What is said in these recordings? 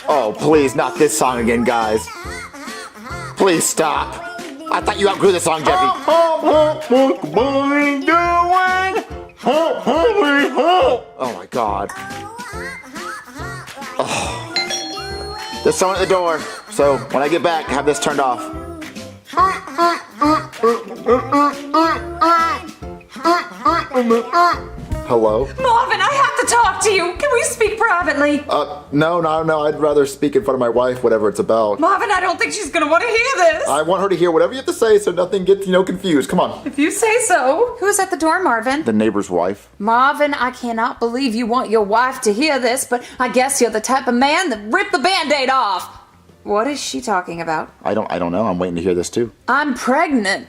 Oh, please, not this song again, guys. Please stop. I thought you outgrew the song, Jeffy. Oh my God. Oh. There's someone at the door, so when I get back, have this turned off. Hello? Marvin, I have to talk to you. Can we speak privately? No. I'd rather speak in front of my wife, whatever it's about. Marvin, I don't think she's gonna want to hear this. I want her to hear whatever you have to say so nothing gets, confused. Come on. If you say so. Who's at the door, Marvin? The neighbor's wife. Marvin, I cannot believe you want your wife to hear this, but I guess you're the type of man that ripped the Band-Aid off. What is she talking about? I don't know. I'm waiting to hear this too. I'm pregnant.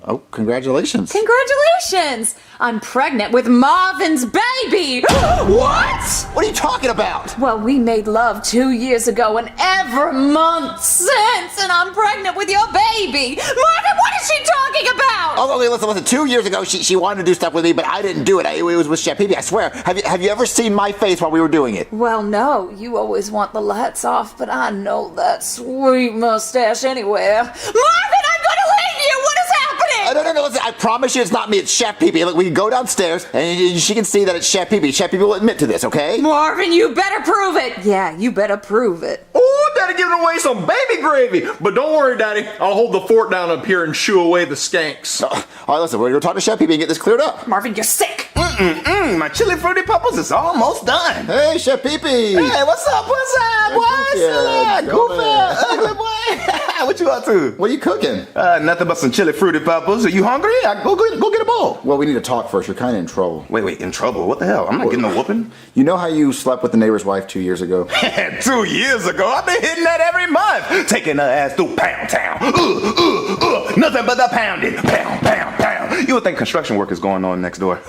Oh, congratulations. Congratulations! I'm pregnant with Marvin's baby! What? What are you talking about? Well, we made love 2 years ago and every month since, and I'm pregnant with your baby! Marvin, what is she talking about? Oh, okay, listen. 2 years ago, she wanted to do stuff with me, but I didn't do it. It was with Chef Pee-Pee, I swear. Have you ever seen my face while we were doing it? Well, no. You always want the lights off, but I know that sweet mustache anywhere. Marvin, I'm gonna leave you! What is happening? No, listen, I promise you it's not me, it's Chef Pee-Pee. Look, we can go downstairs, and she can see that it's Chef Pee-Pee. Chef Pee-Pee will admit to this, okay? Marvin, you better prove it! Yeah, you better prove it. Oh, Daddy giving away some baby gravy. But don't worry, Daddy. I'll hold the fort down up here and shoo away the skanks. All right, listen, we're going to talk to Chef Pee-Pee and get this cleared up. Marvin, you're sick! My chili fruity pupples is almost done. Hey, Chef Pee-Pee! Hey, what's up, boy? Goofy, ugly boy. What you up to? What are you cooking? Nothing but some chili fruity pupples. Are you hungry? Go get a bowl. Well, we need to talk first. You're kind of in trouble. Wait, in trouble? What the hell? I'm not getting no whooping. You know how you slept with the neighbor's wife 2 years ago? 2 years ago? I've been hitting that every month. Taking her ass through Pound Town. Nothing but the pounding. Pound. You would think construction work is going on next door.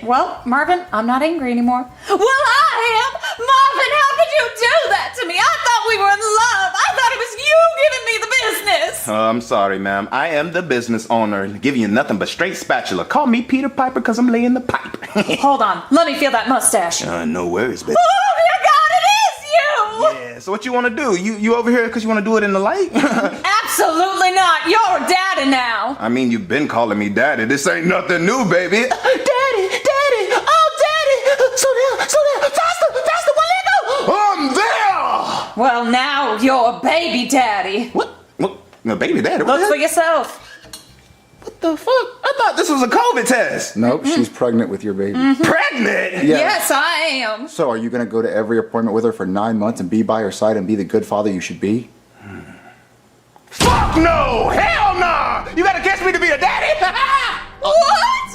Well, Marvin, I'm not angry anymore. Well, I am! Marvin, how could you do that to me? I thought we were in love. I thought it was you giving me the business. I'm sorry, ma'am. I am the business owner and give you nothing but straight spatula. Call me Peter Piper because I'm laying the pipe. Hold on. Let me feel that mustache. No worries, baby. Oh, dear God, it is you! Yeah, so what you want to do? You over here because you want to do it in the light? Absolutely not. You're daddy now. I mean, you've been calling me daddy. This ain't nothing new, baby. Daddy. Oh, daddy. So there. Faster, one leg go. I'm there. Well, now you're baby daddy. What? No, baby daddy? Look for yourself. What the fuck? I thought this was a COVID test. Nope, she's pregnant with your baby. Pregnant? Yeah. Yes, I am. So are you going to go to every appointment with her for 9 months and be by her side and be the good father you should be? Fuck no! Hell nah! You gotta catch me to be a daddy? What?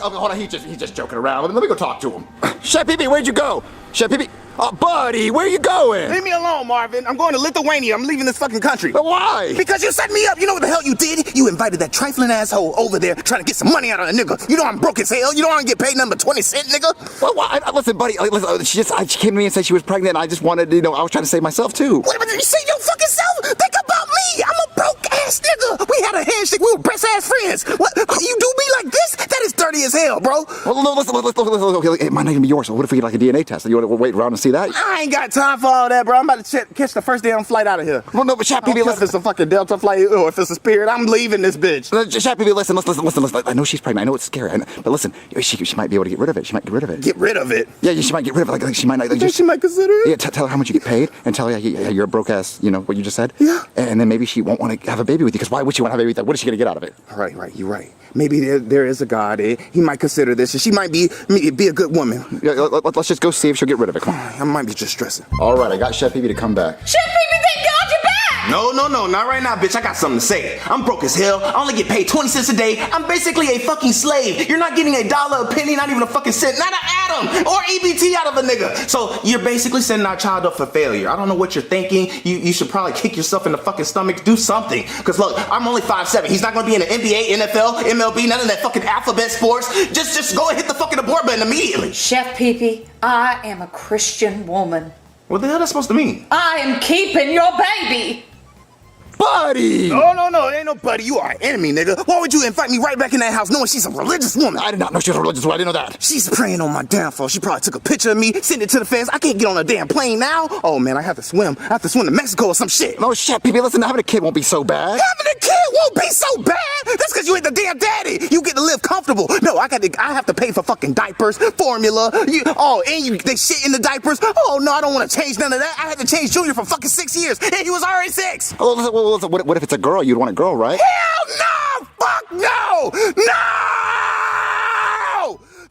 Oh, hold on, he's just joking around. Let me go talk to him. Chef Pee-Pee, where'd you go? Chef Pee-Pee? Oh, buddy, where you going? Leave me alone, Marvin. I'm going to Lithuania. I'm leaving this fucking country. But why? Because you set me up. You know what the hell you did? You invited that trifling asshole over there trying to get some money out of a nigga. You know I'm broke as hell. You know I don't get paid nothing but 20 cents, nigga. Well, listen, buddy, listen, she came to me and said she was pregnant, and I just wanted, I was trying to save myself, too. What about you say your fucking self? Think about me. I'm a broke ass nigga. We had a handshake. We were best ass friends. What? You do me like this? That is dirty as hell, bro. Well, no, listen, okay, it might not even be yours, so what if we get like a DNA test? You want to wait around and see that? I ain't got time for all that, bro. I'm about to catch the first damn flight out of here. Well, no, but Chef Pee-Pee, If it's a fucking Delta flight or if it's a Spirit, I'm leaving this bitch. Chef Pee-Pee, listen. I know she's pregnant. I know it's scary, but listen, she might be able to get rid of it. She might get rid of it. Get rid of it? Yeah, she might get rid of it. Like she might not. Like, She might consider it? Yeah, tell her how much you get paid, and tell her you're a broke ass. You know what you just said. Yeah. And then maybe she won't want to have a baby with you. Because why would she want to have a baby with you? What is she gonna get out of it? Right. You're right. Maybe there is a God. He might consider this, and she might be a good woman. Yeah, let's just go see if she'll get rid of it. Come on. I might be just stressing. All right, I got Chef Pee-Pee to come back. Chef Pee-Pee, thank God you're back! No, not right now, bitch. I got something to say. I'm broke as hell. I only get paid 20 cents a day. I'm basically a fucking slave. You're not getting $1 a penny, not even a fucking cent, not an atom or EBT out of a nigga. So you're basically setting our child up for failure. I don't know what you're thinking. You should probably kick yourself in the fucking stomach. Do something. Because look, I'm only 5'7". He's not going to be in the NBA, NFL, MLB, none of that fucking alphabet sports. Just go and hit the fucking abort button immediately. Chef Pee-Pee, I am a Christian woman. What the hell that's supposed to mean? I am keeping your baby. Buddy! No, it ain't no buddy. You are an enemy, nigga. Why would you invite me right back in that house knowing she's a religious woman? I did not know she was a religious woman. I didn't know that. She's praying on my downfall. She probably took a picture of me, sent it to the fans. I can't get on a damn plane now. Oh, man, I have to swim. I have to swim to Mexico or some shit. No, Chef Pee Pee, listen, having a kid won't be so bad. Having a kid won't be so bad. That's because you ain't the damn daddy. You get to live comfortable. No, I have to pay for fucking diapers, formula. They shit in the diapers. Oh, no, I don't want to change none of that. I had to change Junior for fucking 6 years, and he was already 6. Well, listen, what if it's a girl? You'd want a girl, right? Hell no! Fuck no! No!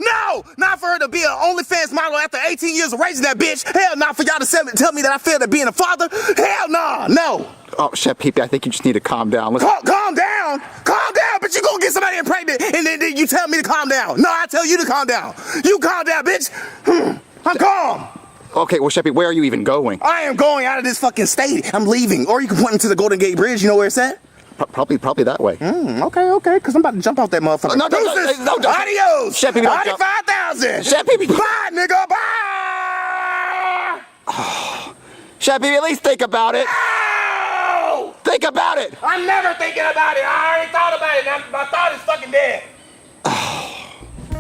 No! Not for her to be an OnlyFans model after 18 years of raising that bitch. Hell, not for y'all to tell me that I failed at being a father. Hell no! No! Oh, Chef Pee Pee, I think you just need to calm down. Listen. Calm down! Calm down! But you gonna get somebody pregnant and then you tell me to calm down. No, I tell you to calm down. You calm down, bitch. I'm calm. Okay, well, Chef Pee Pee, where are you even going? I am going out of this fucking state. I'm leaving. Or you can point me to the Golden Gate Bridge. You know where it's at? Probably that way. Okay, because I'm about to jump off that motherfucker. No, Adios! Chef Pee Pee, don't jump. 95,000! Chef Pee Pee. Bye, nigga! Bye! Chef Pee Pee, at least think about it. No! Think about it. I'm never thinking about it. I already thought about it. My thought is fucking dead.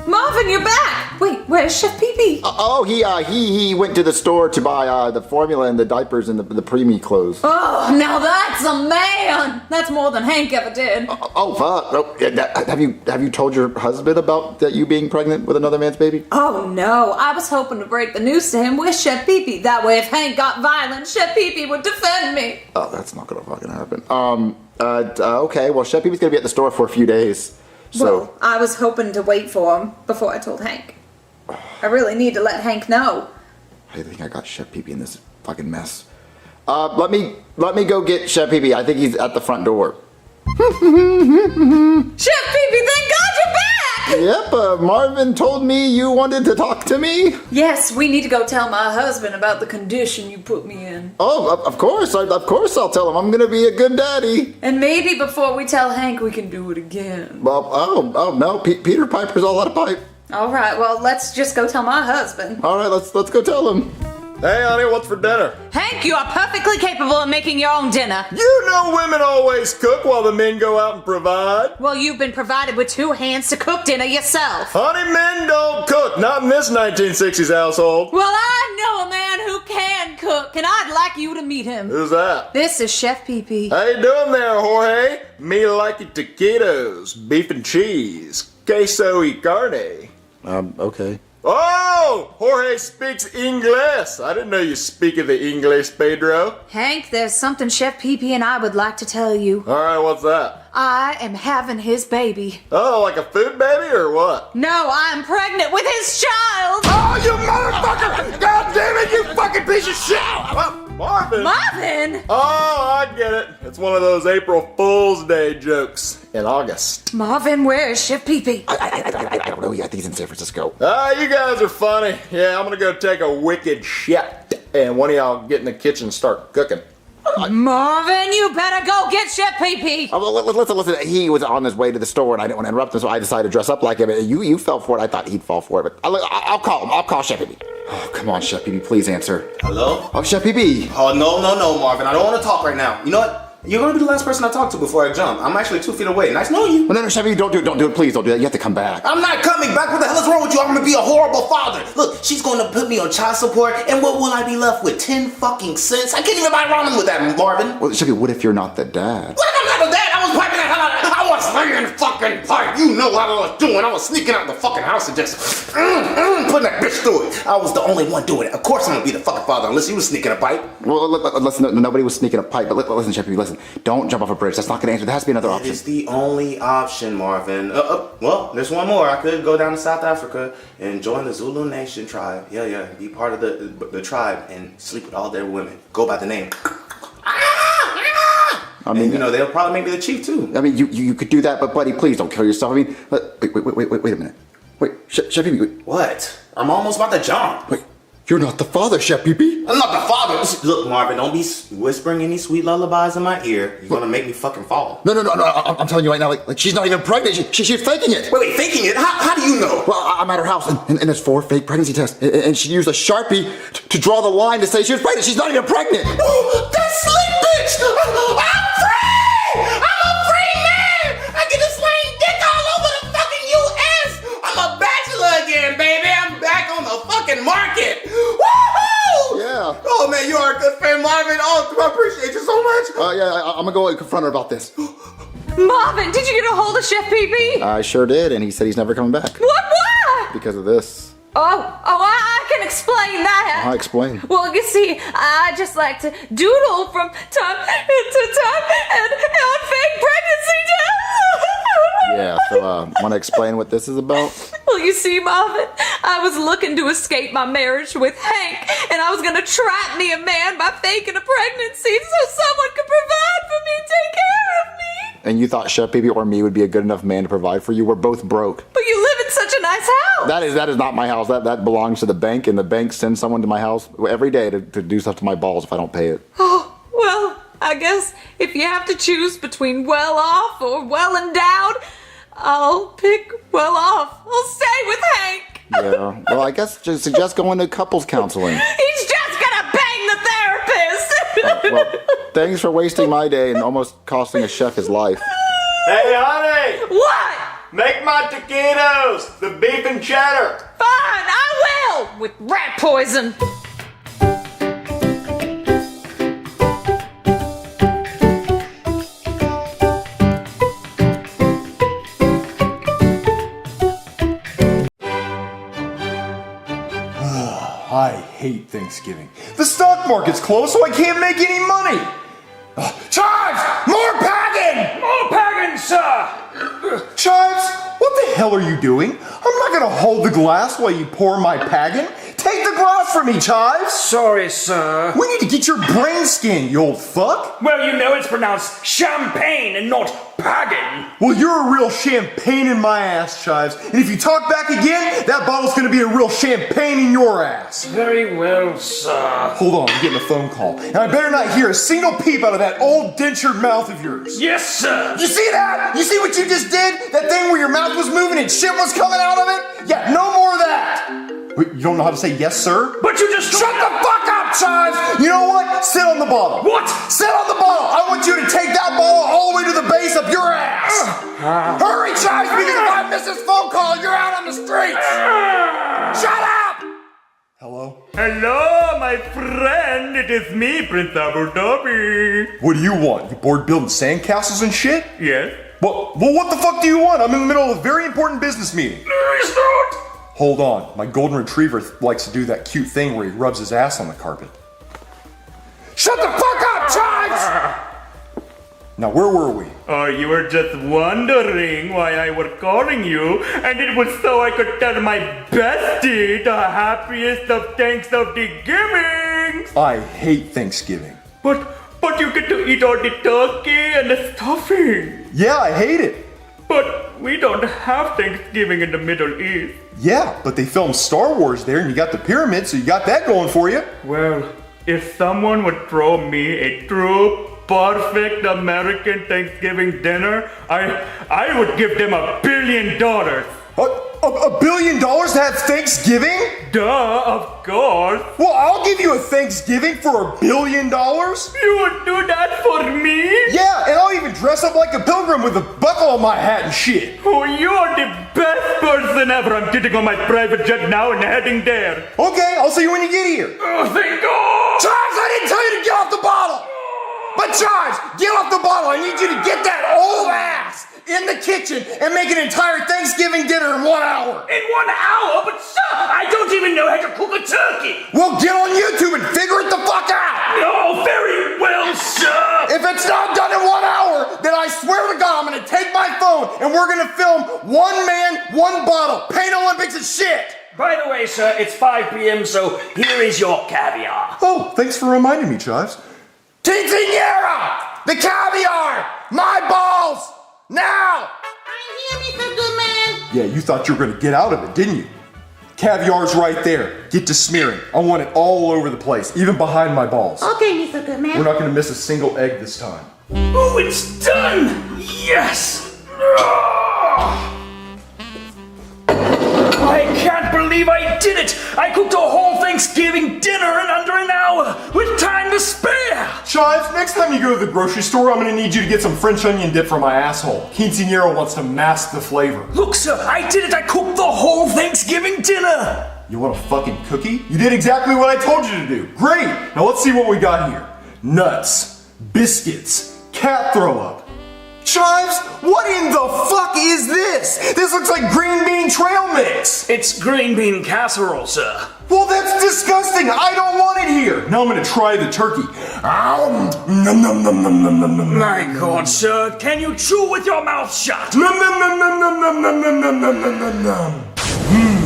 Marvin, you're back! Wait, where's Chef Pee Pee? He went to the store to buy the formula and the diapers and the preemie clothes. Oh, now that's a man! That's more than Hank ever did. Fuck. Oh, have you told your husband about that you being pregnant with another man's baby? Oh no, I was hoping to break the news to him with Chef Pee Pee. That way if Hank got violent, Chef Pee Pee would defend me. Oh, that's not gonna fucking happen. Okay, well, Chef Pee Pee's gonna be at the store for a few days. So, Well, I was hoping to wait for him before I told Hank. I really need to let Hank know. I think I got Chef Pee Pee in this fucking mess. Let me go get Chef Pee Pee. I think he's at the front door. Chef Pee Pee, thank God you're back! Yep, Marvin told me you wanted to talk to me. Yes, we need to go tell my husband about the condition you put me in. Oh, of course I'll tell him. I'm gonna be a good daddy. And maybe before we tell Hank, we can do it again. Well, oh no, Peter Piper's all out of pipe. All right, well, let's just go tell my husband. All right, let's go tell him. Hey, honey, what's for dinner? Hank, you are perfectly capable of making your own dinner. You know women always cook while the men go out and provide. Well, you've been provided with 2 hands to cook dinner yourself. Honey, men don't cook. Not in this 1960s household. Well, I know a man who can cook, and I'd like you to meet him. Who's that? This is Chef Pee Pee. How you doing there, Jorge? Me like it taquitos, beef and cheese, queso y carne. Okay. Oh, Jorge speaks English. I didn't know you speak of the English, Pedro. Hank, there's something Chef Pee Pee and I would like to tell you. All right, what's that? I am having his baby. Oh, like a food baby or what? No, I'm pregnant with his child. Oh, you motherfucker! God damn it, you fucking piece of shit! Marvin? Marvin! Oh, I get it. It's one of those April Fool's Day jokes in August. Marvin, where is Chef Pee Pee? I don't know. Yeah, I think he's in San Francisco. You guys are funny. Yeah, I'm gonna go take a wicked shit, and one of y'all get in the kitchen and start cooking. Marvin, you better go get Chef Pee Pee. Listen. He was on his way to the store, and I didn't want to interrupt him, so I decided to dress up like him. You fell for it. I thought he'd fall for it, but I'll call him. I'll call Chef Pee Pee. Oh, come on, Chef Pee Pee, please answer. Hello? Oh, Chef Pee Pee. Oh, no, Marvin. I don't want to talk right now. You know what? You're gonna be the last person I talk to before I jump. I'm actually 2 feet away. Nice knowing you. No, Chef Pee Pee, don't do it. Please don't do that. You have to come back. I'm not coming back. What the hell is wrong with you? I'm gonna be a horrible father. Look, she's gonna put me on child support, and what will I be left with? 10 fucking cents? I can't even buy ramen with that, Marvin. Well, Chef Pee Pee, what if you're not the dad? What if I'm not the dad? I was piping the hell out of it. I was laying fucking pipe. You know what I was doing. I was sneaking out the fucking house and just putting that bitch through it. I was the only one doing it. Of course I'm gonna be the fucking father unless you was sneaking a pipe. Well, listen, nobody was sneaking a pipe, but listen, Chef Pee Pee, listen. Don't jump off a bridge. That's not gonna answer. There has to be another option. It's the only option, Marvin. Well, there's one more. I could go down to South Africa and join the Zulu Nation tribe. Yeah. Be part of the tribe and sleep with all their women. Go by the name. I mean, you know, they'll probably make me the chief too. I mean, you could do that, but buddy, please don't kill yourself. I mean, wait a minute. Wait, Chef Pee Pee. What? I'm almost about to jump. Wait, you're not the father, Chef Pee Pee. I'm not the father. Look, Marvin, don't be whispering any sweet lullabies in my ear. You're gonna make me fucking fall. No, I'm telling you right now, like she's not even pregnant. She's faking it. Wait, faking it? How do you know? Well, I'm at her house, and there's 4 fake pregnancy tests, and she used a Sharpie to draw the line to say she was pregnant. She's not even pregnant. Oh, that slick bitch! I'm free! I'm a free man! I get to sling dick all over the fucking U.S. I'm a bachelor again, baby. I'm back on the fucking market. Woohoo! Yeah. Oh man, you are a good friend, Marvin. Oh, I appreciate you so much. Yeah, I'm gonna go and confront her about this. Marvin, did you get a hold of Chef Pee-Pee? I sure did, and he said he's never coming back. What? Why? Because of this. I can explain that. I'll explain. Well, you see, I just like to doodle from time to time and on fake pregnancy tests. Yeah, so want to explain what this is about? Well, you see, Marvin, I was looking to escape my marriage with Hank, and I was gonna trap me a man by faking a pregnancy so someone could provide for me and take care of me. And you thought Chef Pee-Pee or me would be a good enough man to provide for you? We're both broke. But you live in such a nice house. That is not my house. That belongs to the bank, and the bank sends someone to my house every day to do stuff to my balls if I don't pay it. Oh, well, I guess if you have to choose between well off or well endowed, I'll pick well off. I'll stay with Hank. Yeah. Well, I guess just suggest going to couples counseling. He's just gonna bang the therapist. Well, thanks for wasting my day and almost costing a chef his life. Hey, honey! What? Make my taquitos! The beef and cheddar! Fine, I will. With rat poison. I hate Thanksgiving. The stock market's closed, so I can't make any money. Chives! More pagging! More pagging, sir! Chives, what the hell are you doing? I'm not gonna hold the glass while you pour my pagging. Take the glass from me, Chives! Sorry, sir. We need to get your brain skinned, you old fuck! Well, you know it's pronounced champagne and not pagging. Well, you're a real champagne in my ass, Chives. And if you talk back again, that bottle's gonna be a real champagne in your ass. Very well, sir. Hold on, I'm getting a phone call. And I better not hear a single peep out of that old dentured mouth of yours. Yes, sir. You see that? You see what you just did? That thing where your mouth was moving and shit was coming out of it? Yeah, no more of that. Wait, you don't know how to say yes, sir? But you just Shut the fuck up, Chives! You know what? Sit on the bottle. What? Sit on the bottle! I want you to take that bottle all the way to the base of your ass! Hurry, Chives, because if I miss this phone call, you're out on the streets! Shut up! Hello? Hello, my friend. It is me, Prince Abu Dhabi. What do you want? You bored building sandcastles and shit? Yes? Well, what the fuck do you want? I'm in the middle of a very important business meeting. Please not. Hold on, my golden retriever likes to do that cute thing where he rubs his ass on the carpet. Shut the fuck up, Chives! Now, where were we? Oh, you were just wondering why I was calling you, and it was so I could tell my bestie the happiest of Thanksgiving. I hate Thanksgiving. But you get to eat all the turkey and the stuffing. Yeah, I hate it. But we don't have Thanksgiving in the Middle East. Yeah, but they filmed Star Wars there and you got the pyramids, so you got that going for you. Well, if someone would throw me a true, perfect American Thanksgiving dinner, I would give them $1 billion. $1 billion to have Thanksgiving? Duh, of course. Well, I'll give you a Thanksgiving for $1 billion. You would do that for me? Yeah, and I'll even dress up like a pilgrim with a buckle on my hat and shit. Oh, you are the best person ever. I'm getting on my private jet now and heading there. Okay, I'll see you when you get here. Oh, thank God. Chives, I didn't tell you to get off the bottle. But Chives, get off the bottle. I need you to get that old ass in the kitchen and make an entire Thanksgiving dinner in 1 hour. In 1 hour? But sir, I don't even know how to cook a turkey. Well, get on YouTube and figure it the fuck out. No, very well, sir. If it's not done in 1 hour, then I swear to God, I'm gonna take my phone and we're gonna film one man, one bottle. Paint Olympics and shit. By the way, sir, it's 5 p.m., so here is your caviar. Oh, thanks for reminding me, Chives. Quinceañera! The caviar! My balls! Now! I hear me, so good man. Yeah, you thought you were gonna get out of it, didn't you? Caviar's right there. Get to smearing. I want it all over the place, even behind my balls. Okay, Mr. Goodman. We're not gonna miss a single egg this time. Oh, it's done! Yes! I can't believe I did it! I cooked a whole Thanksgiving dinner in under an hour, with time to spare! Chives, next time you go to the grocery store, I'm gonna need you to get some French onion dip for my asshole. Quinceañera wants to mask the flavor. Look, sir, I did it! I cooked the whole Thanksgiving dinner! You want a fucking cookie? You did exactly what I told you to do. Great! Now let's see what we got here. Nuts, biscuits, cat throw up. Chives, what in the fuck is this? This looks like green bean trail mix. It's green bean casserole, sir. Well, that's disgusting. I don't want it here. Now I'm gonna try the turkey. Nom nom nom nom nom nom nom. My God, sir, can you chew with your mouth shut? Nom nom nom nom nom nom nom nom nom nom nom nom nom.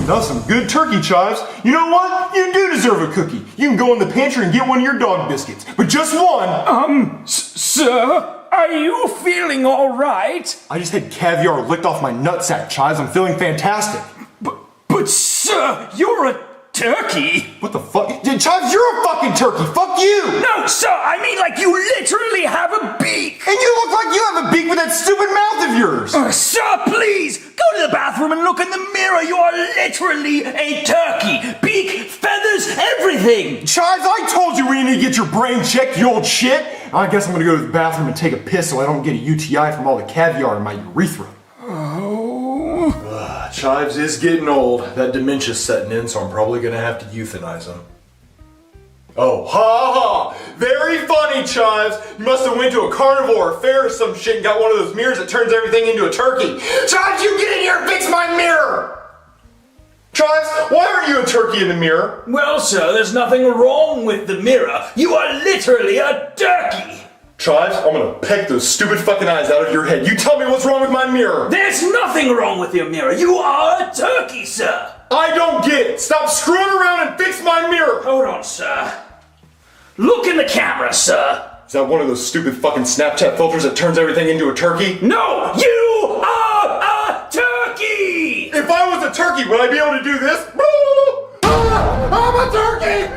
That's some good turkey, Chives. You know what? You do deserve a cookie. You can go in the pantry and get one of your dog biscuits, but just one. Sir, are you feeling all right? I just had caviar licked off my nutsack, Chives. I'm feeling fantastic. But sir, you're a turkey. What the fuck? Chives, you're a fucking turkey. Fuck you. No, sir, I mean like you literally have a beak. And you look like you have a beak with that stupid mouth of yours. Sir, please, go to the bathroom and look in the mirror. You are literally a turkey. Beak, feathers, everything. Chives, I told you we need to get your brain checked, you old shit. I guess I'm gonna go to the bathroom and take a piss so I don't get a UTI from all the caviar in my urethra. Chives is getting old. That dementia's setting in, so I'm probably gonna have to euthanize him. Oh, ha ha! Very funny, Chives! You must have went to a carnivore or fair or some shit and got one of those mirrors that turns everything into a turkey. Chives, you get in here and fix my mirror! Chives, why aren't you a turkey in the mirror? Well, sir, there's nothing wrong with the mirror. You are literally a turkey. Chives, I'm gonna peck those stupid fucking eyes out of your head. You tell me what's wrong with my mirror! There's nothing wrong with your mirror. You are a turkey, sir. I don't get it! Stop screwing around and fix my mirror! Hold on, sir. Look in the camera, sir. Is that one of those stupid fucking Snapchat filters that turns everything into a turkey? No, you are a turkey! If I was a turkey, would I be able to do this? I'm a turkey!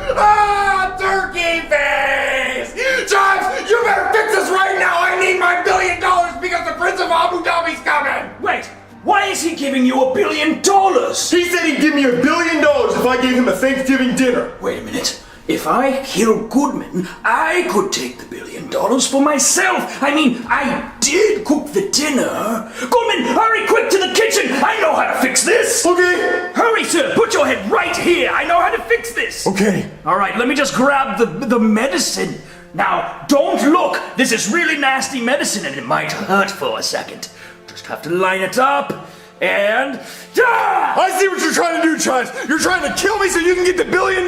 Turkey face! Chives, you better fix this right now! I need my $1 billion because the Prince of Abu Dhabi's coming! Wait, why is he giving you $1 billion? He said he'd give me $1 billion if I gave him a Thanksgiving dinner. Wait a minute. If I kill Goodman, I could take the $1 billion for myself. I mean, I did cook the dinner. Goodman, hurry quick to the kitchen. I know how to fix this. Okay. Hurry, sir. Put your head right here. I know how to fix this. Okay. All right, let me just grab the medicine. Now, don't look. This is really nasty medicine and it might hurt for a second. Just have to line it up. And I see what you're trying to do, Chives. You're trying to kill me so you can get the $1 billion.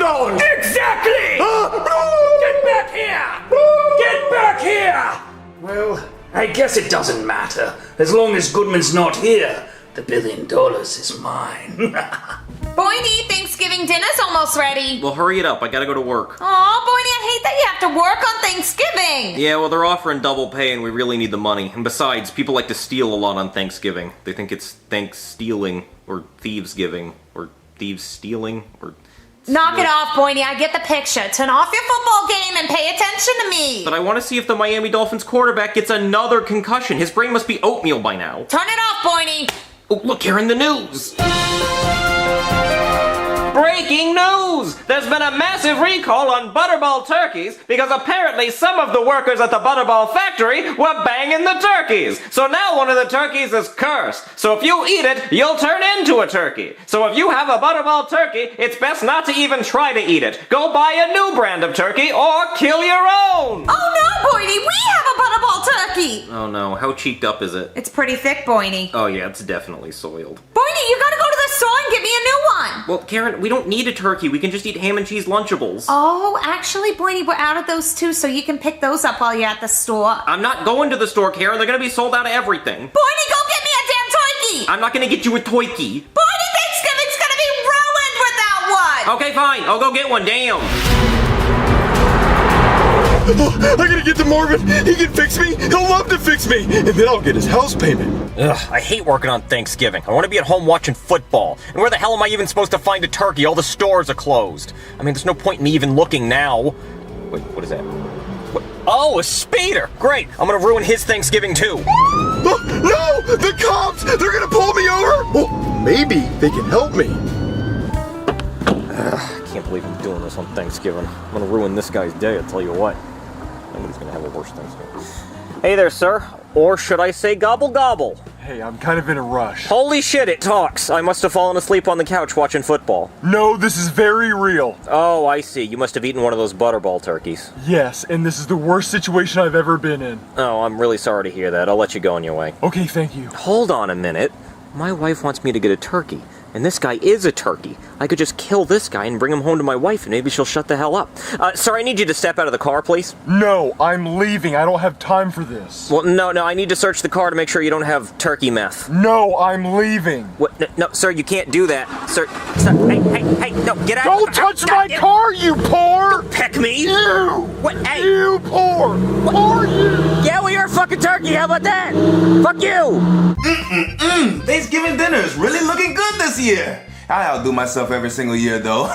Exactly! Get back here! Get back here! Well, I guess it doesn't matter. As long as Goodman's not here, the $1 billion is mine. Boydie, Thanksgiving dinner's almost ready. Well, hurry it up. I gotta go to work. Aw, Boydie, I hate that you have to work on Thanksgiving. Yeah, well, they're offering double pay and we really need the money. And besides, people like to steal a lot on Thanksgiving. They think it's thanks-stealing, or thieves-giving, or thieves-stealing, or... Knock it off, Boydie. I get the picture. Turn off your football game and pay attention to me. But I want to see if the Miami Dolphins quarterback gets another concussion. His brain must be oatmeal by now. Turn it off, Boydie. Oh, look, here in the news. Breaking news! There's been a massive recall on Butterball turkeys because apparently some of the workers at the Butterball factory were banging the turkeys. So now one of the turkeys is cursed. So if you eat it, you'll turn into a turkey. So if you have a Butterball turkey, it's best not to even try to eat it. Go buy a new brand of turkey or kill your own! Oh no, Boydie, we have a Butterball turkey! Oh no, how cheeked up is it? It's pretty thick, Boydie. Oh yeah, it's definitely soiled. Boydie, you gotta go to the store and get me a new one! Well, Karen, we don't need a turkey. We can just eat ham and cheese Lunchables. Oh, actually, Boydie, we're out of those too, so you can pick those up while you're at the store. I'm not going to the store, Karen. They're gonna be sold out of everything. Boydie, go get me a damn turkey! I'm not gonna get you a toiki. Boydie, Thanksgiving's gonna be ruined without one! Okay, fine. I'll go get one. Damn. I gotta get to Marvin. He can fix me. He'll love to fix me. And then I'll get his house payment. Ugh, I hate working on Thanksgiving. I want to be at home watching football. And where the hell am I even supposed to find a turkey? All the stores are closed. I mean, there's no point in me even looking now. Wait, what is that? What? Oh, a speeder! Great! I'm gonna ruin his Thanksgiving too. No! The cops! They're gonna pull me over! Well, maybe they can help me. I can't believe I'm doing this on Thanksgiving. I'm gonna ruin this guy's day, I'll tell you what. Nobody's gonna have a worse Thanksgiving. Hey there, sir. Or should I say gobble gobble? Hey, I'm kind of in a rush. Holy shit, it talks! I must have fallen asleep on the couch watching football. No, this is very real. Oh, I see. You must have eaten one of those butterball turkeys. Yes, and this is the worst situation I've ever been in. Oh, I'm really sorry to hear that. I'll let you go on your way. Okay, thank you. Hold on a minute. My wife wants me to get a turkey. And this guy is a turkey. I could just kill this guy and bring him home to my wife, and maybe she'll shut the hell up. Sir, I need you to step out of the car, please. No, I'm leaving. I don't have time for this. Well, no, I need to search the car to make sure you don't have turkey meth. No, I'm leaving. What? No, sir, you can't do that. Sir, hey, no, get out. Don't touch my car, you poor! Peck me? You! What? Hey! You poor! Poor you! Yeah, well, you're a fucking turkey. How about that? Fuck you! Thanksgiving dinner is really looking good this year. I outdo myself every single year, though.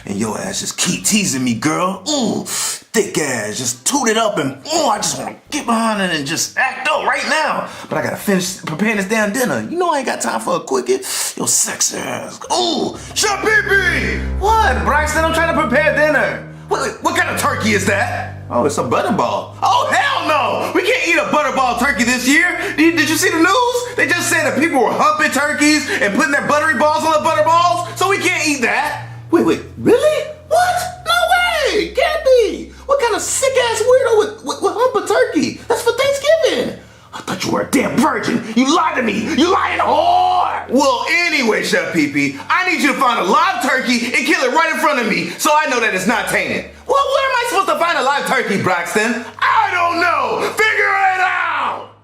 And your ass just keep teasing me, girl. Ooh, thick ass, just toot it up and I just want to get behind it and just act up right now. But I gotta finish preparing this damn dinner. You know I ain't got time for a quickie. Yo, sexy ass. Ooh, shut pee-pee! What, Braxton? I'm trying to prepare dinner. What kind of turkey is that? Oh, it's a butterball. Oh, hell no! We can't eat a butterball turkey this year. Did you see the news? They just said that people were humping turkeys and putting their buttery balls on the butterballs, so we can't eat that. Wait, really? What? No way! Can't be! What kind of sick-ass weirdo would hump a turkey? That's for Thanksgiving. I thought you were a damn virgin. You lied to me. You lying whore. Well, anyway, Chef Pee-Pee, I need you to find a live turkey and kill it right in front of me so I know that it's not tainted. Well, where am I supposed to find a live turkey, Braxton? I don't know. Figure it out.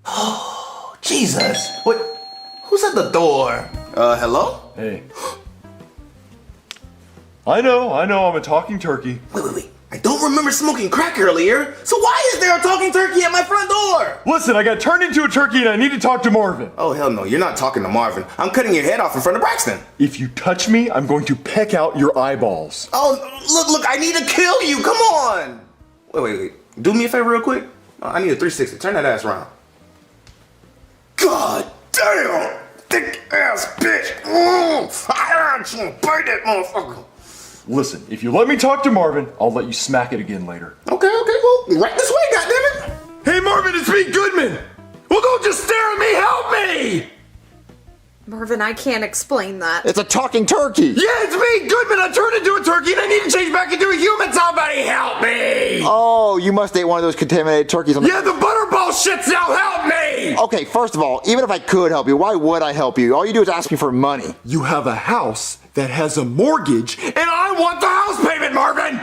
Oh, Jesus. What? Who's at the door? Hello? Hey. I know, I'm a talking turkey. Wait. I don't remember smoking crack earlier, so why is there a talking turkey at my front door? Listen, I got turned into a turkey and I need to talk to Marvin. Oh, hell no, you're not talking to Marvin. I'm cutting your head off in front of Braxton. If you touch me, I'm going to peck out your eyeballs. Oh, look, I need to kill you, come on. Wait. Do me a favor real quick. I need a 360, turn that ass around. God damn, thick ass bitch. I just want to bite that motherfucker. Listen, if you let me talk to Marvin, I'll let you smack it again later. Okay, well, right this way, goddammit. Hey Marvin, it's me, Goodman! Well, don't just stare at me, help me! Marvin, I can't explain that. It's a talking turkey. Yeah, it's me, Goodman! I turned into a turkey and I need to change back into a human! Somebody help me! Oh, you must ate one of those contaminated turkeys on the... Yeah, the butterball shit's out, help me! Okay, first of all, even if I could help you, why would I help you? All you do is ask me for money. You have a house that has a mortgage, and I want the house payment, Marvin!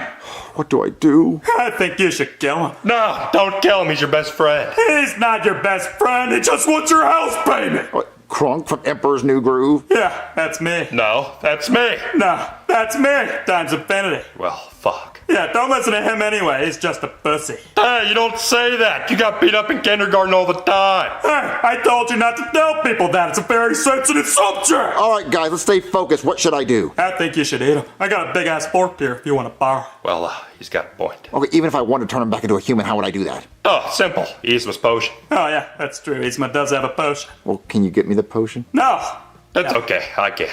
What do I do? I think you should kill him. No, don't kill him. He's your best friend. He's not your best friend. He just wants your house payment. What, Crunk from Emperor's New Groove? Yeah, that's me. No, that's me. No, that's me. Times infinity. Well, fuck. Yeah, don't listen to him anyway. He's just a pussy. Hey, you don't say that. You got beat up in kindergarten all the time. Hey, I told you not to tell people that. It's a very sensitive subject. All right, guys, let's stay focused. What should I do? I think you should eat him. I got a big ass fork here if you want to borrow. Well, he's got a point. Okay, even if I wanted to turn him back into a human, how would I do that? Oh, simple. Eastman's potion. Oh yeah, that's true. Eastman does have a potion. Well, can you get me the potion? No. That's okay. I can.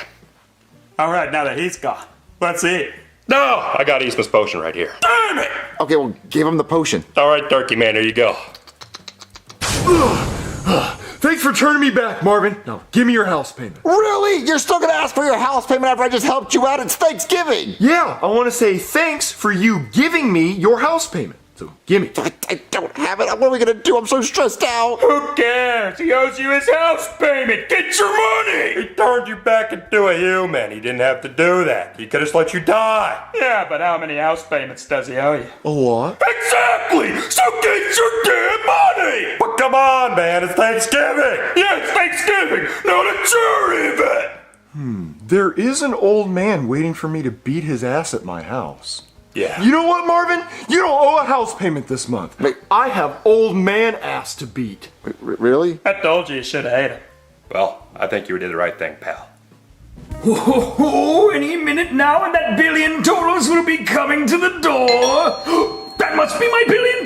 All right, now that he's gone, let's eat. No, I got Eastman's potion right here. Damn it! Okay, well, give him the potion. All right, Turkey Man, here you go. Thanks for turning me back, Marvin. Now, give me your house payment. Really? You're still gonna ask for your house payment after I just helped you out? It's Thanksgiving! Yeah, I want to say thanks for you giving me your house payment. So, gimme. I don't have it. What are we gonna do? I'm so stressed out. Who cares? He owes you his house payment. Get your money! He turned you back into a human. He didn't have to do that. He could have just let you die. Yeah, but how many house payments does he owe you? A lot? Exactly! So get your damn money! But come on, man. It's Thanksgiving. Yeah, it's Thanksgiving, not a jury event! There is an old man waiting for me to beat his ass at my house. Yeah. You know what, Marvin? You don't owe a house payment this month. Wait. I have old man ass to beat. Really? I told you should have ate him. Well, I think you did the right thing, pal. Oh, any minute now and that $1 billion will be coming to the door. That must be my $1 billion.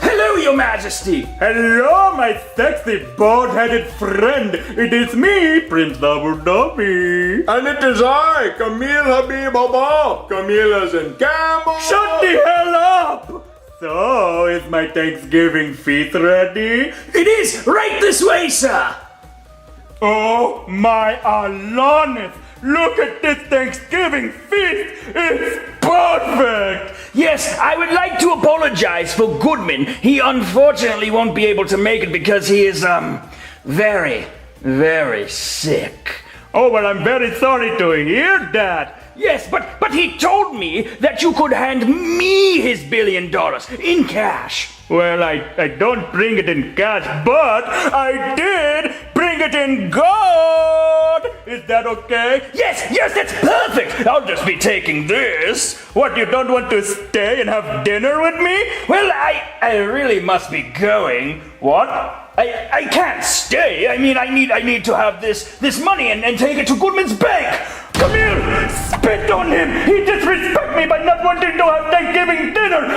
Hello, your majesty. Hello, my sexy bald-headed friend. It is me, Prince Abu Dhabi. And it is I, Camille Habib Abba. Camilla's in Camel. Shut the hell up! So, is my Thanksgiving feast ready? It is right this way, sir. Oh my Alanis! Look at this Thanksgiving feast! It's perfect! Yes, I would like to apologize for Goodman. He unfortunately won't be able to make it because he is, very, very sick. Oh, well, I'm very sorry to hear that. Yes, but he told me that you could hand me his $1 billion in cash. Well, I don't bring it in cash, but I did bring it in gold! Is that okay? Yes, that's perfect. I'll just be taking this. What, you don't want to stay and have dinner with me? Well, I really must be going. What? I can't stay. I mean, I need to have this money and take it to Goodman's bank. Come here! Spit on him! He disrespected me by not wanting to have Thanksgiving dinner!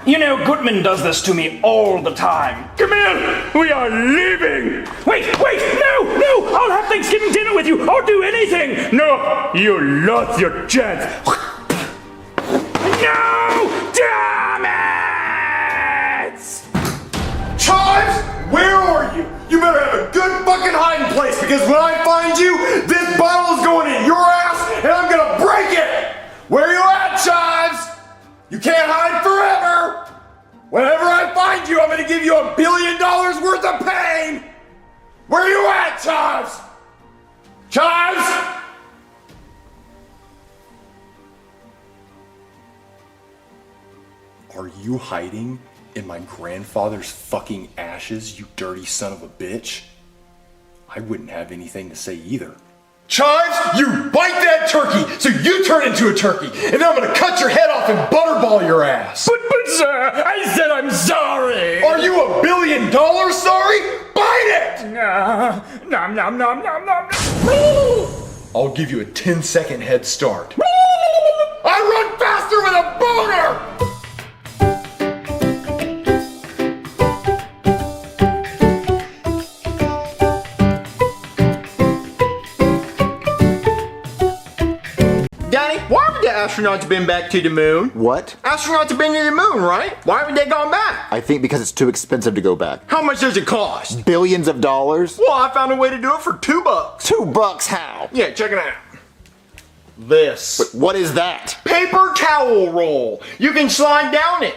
You know, Goodman does this to me all the time. Come here! We are leaving! Wait, no! I'll have Thanksgiving dinner with you. I'll do anything. No! You lost your chance! No! Damn it! Chives, where are you? You better have a good fucking hiding place because when I find you, this bottle is going in your ass and I'm gonna break it! Where you at, Chives? You can't hide forever! Whenever I find you, I'm gonna give you $1 billion worth of pain! Where you at, Chives? Chives? Are you hiding in my grandfather's fucking ashes, you dirty son of a bitch? I wouldn't have anything to say either. Chives, you bite that turkey so you turn into a turkey, and then I'm gonna cut your head off and butterball your ass. But sir, I said I'm sorry. Are you $1 billion sorry? Bite it! Nom. I'll give you a 10-second head start. I run faster with a boner! Danny, why haven't the astronauts been back to the moon? What? Astronauts have been to the moon, right? Why haven't they gone back? I think because it's too expensive to go back. How much does it cost? Billions of dollars? Well, I found a way to do it for $2. $2 how? Yeah, check it out. This. What is that? Paper towel roll. You can slide down it.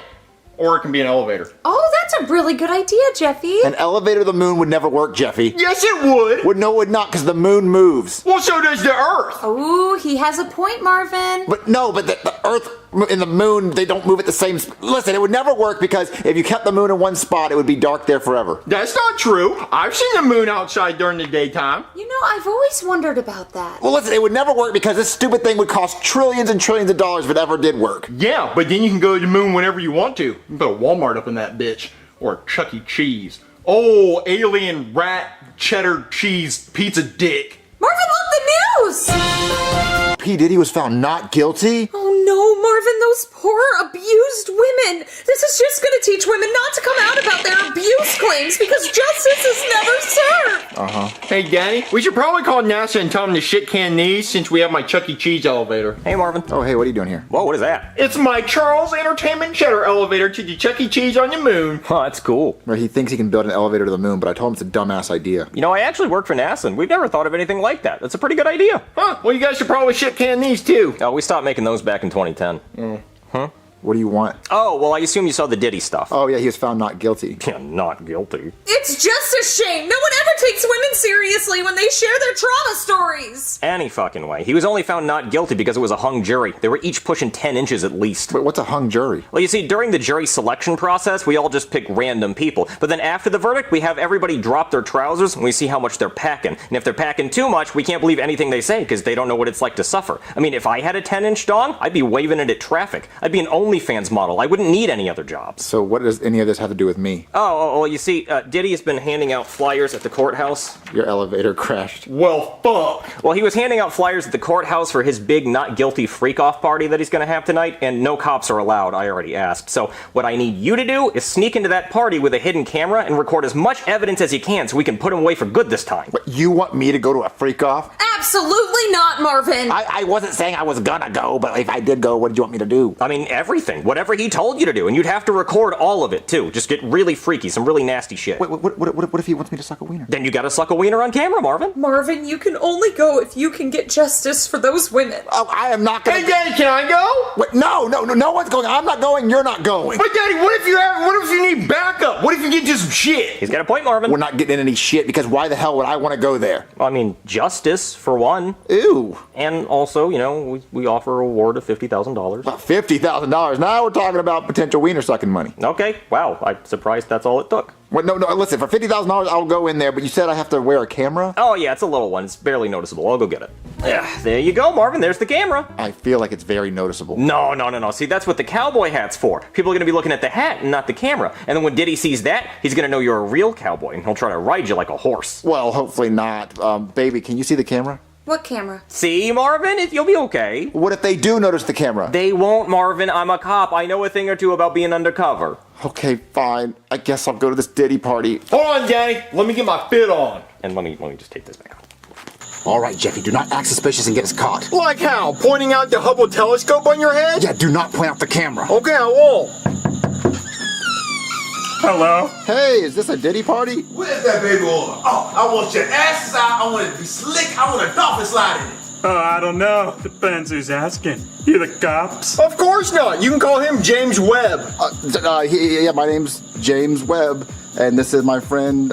Or it can be an elevator. Oh, that's a really good idea, Jeffy. An elevator to the moon would never work, Jeffy. Yes, it would. No, it would not, because the moon moves. Well, so does the Earth. Oh, he has a point, Marvin. But the Earth and the moon, they don't move at the same Listen, it would never work because if you kept the moon in one spot, it would be dark there forever. That's not true. I've seen the moon outside during the daytime. You know, I've always wondered about that. Well, listen, it would never work because this stupid thing would cost trillions and trillions of dollars if it ever did work. Yeah, but then you can go to the moon whenever you want to. You can put a Walmart up in that bitch. Or a Chuck E. Cheese. Oh, alien rat cheddar cheese pizza dick. Marvin, look, the news! P. Diddy was found not guilty? Oh no, Marvin, those poor abused women. This is just gonna teach women not to come out about their abuse claims because justice is never served. Hey, Danny, we should probably call NASA and tell them to shit can these since we have my Chuck E. Cheese elevator. Hey, Marvin. Oh, hey, what are you doing here? Whoa, what is that? It's my Charles Entertainment Cheddar elevator to the Chuck E. Cheese on the moon. Oh, that's cool. Well, he thinks he can build an elevator to the moon, but I told him it's a dumbass idea. You know, I actually work for NASA, and we've never thought of anything like that. That's a pretty good idea. Huh, well, you guys should probably shit can these too. Oh, we stopped making those back in 2010. Huh? What do you want? Oh, well, I assume you saw the Diddy stuff. Oh, yeah, he was found not guilty. Yeah, not guilty. It's just a shame. No one ever takes women seriously when they share their trauma stories. Any fucking way. He was only found not guilty because it was a hung jury. They were each pushing 10 inches at least. Wait, what's a hung jury? Well, you see, during the jury selection process, we all just pick random people. But then after the verdict, we have everybody drop their trousers and we see how much they're packing. And if they're packing too much, we can't believe anything they say because they don't know what it's like to suffer. I mean, if I had a 10-inch dong, I'd be waving it at traffic. I'd be an OnlyFans model. I wouldn't need any other jobs. So what does any of this have to do with me? Oh, well, you see, Diddy has been handing out flyers at the courthouse. Your elevator crashed. Well, fuck. Well, he was handing out flyers at the courthouse for his big not guilty freak-off party that he's going to have tonight, and no cops are allowed, I already asked. So what I need you to do is sneak into that party with a hidden camera and record as much evidence as you can so we can put him away for good this time. What, you want me to go to a freak-off? Absolutely not, Marvin. I wasn't saying I was gonna go, but if I did go, what did you want me to do? I mean, everything. Whatever he told you to do, and you'd have to record all of it, too. Just get really freaky, some really nasty shit. Wait, what if he wants me to suck a wiener? Then you gotta suck a wiener on camera, Marvin. Marvin, you can only go if you can get justice for those women. Oh, I am not gonna... Hey, Daddy, can I go? Wait, no one's going. I'm not going, you're not going. But Daddy, what if you need backup? What if you get into some shit? He's got a point, Marvin. We're not getting in any shit, because why the hell would I want to go there? I mean, justice, for one. Ew. And also, you know, we offer a reward of $50,000. $50,000. Now we're talking about potential wiener sucking money. Okay, wow, I'm surprised that's all it took. Well, no, listen, for $50,000 I'll go in there, but you said I have to wear a camera? Oh yeah, it's a little one, it's barely noticeable, I'll go get it. Yeah, there you go, Marvin, there's the camera. I feel like it's very noticeable. No, see, that's what the cowboy hat's for. People are gonna be looking at the hat and not the camera. And then when Diddy sees that, he's gonna know you're a real cowboy, and he'll try to ride you like a horse. Well, hopefully not. Baby, can you see the camera? What camera? See, Marvin, you'll be okay. What if they do notice the camera? They won't, Marvin, I'm a cop, I know a thing or two about being undercover. Okay, fine. I guess I'll go to this Diddy party. Hold on, Daddy. Let me get my fit on. And let me just take this back off. All right, Jeffy, do not act suspicious and get us caught. Like how? Pointing out the Hubble telescope on your head? Yeah, do not point out the camera. Okay, I won't. Hello? Hey, is this a Diddy party? Where's that baby oil? Oh, I want your asses out. I want it to be slick. I want a dolphin slide in it. I don't know. Depends who's asking. You the cops? Of course not. You can call him James Webb. Yeah, my name's James Webb, and this is my friend,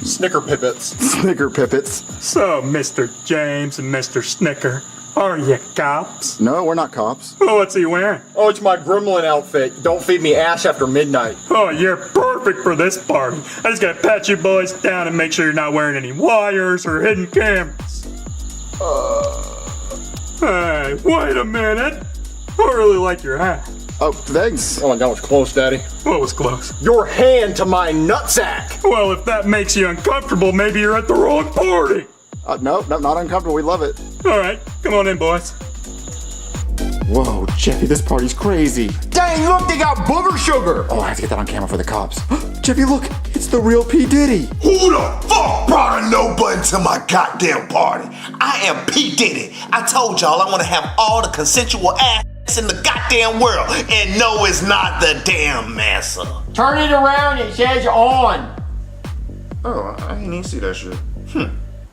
Snicker Pippets. Snicker Pippets. So, Mr. James and Mr. Snicker, are you cops? No, we're not cops. Oh, what's he wearing? Oh, it's my gremlin outfit. Don't feed me ash after midnight. Oh, you're perfect for this party. I just gotta pat you boys down and make sure you're not wearing any wires or hidden cameras. Hey, wait a minute. I really like your hat. Oh, thanks. Oh, that was close, Daddy. What was close? Your hand to my nutsack. Well, if that makes you uncomfortable, maybe you're at the wrong party. No, not uncomfortable. We love it. All right, come on in, boys. Whoa, Jeffy, this party's crazy. Dang, look, they got booger sugar. Oh, I have to get that on camera for the cops. Jeffy, look, it's the real P. Diddy. Who the fuck brought a no button to my goddamn party? I am P. Diddy. I told y'all I want to have all the consensual ass in the goddamn world. And no, it's not the damn massa. Turn it around, it says on. Oh, I didn't even see that shit.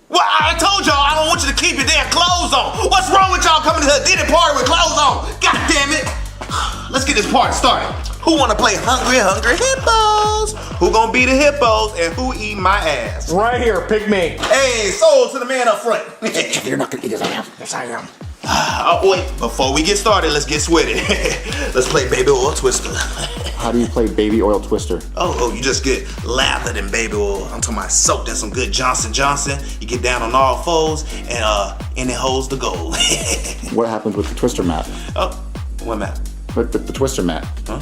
Well, I told y'all I don't want you to keep your damn clothes on. What's wrong with y'all coming to a Diddy party with clothes on? God damn it. Let's get this party started. Who wanna play Hungry Hippos? Who gonna be the hippos and who eat my ass? Right here, pick me. Hey, sold to the man up front. Jeffy, you're not gonna eat this. I am. Yes, I am. Oh, wait, before we get started, let's get sweaty. Let's play Baby Oil Twister. How do you play baby oil twister? Oh, you just get lathered in baby oil. I'm talking about soaked in some good Johnson Johnson. You get down on all fours and it holds the gold. What happens with the twister mat? Oh, what mat? With the twister mat. Huh?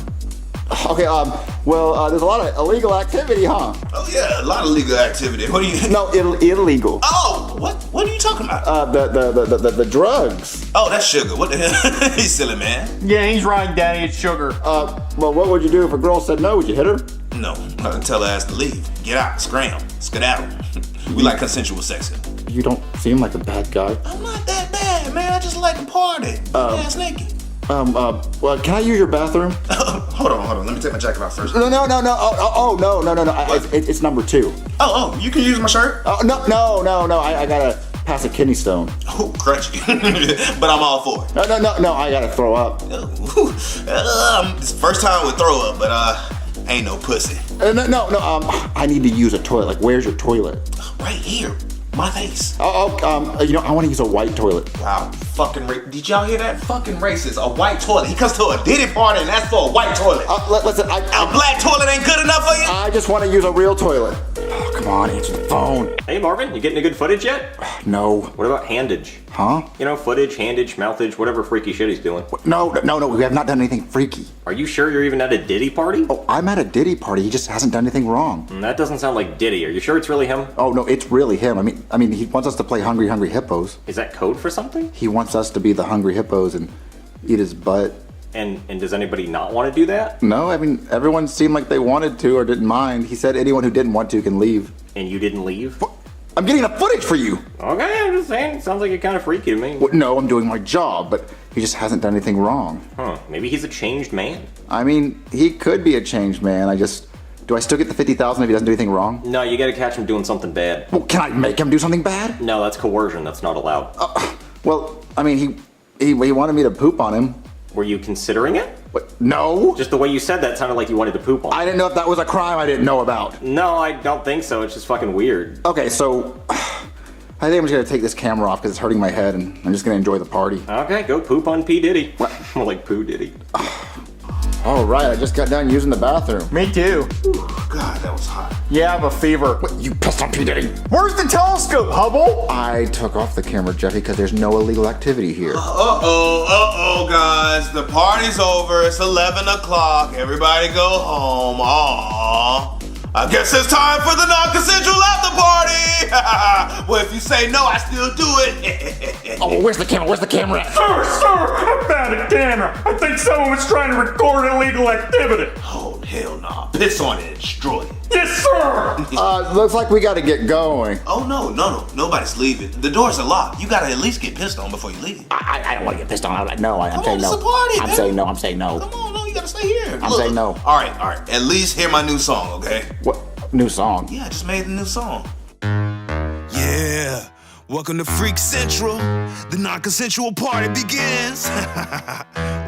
Okay, there's a lot of illegal activity, huh? Oh yeah, a lot of legal activity. What do you? No, illegal. Oh, what are you talking about? The drugs. Oh, that's sugar. What the hell? He's silly, man. Yeah, he's right, Daddy. It's sugar. Well, what would you do if a girl said no? Would you hit her? No, I'd tell her ass to leave. Get out, scram, skedaddle. We like consensual sex. You don't seem like a bad guy. I'm not that bad, man. I just like to party. Ass naked. Well, can I use your bathroom? Hold on. Let me take my jacket off first. No. No. It's number 2. Oh, you can use my shirt. No. I gotta pass a kidney stone. Oh, crunchy. But I'm all for it. No, I gotta throw up. It's the first time with throw up, but ain't no pussy. I need to use a toilet. Like, where's your toilet? Right here. My face. I want to use a white toilet. Wow, did y'all hear that? Fucking racist. A white toilet. He comes to a Diddy party and that's for a white toilet. Listen, a black toilet ain't good enough for you? I just want to use a real toilet. Oh, come on, answer the phone. Hey Marvin, you getting a good footage yet? No. What about handage? Huh? You know, footage, handage, mouthage, whatever freaky shit he's doing. No, we have not done anything freaky. Are you sure you're even at a Diddy party? Oh, I'm at a Diddy party. He just hasn't done anything wrong. That doesn't sound like Diddy. Are you sure it's really him? Oh, no, it's really him. I mean, he wants us to play Hungry Hungry Hippos. Is that code for something? He wants us to be the Hungry Hippos and eat his butt. And does anybody not want to do that? No, I mean, everyone seemed like they wanted to or didn't mind. He said anyone who didn't want to can leave. And you didn't leave? I'm getting the footage for you. Okay, I'm just saying. It sounds like you're kind of freaky to me. Well, no, I'm doing my job, but he just hasn't done anything wrong. Huh, maybe he's a changed man. I mean, he could be a changed man. Do I still get the 50,000 if he doesn't do anything wrong? No, you gotta catch him doing something bad. Well, can I make him do something bad? No, that's coercion. That's not allowed. Well, I mean, he wanted me to poop on him. Were you considering it? What? No. Just the way you said that sounded like you wanted to poop on him. I didn't know if that was a crime I didn't know about. No, I don't think so. It's just fucking weird. Okay, so I think I'm just gonna take this camera off because it's hurting my head and I'm just gonna enjoy the party. Okay, go poop on P. Diddy. More like Poo Diddy. All right, I just got done using the bathroom. Me too. God, that was hot. Yeah, I have a fever. What, you pissed on P. Diddy? Where's the telescope, Hubble? I took off the camera, Jeffy, because there's no illegal activity here. Uh-oh, guys. The party's over. It's 11 o'clock. Everybody go home. Aww. I guess it's time for the non-consensual after party. Well, if you say no, I still do it. Oh, where's the camera? Where's the camera at? Sir, I found a camera. I think someone was trying to record illegal activity. Oh, hell nah. Piss on it and destroy it. Yes, sir. Looks like we gotta get going. Oh, no. Nobody's leaving. The doors are locked. You gotta at least get pissed on before you leave. I don't want to get pissed on. I'm saying no. It's a party, I'm man. saying no. I'm saying no. Come on, no, you gotta stay here. I'm saying no. All right. At least hear my new song, okay? What? New song? Yeah, I just made a new song. Yeah, welcome to Freak Central. The non-consensual party begins.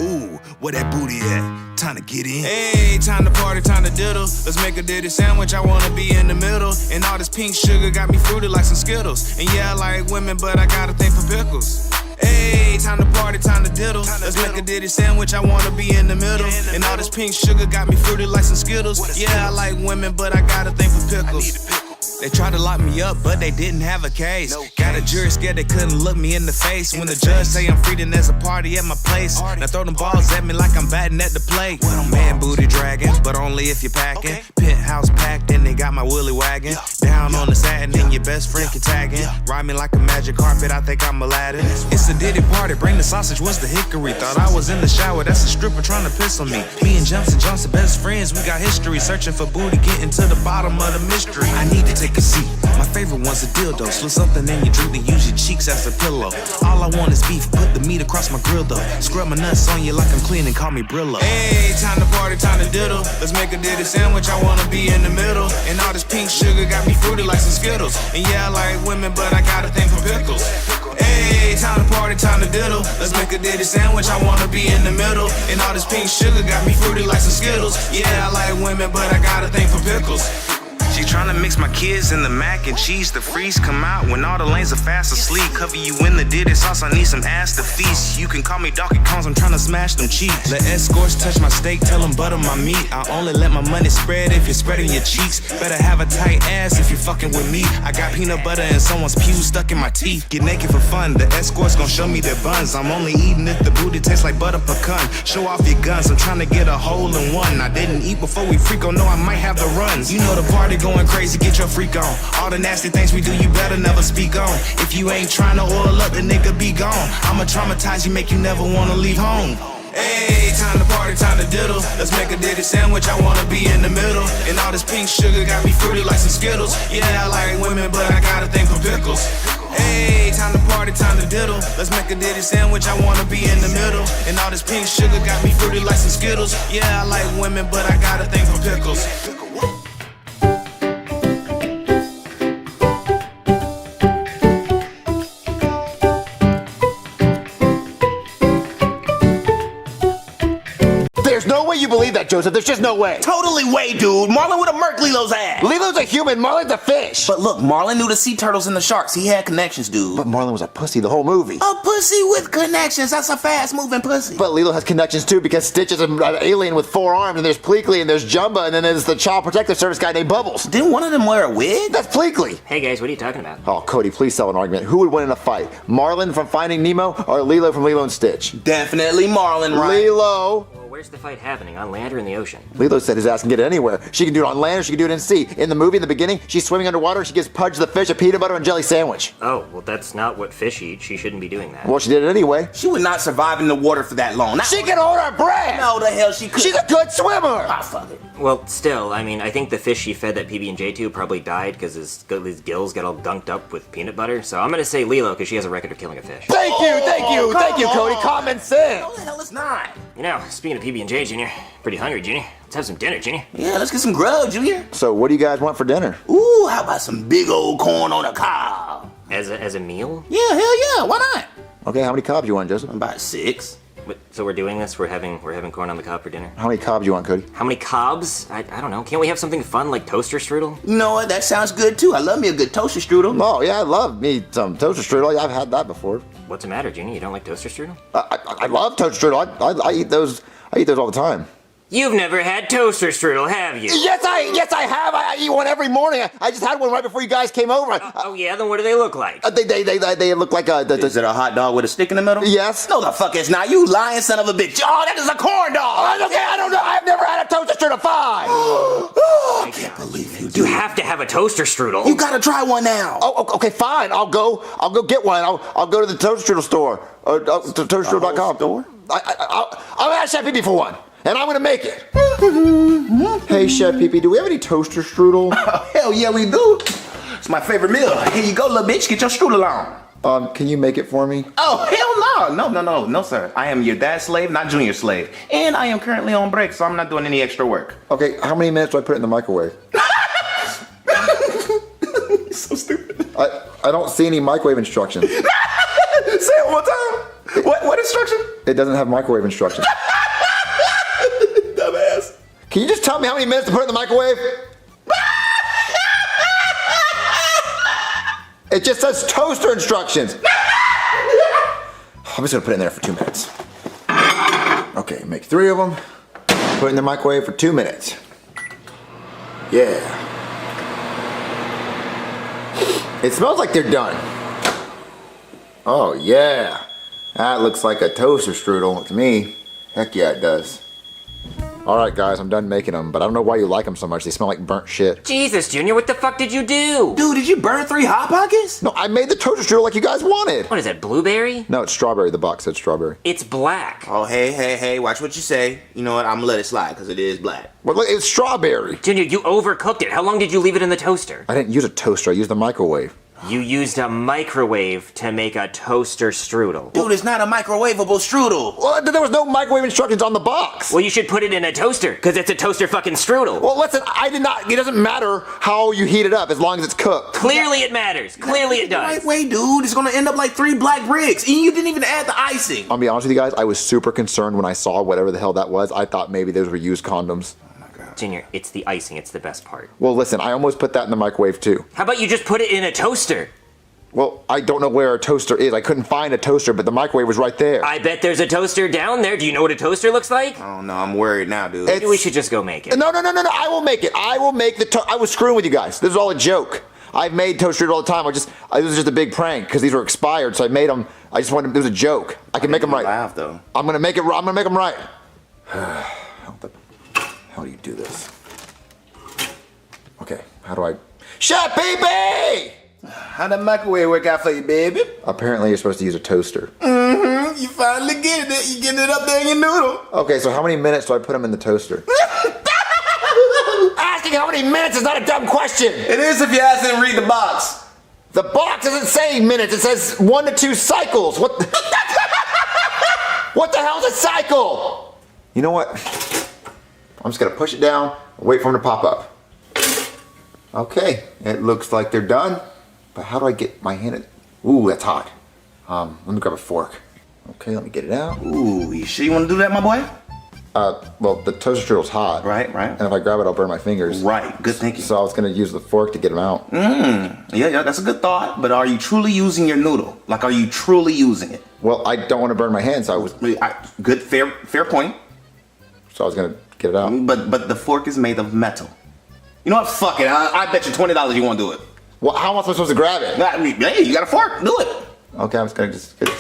Ooh, where that booty at? Time to get in. Hey, time to party, time to diddle. Let's make a diddy sandwich, I wanna be in the middle. And all this pink sugar got me fruited like some Skittles. And yeah, I like women, but I got a thing for pickles. Hey, time to party, time to diddle. Let's make a diddy sandwich, I wanna be in the middle. And all this pink sugar got me fruited like some Skittles. Yeah, I like women, but I got a thing for pickles. They tried to lock me up, but they didn't have a case. Got a jury scared they couldn't look me in the face. When the judge say I'm free, then there's a party at my place. Now throw them balls at me like I'm batting at the plate. Man booty dragging, but only if you're packing. Penthouse packed, and they got my willy wagging. Down on the satin, and your best friend can tag in. Ride me like a magic carpet, I think I'm Aladdin. It's a Diddy party, bring the sausage, what's the hickory? Thought I was in the shower, that's a stripper trying to piss on me. Me and Johnson, best friends, we got history. Searching for booty, getting to the bottom of the mystery. I need to take a seat. My favorite one's a dildo. Slip something in your drink, then use your cheeks as a pillow. All I want is beef, put the meat across my grill though. Scrub my nuts on you like I'm clean and call me Brillo. Hey, time to party, time to diddle. Let's make a diddy sandwich, I wanna be in the middle. And all this pink sugar got me fruity like some Skittles. And yeah, I like women, but I got a thing for pickles. Hey, time to party, time to diddle. Let's make a diddy sandwich, I wanna be in the middle. And all this pink sugar got me fruity like some Skittles. Yeah, I like women, but I got a thing for pickles. She tryna mix my kids in the mac and cheese. The freeze come out when all the lanes are fast asleep. Cover you in the Diddy sauce, I need some ass to feast. You can call me Donkey Kongs, I'm tryna smash them cheeks. Let escorts touch my steak, tell them butter my meat. I only let my money spread if you're spreading your cheeks. Better have a tight ass if you're fucking with me. I got peanut butter in someone's pew stuck in my teeth. Get naked for fun, the escorts gon' show me their buns. I'm only eating if the booty tastes like butter pecan. Show off your guns, I'm tryna get a hole in one. I didn't eat before we freak, oh no, I might have the runs. You know the party going crazy, get your freak on. All the nasty things we do, you better never speak on. If you ain't trying to oil up, the nigga be gone. I'ma traumatize you, make you never wanna leave home. Hey, time to party, time to diddle. Let's make a diddy sandwich, I wanna be in the middle. And all this pink sugar got me fruity like some Skittles. Yeah, I like women, but I got a thing for pickles. Hey, time to party, time to diddle. Let's make a diddy sandwich, I wanna be in the middle. And all this pink sugar got me fruity like some Skittles. Yeah, I like women, but I got a thing for pickles. way you believe that, Joseph. There's just no way. Totally way, dude. Marlin would have murked Lilo's ass. Lilo's a human. Marlin's a fish. But look, Marlin knew the sea turtles and the sharks. He had connections, dude. But Marlin was a pussy the whole movie. A pussy with connections. That's a fast-moving pussy. But Lilo has connections too because Stitch is an alien with 4 arms, and there's Pleakley, and there's Jumba, and then there's the Child Protective Service guy named Bubbles. Didn't one of them wear a wig? That's Pleakley. Hey guys, what are you talking about? Oh, Cody, please sell an argument. Who would win in a fight? Marlin from Finding Nemo or Lilo from Lilo and Stitch? Definitely Marlin, right? Lilo. Well, where's the fight happening? On land or in the ocean? Lilo said his ass can get it anywhere. She can do it on land or she can do it in sea. In the movie, in the beginning, she's swimming underwater. She gives Pudge the fish a peanut butter and jelly sandwich. Oh, well, that's not what fish eat. She shouldn't be doing that. Well, she did it anyway. She would not survive in the water for that long. She can hold her breath. No, the hell she could. She's a good swimmer. Ah, fuck it. Well, still, I mean, I think the fish she fed that PB&J to probably died because his gills got all gunked up with peanut butter. So I'm gonna say Lilo because she has a record of killing a fish. Thank you, Cody. Common sense. No, the hell it's not. You know, speaking of PB&J, Junior, pretty hungry, Junior. Let's have some dinner, Junior. Yeah, let's get some grub, Junior. So, what do you guys want for dinner? Ooh, how about some big old corn on a cob? As a meal? Yeah, hell yeah, why not? Okay, how many cobs you want, Joseph? About 6. So we're doing this? We're having corn on the cob for dinner? How many cobs you want, Cody? How many cobs? I don't know. Can't we have something fun like toaster strudel? You know what, that sounds good too. I love me a good toaster strudel. Oh, yeah, I love me some toaster strudel. I've had that before. What's the matter, Junior? You don't like toaster strudel? I love toaster strudel. I eat those. I eat those all the time. You've never had toaster strudel, have you? Yes, I have. I eat one every morning. I just had one right before you guys came over. Oh yeah, then what do they look like? They look like a. Is it a hot dog with a stick in the middle? Yes. No, the fuck it's not. You lying son of a bitch. Oh, that is a corn dog. Okay, I don't know. I've never had a toaster strudel 5. Oh, I can't believe you. You have to have a toaster strudel. You gotta try one now. Oh, okay, fine. I'll go get one. I'll go to the toaster strudel store. To toasterstrudel.com. Store? I'll ask Chef Pee for one, and I'm gonna make it. Hey, Chef Pee, do we have any toaster strudel? Oh, hell yeah, we do. It's my favorite meal. Here you go, little bitch. Get your strudel on. Can you make it for me? Oh, hell no. No, sir. I am your dad's slave, not Junior's slave. And I am currently on break, so I'm not doing any extra work. Okay, how many minutes do I put it in the microwave? You're so stupid. I don't see any microwave instructions. Say it one more time. What instruction? It doesn't have microwave instructions. Dumbass. Can you just tell me how many minutes to put it in the microwave? It just says toaster instructions. I'm just gonna put it in there for 2 minutes. Okay, make 3 of them. Put it in the microwave for 2 minutes. Yeah. It smells like they're done. Oh yeah. That looks like a toaster strudel to me. Heck yeah, it does. Alright guys, I'm done making them, but I don't know why you like them so much. They smell like burnt shit. Jesus, Junior, what the fuck did you do? Dude, did you burn 3 Hot Pockets? No, I made the toaster strudel like you guys wanted. What is that, blueberry? No, it's strawberry. The box said strawberry. It's black. Oh, hey, watch what you say. You know what, I'm gonna let it slide, because it is black. Well, look, it's strawberry. Junior, you overcooked it. How long did you leave it in the toaster? I didn't use a toaster. I used the microwave. You used a microwave to make a toaster strudel. Dude, it's not a microwavable strudel. Well, there was no microwave instructions on the box. Well, you should put it in a toaster, because it's a toaster fucking strudel. Well, listen, I did not. It doesn't matter how you heat it up as long as it's cooked. Clearly it matters. Clearly it does. Right way, dude. It's gonna end up like 3 black bricks. And you didn't even add the icing. I'll be honest with you guys, I was super concerned when I saw whatever the hell that was. I thought maybe those were used condoms. Junior, it's the icing. It's the best part. Well, listen, I almost put that in the microwave too. How about you just put it in a toaster? Well, I don't know where a toaster is. I couldn't find a toaster, but the microwave was right there. I bet there's a toaster down there. Do you know what a toaster looks like? Oh no, I'm worried now, dude. Maybe we should just go make it. No, I will make it. I will make the I was screwing with you guys. This is all a joke. I've made toaster all the time. This was just a big prank because these were expired, so I made them. I just wanted, it was a joke. I can make them right. Laugh though. I'm gonna make them right. How the hell do you do this? Okay, how do I? Chef Pee! How'd that microwave work out for you, baby? Apparently you're supposed to use a toaster. Mm-hmm. You finally getting it. You getting it up there in your noodle. Okay, so how many minutes do I put them in the toaster? Asking how many minutes is not a dumb question. It is if you ask and read the box. The box doesn't say minutes. It says 1 to 2 cycles. What the, what the hell's a cycle? You know what? I'm just gonna push it down and wait for them to pop up. Okay, it looks like they're done. But how do I get my hand in? Ooh, that's hot. Let me grab a fork. Okay, let me get it out. Ooh, you sure you want to do that, my boy? Well, the toaster strudel's hot. Right. And if I grab it, I'll burn my fingers. Right, good thinking. So I was gonna use the fork to get them out. Yeah, that's a good thought. But are you truly using your noodle? Like, are you truly using it? Well, I don't want to burn my hands, so Good, fair point. So I was gonna get it out. But the fork is made of metal. You know what? Fuck it. I bet you $20 you won't do it. Well, how am I supposed to grab it? Hey, you got a fork. Do it. Okay, I'm just gonna just get it.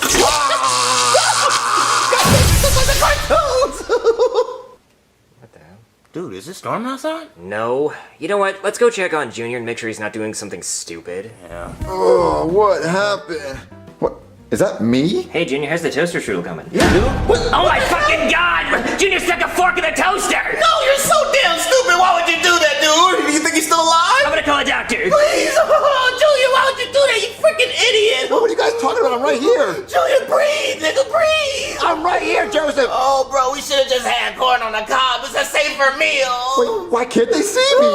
Dude, is it storming outside? No. You know what? Let's go check on Junior and make sure he's not doing something stupid. Yeah. Oh, what happened? What? Is that me? Hey, Junior, how's the toaster strudel coming? Yeah, dude. Oh my fucking god! Junior stuck a fork in the toaster! No, you're so damn stupid. Why would you do that, dude? Do you think he's still alive? I'm gonna call a doctor! Please! Oh, Julian, why would you do that? You freaking idiot! What are you guys talking about? I'm right here. Julian, breathe, nigga, breathe! I'm right here, Joseph. Oh, bro, we should have just had corn on the cob. It's a safer meal. Wait, why can't they see me?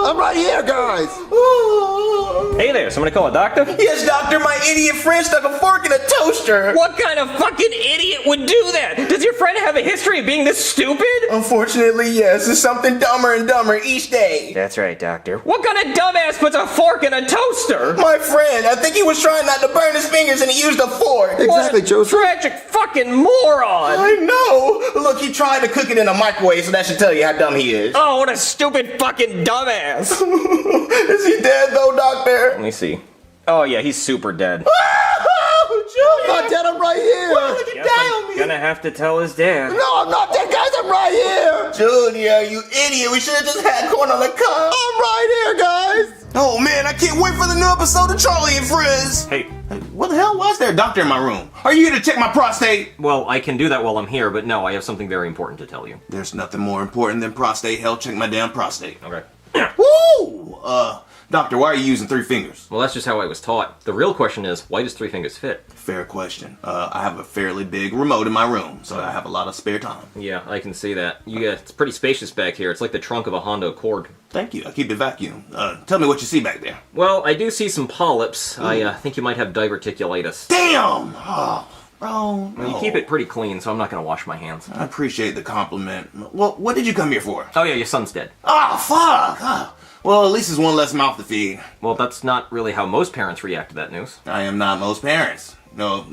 I'm right here, guys. Hey there, somebody call a doctor? Yes, doctor, my idiot friend stuck a fork in a toaster. What kind of fucking idiot would do that? Does your friend have a history of being this stupid? Unfortunately, yes. It's something dumber and dumber each day. That's right, Doctor. What kind of dumbass puts a fork in a toaster? My friend, I think he was trying not to burn his fingers and he used a fork. Exactly, What a Joseph. tragic fucking moron! I know. Look, he tried to cook it in a microwave, so that should tell you how dumb he is. Oh, what a stupid fucking dumbass! Is he dead though, doctor? Let me see. Oh yeah, he's super dead. Oh, Julian. I'm not dead, I'm right here. Why would you die on me? Gonna have to tell his dad. No, I'm not dead, guys. I'm right here. Junior, you idiot. We should have just had corn on the cob. I'm right here, guys. Oh, man, I can't wait for the new episode of Charlie and Friends. Hey, What the hell was there a doctor in my room? Are you here to check my prostate? Well, I can do that while I'm here, but no, I have something very important to tell you. There's nothing more important than prostate health. Check my damn prostate. Okay. Woo! Doctor, why are you using 3 fingers? Well, that's just how I was taught. The real question is, why does 3 fingers fit? Fair question. I have a fairly big remote in my room, so I have a lot of spare time. Yeah, I can see that. It's pretty spacious back here. It's like the trunk of a Honda Accord. Thank you. I keep it vacuum. Tell me what you see back there. Well, I do see some polyps. I think you might have diverticulitis. Damn! Oh, bro. Well, you keep it pretty clean, so I'm not gonna wash my hands. I appreciate the compliment. Well, what did you come here for? Oh yeah, your son's dead. Oh, fuck! Well, at least there's one less mouth to feed. Well, that's not really how most parents react to that news. I am not most parents. No,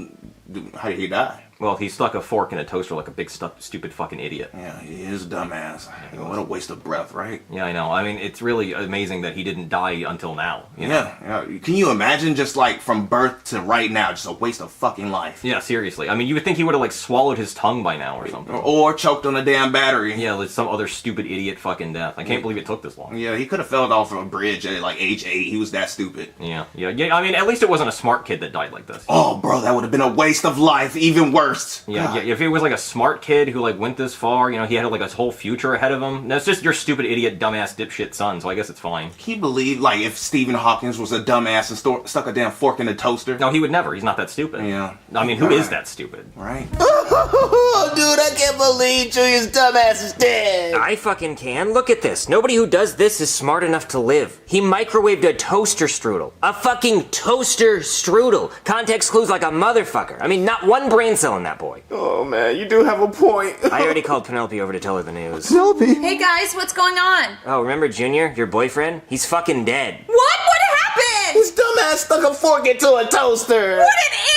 how did he die? Well, he stuck a fork in a toaster like a big stupid fucking idiot. Yeah, he is a dumbass. What a waste of breath, right? Yeah, I know. I mean, it's really amazing that he didn't die until now. You know? Yeah. Can you imagine just like from birth to right now, just a waste of fucking life? Yeah, seriously. I mean, you would think he would have like swallowed his tongue by now or something. Or choked on a damn battery. Yeah, like some other stupid idiot fucking death. I can't believe it took this long. Yeah, he could have fell off of a bridge at like age 8. He was that stupid. Yeah. I mean, at least it wasn't a smart kid that died like this. Oh, bro, that would have been a waste of life. Even worse. Yeah. If it was like a smart kid who like went this far, he had like a whole future ahead of him. That's just your stupid idiot, dumbass, dipshit son. So I guess it's fine. Can you believe like if Stephen Hawking was a dumbass and stuck a damn fork in a toaster? No, he would never. He's not that stupid. Yeah. I mean, who is that stupid? Right. Oh, dude, I can't believe Julian's dumbass is dead. I fucking can. Look at this. Nobody who does this is smart enough to live. He microwaved a toaster strudel. A fucking toaster strudel. Context clues like a motherfucker. I mean, not one brain cell in that boy. Oh man, you do have a point. I already called Penelope over to tell her the news. Penelope. Hey guys, what's going on? Oh, remember Junior, your boyfriend? He's fucking dead. What? What happened? His dumbass stuck a fork into a toaster. What an idiot!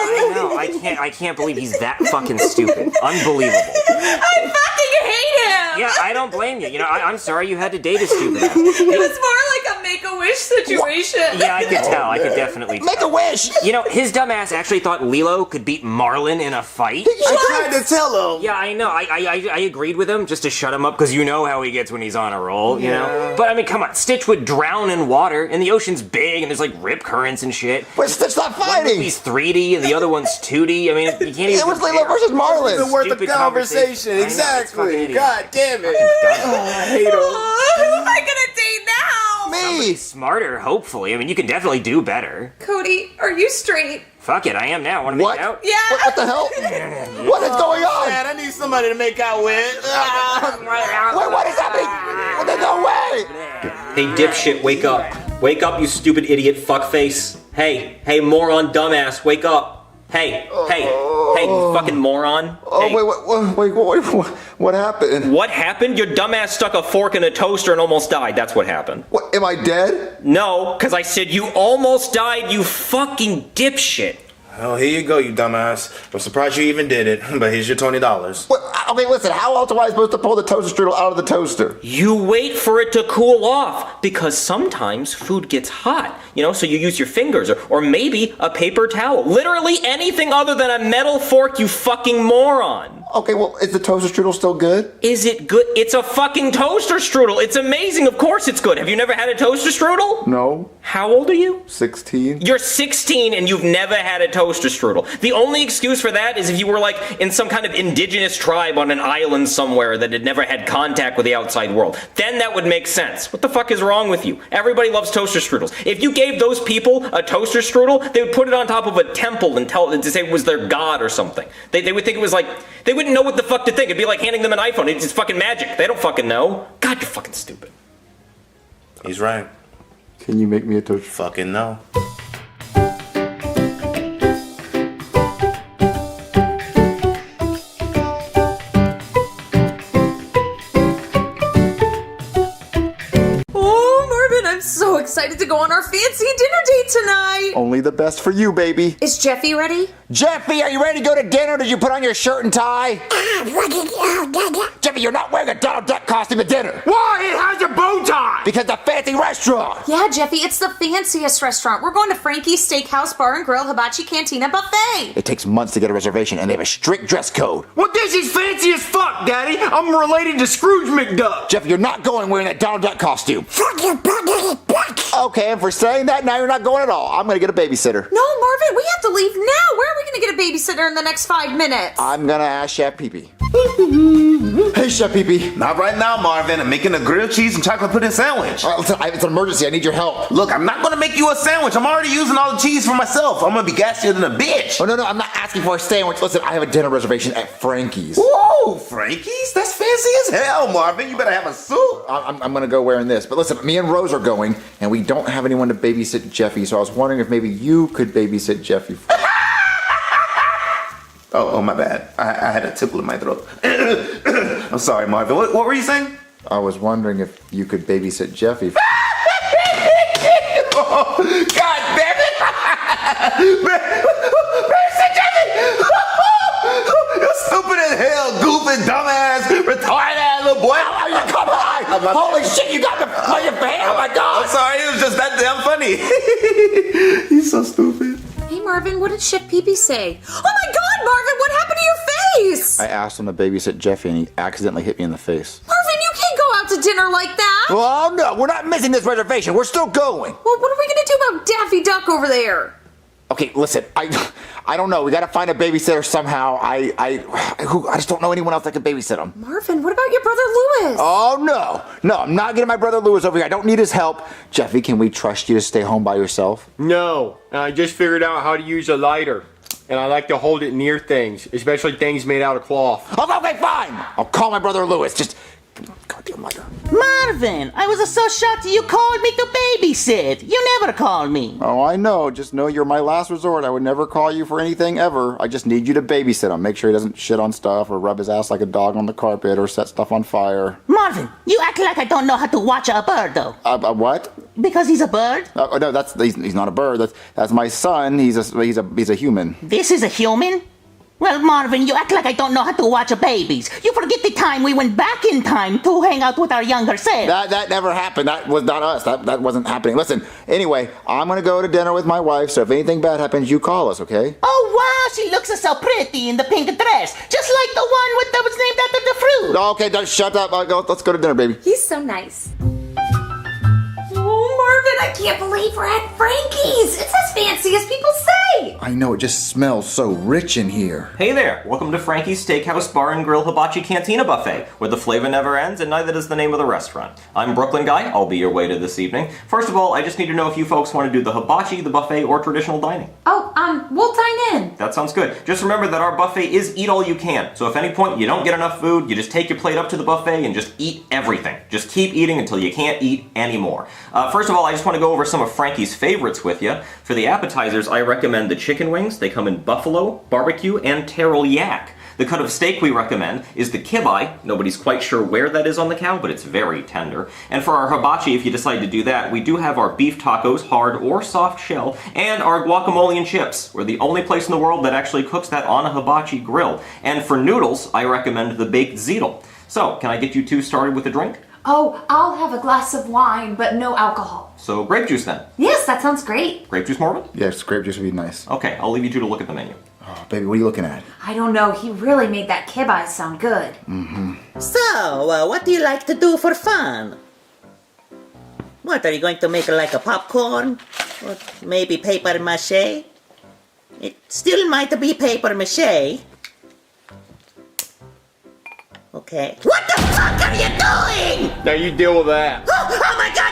I know. I can't believe he's that fucking stupid. Unbelievable. I fucking hate him! Yeah, I don't blame you. I'm sorry you had to date a stupid ass. It was more like a Make-A-Wish situation. Yeah, I could tell. I could definitely tell. Make a wish. His dumbass actually thought Lilo could beat Marlin in a fight. I tried to tell him. Yeah, I know. I agreed with him just to shut him up because you know how he gets when he's on a roll, you know? But I mean, come on. Stitch would drown in water, and the ocean's big, and there's like rip currents and shit. But Stitch not One fighting. movie's 3D, and the other one's 2D. I mean, you can't even. It was Lilo versus Marlin. It's worth the Stupid conversation. conversation. I know, it's fucking Exactly. idiot. God damn it. I hate him. Who am I gonna date now? Me. Smarter, hopefully. I mean, you can definitely do better. Cody, are you straight? Fuck it, I am now. Want to What? make out? Yeah. What the hell? What is going on? Man, I need somebody to make out with. Wait, what is happening? There's no way. Hey, dipshit, wake up. Wake up, you stupid idiot fuckface. Hey, moron dumbass, wake up. Hey, you fucking moron. Oh, Hey. wait, what happened? What happened? Your dumbass stuck a fork in a toaster and almost died. That's what happened. What, am I dead? No, because I said you almost died, you fucking dipshit. Oh, here you go, you dumbass. I'm surprised you even did it, but here's your $20. What? Okay, listen, how else am I supposed to pull the toaster strudel out of the toaster? You wait for it to cool off, because sometimes food gets hot, so you use your fingers, or maybe a paper towel. Literally anything other than a metal fork, you fucking moron. Okay, well, is the toaster strudel still good? Is it good? It's a fucking toaster strudel. It's amazing. Of course it's good. Have you never had a toaster strudel? No. How old are you? 16. You're 16 and you've never had a toaster strudel. The only excuse for that is if you were like in some kind of indigenous tribe on an island somewhere that had never had contact with the outside world. Then that would make sense. What the fuck is wrong with you? Everybody loves toaster strudels. If you gave those people a toaster strudel, they would put it on top of a temple and to say it was their god or something. They would think it was like, they wouldn't know what the fuck to think. It'd be like handing them an iPhone. It's just fucking magic. They don't fucking know. God, you're fucking stupid. He's right. Can you make me a toaster? Fucking no. I'm so excited to go on our fancy dinner date tonight. Only the best for you, baby. Is Jeffy ready? Jeffy, are you ready to go to dinner? Did you put on your shirt and tie? Jeffy, you're not wearing a Donald Duck costume to dinner. Why? It has a bow tie! Because it's a fancy restaurant. Yeah, Jeffy, it's the fanciest restaurant. We're going to Frankie's Steakhouse Bar and Grill Hibachi Cantina Buffet. It takes months to get a reservation, and they have a strict dress code. Well, this is fancy as fuck, Daddy. I'm related to Scrooge McDuck. Jeffy, you're not going wearing that Donald Duck costume. Fuck your bitch. Okay, and for saying that, now you're not going at all. I'm gonna get a babysitter. No, Marvin, we have to leave now. Where are we gonna get a babysitter in the next 5 minutes? I'm gonna ask Chef Pee-Pee. Hey, Chef Pee-Pee. Not right now, Marvin. I'm making a grilled cheese and chocolate pudding sandwich. Listen, it's an emergency. I need your help. Look, I'm not gonna make you a sandwich. I'm already using all the cheese for myself. I'm gonna be gassier than a bitch. Oh, no, I'm not asking for a sandwich. Listen, I have a dinner reservation at Frankie's. Whoa, Frankie's? That's fancy as hell, Marvin. You better have a suit. I'm gonna go wearing this. But listen, me and Rose are going, and we don't have anyone to babysit Jeffy, so I was wondering if maybe you could babysit Jeffy. Oh, my bad. I had a tickle in my throat. I'm sorry, Marvin. What were you saying? I was wondering if you could babysit Jeffy. Oh, God damn it! Babysit Jeffy! You stupid as hell, goofy, dumbass, retarded ass little boy. Come on! Holy shit, you got the playing fan! Oh my God! I'm sorry, it was just that damn funny. He's so stupid. Hey, Marvin, what did Chef Pee-Pee say? Oh my God, Marvin, what happened to your face? I asked him to babysit Jeffy, and he accidentally hit me in the face. Marvin, you can't go out to dinner like that. Oh no, we're not missing this reservation. We're still going. Well, what are we gonna do about Daffy Duck over there? Okay, listen, I don't know. We gotta find a babysitter somehow. I just don't know anyone else that can babysit him. Marvin, what about your brother Louis? Oh no, I'm not getting my brother Louis over here. I don't need his help. Jeffy, can we trust you to stay home by yourself? No, I just figured out how to use a lighter. And I like to hold it near things, especially things made out of cloth. Oh, okay, fine. I'll call my brother Louis. Just goddamn lighter. Marvin, I was so shocked you called me to babysit. You never called me. Oh, I know. Just know you're my last resort. I would never call you for anything ever. I just need you to babysit him. Make sure he doesn't shit on stuff or rub his ass like a dog on the carpet or set stuff on fire. Marvin, you act like I don't know how to watch a bird, though. What? Because he's a bird? Oh no, he's not a bird. That's my son. He's a human. This is a human? Well, Marvin, you act like I don't know how to watch babies. You forget the time we went back in time to hang out with our younger self. That never happened. That was not us. That wasn't happening. Listen, anyway, I'm gonna go to dinner with my wife, so if anything bad happens, you call us, okay? Oh, wow, she looks so pretty in the pink dress. Just like the one that was named after the fruit. Okay, don't shut up. Let's go to dinner, baby. He's so nice. Oh, Marvin, I can't believe we're at Frankie's. It's as fancy as people say. I know, it just smells so rich in here. Hey there, welcome to Frankie's Steakhouse Bar and Grill Hibachi Cantina Buffet, where the flavor never ends and neither does the name of the restaurant. I'm Brooklyn Guy, I'll be your waiter this evening. First of all, I just need to know if you folks want to do the hibachi, the buffet, or traditional dining. Oh, we'll dine in. That sounds good. Just remember that our buffet is eat all you can, so if at any point you don't get enough food, you just take your plate up to the buffet and just eat everything. Just keep eating until you can't eat anymore. First of all, I just want to go over some of Frankie's favorites with you. For the appetizers, I recommend the chicken chicken wings. They come in buffalo, barbecue, and terrell yak. The cut of steak we recommend is the kibeye. Nobody's quite sure where that is on the cow, but it's very tender. And for our hibachi, if you decide to do that, we do have our beef tacos, hard or soft shell, and our guacamole and chips. We're the only place in the world that actually cooks that on a hibachi grill. And for noodles, I recommend the baked ziti. So, can I get you two started with a drink? Oh, I'll have a glass of wine, but no alcohol. So, grape juice then. Yes, that sounds great. Grape juice, Marvin? Yes, grape juice would be nice. Okay, I'll leave you two to look at the menu. Oh, baby, what are you looking at? I don't know, he really made that kibeye sound good. So, what do you like to do for fun? What, are you going to make like a popcorn? Or maybe paper mache? It still might be paper mache. Okay. What the fuck are you doing? Now you deal with that. Oh my god!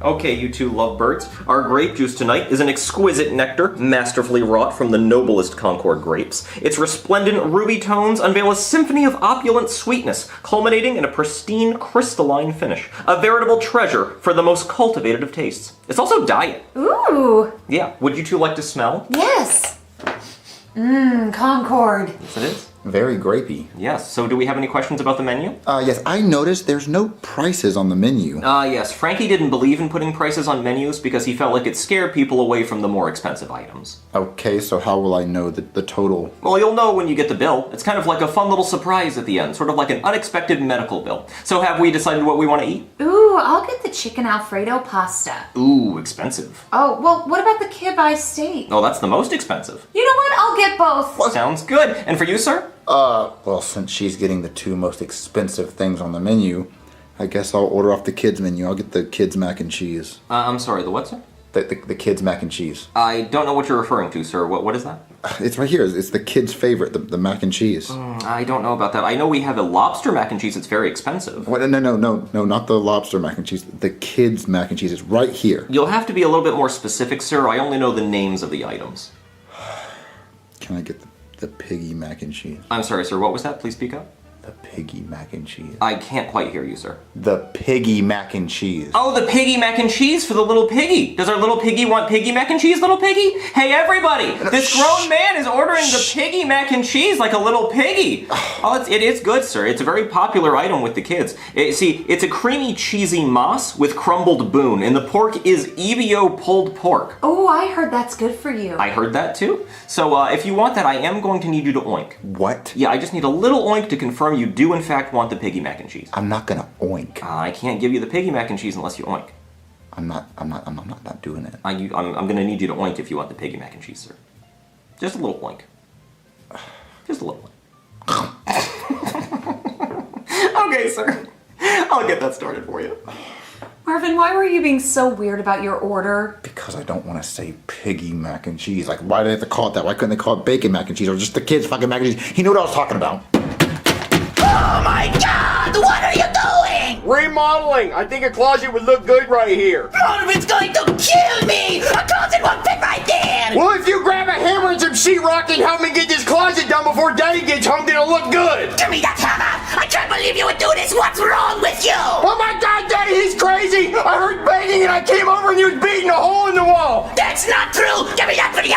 Okay, you two lovebirds. Our grape juice tonight is an exquisite nectar, masterfully wrought from the noblest Concord grapes. Its resplendent ruby tones unveil a symphony of opulent sweetness, culminating in a pristine crystalline finish. A veritable treasure for the most cultivated of tastes. It's also diet. Ooh. Yeah, would you two like to smell? Yes. Concord. Yes, it is. Very grapey. Yes, so do we have any questions about the menu? Yes, I noticed there's no prices on the menu. Yes, Frankie didn't believe in putting prices on menus because he felt like it scared people away from the more expensive items. Okay, so how will I know the total? Well, you'll know when you get the bill. It's kind of like a fun little surprise at the end, sort of like an unexpected medical bill. So have we decided what we want to eat? Ooh, I'll get the chicken Alfredo pasta. Ooh, expensive. Oh, well, what about the kibeye steak? Oh, that's the most expensive. You know what? I'll get both. Sounds good. And for you, sir? Well, since she's getting the two most expensive things on the menu, I guess I'll order off the kids' menu. I'll get the kids' mac and cheese. I'm sorry, the what, sir? The kids' mac and cheese. I don't know what you're referring to, sir. What is that? It's right here. It's the kids' favorite, the mac and cheese. I don't know about that. I know we have a lobster mac and cheese. It's very expensive. What? No, not the lobster mac and cheese. The kids' mac and cheese is right here. You'll have to be a little bit more specific, sir. I only know the names of the items. Can I get the piggy mac and cheese? I'm sorry, sir. What was that? Please speak up. The piggy mac and cheese. I can't quite hear you, sir. The piggy mac and cheese. Oh, the piggy mac and cheese for the little piggy. Does our little piggy want piggy mac and cheese, little piggy? Hey, everybody! This grown man is ordering the piggy mac and cheese like a little piggy. Oh, it is good, sir. It's a very popular item with the kids. See, it's a creamy, cheesy moss with crumbled boon, and the pork is EBO pulled pork. Oh, I heard that's good for you. I heard that too. So, if you want that, I am going to need you to oink. What? Yeah, I just need a little oink to confirm you do in fact want the piggy mac and cheese. I'm not gonna oink. I can't give you the piggy mac and cheese unless you oink. I'm not doing it. I'm gonna need you to oink if you want the piggy mac and cheese, sir. Just a little oink. Just a little oink. Okay, sir. I'll get that started for you. Marvin, why were you being so weird about your order? Because I don't want to say piggy mac and cheese. Like, why do they have to call it that? Why couldn't they call it bacon mac and cheese or just the kids fucking mac and cheese? He knew what I was talking about. Oh my god! What are you doing? Remodeling! I think a closet would look good right here. Marvin's going to kill me! A closet won't fit right there! Well, if you grab a hammer and some sheetrock and help me get this closet done before Daddy gets home, then it'll look good. Give me that hammer! I can't believe you would do this! What's wrong with you? Oh my God, Daddy, he's crazy! I heard banging and I came over and he was beating a hole in the wall. That's not true! Give me that video!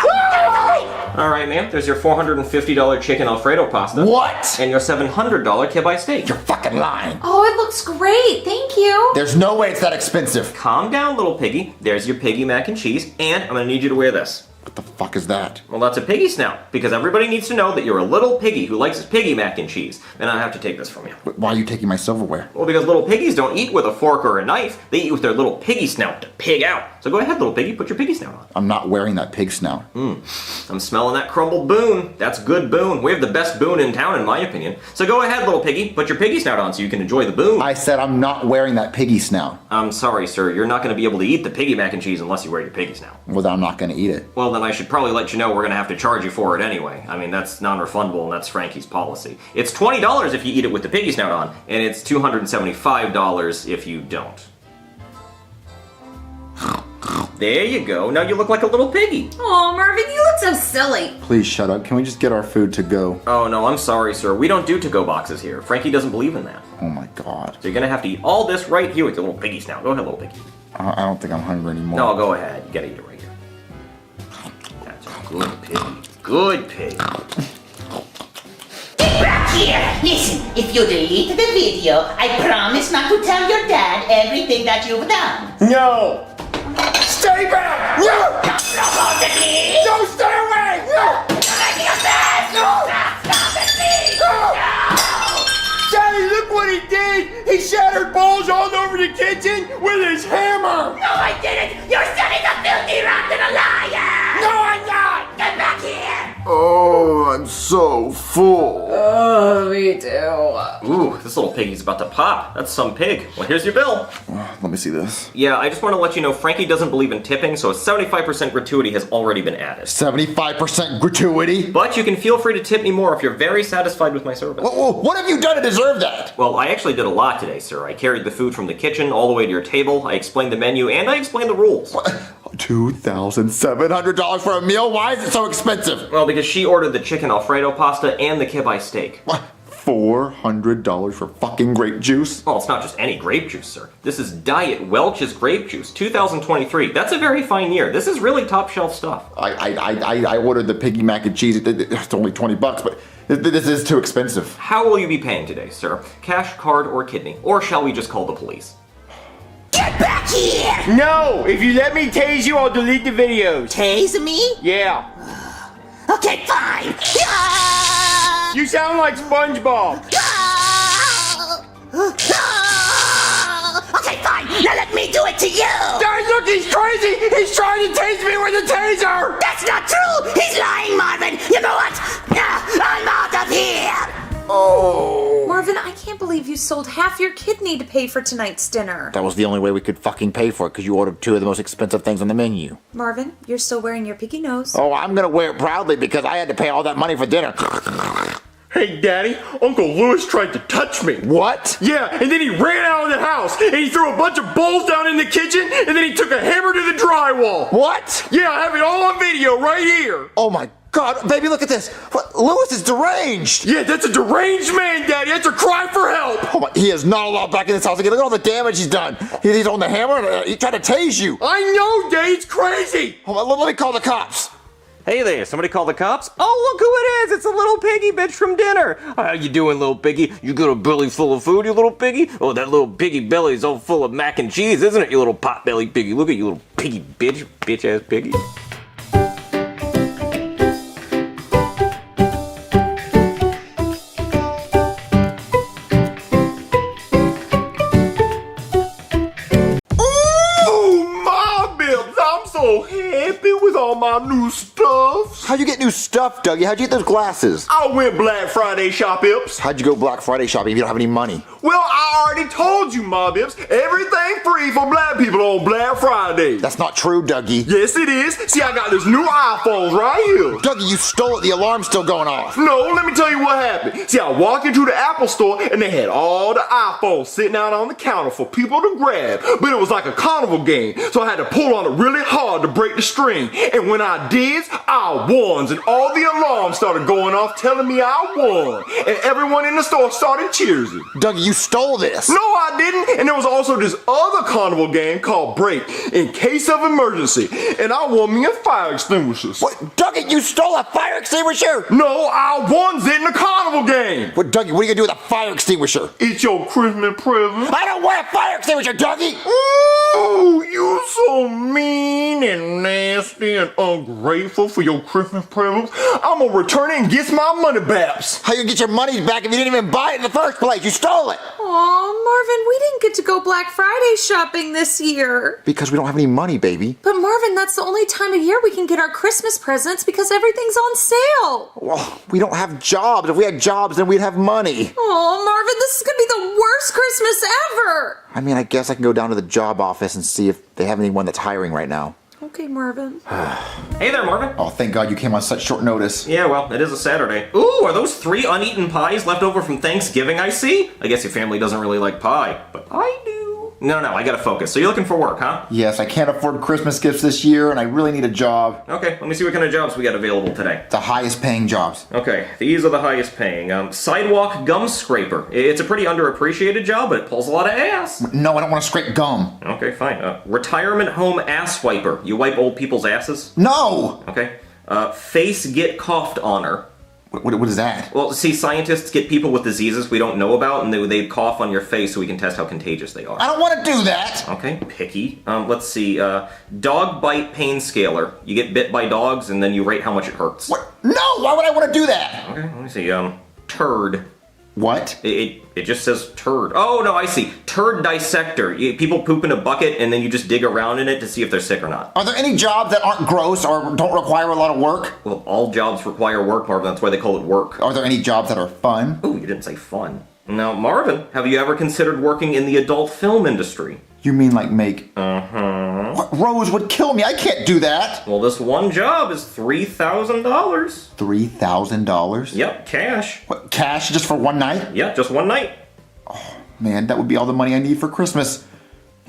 All right, ma'am. There's your $450 chicken Alfredo pasta. What? And your $700 kibeye steak. You're fucking lying. Oh, it looks great. Thank you. There's no way it's that expensive. Calm down, little piggy. There's your piggy mac and cheese, and I'm gonna need you to wear this. What the fuck is that? Well, that's a piggy snout, because everybody needs to know that you're a little piggy who likes his piggy mac and cheese. And I have to take this from you. Why are you taking my silverware? Well, because little piggies don't eat with a fork or a knife. They eat with their little piggy snout to pig out. So go ahead, little piggy, put your piggy snout on. I'm not wearing that pig snout. I'm smelling that crumbled boon. That's good boon. We have the best boon in town, in my opinion. So go ahead, little piggy, put your piggy snout on so you can enjoy the boon. I said I'm not wearing that piggy snout. I'm sorry, sir. You're not going to be able to eat the piggy mac and cheese unless you wear your piggy snout. Well, then I'm not gonna eat it. Well, then I should probably let you know we're going to have to charge you for it anyway. I mean, that's non-refundable, and that's Frankie's policy. It's $20 if you eat it with the piggy snout on, and it's $275 if you don't. There you go. Now you look like a little piggy. Oh, Marvin, you look so silly. Please shut up. Can we just get our food to go? Oh, no, I'm sorry, sir. We don't do to-go boxes here. Frankie doesn't believe in that. Oh my God. So you're going to have to eat all this right here with your little piggy snout. Go ahead, little piggy. I don't think I'm hungry anymore. No, go ahead. You gotta eat it right here. That's a good pig. Good pig. Get back here! Listen, if you delete the video, I promise not to tell your dad everything that you've done. No! Stay back! No! Stop it, me! No, stay away! No! You're making a mess! No! Stop it, me! No! Daddy, look what he did! He shattered balls all over the kitchen with his hammer! No, I didn't! Your son is a filthy, rotten liar! No, I'm not! Get back here! Oh, I'm so full. Oh, me too. Ooh, this little piggy's about to pop. That's some pig. Well, here's your bill. Let me see this. Yeah, I just want to let you know Frankie doesn't believe in tipping, so a 75% gratuity has already been added. 75% gratuity? But you can feel free to tip me more if you're very satisfied with my service. What have you done to deserve that? Well, I actually did a lot today, sir. I carried the food from the kitchen all the way to your table, I explained the menu, and I explained the rules. $2,700 for a meal? Why is it so expensive? Well, because she ordered the chicken Alfredo pasta and the kibbe steak. What? $400 for fucking grape juice? Well, it's not just any grape juice, sir. This is Diet Welch's Grape Juice, 2023. That's a very fine year. This is really top shelf stuff. I ordered the piggy mac and cheese. It's only $20, but this is too expensive. How will you be paying today, sir? Cash, card, or kidney? Or shall we just call the police? Get back here! No! If you let me tase you, I'll delete the videos. Tase me? Yeah. Okay, fine. You sound like SpongeBob. Okay, fine. Now let me do it to you. Guys, look, he's crazy. He's trying to tase me with a taser. That's not true. He's lying, Marvin. You know what? I'm out of here. Oh. Marvin, I can't believe you sold half your kidney to pay for tonight's dinner. That was the only way we could fucking pay for it because you ordered two of the most expensive things on the menu. Marvin, you're still wearing your piggy nose. Oh, I'm gonna wear it proudly because I had to pay all that money for dinner. Hey, Daddy, Uncle Lewis tried to touch me. What? Yeah, and then he ran out of the house, and he threw a bunch of bowls down in the kitchen, and then he took a hammer to the drywall. What? Yeah, I have it all on video right here. Oh my God, baby, look at this. What? Lewis is deranged. Yeah, that's a deranged man, Daddy. That's a cry for help. Oh my, he is not allowed back in this house again. Look at all the damage he's done. He's on the hammer. He tried to tase you. I know, Daddy. It's crazy. Hold on, let me call the cops. Hey there, somebody call the cops? Oh, look who it is! It's a little piggy bitch from dinner! How you doing, little piggy? You got a belly full of food, you little piggy? Oh, that little piggy belly is all full of mac and cheese, isn't it, you little pot-belly piggy? Look at you, little piggy bitch, bitch-ass piggy. So happy with all my new stuff. How'd you get new stuff, Dougie? How'd you get those glasses? I went Black Friday shopping. How'd you go Black Friday shopping if you don't have any money? Well, I already told you, Ma Bips. Everything free for black people on Black Friday. That's not true, Dougie. Yes, it is. See, I got this new iPhone right here. Dougie, you stole it. The alarm's still going off. No, let me tell you what happened. See, I walked into the Apple store and they had all the iPhones sitting out on the counter for people to grab. But it was like a carnival game, so I had to pull on it really hard to break the string. And when I did, I won. And all the alarms started going off telling me I won. And everyone in the store started cheersing. Dougie, you stole this. No, I didn't. And there was also this other carnival game called Break, in case of emergency. And I won me a fire extinguisher. What? Dougie, you stole a fire extinguisher? No, I won it in the carnival game. What, Dougie, what are you gonna do with a fire extinguisher? It's your Christmas present. I don't want a fire extinguisher, Dougie! Oh, you so mean and nasty and ungrateful for your Christmas presents. I'm gonna return it and get my money back. How you get your money back if you didn't even buy it in the first place? You stole it! Aw, Marvin, we didn't get to go Black Friday shopping this year. Because we don't have any money, baby. But Marvin, that's the only time of year we can get our Christmas presents because everything's on sale. Well, we don't have jobs. If we had jobs, then we'd have money. Oh, Marvin, this is gonna be the worst Christmas ever. I mean, I guess I can go down to the job office and see if they have anyone that's hiring right now. Okay, Marvin. Hey there, Marvin. Oh, thank God you came on such short notice. Yeah, well, it is a Saturday. Ooh, are those 3 uneaten pies left over from Thanksgiving I see? I guess your family doesn't really like pie, but I do. No, I gotta focus. So you're looking for work, huh? Yes, I can't afford Christmas gifts this year, and I really need a job. Okay, let me see what kind of jobs we got available today. The highest paying jobs. Okay, these are the highest paying. Sidewalk gum scraper. It's a pretty underappreciated job, but it pulls a lot of ass. No, I don't want to scrape gum. Okay, fine. Retirement home ass wiper. You wipe old people's asses? No! Okay. Face get coughed honor. What is that? Well, see, scientists get people with diseases we don't know about, and they cough on your face so we can test how contagious they are. I don't want to do that! Okay, picky. Let's see. Dog bite pain scaler. You get bit by dogs, and then you rate how much it hurts. What? No! Why would I want to do that? Okay, let me see. Turd. What? It just says turd. Oh, no, I see. Turd dissector. People poop in a bucket, and then you just dig around in it to see if they're sick or not. Are there any jobs that aren't gross or don't require a lot of work? Well, all jobs require work, Marvin. That's why they call it work. Are there any jobs that are fun? Oh, you didn't say fun. Now, Marvin, have you ever considered working in the adult film industry? You mean like make... Uh-huh. What? Rose would kill me. I can't do that. Well, this one job is $3,000. $3,000? Yep, cash. What, cash just for one night? Yeah, just one night. Man, that would be all the money I need for Christmas.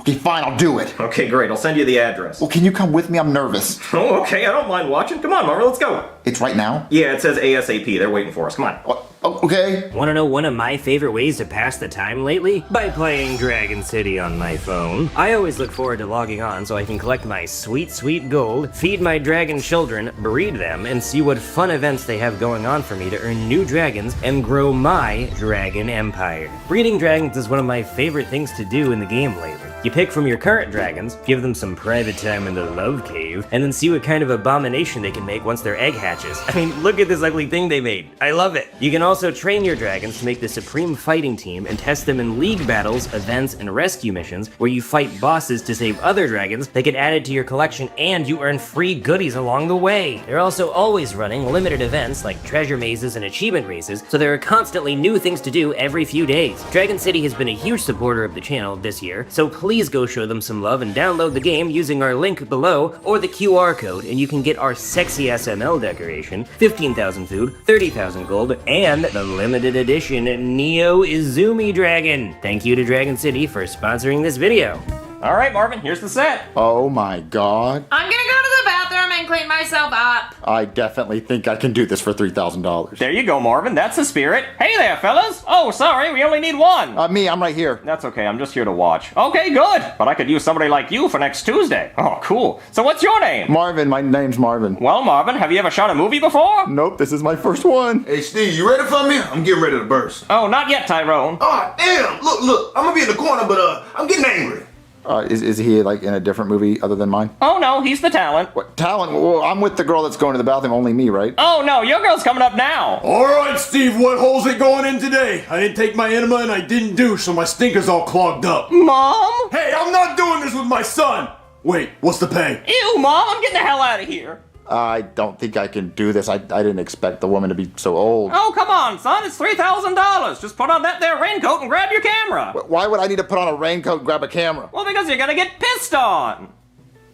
Okay, fine, I'll do it. Okay, great. I'll send you the address. Well, can you come with me? I'm nervous. Oh, okay. I don't mind watching. Come on, Marvin. Let's go. It's right now? Yeah, it says ASAP. They're waiting for us. Come on. Okay. Want to know one of my favorite ways to pass the time lately? By playing Dragon City on my phone. I always look forward to logging on so I can collect my sweet, sweet gold, feed my dragon children, breed them, and see what fun events they have going on for me to earn new dragons and grow my dragon empire. Breeding dragons is one of my favorite things to do in the game lately. You pick from your current dragons, give them some private time in the love cave, and then see what kind of abomination they can make once their egg hatches. I mean, look at this ugly thing they made. I love it. You can also train your dragons to make the supreme fighting team and test them in league battles, events, and rescue missions where you fight bosses to save other dragons that get added to your collection and you earn free goodies along the way. They're also always running limited events like treasure mazes and achievement races, so there are constantly new things to do every few days. Dragon City has been a huge supporter of the channel this year, so please go show them some love and download the game using our link below or the QR code, and you can get our sexy SML decoration, 15,000 food, 30,000 gold, and the limited edition Neo Izumi Dragon. Thank you to Dragon City for sponsoring this video. All right, Marvin, here's the set. Oh my god. I'm gonna go to the bathroom and clean myself up. I definitely think I can do this for $3,000. There you go, Marvin. That's the spirit. Hey there, fellas. Oh, sorry, we only need one. Me, I'm right here. That's okay, I'm just here to watch. Okay, good. But I could use somebody like you for next Tuesday. Oh, cool. So what's your name? Marvin, my name's Marvin. Well, Marvin, have you ever shot a movie before? Nope, this is my first one. Hey, Steve, you ready for me? I'm getting ready to burst. Oh, not yet, Tyrone. Oh, damn. Look. I'm gonna be in the corner, but I'm getting angry. Is he like in a different movie other than mine? Oh, no, he's the talent. What talent? Well, I'm with the girl that's going to the bathroom, only me, right? Oh, no, your girl's coming up now. All right, Steve, what hole's it going in today? I didn't take my enema and I didn't douche, so my stinker's all clogged up. Mom? Hey, I'm not doing this with my son! Wait, what's the pay? Ew, Mom, I'm getting the hell out of here. I don't think I can do this. I didn't expect the woman to be so old. Oh, come on, son. It's $3,000. Just put on that there raincoat and grab your camera. Why would I need to put on a raincoat and grab a camera? Well, because you're gonna get pissed on.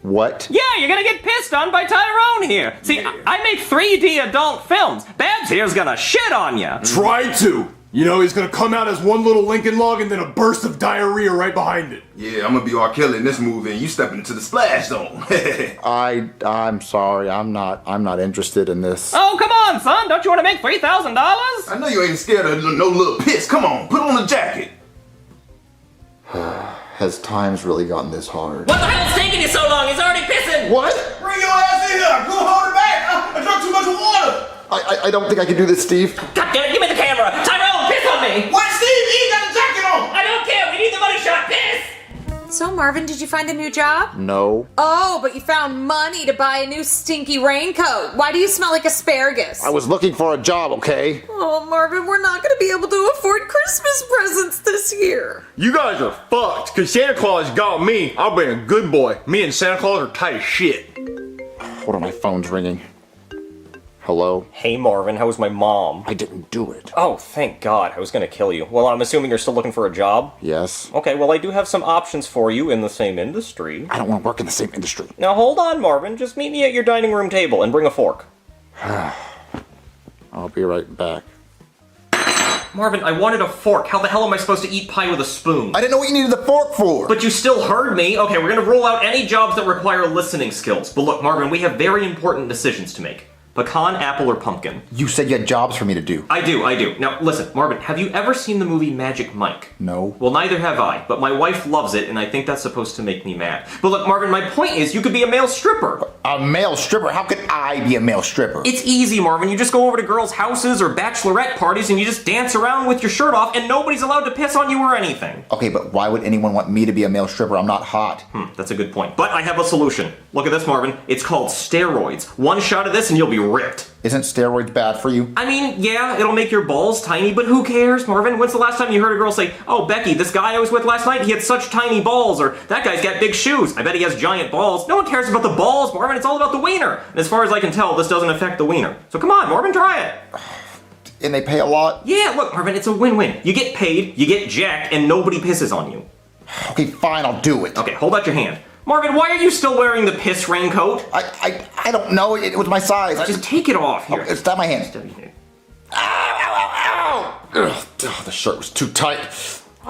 What? Yeah, you're gonna get pissed on by Tyrone here. See, I make 3D adult films. Babs here's gonna shit on ya. Try to. You know, he's gonna come out as one little Lincoln log and then a burst of diarrhea right behind it. Yeah, I'm gonna be R. Kelly in this movie and you stepping into the splash zone. I'm sorry. I'm not interested in this. Oh, come on, son. Don't you want to make $3,000? I know you ain't scared of no little piss. Come on, put on a jacket. Has times really gotten this hard? What the hell's taking you so long? He's already pissing! What? Bring your ass in here. Go hold it back. I drank too much water. I don't think I can do this, Steve. God damn it, give me the camera! Tyrone, piss on me! What, Steve? He ain't got a jacket on. I don't care, we need the money shot, piss! So, Marvin, did you find a new job? No. Oh, but you found money to buy a new stinky raincoat. Why do you smell like asparagus? I was looking for a job, okay? Oh, Marvin, we're not going to be able to afford Christmas presents this year. You guys are fucked, cause Santa Claus got me. I'll be a good boy. Me and Santa Claus are tight as shit. Hold on, my phone's ringing. Hello? Hey, Marvin, how's my mom? I didn't do it. Oh, thank God. I was gonna kill you. Well, I'm assuming you're still looking for a job? Yes. Okay, well, I do have some options for you in the same industry. I don't want to work in the same industry. Now, hold on, Marvin. Just meet me at your dining room table and bring a fork. I'll be right back. Marvin, I wanted a fork. How the hell am I supposed to eat pie with a spoon? I didn't know what you needed the fork for. But you still heard me. Okay, we're gonna rule out any jobs that require listening skills. But look, Marvin, we have very important decisions to make. Pecan, apple, or pumpkin? You said you had jobs for me to do. I do. Now, listen, Marvin, have you ever seen the movie Magic Mike? No. Well, neither have I, but my wife loves it, and I think that's supposed to make me mad. But look, Marvin, my point is you could be a male stripper. A male stripper? How could I be a male stripper? It's easy, Marvin. You just go over to girls' houses or bachelorette parties and you just dance around with your shirt off and nobody's allowed to piss on you or anything. Okay, but why would anyone want me to be a male stripper? I'm not hot. That's a good point. But I have a solution. Look at this, Marvin. It's called steroids. One shot of this and you'll be ripped. Isn't steroids bad for you? I mean, yeah, it'll make your balls tiny, but who cares, Marvin? When's the last time you heard a girl say, "Oh, Becky, this guy I was with last night, he had such tiny balls," or "That guy's got big shoes. I bet he has giant balls." No one cares about the balls, Marvin. It's all about the wiener. And as far as I can tell, this doesn't affect the wiener. So come on, Marvin, try it. And they pay a lot? Yeah, look, Marvin, it's a win-win. You get paid, you get jacked, and nobody pisses on you. Okay, fine, I'll do it. Okay, hold out your hand. Marvin, why are you still wearing the piss raincoat? I don't know. It was my size. Just take it off here. Oh, stab my hand. Ow! Ugh, the shirt was too tight.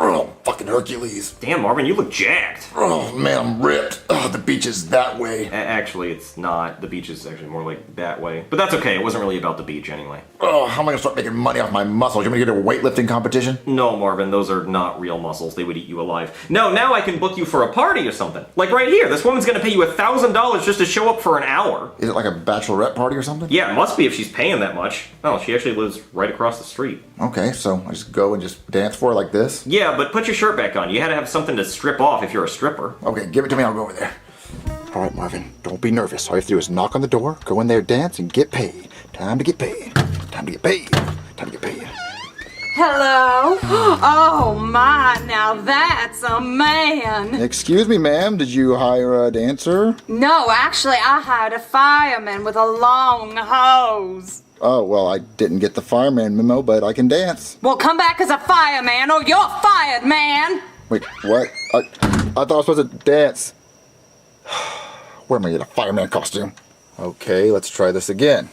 Oh, fucking Hercules. Damn, Marvin, you look jacked. Oh, man, I'm ripped. Oh, the beach is that way. Actually, it's not. The beach is actually more like that way. But that's okay. It wasn't really about the beach anyway. Oh, how am I gonna start making money off my muscles? You want me to get a weightlifting competition? No, Marvin, those are not real muscles. They would eat you alive. No, now I can book you for a party or something. Like right here. This woman's gonna pay you $1,000 just to show up for an hour. Is it like a bachelorette party or something? Yeah, it must be if she's paying that much. Oh, she actually lives right across the street. Okay, so I just go and just dance for her like this? Yeah, but put your shirt back on. You had to have something to strip off if you're a stripper. Okay, give it to me. I'll go over there. All right, Marvin, don't be nervous. All you have to do is knock on the door, go in there, dance, and get paid. Time to get paid. Time to get paid. Time to get paid. Hello? Oh my, now that's a man. Excuse me, ma'am. Did you hire a dancer? No, actually, I hired a fireman with a long hose. Oh, well, I didn't get the fireman memo, but I can dance. Well, come back as a fireman or you're fired, man. Wait, what? I thought I was supposed to dance. Where am I in a fireman costume? Okay, let's try this again.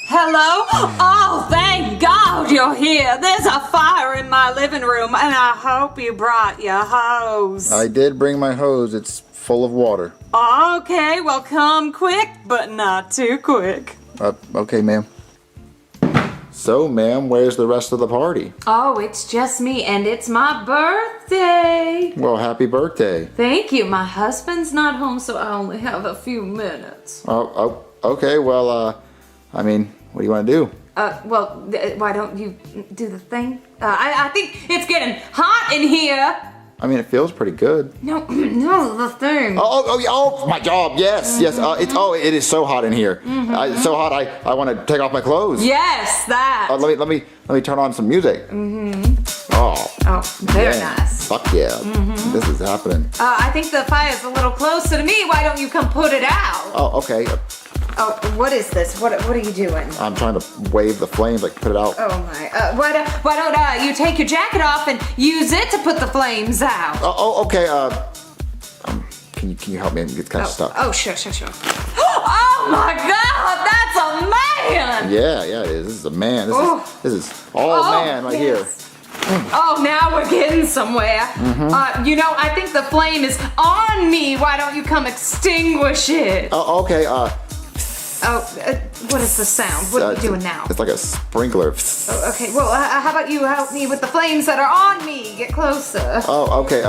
Hello? Oh, thank God you're here. There's a fire in my living room, and I hope you brought your hose. I did bring my hose. It's full of water. Okay, well, come quick, but not too quick. Okay, ma'am. So, ma'am, where's the rest of the party? Oh, it's just me, and it's my birthday. Well, happy birthday. Thank you. My husband's not home, so I only have a few minutes. Oh, okay. Well, I mean, what do you want to do? Why don't you do the thing? I think it's getting hot in here. I mean, it feels pretty good. No, the thing. Oh, my job. Yes. It is so hot in here. It's so hot. I want to take off my clothes. Yes, that. Let me turn on some music. Oh, very nice. Fuck yeah. This is happening. I think the fire's a little closer to me. Why don't you come put it out? Oh, okay. Oh, what is this? What are you doing? I'm trying to wave the flames, like put it out. Oh my! Why don't you take your jacket off and use it to put the flames out? Okay. Can you help me? It's kind of stuck. Oh, sure. Oh my God, that's a man! Yeah, it is. This is a man. This is all man right here. Oh, now we're getting somewhere. I think the flame is on me. Why don't you come extinguish it? Okay. What is the sound? What are you doing now? It's like a sprinkler. Oh, okay, well, how about you help me with the flames that are on me? Get closer. Oh, okay,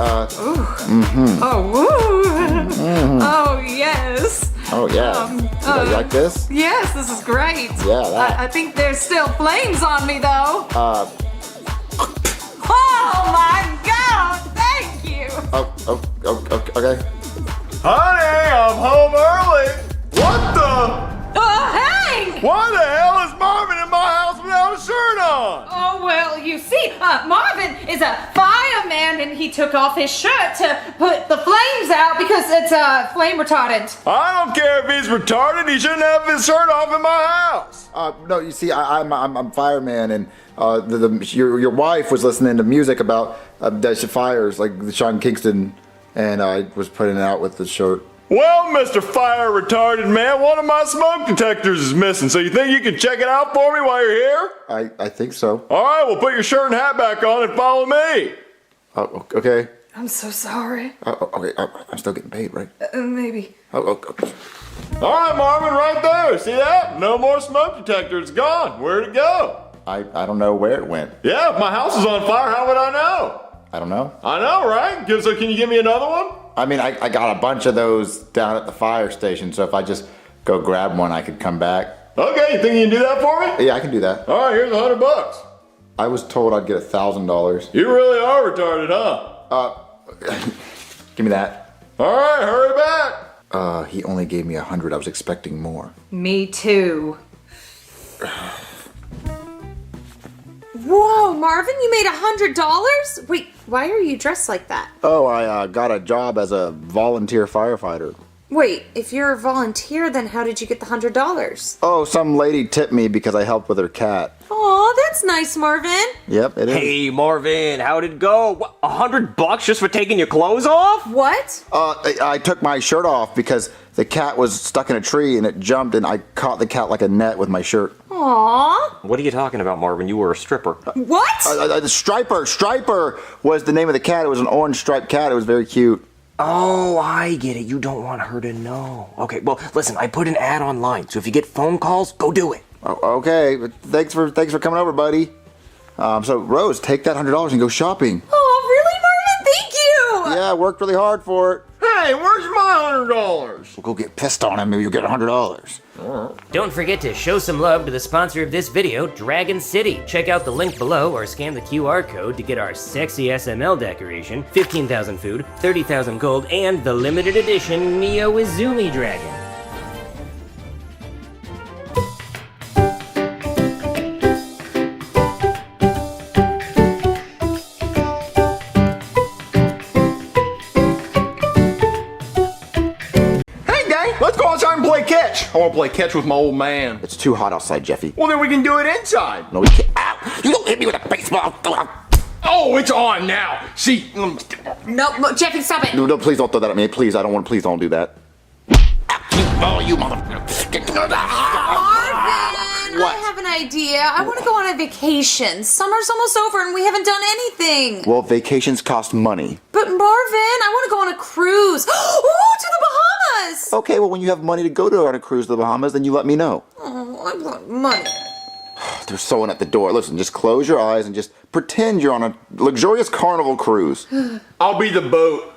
Oh, yes. Oh, yeah. You like this? Yes, this is great. Yeah, that. I think there's still flames on me, though. Oh, my God, thank you. Okay. Honey, I'm home early. What the? Hank! Why the hell is Marvin in my house without a shirt on? Oh, well, you see, Marvin is a fireman and he took off his shirt to put the flames out because it's flame retardant. I don't care if he's retarded. He shouldn't have his shirt off in my house. No, you see, I'm fireman, and your wife was listening to music about fires, like the Sean Kingston, and I was putting it out with the shirt. Well, Mr. Fire Retarded Man, one of my smoke detectors is missing, so you think you can check it out for me while you're here? I think so. Alright, well put your shirt and hat back on and follow me. Oh, okay. I'm so sorry. Okay, I'm still getting paid, right? Maybe. Okay. Alright, Marvin, right there. See that? No more smoke detector. It's gone. Where'd it go? I don't know where it went. Yeah, if my house is on fire, how would I know? I don't know. I know, right? So can you give me another one? I mean, I got a bunch of those down at the fire station, so if I just go grab one, I could come back. Okay, you think you can do that for me? Yeah, I can do that. Alright, here's $100. I was told I'd get $1,000. You really are retarded, huh? Give me that. Alright, hurry back. He only gave me 100. I was expecting more. Me too. Whoa, Marvin, you made $100? Wait, why are you dressed like that? Oh, I got a job as a volunteer firefighter. Wait, if you're a volunteer, then how did you get the $100? Oh, some lady tipped me because I helped with her cat. Aw, that's nice, Marvin. Yep, it is. Hey, Marvin, how'd it go? What, $100 just for taking your clothes off? What? I took my shirt off because the cat was stuck in a tree and it jumped and I caught the cat like a net with my shirt. Aw. What are you talking about, Marvin? You were a stripper. What? Striper was the name of the cat. It was an orange striped cat. It was very cute. Oh, I get it. You don't want her to know. Okay, well, listen, I put an ad online, so if you get phone calls, go do it. Oh, okay, but thanks for coming over, buddy. So Rose, take that $100 and go shopping. Oh, really, Marvin? Thank you. Yeah, I worked really hard for it. Hey, where's my $100? We'll go get pissed on him. Maybe you'll get $100. Don't forget to show some love to the sponsor of this video, Dragon City. Check out the link below or scan the QR code to get our sexy SML decoration, 15,000 food, 30,000 gold, and the limited edition Neo Izumi Dragon. Let's go outside and play catch. I want to play catch with my old man. It's too hot outside, Jeffy. Well, then we can do it inside. No, we can't. Ow! You don't hit me with a baseball. Oh, it's on now. See. No, Jeffy, stop it. No, please don't throw that at me. Please, I don't want. Please don't do that. Oh, you motherfucker! Marvin, What? I have an idea. I want to go on a vacation. Summer's almost over and we haven't done anything. Well, vacations cost money. But Marvin, I want to go on a cruise. Oh, to the Bahamas. Okay, well, when you have money to go to on a cruise to the Bahamas, then you let me know. Oh, I want money. There's someone at the door. Listen, just close your eyes and just pretend you're on a luxurious carnival cruise. I'll be the boat.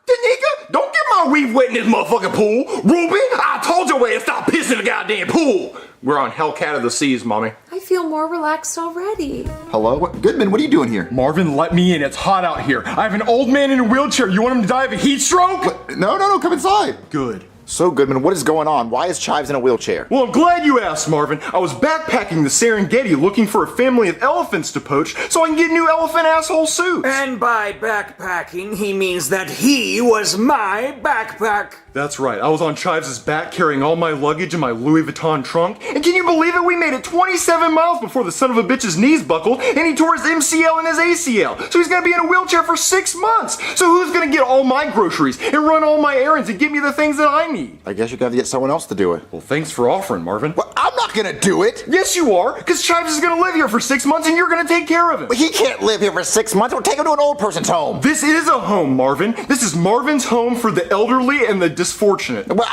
Danica, don't get my weave wet in this motherfucking pool. Ruby, I told your way to stop pissing in the goddamn pool. We're on Hellcat of the Seas, mommy. I feel more relaxed already. Hello? Goodman, what are you doing here? Marvin, let me in. It's hot out here. I have an old man in a wheelchair. You want him to die of a heat stroke? No, come inside. Good. So, Goodman, what is going on? Why is Chives in a wheelchair? Well, I'm glad you asked, Marvin. I was backpacking the Serengeti looking for a family of elephants to poach so I can get new elephant asshole suits. And by backpacking, he means that he was my backpack. That's right. I was on Chives' back carrying all my luggage in my Louis Vuitton trunk. And can you believe it? We made it 27 miles before the son of a bitch's knees buckled and he tore his MCL and his ACL. So he's gonna be in a wheelchair for 6 months. So who's gonna get all my groceries and run all my errands and get me the things that I need? I guess you're gonna have to get someone else to do it. Well, thanks for offering, Marvin. Well, I'm not gonna do it. Yes, you are, because Chives is gonna live here for 6 months and you're gonna take care of him. But he can't live here for 6 months. We'll take him to an old person's home. This is a home, Marvin. This is Marvin's home for the elderly and the dysfortunate. Well,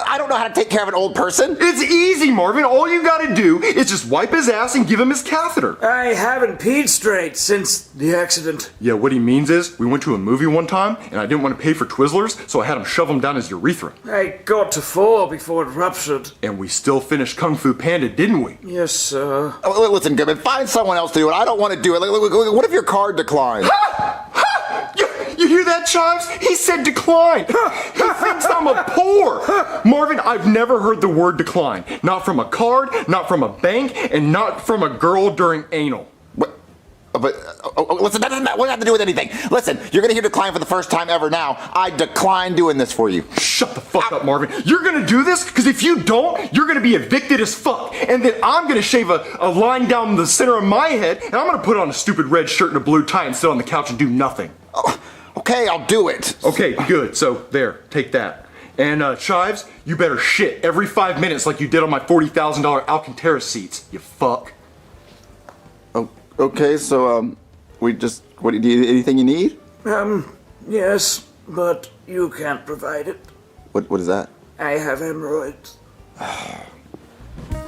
I don't know how to take care of an old person. It's easy, Marvin. All you gotta do is just wipe his ass and give him his catheter. I haven't peed straight since the accident. Yeah, what he means is, we went to a movie one time, and I didn't want to pay for Twizzlers, so I had him shove them down his urethra. I got to 4 before it ruptured. And we still finished Kung Fu Panda, didn't we? Yes, sir. Oh, listen, Goodman, find someone else to do it. I don't want to do it. What if your card declines? You hear that, Chives? He said decline. He thinks I'm a poor. Marvin, I've never heard the word decline. Not from a card, not from a bank, and not from a girl during anal. But listen, that doesn't have to do with anything. Listen, you're gonna hear decline for the first time ever now. I decline doing this for you. Shut the fuck up, Marvin. You're gonna do this? Because if you don't, you're gonna be evicted as fuck. And then I'm gonna shave a line down the center of my head, and I'm gonna put on a stupid red shirt and a blue tie and sit on the couch and do nothing. Oh, okay, I'll do it. Okay, good. So, there, take that. And, Chives, you better shit every 5 minutes like you did on my $40,000 Alcantara seats, you fuck. Oh, okay, so, what, anything you need? Yes, but you can't provide it. What is that? I have hemorrhoids.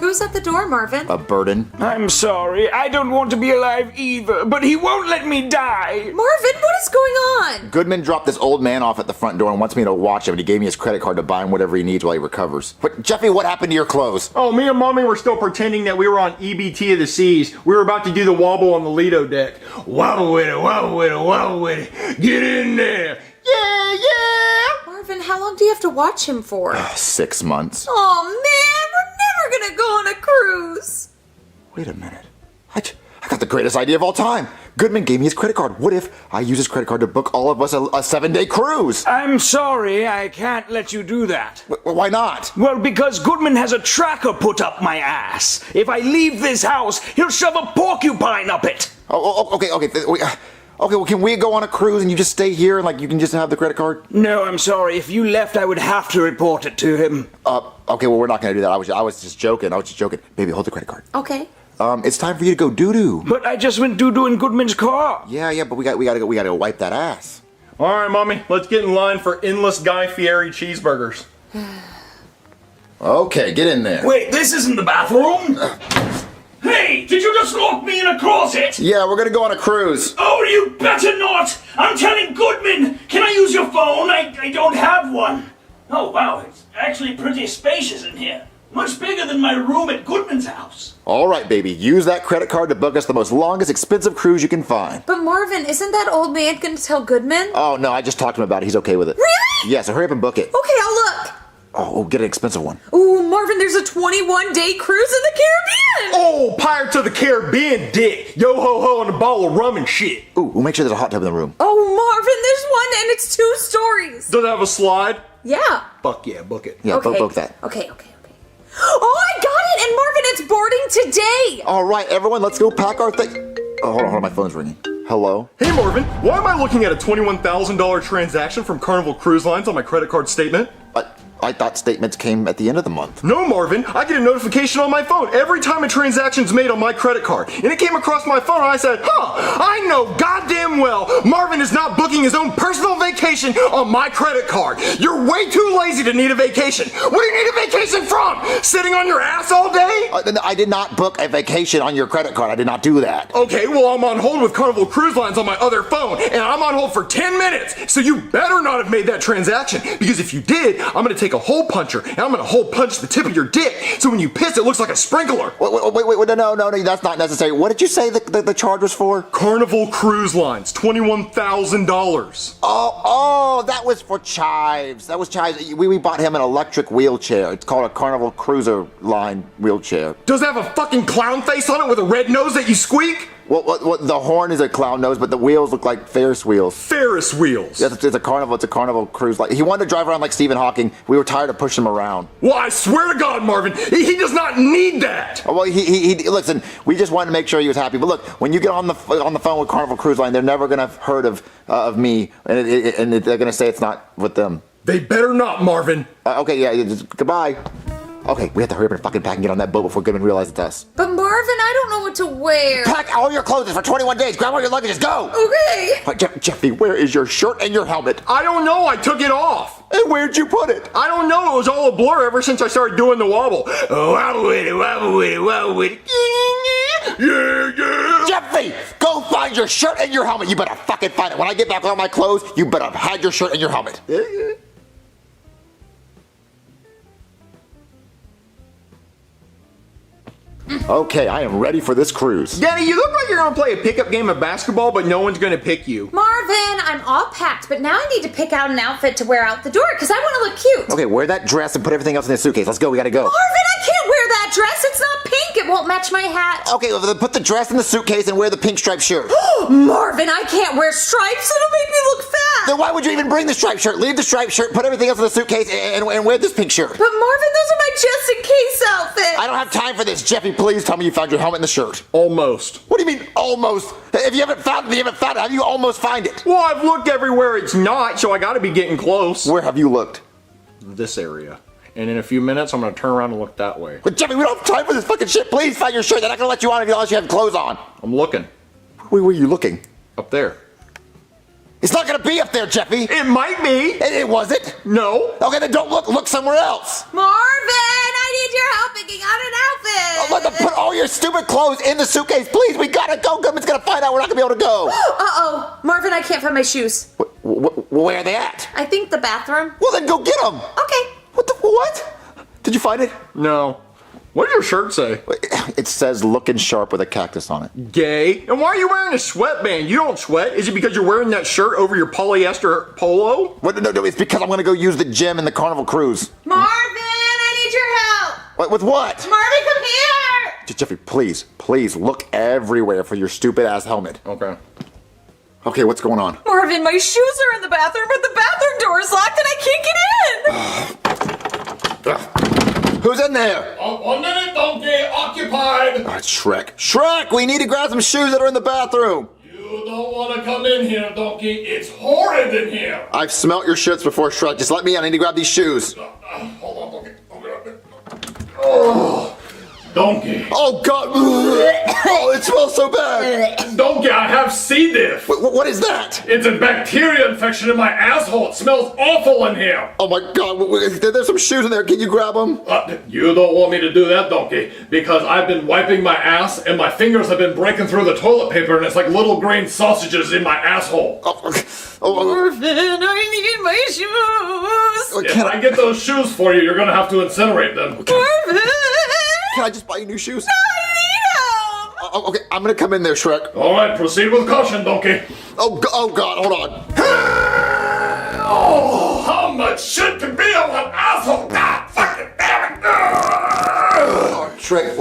Who's at the door, Marvin? A burden. I'm sorry, I don't want to be alive either, but he won't let me die. Marvin, what is going on? Goodman dropped this old man off at the front door and wants me to watch him, and he gave me his credit card to buy him whatever he needs while he recovers. But, Jeffy, what happened to your clothes? Oh, me and Mommy were still pretending that we were on EBT of the Seas. We were about to do the wobble on the Lido deck. Wobble with it, wobble with it, wobble with it. Get in there. Yeah, yeah. Marvin, how long do you have to watch him for? 6 months. Oh, man, we're never gonna go on a cruise. Wait a minute. I got the greatest idea of all time. Goodman gave me his credit card. What if I use his credit card to book all of us a 7-day cruise? I'm sorry, I can't let you do that. Why not? Well, because Goodman has a tracker put up my ass. If I leave this house, he'll shove a porcupine up it. Okay. Okay, well, can we go on a cruise and you just stay here and, like, you can just have the credit card? No, I'm sorry. If you left, I would have to report it to him. Okay, well, we're not gonna do that. I was just joking. Baby, hold the credit card. Okay. It's time for you to go doo-doo. But I just went doo-doo in Goodman's car. Yeah, but we gotta go wipe that ass. All right, Mommy, let's get in line for endless Guy Fieri cheeseburgers. Okay, get in there. Wait, this isn't the bathroom. Hey, did you just lock me in a closet? Yeah, we're gonna go on a cruise. Oh, you better not! I'm telling Goodman! Can I use your phone? I don't have one. Oh, wow, it's actually pretty spacious in here. Much bigger than my room at Goodman's house. All right, baby, use that credit card to book us the most longest, expensive cruise you can find. But Marvin, isn't that old man gonna tell Goodman? Oh, no, I just talked to him about it. He's okay with it. Really? Yeah, so hurry up and book it. Okay, I'll look. Oh, get an expensive one. Ooh, Marvin, there's a 21-day cruise in the Caribbean! Oh, Pirates of the Caribbean, dick. Yo-ho-ho and a bottle of rum and shit. Ooh, we'll make sure there's a hot tub in the room. Oh, Marvin, there's one and it's 2 stories. Does it have a slide? Yeah. Fuck yeah, book it. Yeah, Okay. book that. Okay. Oh, I got it! And Marvin, it's boarding today! All right, everyone, let's go pack our thing. Oh, hold on, my phone's ringing. Hello? Hey, Marvin, why am I looking at a $21,000 transaction from Carnival Cruise Lines on my credit card statement? I thought statements came at the end of the month. No, Marvin, I get a notification on my phone every time a transaction's made on my credit card. And it came across my phone and I said, I know goddamn well Marvin is not booking his own personal vacation on my credit card. You're way too lazy to need a vacation. What do you need a vacation from? Sitting on your ass all day? I did not book a vacation on your credit card. I did not do that. Okay, well, I'm on hold with Carnival Cruise Lines on my other phone, and I'm on hold for 10 minutes. So you better not have made that transaction, because if you did, I'm gonna take a hole puncher, and I'm gonna hole punch the tip of your dick, so when you piss, it looks like a sprinkler. Wait, no, that's not necessary. What did you say the charge was for? Carnival Cruise Lines, $21,000. Oh, that was for Chives. That was Chives. We bought him an electric wheelchair. It's called a Carnival Cruiser Line wheelchair. Does it have a fucking clown face on it with a red nose that you squeak? What the horn is a clown nose, but the wheels look like Ferris wheels. Ferris wheels? It's a carnival cruise. Like, he wanted to drive around like Stephen Hawking. We were tired of pushing him around. Well, I swear to God, Marvin, he does not need that. Well, he listen, we just wanted to make sure he was happy. But look, when you get on the phone with Carnival Cruise Line, they're never gonna have heard of me, and they're gonna say it's not with them. They better not, Marvin. Okay, yeah, goodbye. Okay, we have to hurry up and fucking pack and get on that boat before Goodman realizes it's us. But Marvin, I don't know what to wear. Pack all your clothes for 21 days. Grab all your luggage. Go. Okay. Jeffy, where is your shirt and your helmet? I don't know. I took it off. And where'd you put it? I don't know. It was all a blur ever since I started doing the wobble. Wobble with it, wobble with it, wobble with it. Yeah. Jeffy, go find your shirt and your helmet. You better fucking find it. When I get back with all my clothes, you better have had your shirt and your helmet. Okay, I am ready for this cruise. Daddy, you look like you're gonna play a pickup game of basketball, but no one's gonna pick you. Marvin, I'm all packed, but now I need to pick out an outfit to wear out the door because I want to look cute. Okay, wear that dress and put everything else in the suitcase. Let's go, we gotta go. Marvin, I can't wear that dress. It's not pink it won't match my hat. Okay, well, then put the dress in the suitcase and wear the pink striped shirt. Marvin, I can't wear stripes. It'll make me look fat. Then why would you even bring the striped shirt? Leave the striped shirt, put everything else in the suitcase, and wear this pink shirt. But Marvin, those are my just in case outfits. I don't have time for this. Jeffy, please tell me you found your helmet and the shirt. Almost. What do you mean, almost? If you haven't found it, you haven't found it. How do you almost find it? Well, I've looked everywhere it's not, so I gotta be getting close. Where have you looked? This area. And in a few minutes, I'm gonna turn around and look that way. But Jeffy, we don't have time for this fucking shit. Please find your shirt. They're not gonna let you on unless you have clothes on. I'm looking. Where were you looking? Up there. It's not gonna be up there, Jeffy. It might be. It wasn't. No. Okay, then don't look. Look somewhere else. Marvin, I need your help picking out an outfit. Let them put all your stupid clothes in the suitcase, please. We gotta go. Government's gonna find out we're not gonna be able to go. Uh-oh. Marvin, I can't find my shoes. Where are they at? I think the bathroom. Well, then go get them. Okay. What? Did you find it? No. What did your shirt say? It says looking sharp with a cactus on it. Gay. And why are you wearing a sweatband? You don't sweat. Is it because you're wearing that shirt over your polyester polo? No, it's because I'm gonna go use the gym in the Carnival Cruise. Marvin, I need your help. With what? Marvin, come here. Jeffy, please look everywhere for your stupid ass helmet. Okay. Okay, what's going on? Marvin, my shoes are in the bathroom, but the bathroom door is locked and I can't get in. Who's in there? 1 minute, don't get occupied. Oh, it's Shrek. Shrek, we need to grab some shoes that are in the bathroom. You don't want to come in here, donkey. It's horrid in here. I've smelt your shirts before, Shrek. Just let me in. I need to grab these shoes. Hold on, donkey. Oh, donkey. Oh, God. Oh, it smells so bad. Donkey, I have C. diff. What is that? It's a bacteria infection in my asshole. It smells awful in here. Oh, my God. There's some shoes in there. Can you grab them? You don't want me to do that, donkey, because I've been wiping my ass and my fingers have been breaking through the toilet paper and it's like little green sausages in my asshole. Marvin, I need my shoes. If I get those shoes for you, you're gonna have to incinerate them. Marvin! Can I just buy you new shoes? I need them! Okay, I'm gonna come in there, Shrek. Alright, proceed with caution, donkey. Oh, God, hold on. Oh, how much shit can be on one asshole? God fucking damn it! Oh, Shrek,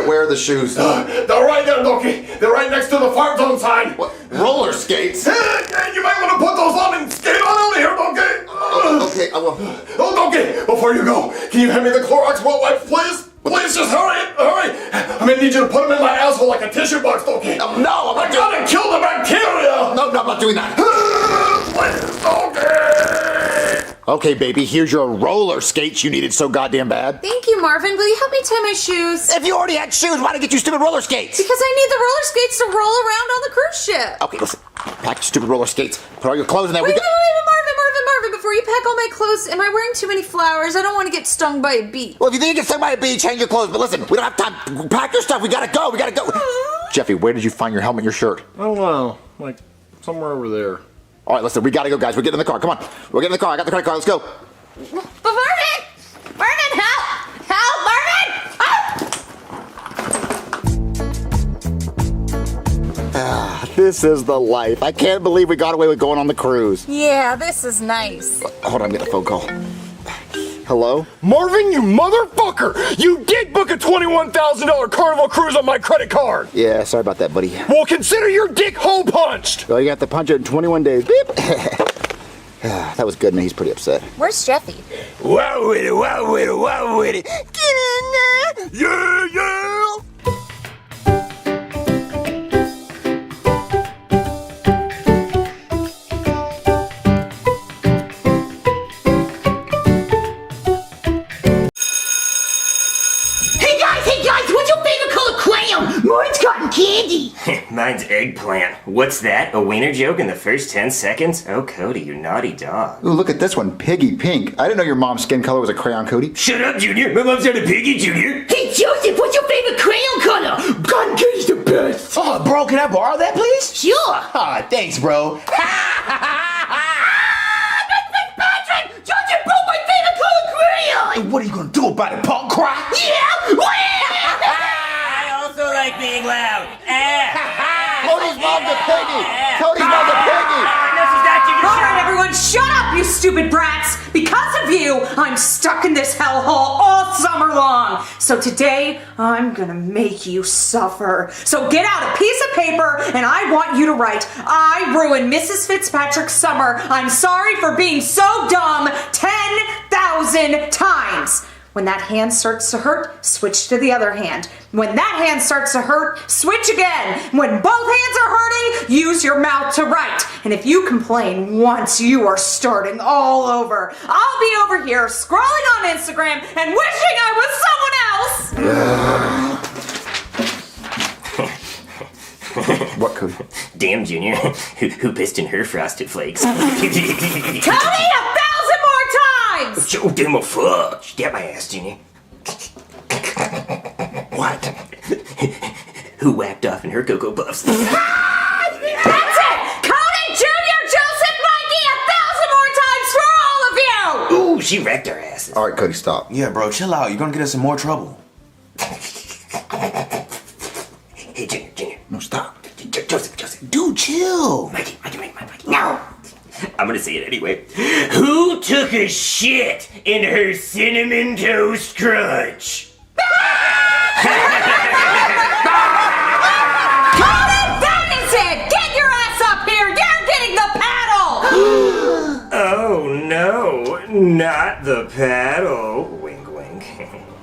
where are the shoes? They're right there, donkey. They're right next to the fart zone sign. What? Roller skates? You might want to put those on and skate on out of here, donkey. Okay, I will. Oh, donkey, before you go, can you hand me the Clorox wet wipes, please? Please, just hurry. I'm gonna need you to put them in my asshole like a tissue box, donkey. No, I'm not. I gotta kill the bacteria. No, I'm not doing that. Please, donkey. Okay, baby, here's your roller skates you needed so goddamn bad. Thank you, Marvin. Will you help me tie my shoes? If you already had shoes, why did I get you stupid roller skates? Because I need the roller skates to roll around on the cruise ship. Okay, listen. Pack your stupid roller skates. Put all your clothes in there. Wait, Marvin, before you pack all my clothes, am I wearing too many flowers? I don't want to get stung by a bee. Well, if you think you get stung by a bee, change your clothes. But listen, we don't have time. Pack your stuff. We gotta go. Jeffy, where did you find your helmet and your shirt? I don't know. Like, somewhere over there. All right, listen, we gotta go, guys. We're getting in the car. Come on. We're getting in the car. I got the credit card. Let's go. But Marvin, help, Marvin! This is the life. I can't believe we got away with going on the cruise. Yeah, this is nice. Hold on, I'm getting a phone call. Hello? Marvin, you motherfucker! You did book a $21,000 Carnival cruise on my credit card! Yeah, sorry about that, buddy. Well, consider your dick hole punched! Well, you got to punch it in 21 days. Beep. That was good, man. He's pretty upset. Where's Jeffy? Wow with it. Get in there! Yeah! Hey guys, what's your favorite color crayon? Mine's cotton candy. Mine's eggplant. What's that? A wiener joke in the first 10 seconds? Oh, Cody, you naughty dog. Ooh, look at this one. Piggy pink. I didn't know your mom's skin color was a crayon, Cody. Shut up, Junior. My mom's not a piggy, Junior. Hey Joseph, what's your favorite crayon color? Cotton candy's the best. Oh, bro, can I borrow that, please? Sure. Ah, thanks, bro. Patrick, Joseph broke my favorite color crayon. And what are you gonna do about it, punk cry? Yeah. I also like being loud. Cody's mom's a piggy! Cody's mom's a piggy! No, she's not, Junior. All right, everyone, shut up, you stupid brats! Because of you, you. I'm stuck in this hellhole all summer long. So today, I'm gonna make you suffer. So get out a piece of paper and I want you to write, I ruined Mrs. Fitzpatrick's summer. I'm sorry for being so dumb 10,000 times. When that hand starts to hurt, switch to the other hand. When that hand starts to hurt, switch again. When both hands are hurting, use your mouth to write. And if you complain once, you are starting all over. I'll be over here scrolling on Instagram and wishing I was someone else. What, Cody? Damn, Junior. Who pissed in her Frosted Flakes? Cody, 1,000 more times! Joe Demo fudge. Get my ass, Junior. What? Who whacked off in her Cocoa Puffs? That's it! Cody, Junior, Joseph, Mikey, 1,000 more times for all of you! Ooh, she wrecked our asses. All right, Cody, stop. Yeah, bro, chill out. You're gonna get us in more trouble. Hey, Junior. No, stop. Joseph. Dude, chill. Mikey. No! I'm gonna say it anyway. Who took a shit in her Cinnamon Toast Crunch? Cody, that is it! Get your ass up here! You're getting the paddle! Oh no, not the paddle. Wink, wink.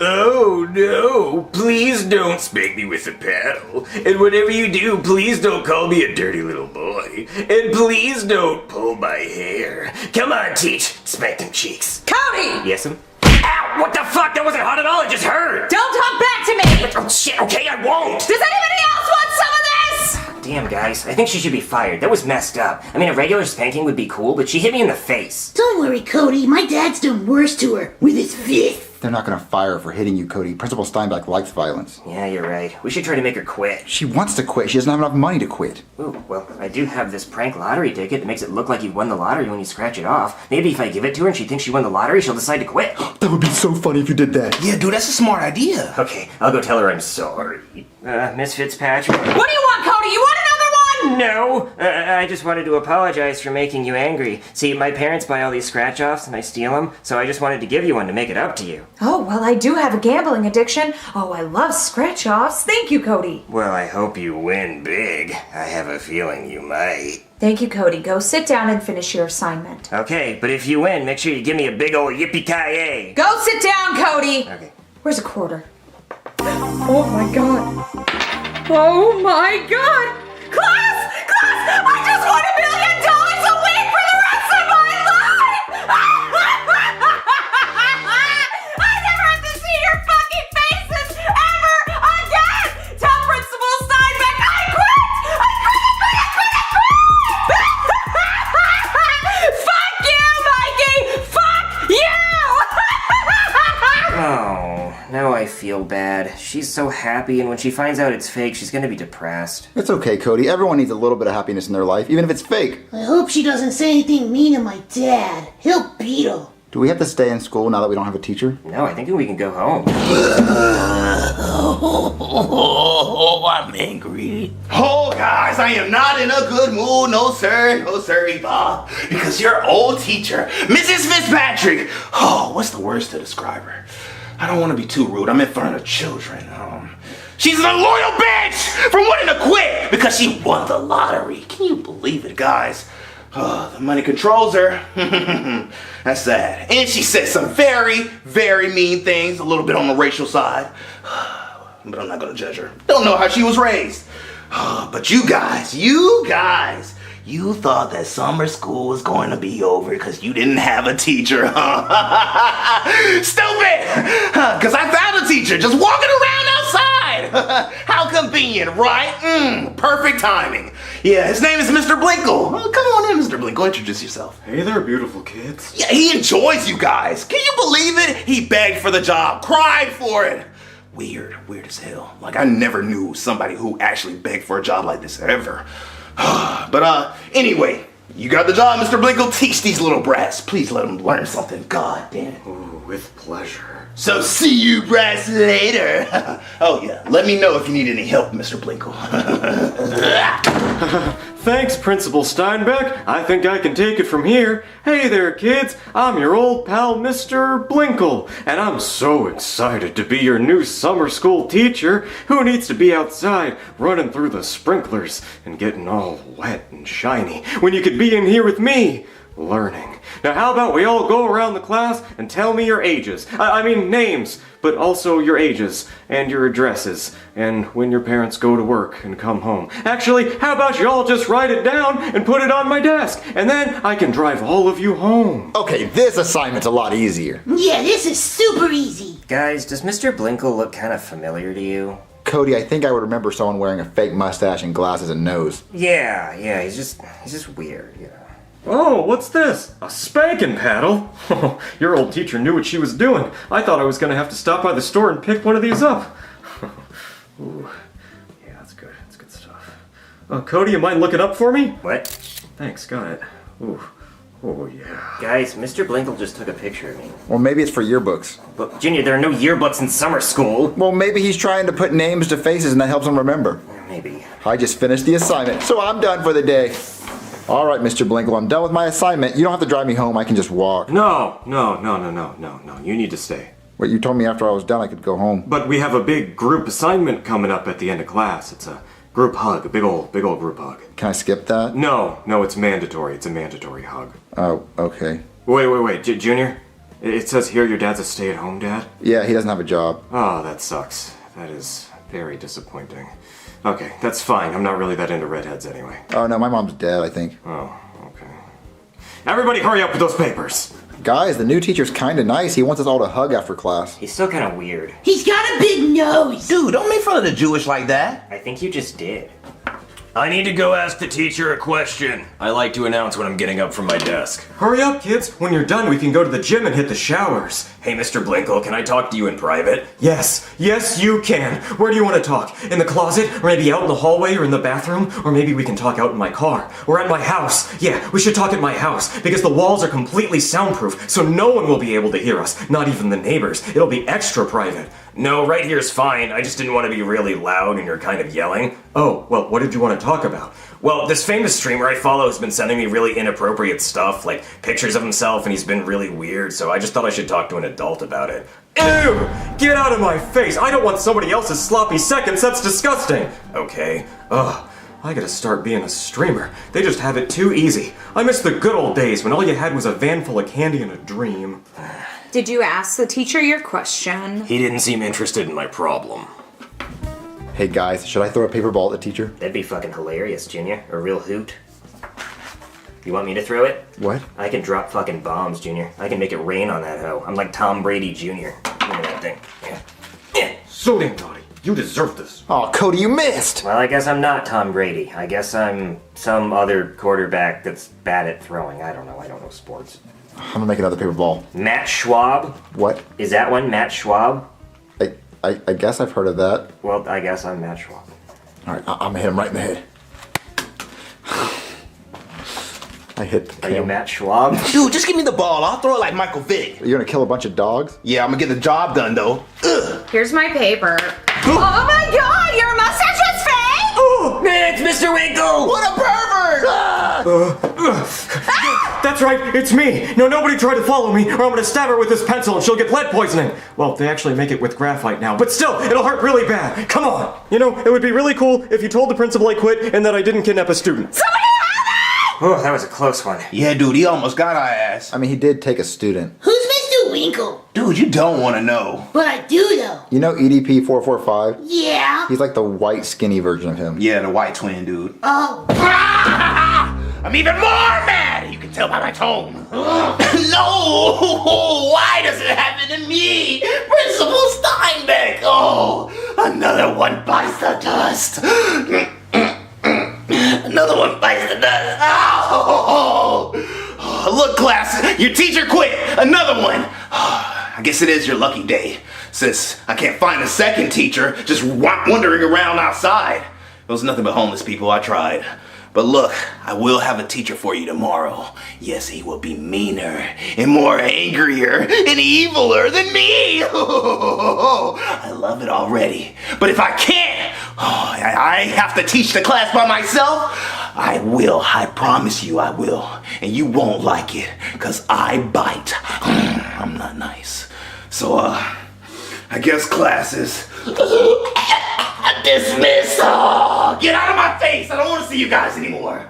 Oh no, please don't spank me with the paddle. And whatever you do, please don't call me a dirty little boy. And please don't pull my hair. Come on, Teach, spank them cheeks. Cody! Yes'm? Ow, what the fuck? That wasn't hot at all, it just hurt. Don't talk back to me! Oh shit, okay, I won't. Does anybody else want some of this? Damn, guys, I think she should be fired. That was messed up. I mean, a regular spanking would be cool, but she hit me in the face. Don't worry, Cody. My dad's done worse to her with his fist. They're not gonna fire her for hitting you, Cody. Principal Steinbeck likes violence. Yeah, you're right. We should try to make her quit. She wants to quit. She doesn't have enough money to quit. Ooh, well, I do have this prank lottery ticket that makes it look like you won the lottery when you scratch it off. Maybe if I give it to her and she thinks she won the lottery, she'll decide to quit. That would be so funny if you did that. Yeah, dude, that's a smart idea. Okay, I'll go tell her I'm sorry. Miss Fitzpatrick? What do you want, Cody? You want another one? No! I just wanted to apologize for making you angry. See, my parents buy all these scratch-offs and I steal them, so I just wanted to give you one to make it up to you. Oh, well, I do have a gambling addiction. Oh, I love scratch-offs. Thank you, Cody. Well, I hope you win big. I have a feeling you might. Thank you, Cody. Go sit down and finish your assignment. Okay, but if you win, make sure you give me a big ol' yippee-ki-yay. Go sit down, Cody! Okay. Where's a quarter? Oh my god. Oh my god! Class! I just won $1 million a week for the rest of my life! I never have to see your fucking faces ever again! Tell Principal Steinbeck I quit! Fuck you, Mikey! Fuck you! Oh, now I feel bad. She's so happy, and when she finds out it's fake, she's gonna be depressed. It's okay, Cody. Everyone needs a little bit of happiness in their life, even if it's fake. I hope she doesn't say anything mean to my dad. He'll beat her. Do we have to stay in school now that we don't have a teacher? No, I think we can go home. Oh, I'm angry. Oh, guys, I am not in a good mood. No, sir. No, sir, Bob. Because your old teacher, Mrs. Fitzpatrick. Oh, what's the words to describe her? I don't want to be too rude. I'm in front of children. She's a loyal bitch for wanting to quit because she won the lottery. Can you believe it, guys? Oh, the money controls her. That's sad. And she said some very, very mean things, a little bit on the racial side. But I'm not going to judge her. Don't know how she was raised. But you guys, you thought that summer school was going to be over because you didn't have a teacher, huh? Stupid! Because I found a teacher just walking around outside. How convenient, right? Perfect timing. Yeah, his name is Mr. Blinkle. Oh, come on in, Mr. Blinkle. Introduce yourself. Hey there, beautiful kids. Yeah, he enjoys you guys. Can you believe it? He begged for the job, cried for it. Weird as hell. Like, I never knew somebody who actually begged for a job like this ever. But anyway, you got the job, Mr. Blinkle. Teach these little brats. Please let them learn something. God damn it. Ooh, with pleasure. So see you brats later. Oh yeah, let me know if you need any help, Mr. Blinkle. Thanks, Principal Steinbeck. I think I can take it from here. Hey there, kids. I'm your old pal, Mr. Blinkle, and I'm so excited to be your new summer school teacher. Who needs to be outside running through the sprinklers and getting all wet and shiny when you could be in here with me, learning? Now how about we all go around the class and tell me your ages. I mean names, but also your ages and your addresses and when your parents go to work and come home. Actually, how about you all just write it down and put it on my desk, and then I can drive all of you home. Okay, this assignment's a lot easier. Yeah, this is super easy. Guys, does Mr. Blinkle look kind of familiar to you? Cody, I think I would remember someone wearing a fake mustache and glasses and nose. Yeah, he's just weird, you know. Oh, what's this? A spanking paddle? Your old teacher knew what she was doing. I thought I was gonna have to stop by the store and pick one of these up. Ooh, yeah, that's good. That's good stuff. Cody, you mind looking up for me? What? Thanks, got it. Ooh, oh yeah. Guys, Mr. Blinkle just took a picture of me. Well, maybe it's for yearbooks. But, Junior, there are no yearbooks in summer school. Well, maybe he's trying to put names to faces and that helps him remember. Maybe. I just finished the assignment, so I'm done for the day. All right, Mr. Blinkle, I'm done with my assignment. You don't have to drive me home. I can just walk. No. You need to stay. Wait, you told me after I was done I could go home. But we have a big group assignment coming up at the end of class. It's a group hug, a big old group hug. Can I skip that? No, it's mandatory. It's a mandatory hug. Oh, okay. Wait, Junior? It says here your dad's a stay-at-home dad? Yeah, he doesn't have a job. Oh, that sucks. That is very disappointing. Okay, that's fine. I'm not really that into redheads anyway. Oh, no, my mom's dead, I think. Oh, okay. Everybody hurry up with those papers! Guys, the new teacher's kinda nice. He wants us all to hug after class. He's still kind of weird. He's got a big nose. Dude, don't make fun of the Jewish like that. I think you just did. I need to go ask the teacher a question. I like to announce when I'm getting up from my desk. Hurry up, kids! When you're done, we can go to the gym and hit the showers. Hey, Mr. Blinkle, can I talk to you in private? Yes, you can. Where do you want to talk? In the closet? Or maybe out in the hallway or in the bathroom? Or maybe we can talk out in my car. Or at my house. Yeah, we should talk at my house, because the walls are completely soundproof, so no one will be able to hear us, not even the neighbors. It'll be extra private. No, right here's fine. I just didn't want to be really loud and you're kind of yelling. Oh, well, what did you want to talk about? Well, this famous streamer I follow has been sending me really inappropriate stuff, like pictures of himself, and he's been really weird, so I just thought I should talk to an adult about it. Ew! Get out of my face! I don't want somebody else's sloppy seconds, that's disgusting! Okay. Ugh, I gotta start being a streamer. They just have it too easy. I miss the good old days when all you had was a van full of candy and a dream. Did you ask the teacher your question? He didn't seem interested in my problem. Hey guys, should I throw a paper ball at the teacher? That'd be fucking hilarious, Junior. A real hoot. You want me to throw it? What? I can drop fucking bombs, Junior. I can make it rain on that hoe. I'm like Tom Brady Jr. Give me that thing. Yeah. So damn naughty. You deserve this. Oh, Cody, you missed! Well, I guess I'm not Tom Brady. I guess I'm some other quarterback that's bad at throwing. I don't know sports. I'm gonna make another paper ball. Matt Schwab? What? Is that one Matt Schwab? I guess I've heard of that. Well, I guess I'm Matt Schwab. Alright, I'm gonna hit him right in the head. I hit the Are you Matt Schwab? Dude, just give me the ball. I'll throw it like Michael Vick. You're gonna kill a bunch of dogs? Yeah, I'm gonna get the job done though. Ugh. Here's my paper. Oh my god, your mustache was fake! Oh, man, it's Mr. Winkle! What a pervert! That's right, it's me! No, nobody try to follow me, or I'm gonna stab her with this pencil and she'll get lead poisoning! Well, they actually make it with graphite now, but still, it'll hurt really bad! Come on! You know, it would be really cool if you told the principal I quit and that I didn't kidnap a student. Somebody help me! Oh, that was a close one. Yeah, dude, he almost got our ass. I mean, he did take a student. Who's Mr. Winkle? Dude, you don't want to know. But I do though. You know EDP 445? Yeah. He's like the white, skinny version of him. Yeah, the white twin, dude. Oh. I'm even more mad! You can tell by my tone. No! Why does it happen to me? Principal Steinbeck! Oh, another one bites the dust. Another one bites the dust. Oh! Look, class, your teacher quit. Another one. I guess it is your lucky day, since I can't find a second teacher just wandering around outside. It was nothing but homeless people. I tried. But look, I will have a teacher for you tomorrow. Yes, he will be meaner and more angrier and eviler than me. I love it already. But if I can't, I have to teach the class by myself. I will. I promise you I will. And you won't like it, because I bite. I'm not nice. So, I guess class is dismissed. Get out of my face. I don't want to see you guys anymore.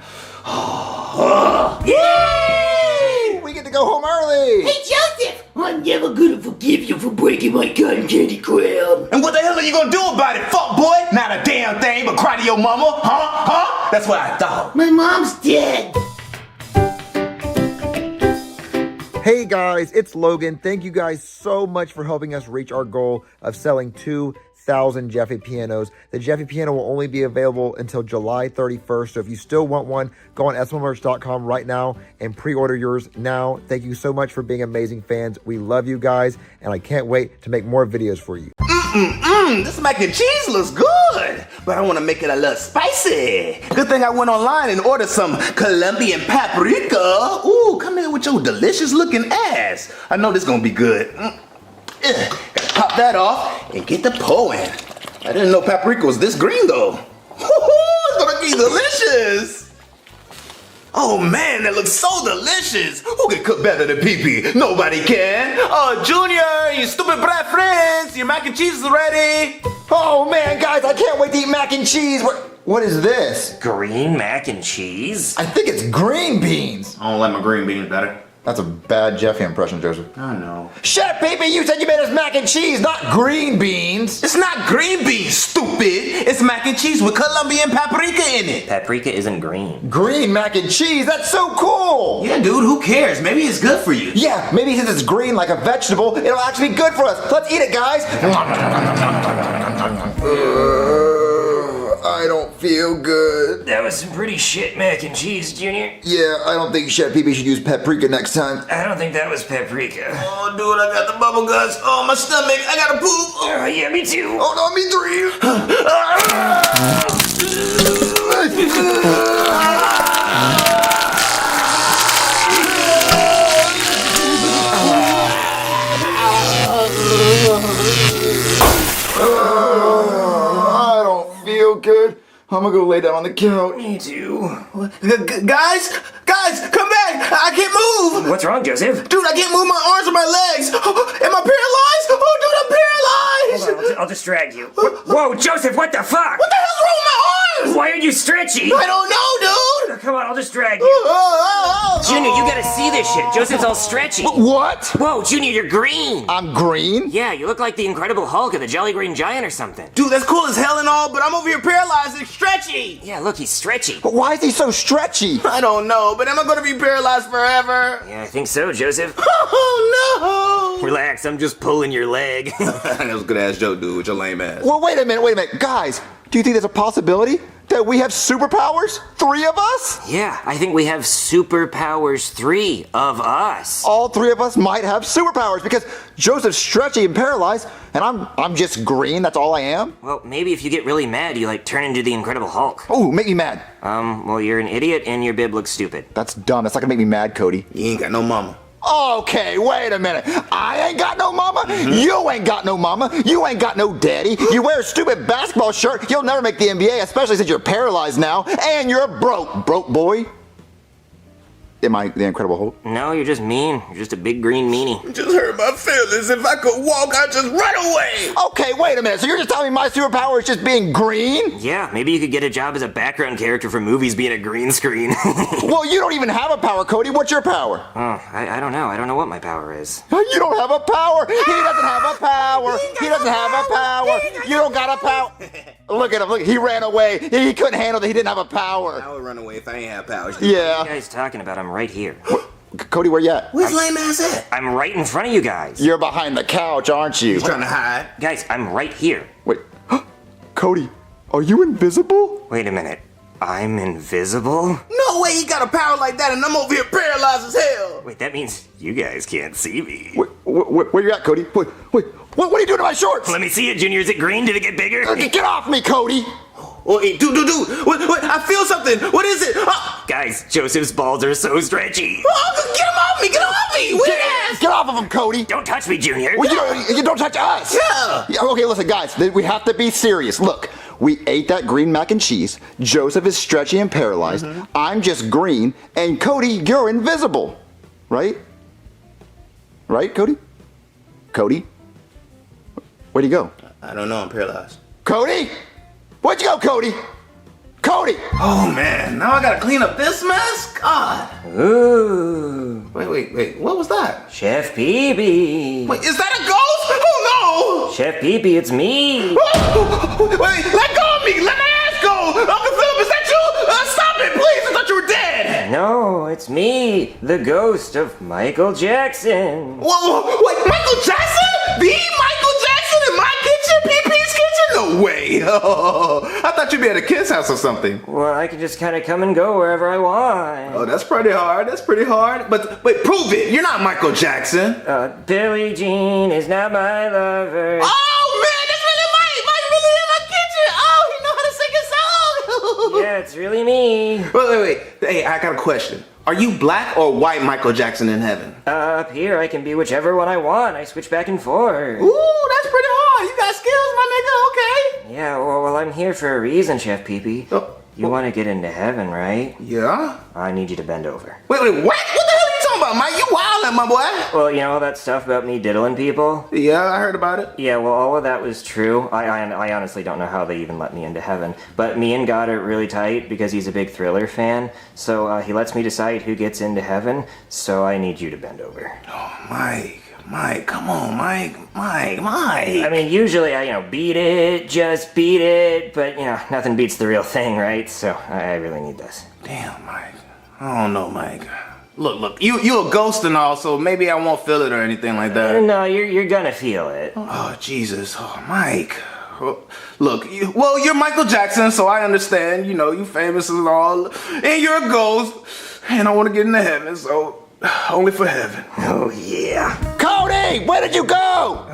Yay! We get to go home early. Hey, Joseph! I'm never gonna forgive you for breaking my cotton candy crown. And what the hell are you gonna do about it, fuck boy? Not a damn thing but cry to your mama, huh? That's what I thought. My mom's dead. Hey guys, it's Logan. Thank you guys so much for helping us reach our goal of selling 2,000 Jeffy pianos. The Jeffy piano will only be available until July 31st. So if you still want one, go on smlmerch.com right now and pre-order yours now. Thank you so much for being amazing fans. We love you guys, and I can't wait to make more videos for you. This mac and cheese looks good, but I want to make it a little spicy. Good thing I went online and ordered some Colombian paprika. Ooh, come here with your delicious looking ass. I know this gonna be good. Gotta pop that off and get the pulling. I didn't know paprika was this green though. It's gonna be delicious. Oh man, that looks so delicious. Who can cook better than Pee-Pee? Nobody can. Oh, Junior, you stupid brat friends. Your mac and cheese is ready. Oh man, guys, I can't wait to eat mac and cheese. What is this? Green mac and cheese? I think it's green beans. I don't like my green beans better. That's a bad Jeffy impression, Joseph. I know. Shut up, Pee-Pee. You said you made us mac and cheese, not green beans. It's not green beans, stupid. It's mac and cheese with Colombian paprika in it. Paprika isn't green. Green mac and cheese? That's so cool. Yeah, dude, who cares? Maybe it's good for you. Yeah, maybe since it's green like a vegetable, it'll actually be good for us. Let's eat it, guys. I don't feel good. That was some pretty shit mac and cheese, Junior. Yeah, I don't think Chef Pee-Pee should use paprika next time. I don't think that was paprika. Oh, dude, I got the bubble guts. Oh, my stomach. I gotta poop. Oh, yeah, me too. Oh, no, me three. I don't feel good. I'm gonna go lay down on the couch. Me too. Guys, come back. I can't move. What's wrong, Joseph? Dude, I can't move my arms or my legs. Am I paralyzed? Oh, dude, I'm paralyzed. Hold on, I'll distract you. Whoa, Joseph, what the fuck? What the hell's wrong with my arms? Why are you stretchy? I don't know, dude. Come on, I'll distract you. Junior, you gotta see this shit. Joseph's all stretchy. What? Whoa, Junior, you're green. I'm green? Yeah, you look like the Incredible Hulk or the Jolly Green Giant or something. Dude, that's cool as hell and all, but I'm over here paralyzed and stretchy. Yeah, look, he's stretchy. But why is he so stretchy? I don't know, but am I gonna be paralyzed forever? Yeah, I think so, Joseph. Oh, no. Relax, I'm just pulling your leg. That was a good ass joke, dude, with your lame ass. Well, wait a minute. Guys, do you think there's a possibility that we have superpowers? 3 of us? Yeah, I think we have superpowers, 3 of us. All 3 of us might have superpowers because Joseph's stretchy and paralyzed, and I'm just green. That's all I am. Well, maybe if you get really mad, you like turn into the Incredible Hulk. Oh, make me mad. Well, you're an idiot and your bib looks stupid. That's dumb. That's not gonna make me mad, Cody. You ain't got no mama. Okay, wait a minute. I ain't got no mama. You ain't got no mama. You ain't got no daddy. You wear a stupid basketball shirt. You'll never make the NBA, especially since you're paralyzed now. And you're broke boy. Am I the Incredible Hulk? No, you're just mean. You're just a big green meanie. Just hurt my feelings. If I could walk, I'd just run away. Okay, wait a minute. So you're just telling me my superpower is just being green? Yeah, maybe you could get a job as a background character for movies being a green screen. Well, you don't even have a power, Cody. What's your power? Oh, I don't know. I don't know what my power is. You don't have a power. He doesn't have a power. He doesn't have a power. You don't got a power. Look at him. Look, he ran away. He couldn't handle that he didn't have a power. I would run away if I ain't have powers. Yeah. What are you guys talking about? I'm right here. Cody, where you at? Where's lame ass at? I'm right in front of you guys. You're behind the couch, aren't you? He's trying to hide. Guys, I'm right here. Wait. Cody, are you invisible? Wait a minute. I'm invisible? No way he got a power like that and I'm over here paralyzed as hell. Wait, that means you guys can't see me. Where you at, Cody? Wait. What are you doing to my shorts? Let me see it, Junior. Is it green? Did it get bigger? Get off me, Cody! Oh, hey, dude. What? I feel something. What is it? Guys, Joseph's balls are so stretchy. Oh, get him off me! Get him off me! Weird ass! Get off of him, Cody! Don't touch me, Junior. Well, you don't touch us! Yeah! Okay, listen, guys, we have to be serious. Look, we ate that green mac and cheese. Joseph is stretchy and paralyzed. I'm just green. And Cody, you're invisible. Right? Right, Cody? Cody? Where'd he go? I don't know, I'm paralyzed. Cody? Where'd you go, Cody? Cody! Oh man, now I gotta clean up this mess? God. Ooh. Wait, what was that? Chef Pee-Pee. Wait, is that a ghost? Oh Chef Pee-Pee, it's me. no! Wait, let go of me! Let my ass go! Uncle Philip, is that you? Stop it, please! I thought you were dead! No, it's me, the ghost of Michael Jackson. Whoa, wait, Michael Jackson? The Michael Jackson in my kitchen? Pee-Pee's kitchen? No way! I thought you'd be at a kid's house or something. Well, I can just kind of come and go wherever I want. Oh, that's pretty hard. But wait, prove it. You're not Michael Jackson. Billie Jean is not my lover. Oh man, that's really Mike! Mike really in my kitchen! Oh, he know how to sing a song! Yeah, it's really me. Wait. Hey, I got a question. Are you black or white Michael Jackson in heaven? Up here, I can be whichever one I want. I switch back and forth. Ooh, that's pretty hard. You got skills, my nigga. Okay. Yeah, well, I'm here for a reason, Chef Pee-Pee. You want to get into heaven, right? Yeah. I need you to bend over. Wait, what? What the hell are you talking about, Mike? You wildin', my boy. Well, you know all that stuff about me diddling people? Yeah, I heard about it. Yeah, well, all of that was true. I honestly don't know how they even let me into heaven. But me and God are really tight because he's a big Thriller fan. So he lets me decide who gets into heaven. So I need you to bend over. Oh, Mike, come on, Mike. I mean, usually I, beat it, just beat it. But, nothing beats the real thing, right? So I really need this. Damn, Mike. I don't know, Mike. Look, you a ghost and all, so maybe I won't feel it or anything like that. No, you're gonna feel it. Oh, Jesus. Oh, Mike. Look, you're Michael Jackson, so I understand. You famous and all. And you're a ghost. And I want to get into heaven, so only for heaven. Oh, yeah. Cody, where did you go?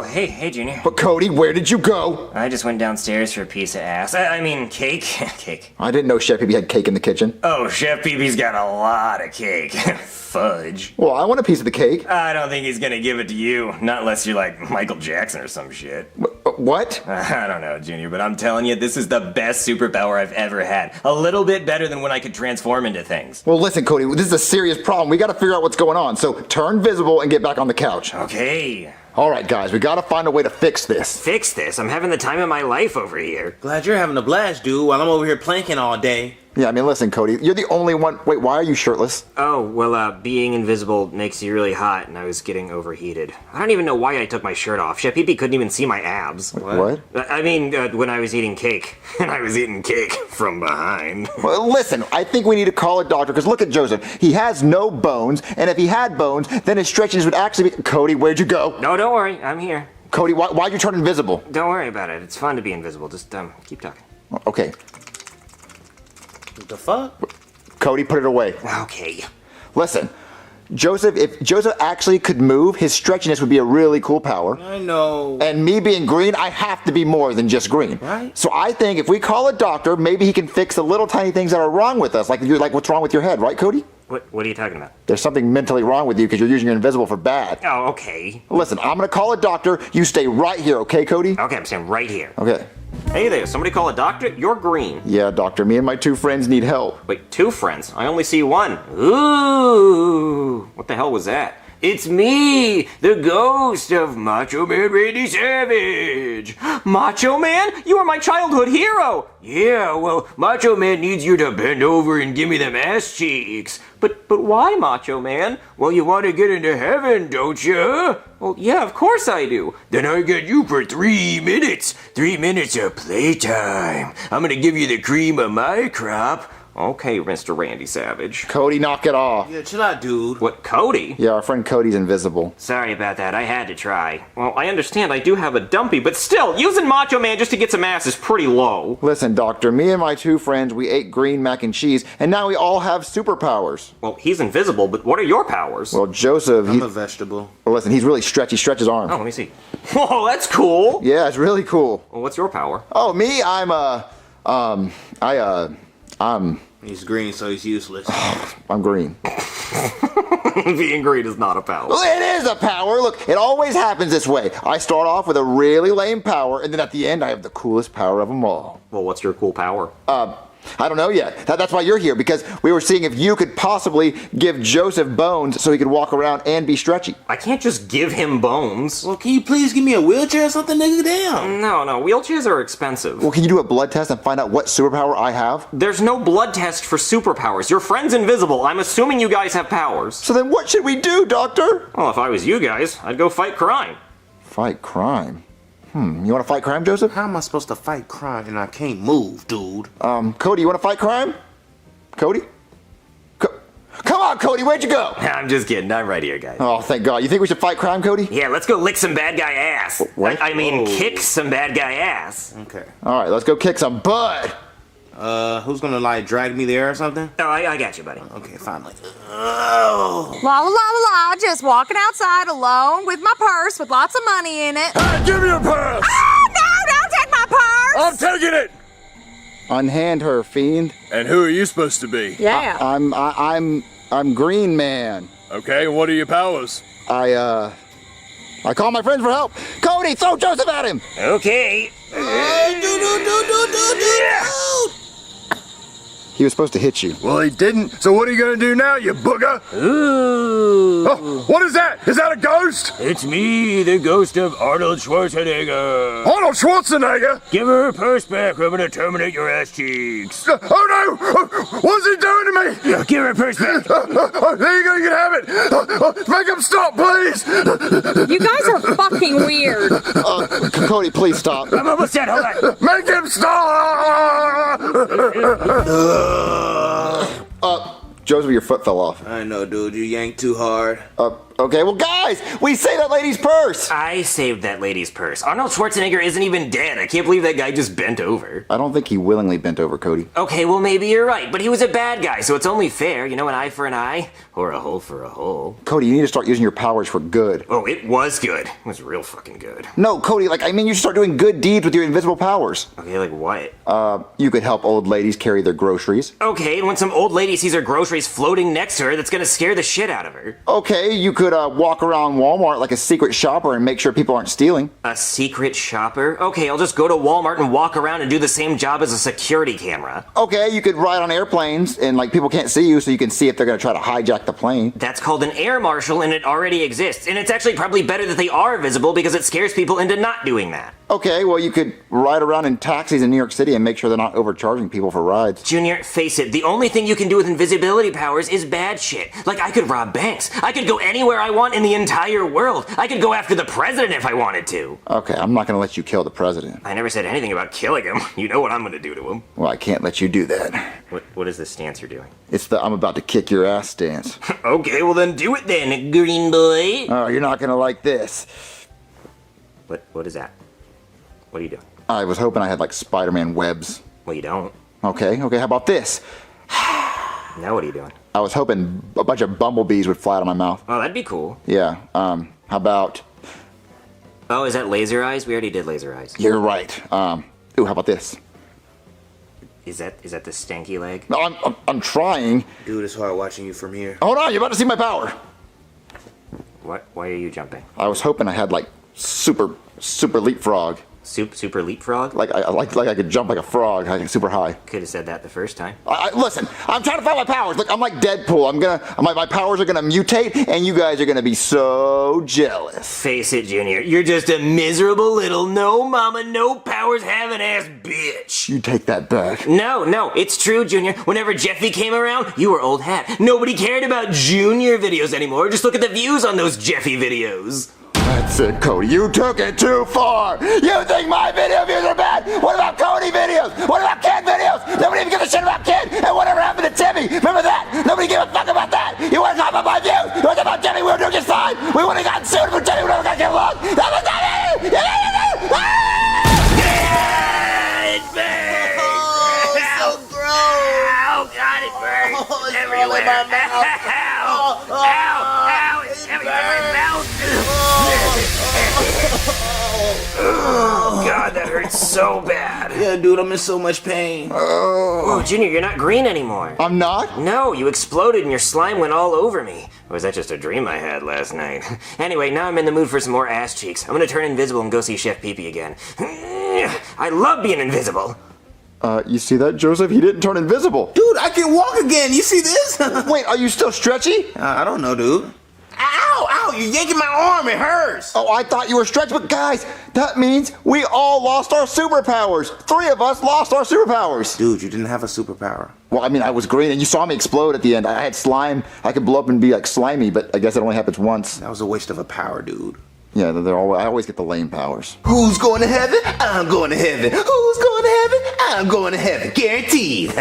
Hey, Junior. But Cody, where did you go? I just went downstairs for a piece of ass. I mean, cake. Cake. I didn't know Chef Pee-Pee had cake in the kitchen. Oh, Chef Pee-Pee's got a lot of cake. Fudge. Well, I want a piece of the cake. I don't think he's gonna give it to you. Not unless you're like Michael Jackson or some shit. What? I don't know, Junior, but I'm telling you, this is the best superpower I've ever had. A little bit better than when I could transform into things. Well, listen, Cody, this is a serious problem. We gotta figure out what's going on. So turn visible and get back on the couch. Okay. All right, guys, we gotta find a way to fix this. Fix this? I'm having the time of my life over here. Glad you're having a blast, dude, while I'm over here planking all day. Yeah, I mean, listen, Cody, you're the only one. Wait, why are you shirtless? Oh, well, being invisible makes you really hot, and I was getting overheated. I don't even know why I took my shirt off. Chef Pee-Pee couldn't even see my abs. What? I mean, when I was eating cake. And I was eating cake from behind. Well, listen, I think we need to call a doctor, because look at Joseph. He has no bones, and if he had bones, then his stretchiness would actually be... Cody, where'd you go? No, don't worry. I'm here. Cody, why'd you turn invisible? Don't worry about it. It's fun to be invisible. Just, keep talking. Okay. What the fuck? Cody, put it away. Okay. Listen, Joseph, if Joseph actually could move, his stretchiness would be a really cool power. I know. And me being green, I have to be more than just green. Right. So I think if we call a doctor, maybe he can fix the little tiny things that are wrong with us, like what's wrong with your head, right, Cody? What are you talking about? There's something mentally wrong with you because you're using your invisible for bad. Oh, okay. Listen, I'm gonna call a doctor. You stay right here, okay, Cody? Okay, I'm staying right here. Okay. Hey there, somebody call a doctor? You're green. Yeah, doctor, me and my 2 friends need help. Wait, 2 friends? I only see 1. Ooh, what the hell was that? It's me, the ghost of Macho Man Randy Savage. Macho Man? You were my childhood hero! Yeah, well, Macho Man needs you to bend over and give me them ass cheeks. But why, Macho Man? Well, you want to get into heaven, don't you? Well, yeah, of course I do. Then I get you for 3 minutes. 3 minutes of playtime. I'm gonna give you the cream of my crop. Okay, Mr. Randy Savage. Cody, knock it off. Yeah, chill out, dude. What, Cody? Yeah, our friend Cody's invisible. Sorry about that. I had to try. Well, I understand I do have a dumpy, but still, using Macho Man just to get some ass is pretty low. Listen, doctor, me and my 2 friends, we ate green mac and cheese, and now we all have superpowers. Well, he's invisible, but what are your powers? Well, Joseph, I'm a vegetable. Well, listen, he's really stretchy. Stretch his arm. Oh, let me see. Whoa, that's cool. Yeah, it's really cool. Well, what's your power? Oh, me, I'm He's green, so he's useless. I'm green. Being green is not a power. Well, it is a power. Look, it always happens this way. I start off with a really lame power, and then at the end, I have the coolest power of them all. Well, what's your cool power? I don't know yet. That's why you're here, because we were seeing if you could possibly give Joseph bones so he could walk around and be stretchy. I can't just give him bones. Well, can you please give me a wheelchair or something, nigga? Damn. No, wheelchairs are expensive. Well, can you do a blood test and find out what superpower I have? There's no blood test for superpowers. Your friend's invisible. I'm assuming you guys have powers. So then what should we do, Doctor? Well, if I was you guys, I'd go fight crime. Fight crime? You want to fight crime, Joseph? How am I supposed to fight crime and I can't move, dude? Cody, you want to fight crime? Cody? Come on, Cody, where'd you go? I'm just kidding. I'm right here, guys. Oh, thank God. You think we should fight crime, Cody? Yeah, let's go lick some bad guy ass. What? I mean, kick some bad guy ass. Okay. All right, let's go kick some butt. Who's gonna, like, drag me there or something? Oh, I got you, buddy. Okay, finally. Oh. La la la la la, just walking outside alone with my purse with lots of money in it. Hey, give me your purse! Oh, no, don't take my purse! I'm taking it! Unhand her, fiend. And who are you supposed to be? Yeah. I'm Green Man. Okay, what are your powers? I call my friends for help. Cody, throw Joseph at him! Okay. He was supposed to hit you. Well, he didn't, so what are you gonna do now, you booger? Ooh. Oh, what is that? Is that a ghost? It's me, the ghost of Arnold Schwarzenegger. Arnold Schwarzenegger? Give her her purse back or I'm gonna terminate your ass cheeks. Oh no! What's he doing to me? Give her her purse back. There you go, you can have it. Make him stop, please. You guys are fucking weird. Cody, please stop. I'm almost dead, hold on. Make him stop! Joseph, your foot fell off. I know, dude. You yanked too hard. Okay, well, guys, we saved that lady's purse. I saved that lady's purse. Arnold Schwarzenegger isn't even dead. I can't believe that guy just bent over. I don't think he willingly bent over, Cody. Okay, well, maybe you're right, but he was a bad guy, so it's only fair. You know, an eye for an eye, or a hole for a hole. Cody, you need to start using your powers for good. Oh, it was good. It was real fucking good. No, Cody, you should start doing good deeds with your invisible powers. Okay, like what? You could help old ladies carry their groceries. Okay, and when some old lady sees her groceries floating next to her, that's gonna scare the shit out of her. Okay, you could walk around Walmart like a secret shopper and make sure people aren't stealing. A secret shopper? Okay, I'll just go to Walmart and walk around and do the same job as a security camera. Okay, you could ride on airplanes and people can't see you, so you can see if they're gonna try to hijack the plane. That's called an air marshal and it already exists. And it's actually probably better that they are visible because it scares people into not doing that. Okay, well, you could ride around in taxis in New York City and make sure they're not overcharging people for rides. Junior, face it, the only thing you can do with invisibility powers is bad shit. Like, I could rob banks. I could go anywhere I want in the entire world. I could go after the president if I wanted to. Okay, I'm not gonna let you kill the president. I never said anything about killing him. You know what I'm gonna do to him. Well, I can't let you do that. What is this stance you're doing? It's the I'm about to kick your ass stance. Okay, well then do it then, green boy. Oh, you're not gonna like this. What is that? What are you doing? I was hoping I had Spider-Man webs. Well, you don't. Okay, how about this? Now what are you doing? I was hoping a bunch of bumblebees would fly out of my mouth. Oh, that'd be cool. Yeah, how about... Oh, is that laser eyes? We already did laser eyes. You're right. Ooh, how about this? Is that the stanky leg? No, I'm trying. Dude, it's hard watching you from here. Hold on, you're about to see my power. What? Why are you jumping? I was hoping I had super leapfrog. Super leapfrog? Like I could jump like a frog, super high. Could have said that the first time. Listen, I'm trying to find my powers. Look, I'm like Deadpool. My powers are gonna mutate, and you guys are gonna be so jealous. Face it, Junior. You're just a miserable little no mama, no powers having ass bitch. You take that back. No, it's true, Junior. Whenever Jeffy came around, you were old hat. Nobody cared about Junior videos anymore. Just look at the views on those Jeffy videos. That's it, Cody. You took it too far. You think my video views are bad? What about Cody videos? What about Kid videos? Nobody even gives a shit about Kid. And whatever happened to Timmy? Remember that? Nobody gave a fuck about that. You want to talk about my views? You want to talk about Jimmy? We were doing just fine. We would have gotten sued for Jimmy. We never got to get along. That was not it. It burns. Oh, it's so gross. Oh, God, it burns. Oh, it's everywhere. all in my mouth. Ow. It's everywhere in my mouth. Oh, God, that hurts. hurts so bad. Yeah, dude, I'm in so much pain. Oh, Junior, you're not green anymore. I'm not? No, you exploded and your slime went all over me. Or was that just a dream I had last night? Anyway, now I'm in the mood for some more ass cheeks. I'm gonna turn invisible and go see Chef Pee Pee again. I love being invisible. You see that, Joseph? He didn't turn invisible. Dude, I can walk again. You see this? Wait, are you still stretchy? I don't know, dude. Ow, ow, you're yanking my arm. It hurts. Oh, I thought you were stretchy, but guys, that means we all lost our superpowers. 3 of us lost our superpowers. Dude, you didn't have a superpower. Well, I mean, I was green, and you saw me explode at the end. I had slime. I could blow up and be like slimy, but I guess it only happens once. That was a waste of a power, dude. Yeah, I always get the lame powers. Who's going to heaven? I'm going to heaven. Who's going to heaven? I'm going to heaven. Guaranteed.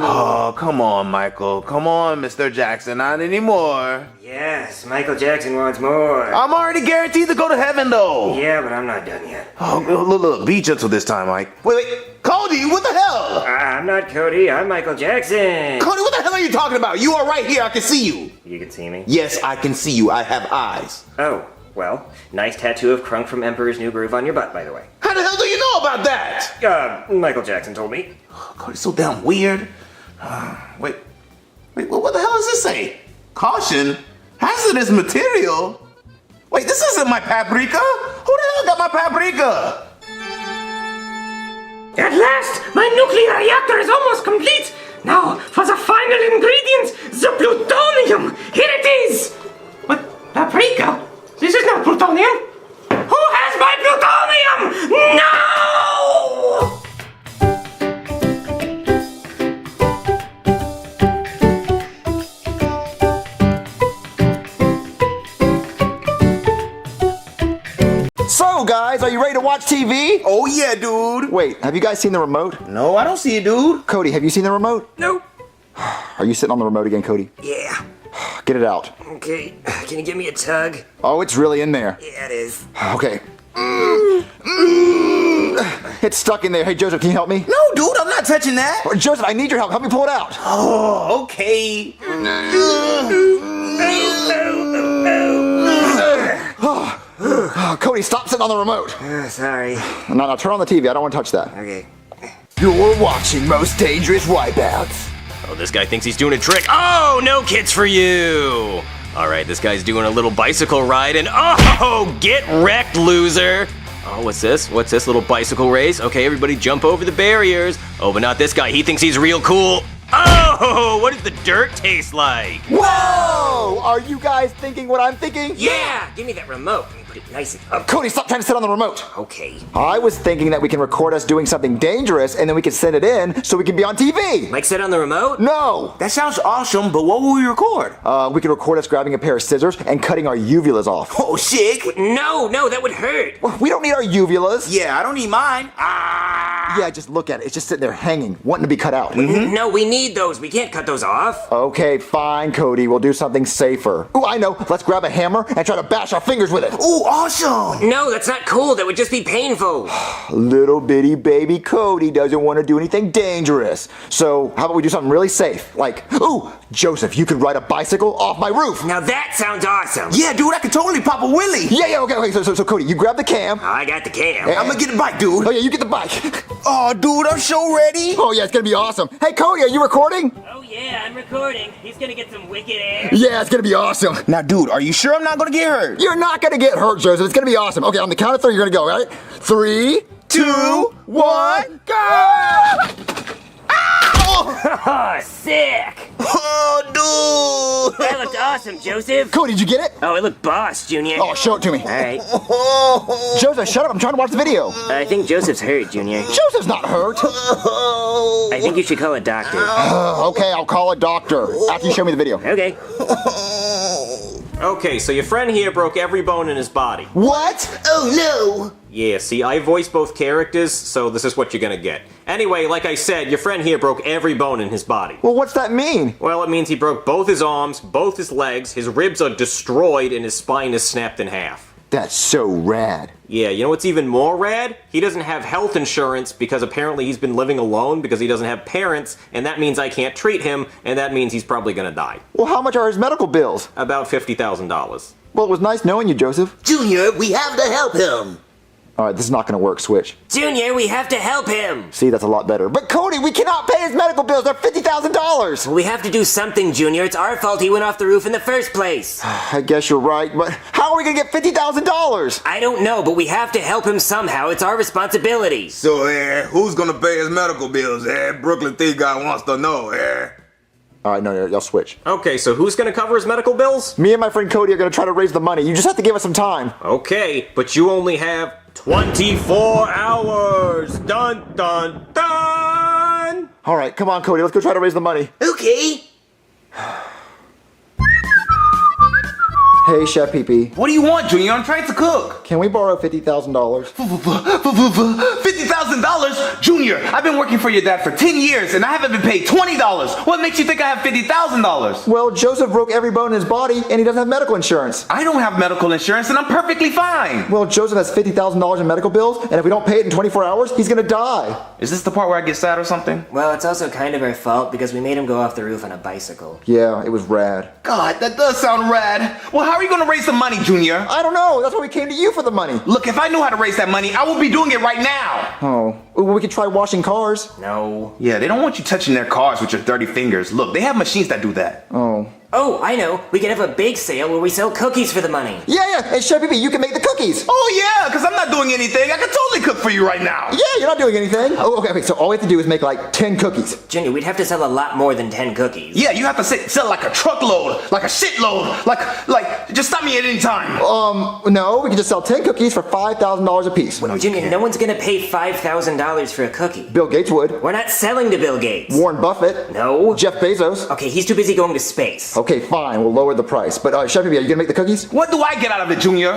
Oh, come on, Michael. Come on, Mr. Jackson. Not anymore. Yes, Michael Jackson wants more. I'm already guaranteed to go to heaven, though. Yeah, but I'm not done yet. Oh, look, be gentle this time, Mike. Wait, Cody, what the hell? I'm not Cody, I'm Michael Jackson. Cody, what the hell are you talking about? You are right here, I can see you. You can see me? Yes, I can see you, I have eyes. Oh, well, nice tattoo of Crunk from Emperor's New Groove on your butt, by the way. How the hell do you know about that? Michael Jackson told me. Cody's so damn weird. Wait, what the hell does this say? Caution, hazardous material? Wait, this isn't my paprika? Who the hell got my paprika? At last, my nuclear reactor is almost complete. Now, for the final ingredient, the plutonium. Here it is. What? Paprika? This is not plutonium. Who has my plutonium? No! So, guys, are you ready to watch TV? Oh, yeah, dude. Wait, have you guys seen the remote? No, I don't see it, dude. Cody, have you seen the remote? Nope. Are you sitting on the remote again, Cody? Yeah. Get it out. Okay, can you give me a tug? Oh, it's really in there. Yeah, it is. Okay. It's stuck in there. Hey, Joseph, can you help me? No, dude, I'm not touching that. Joseph, I need your help. Help me pull it out. Oh, okay. Cody, stop sitting on the remote. Sorry. Now turn on the TV. I don't want to touch that. Okay. You're watching Most Dangerous Wipeouts. Oh, this guy thinks he's doing a trick. Oh, no kids for you. All right, this guy's doing a little bicycle ride and oh, get wrecked, loser. Oh, what's this? What's this little bicycle race? Okay, everybody jump over the barriers. Oh, but not this guy. He thinks he's real cool. Oh, what does the dirt taste like? Whoa! Are you guys thinking what I'm thinking? Yeah! Give me that remote. Let me put it nice and up. Cody, stop trying to sit on the remote. Okay. I was thinking that we can record us doing something dangerous and then we can send it in so we can be on TV. Mike sit on the remote? No! That sounds awesome, but what will we record? We could record us grabbing a pair of scissors and cutting our uvulas off. Oh, shit. No, that would hurt. Well, we don't need our uvulas. Yeah, I don't need mine. Yeah, just look at it. It's just sitting there hanging, wanting to be cut out. No, we need those. We can't cut those off. Okay, fine, Cody. We'll do something safer. Ooh, I know. Let's grab a hammer and try to bash our fingers with it. Ooh, awesome. No, that's not cool. That would just be painful. Little bitty baby Cody doesn't want to do anything dangerous. So how about we do something really safe? Like, ooh, Joseph, you could ride a bicycle off my roof. Now that sounds awesome. Yeah, dude, I could totally pop a wheelie. Yeah, okay. So Cody, you grab the cam. I got the cam. I'm gonna get the bike, dude. Oh yeah, you get the bike. Oh, dude, I'm so ready. Oh yeah, it's gonna be awesome. Hey Cody, are you recording? Oh yeah, I'm recording. He's gonna get some wicked air. Yeah, it's gonna be awesome. Now, dude, are you sure I'm not gonna get hurt? You're not gonna get hurt, Joseph. It's gonna be awesome. Okay, on the count of 3, you're gonna go, right? 3, 2, 1, go! Oh, sick! Oh, dude! That looked awesome, Joseph. Cody, did you get it? Oh, it looked boss, Junior. Oh, show it to me. All right. Joseph, shut up. I'm trying to watch the video. I think Joseph's hurt, Junior. Joseph's not hurt. I think you should call a doctor. Okay, I'll call a doctor after you show me the video. Okay. Okay, so your friend here broke every bone in his body. What? Oh no! Yeah, see, I voiced both characters, so this is what you're gonna get. Anyway, like I said, your friend here broke every bone in his body. Well, what's that mean? Well, it means he broke both his arms, both his legs, his ribs are destroyed, and his spine is snapped in half. That's so rad. Yeah, you know what's even more rad? He doesn't have health insurance because apparently he's been living alone because he doesn't have parents, and that means I can't treat him, and that means he's probably gonna die. Well, how much are his medical bills? About $50,000. Well, it was nice knowing you, Joseph. Junior, we have to help him. All right, this is not gonna work, Switch. Junior, we have to help him. See, that's a lot better. But Cody, we cannot pay his medical bills. They're $50,000. We have to do something, Junior. It's our fault he went off the roof in the first place. I guess you're right, but how are we gonna get $50,000? I don't know, but we have to help him somehow. It's our responsibility. So, who's gonna pay his medical bills? Brooklyn Thief guy wants to know. All right, no, y'all switch. Okay, so who's gonna cover his medical bills? Me and my friend Cody are gonna try to raise the money. You just have to give us some time. Okay, but you only have 24 hours. Dun dun dun. All right, come on, Cody. Let's go try to raise the money. Okay. Hey, Chef Pee-Pee. What do you want, Junior? I'm trying to cook. Can we borrow $50,000? $50,000? Junior, I've been working for your dad for 10 years and I haven't been paid $20. What makes you think I have $50,000? Well, Joseph broke every bone in his body and he doesn't have medical insurance. I don't have medical insurance and I'm perfectly fine. Well, Joseph has $50,000 in medical bills, and if we don't pay it in 24 hours, he's gonna die. Is this the part where I get sad or something? Well, it's also kind of our fault because we made him go off the roof on a bicycle. Yeah, it was rad. God, that does sound rad. Well, how are you gonna raise the money, Junior? I don't know. That's why we came to you for the money. Look, if I knew how to raise that money, I would be doing it right now. Oh, well, we could try washing cars. No. Yeah, they don't want you touching their cars with your dirty fingers. Look, they have machines that do that. Oh. Oh, I know. We could have a big sale where we sell cookies for the money. Yeah. Hey, Chef Pee-Pee, you can make the cookies. Oh, yeah, because I'm not doing anything. I can totally cook for you right now. Yeah, you're not doing anything. Oh, okay, so all we have to do is make like 10 cookies. Junior, we'd have to sell a lot more than 10 cookies. Yeah, you have to sell like a truckload, like a shitload, like, just stop me at any time. No, we can just sell 10 cookies for $5,000 a piece. Well, Junior, no one's gonna pay $5,000 for a cookie. Bill Gates would. We're not selling to Bill Gates. Warren Buffett. No. Jeff Bezos. Okay, he's too busy going to space. Okay, fine, we'll lower the price. But Chef Pee-Pee, are you gonna make the cookies? What do I get out of it, Junior?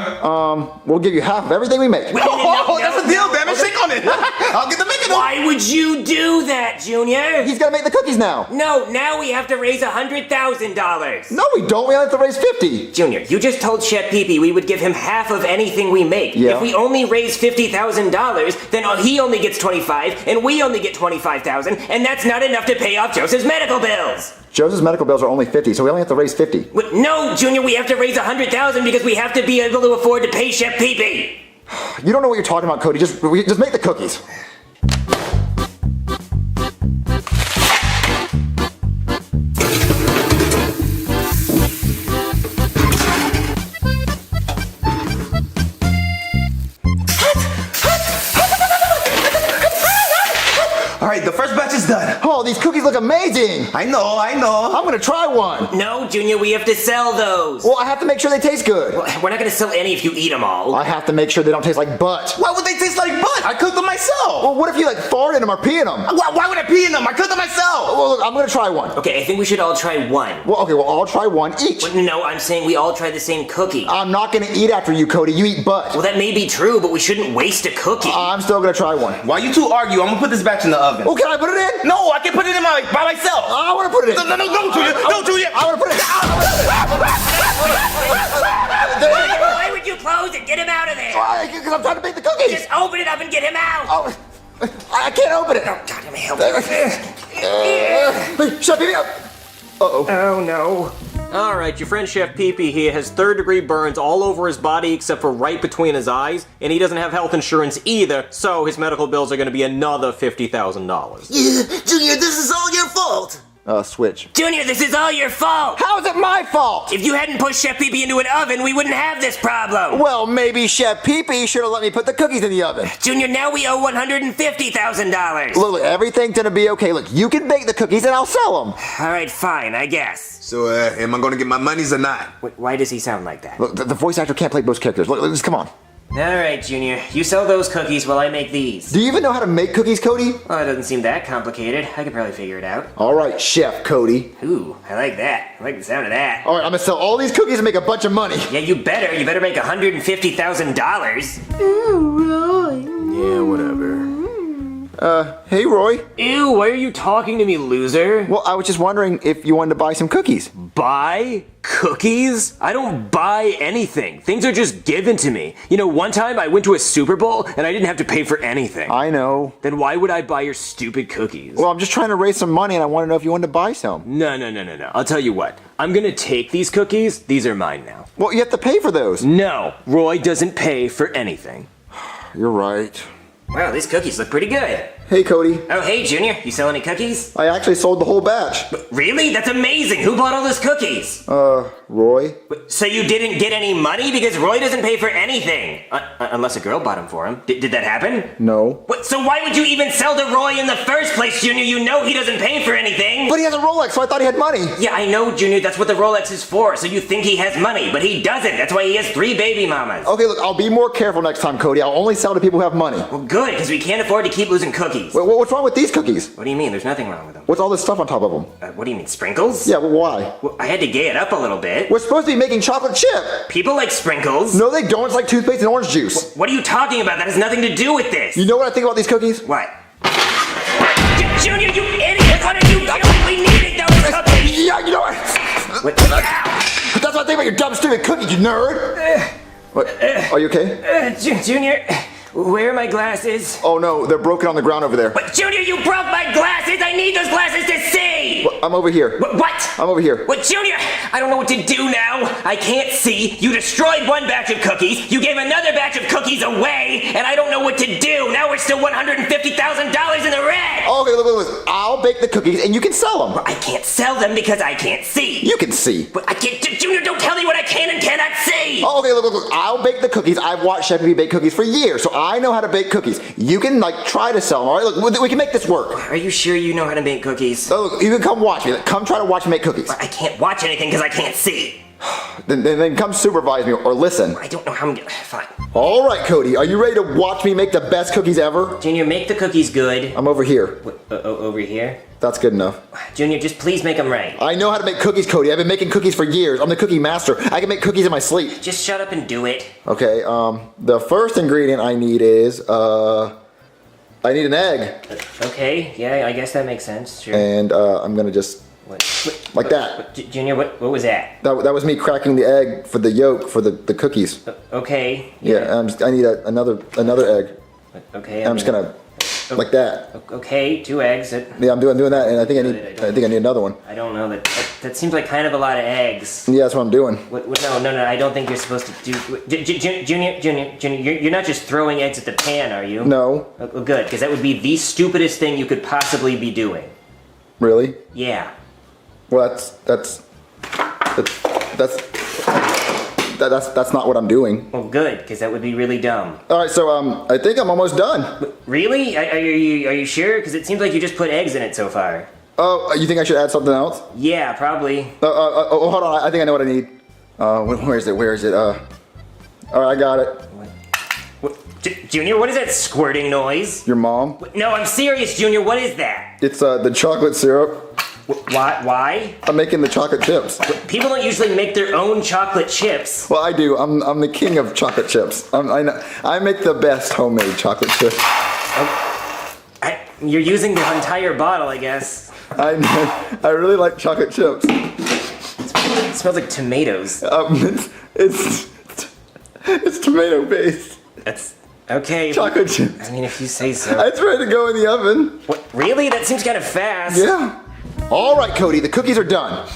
We'll give you half of everything we make. That's a deal, damn it. Shake on it. I'll get the making. Why would you do that, Junior? He's gonna make the cookies now. No, now we have to raise $100,000. No, we don't. We only have to raise 50. Junior, you just told Chef Pee-Pee we would give him half of anything we make. Yeah. If we only raise $50,000, then he only gets 25, and we only get 25,000, and that's not enough to pay off Joseph's medical bills. Joseph's medical bills are only 50, so we only have to raise 50. No, Junior, we have to raise 100,000 because we have to be able to afford to pay Chef Pee-Pee. You don't know what you're talking about, Cody. Just make the cookies. All right, the first batch is done. Oh, these cookies look amazing. I know. I'm gonna try one. No, Junior, we have to sell those. Well, I have to make sure they taste good. Well, we're not gonna sell any if you eat them all. I have to make sure they don't taste like butt. Why would they taste like butt? I cooked them myself. Well, what if you like fart in them or pee in them? Why would I pee in them? I cooked them myself. Well, look, I'm gonna try one. Okay, I think we should all try one. Well, okay, well, I'll try one each. Well, no, I'm saying we all try the same cookie. I'm not gonna eat after you, Cody. You eat butt. Well, that may be true, but we shouldn't waste a cookie. I'm still gonna try one. While you two argue, I'm gonna put this batch in the oven. Oh, can I put it in? No, I can put it in by myself. I wanna put it in. No, don't, Julia. Don't, Julia. I wanna put it in. Why would you close it? Get him out of there. Because I'm trying to make the cookies. Just open it up and get him out. Oh, I can't open it. Oh, God, let me help Shut me up. Uh-oh. Oh, no. Alright, your friend Chef Pee-Pee here has third-degree burns all over his body except for right between his eyes, and he doesn't have health insurance either, so his medical bills are going to be another $50,000. Junior, this is all your fault. Switch. Junior, this is all your fault. How is it my fault? If you hadn't pushed Chef Pee-Pee into an oven, we wouldn't have this problem. Well, maybe Chef Pee-Pee should have let me put the cookies in the oven. Junior, now we owe $150,000. Look, everything's gonna be okay. Look, you can bake the cookies and I'll sell them. All right, fine, I guess. So, am I gonna get my monies or not? Wait, why does he sound like that? Look, the voice actor can't play both characters. Look, just come on. All right, Junior, you sell those cookies while I make these. Do you even know how to make cookies, Cody? Well, it doesn't seem that complicated. I could probably figure it out. All right, Chef Cody. Ooh, I like that. I like the sound of that. All right, I'm gonna sell all these cookies and make a bunch of money. Yeah, you better. You better make $150,000. Yeah, whatever. Hey, Roy. Ew, why are you talking to me, loser? Well, I was just wondering if you wanted to buy some cookies. Buy cookies? I don't buy anything. Things are just given to me. You know, one time I went to a Super Bowl and I didn't have to pay for anything. I know. Then why would I buy your stupid cookies? Well, I'm just trying to raise some money and I want to know if you wanted to buy some. No. I'll tell you what. I'm gonna take these cookies. These are mine now. Well, you have to pay for those. No, Roy doesn't pay for anything. You're right. Wow, these cookies look pretty good. Hey, Cody. Oh, hey, Junior. You sell any cookies? I actually sold the whole batch. Really? That's amazing. Who bought all those cookies? Roy? So you didn't get any money? Because Roy doesn't pay for anything. Unless a girl bought them for him. Did that happen? No. So why would you even sell to Roy in the first place, Junior? You know he doesn't pay for anything. But he has a Rolex, so I thought he had money. Yeah, I know, Junior. That's what the Rolex is for. So you think he has money, but he doesn't. That's why he has 3 baby mamas. Okay, look, I'll be more careful next time, Cody. I'll only sell to people who have money. Well, good, because we can't afford to keep losing cookies. Wait, what's wrong with these cookies? What do you mean? There's nothing wrong with them. What's all this stuff on top of them? What do you mean, sprinkles? Yeah, well, why? Well, I had to gay it up a little bit. We're supposed to be making chocolate chip. People like sprinkles. No, they don't. It's like toothpaste and orange juice. What are you talking about? That has nothing to do with this. You know what I think about these cookies? What? Junior, you idiot! What are you doing? We needed those cookies! Yeah, you know what? What? That's what I think about your dumb, stupid cookies, you nerd. What? Are you okay? Junior, where are my glasses? Oh no, they're broken on the ground over there. But Junior, you broke my glasses! I need those glasses to see! Well, I'm over here. What? I'm over here. What, Junior? I don't know what to do now. I can't see. You destroyed one batch of cookies. You gave another batch of cookies away, and I don't know what to do. Now we're still $150,000 in the red. Okay, look. I'll bake the cookies and you can sell them. Well, I can't sell them because I can't see. You can see. But I can't. Junior, don't tell me what I can and cannot see. Oh, okay, look. I'll bake the cookies. I've watched Chef bake cookies for years, so I know how to bake cookies. You can try to sell them. All right, look, we can make this work. Are you sure you know how to make cookies? Oh, look, you can come watch me. Come try to watch me make cookies. I can't watch anything because I can't see. Then come supervise me or listen. I don't know how I'm gonna. Fine. All right, Cody. Are you ready to watch me make the best cookies ever? Junior, make the cookies good. I'm over here. Over here? That's good enough. Junior, just please make them right. I know how to make cookies, Cody. I've been making cookies for years. I'm the cookie master. I can make cookies in my sleep. Just shut up and do it. Okay, the first ingredient I need is, I need an egg. Okay, yeah, I guess that makes sense. Sure. And, I'm gonna just, like that. Junior, what was that? That was me cracking the egg for the yolk for the cookies. Okay. Yeah, I need another egg. Okay. I'm just gonna, like that. Okay, 2 eggs. Yeah, I'm doing that, and I think I need another one. I don't know, that seems like kind of a lot of eggs. Yeah, that's what I'm doing. No, I don't think you're supposed to do... Junior, you're not just throwing eggs at the pan, are you? No. Well, good, because that would be the stupidest thing you could possibly be doing. Really? Yeah. Well, that's not what I'm doing. Well, good, because that would be really dumb. All right, so I think I'm almost done. Really? Are you sure? Because it seems like you just put eggs in it so far. Oh, you think I should add something else? Yeah, probably. Hold on. I think I know what I need. Where is it? All right, I got it. Junior, what is that squirting noise? Your mom? No, I'm serious, Junior. What is that? It's the chocolate syrup. Why? I'm making the chocolate chips. People don't usually make their own chocolate chips. Well, I do. I'm the king of chocolate chips. I make the best homemade chocolate chips. You're using the entire bottle, I guess. I really like chocolate chips. It smells like tomatoes. It's tomato paste. That's okay. Chocolate chips. I mean, if you say so. It's ready to go in the oven. What? Really? That seems kind of fast. Yeah. All right, Cody. The cookies are done.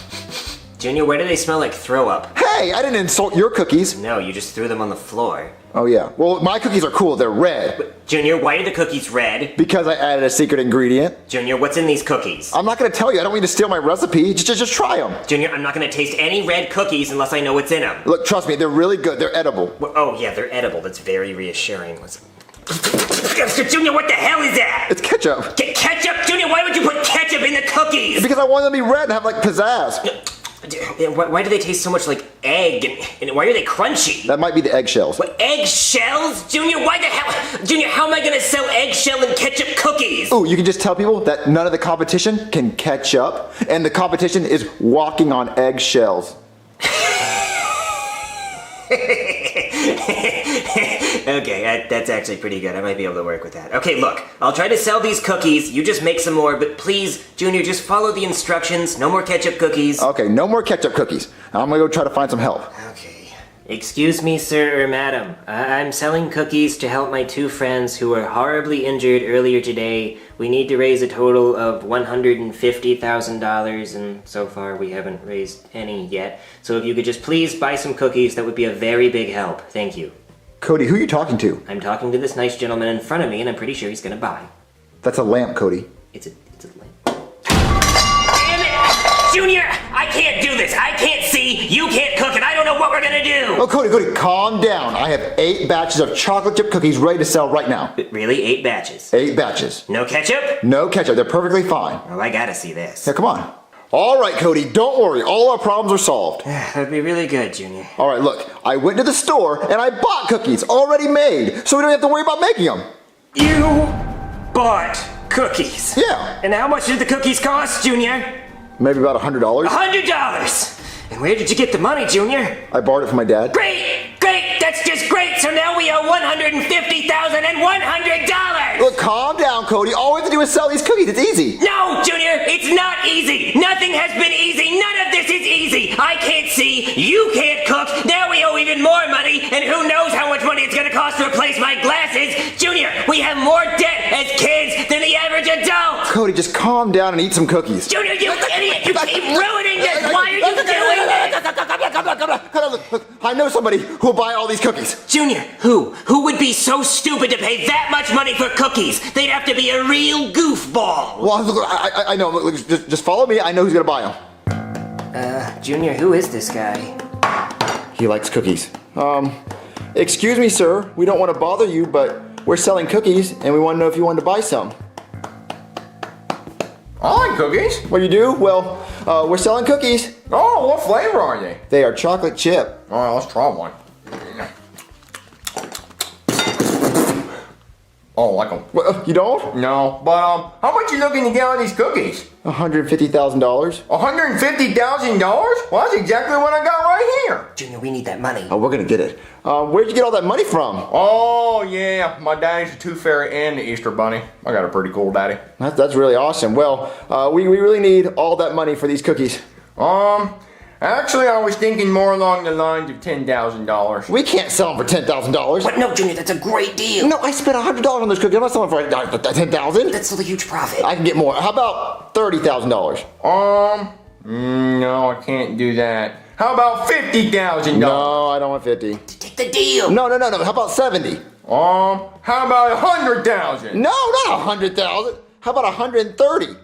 Junior, why do they smell like throw up? Hey, I didn't insult your cookies. No, you just threw them on the floor. Oh yeah. Well, my cookies are cool. They're red. Junior, why are the cookies red? Because I added a secret ingredient. Junior, what's in these cookies? I'm not gonna tell you. I don't mean to steal my recipe. Just try them. Junior, I'm not gonna taste any red cookies unless I know what's in them. Look, trust me. They're really good. They're edible. Oh yeah, they're edible. That's very reassuring. Junior, what the hell is that? It's ketchup. Ketchup? Junior, why would you put ketchup in the cookies? Because I want them to be red and have like pizzazz. Why do they taste so much like egg? And why are they crunchy? That might be the eggshells. What, eggshells? Junior, why the hell? Junior, how am I gonna sell eggshell and ketchup cookies? Oh, you can just tell people that none of the competition can catch up, and the competition is walking on eggshells. Okay, that's actually pretty good. I might be able to work with that. Okay, look, I'll try to sell these cookies. You just make some more, but please, Junior, just follow the instructions. No more ketchup cookies. Okay, no more ketchup cookies. I'm gonna go try to find some help. Okay. Excuse me, sir or madam. I'm selling cookies to help my 2 friends who were horribly injured earlier today. We need to raise a total of $150,000, and so far we haven't raised any yet. So if you could just please buy some cookies, that would be a very big help. Thank you. Cody, who are you talking to? I'm talking to this nice gentleman in front of me, and I'm pretty sure he's gonna buy. That's a lamp, Cody. It's a lamp. Damn it! Junior! I can't do this! I can't see! You can't cook, and I don't know what we're gonna do! Oh, Cody, calm down. I have 8 batches of chocolate chip cookies ready to sell right now. Really? 8 batches? 8 batches. No ketchup? No ketchup. They're perfectly fine. Well, I gotta see this. Now, come on. All right, Cody, don't worry. All our problems are solved. That'd be really good, Junior. All right, look. I went to the store and I bought cookies already made, so we don't have to worry about making them. You bought cookies? Yeah. And how much did the cookies cost, Junior? Maybe about $100. $100! And where did you get the money, Junior? I borrowed it from my dad. Great! That's just great! So now we owe $150,100! Look, calm down, Cody. All we have to do is sell these cookies. It's easy. No, Junior! It's not easy! Nothing has been easy! None of this is easy! I can't see, you can't cook, now we owe even more money, and who knows how much money it's gonna cost to replace my glasses! Junior, we have more debt as kids than the average adult! Cody, just calm down and eat some cookies. Junior, you idiot! You keep ruining this! Why are you doing this? Look, I know somebody who will buy all these cookies. Junior, who? Who would be so stupid to pay that much money for cookies? They'd have to be a real goofball. Well, look, I know. Look, just follow me. I know who's gonna buy them. Junior, who is this guy? He likes cookies. Excuse me, sir. We don't want to bother you, but we're selling cookies, and we want to know if you wanted to buy some. I like cookies. What you do? Well, we're selling cookies. Oh, what flavor are they? They are chocolate chip. All right, let's try one. Oh, like them. What, you don't? No, but how much you looking to get on these cookies? $150,000. $150,000? Well, that's exactly what I got right here. Junior, we need that money. Oh, we're gonna get it. Where'd you get all that money from? Oh, yeah, my daddy's the Tooth Fairy and the Easter Bunny. I got a pretty cool daddy. That's really awesome. Well, we really need all that money for these cookies. Actually, I was thinking more along the lines of $10,000. We can't sell them for $10,000. What? No, Junior, that's a great deal. No, I spent $100 on those cookies. I'm not selling for $10,000. That's still a huge profit. I can get more. How about $30,000? No, I can't do that. How about $50,000? No, I don't want 50. Take the deal. No. How about 70? How about $100,000? No, not 100,000. How about 130?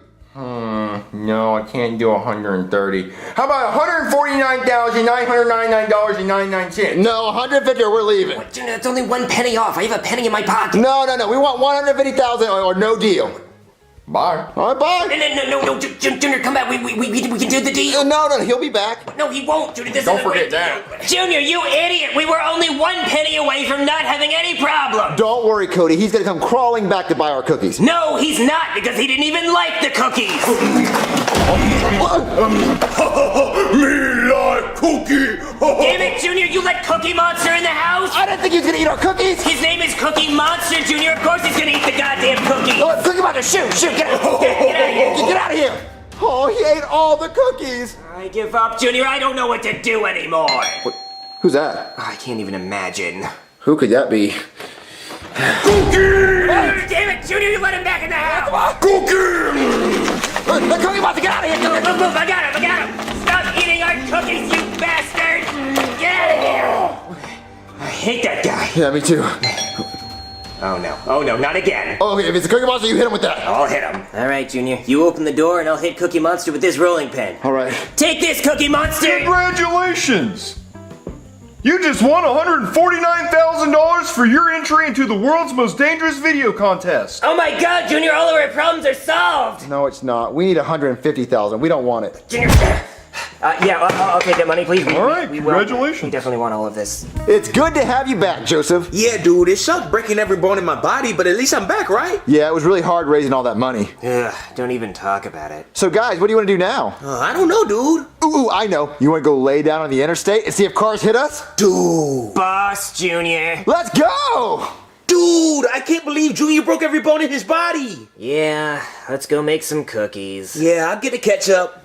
No, I can't do 130. How about $149,999.99? No, 150 or we're leaving. What, Junior, that's only 1 penny off. I have a penny in my pocket. No. We want 150,000 or no deal. Bye. All right, bye. No, Junior, come back. We can do the deal. No, he'll be back. No, he won't, Junior. This Don't is a forget great that. deal. Junior, you idiot. We were only 1 penny away from not having any problem. Don't worry, Cody. He's gonna come crawling back to buy our cookies. No, he's not, because he didn't even like the cookies. Me like cookie. Damn it, Junior, you let Cookie Monster in the house? I didn't think he was gonna eat our cookies. His name is Cookie Monster, Junior. Of course he's gonna eat the goddamn cookie. Oh, Cookie Monster, shoot, get out of here. Get out of here. Oh, he ate all the cookies. I give up, Junior. I don't know what to do anymore. Who's that? I can't even imagine. Who could that be? Cookie! Oh, damn it, Junior, you let him back in the house. Cookie! The Cookie Monster, get out of here. Move, I got him. Stop eating our cookies, you bastard. Get out of here. I hate that guy. Yeah, me too. Oh no, not again. Oh, okay, if it's a Cookie Monster, you hit him with that. I'll hit him. All right, Junior, you open the door and I'll hit Cookie Monster with this rolling pin. All right. Take this, Cookie Monster. Congratulations! You just won $149,000 for your entry into the world's most dangerous video contest. Oh my God, Junior, all of our problems are solved. No, it's not. We need 150,000. We don't want it. Junior, I'll take that money, please. All right, we congratulations. We definitely want all of this. It's good to have you back, Joseph. Yeah, dude, it sucked breaking every bone in my body, but at least I'm back, right? Yeah, it was really hard raising all that money. Ugh, don't even talk about it. So, guys, what do you want to do now? I don't know, dude. Ooh, I know. You want to go lay down on the interstate and see if cars hit us? Dude. Boss, Junior. Let's go! Dude, I can't believe Junior broke every bone in his body. Yeah, let's go make some cookies. Yeah, I'll get the ketchup.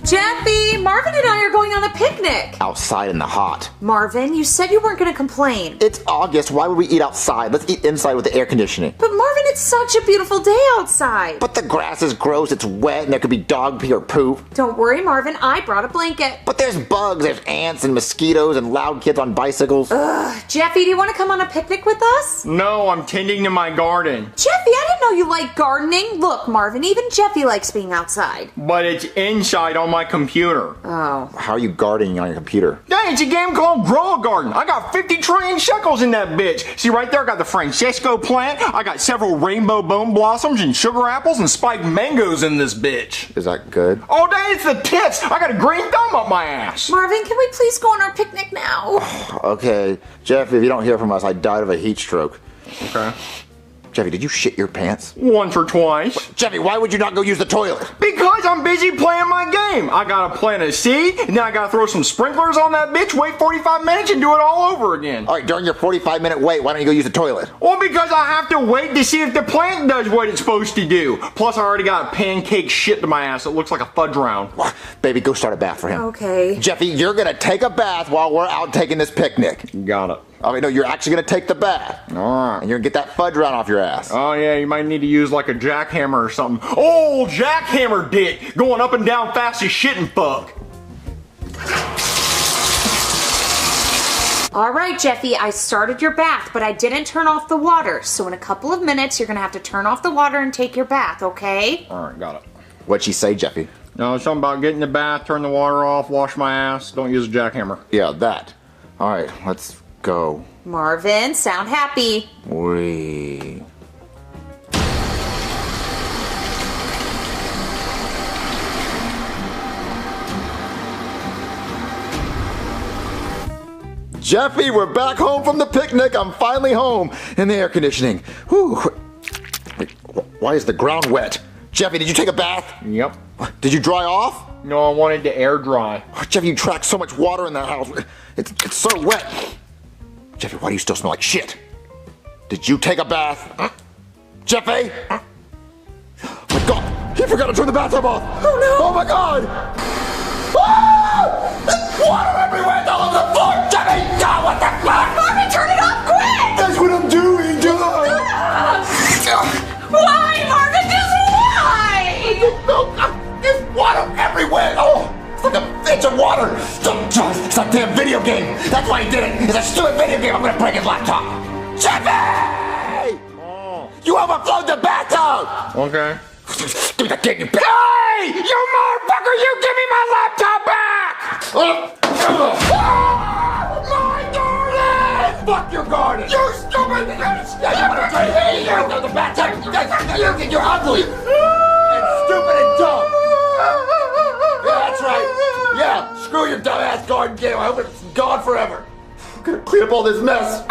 Jeffy, Marvin and I are going on a picnic. outside in the hot. Marvin, you said you weren't gonna complain. It's August. Why would we eat outside? Let's eat inside with the air conditioning. But Marvin, it's such a beautiful day outside. But the grass is gross. It's wet, and there could be dog pee or poop. Don't worry, Marvin. I brought a blanket. But there's bugs, there's ants and mosquitoes and loud kids on bicycles. Ugh. Jeffy, do you want to come on a picnic with us? No, I'm tending to my garden. Jeffy, I didn't know you like gardening. Look, Marvin, even Jeffy likes being outside. But it's inside on my computer. Oh. How are you gardening on your computer? Dang, it's a game called Grow a Garden. I got 50 trillion shekels in that bitch. See right there, I got the Francesco plant. I got several rainbow bone blossoms and sugar apples and spiked mangoes in this bitch. Is that good? Oh, dang, it's the tits. I got a green thumb up my ass. Marvin, can we please go on our picnic now? Okay. Jeff, if you don't hear from us, I died of a heat stroke. Okay. Jeffy, did you shit your pants? Once or twice. Jeffy, why would you not go use the toilet? Because I'm busy playing my game. I gotta plant a seed, and then I gotta throw some sprinklers on that bitch, wait 45 minutes, and do it all over again. Alright, during your 45-minute wait, why don't you go use the toilet? Well, because I have to wait to see if the plant does what it's supposed to do. Plus, I already got a pancake shit to my ass. It looks like a fudge round. Baby, go start a bath for him. Okay. Jeffy, you're gonna take a bath while we're out taking this picnic. Got it. Oh, wait, no, you're actually gonna take the bath. Alright. And you're gonna get that fudge round off your ass. Oh, yeah, you might need to use like a jackhammer or something. Oh, jackhammer dick! Going up and down fast as shit and fuck. All right, Jeffy, I started your bath, but I didn't turn off the water. So in a couple of minutes, you're gonna have to turn off the water and take your bath, okay? Alright, got it. What'd she say, Jeffy? No, something about getting in the bath, turn the water off, wash my ass, don't use a jackhammer. Yeah, that. Alright, let's go. Marvin, sound happy. Wee. Jeffy, we're back home from the picnic. I'm finally home in the air conditioning. Whew. Wait, why is the ground wet? Jeffy, did you take a bath? Yep. Did you dry off? No, I wanted to air dry. Jeffy, you track so much water in that house. It's so wet. Jeffy, why do you still smell like shit? Did you take a bath? Jeffy? Oh my God, he forgot to turn the bathtub off. Oh no. Oh my God. Ah! There's water everywhere, it's all over the floor. Jeffy, God, what the fuck? Marvin, turn it off quick! That's what I'm doing, God. Why, Marvin, just why? There's water everywhere. Oh, it's like a bitch of water. It's like a damn video game. That's why he did it. It's a stupid video game. I'm gonna break his laptop. Jeffy! Oh. You overflowed the bathtub. Okay. Give me that game, you bitch. Hey! You motherfucker! You give me my laptop back! My garden! Fuck your garden! You stupid! You're the bathtub! You're ugly! And stupid and dumb! Yeah, that's right! Yeah, screw your dumbass garden game. I hope it's gone forever. I'm gonna clean up all this mess.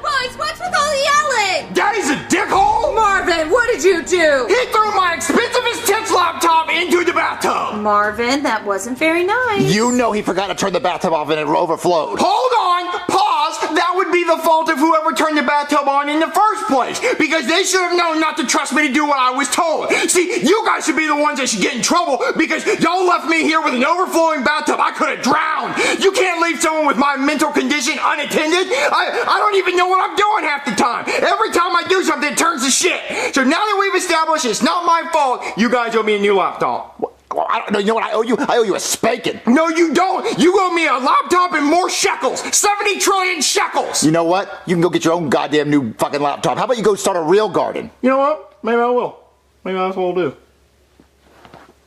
Boys, what's with all the yelling? Daddy's a dickhole! Marvin, what did you do? He threw my expensivest tits laptop into the bathtub! Marvin, that wasn't very nice. You know he forgot to turn the bathtub off and it overflowed. Hold on! Pause! That would be the fault of whoever turned the bathtub on in the first place! Because they should have known not to trust me to do what I was told! See, you guys should be the ones that should get in trouble because y'all left me here with an overflowing bathtub. I could have drowned! You can't leave someone with my mental condition unattended! I don't even know what I'm doing half the time! Every time I do something, it turns to shit! So now that we've established it's not my fault, you guys owe me a new laptop. Well, I don't know. You know what I owe you? I owe you a spanking. No, you don't. You owe me a laptop and more shekels. 70 trillion shekels. You know what? You can go get your own goddamn new fucking laptop. How about you go start a real garden? You know what? Maybe I will. Maybe that's what I'll do.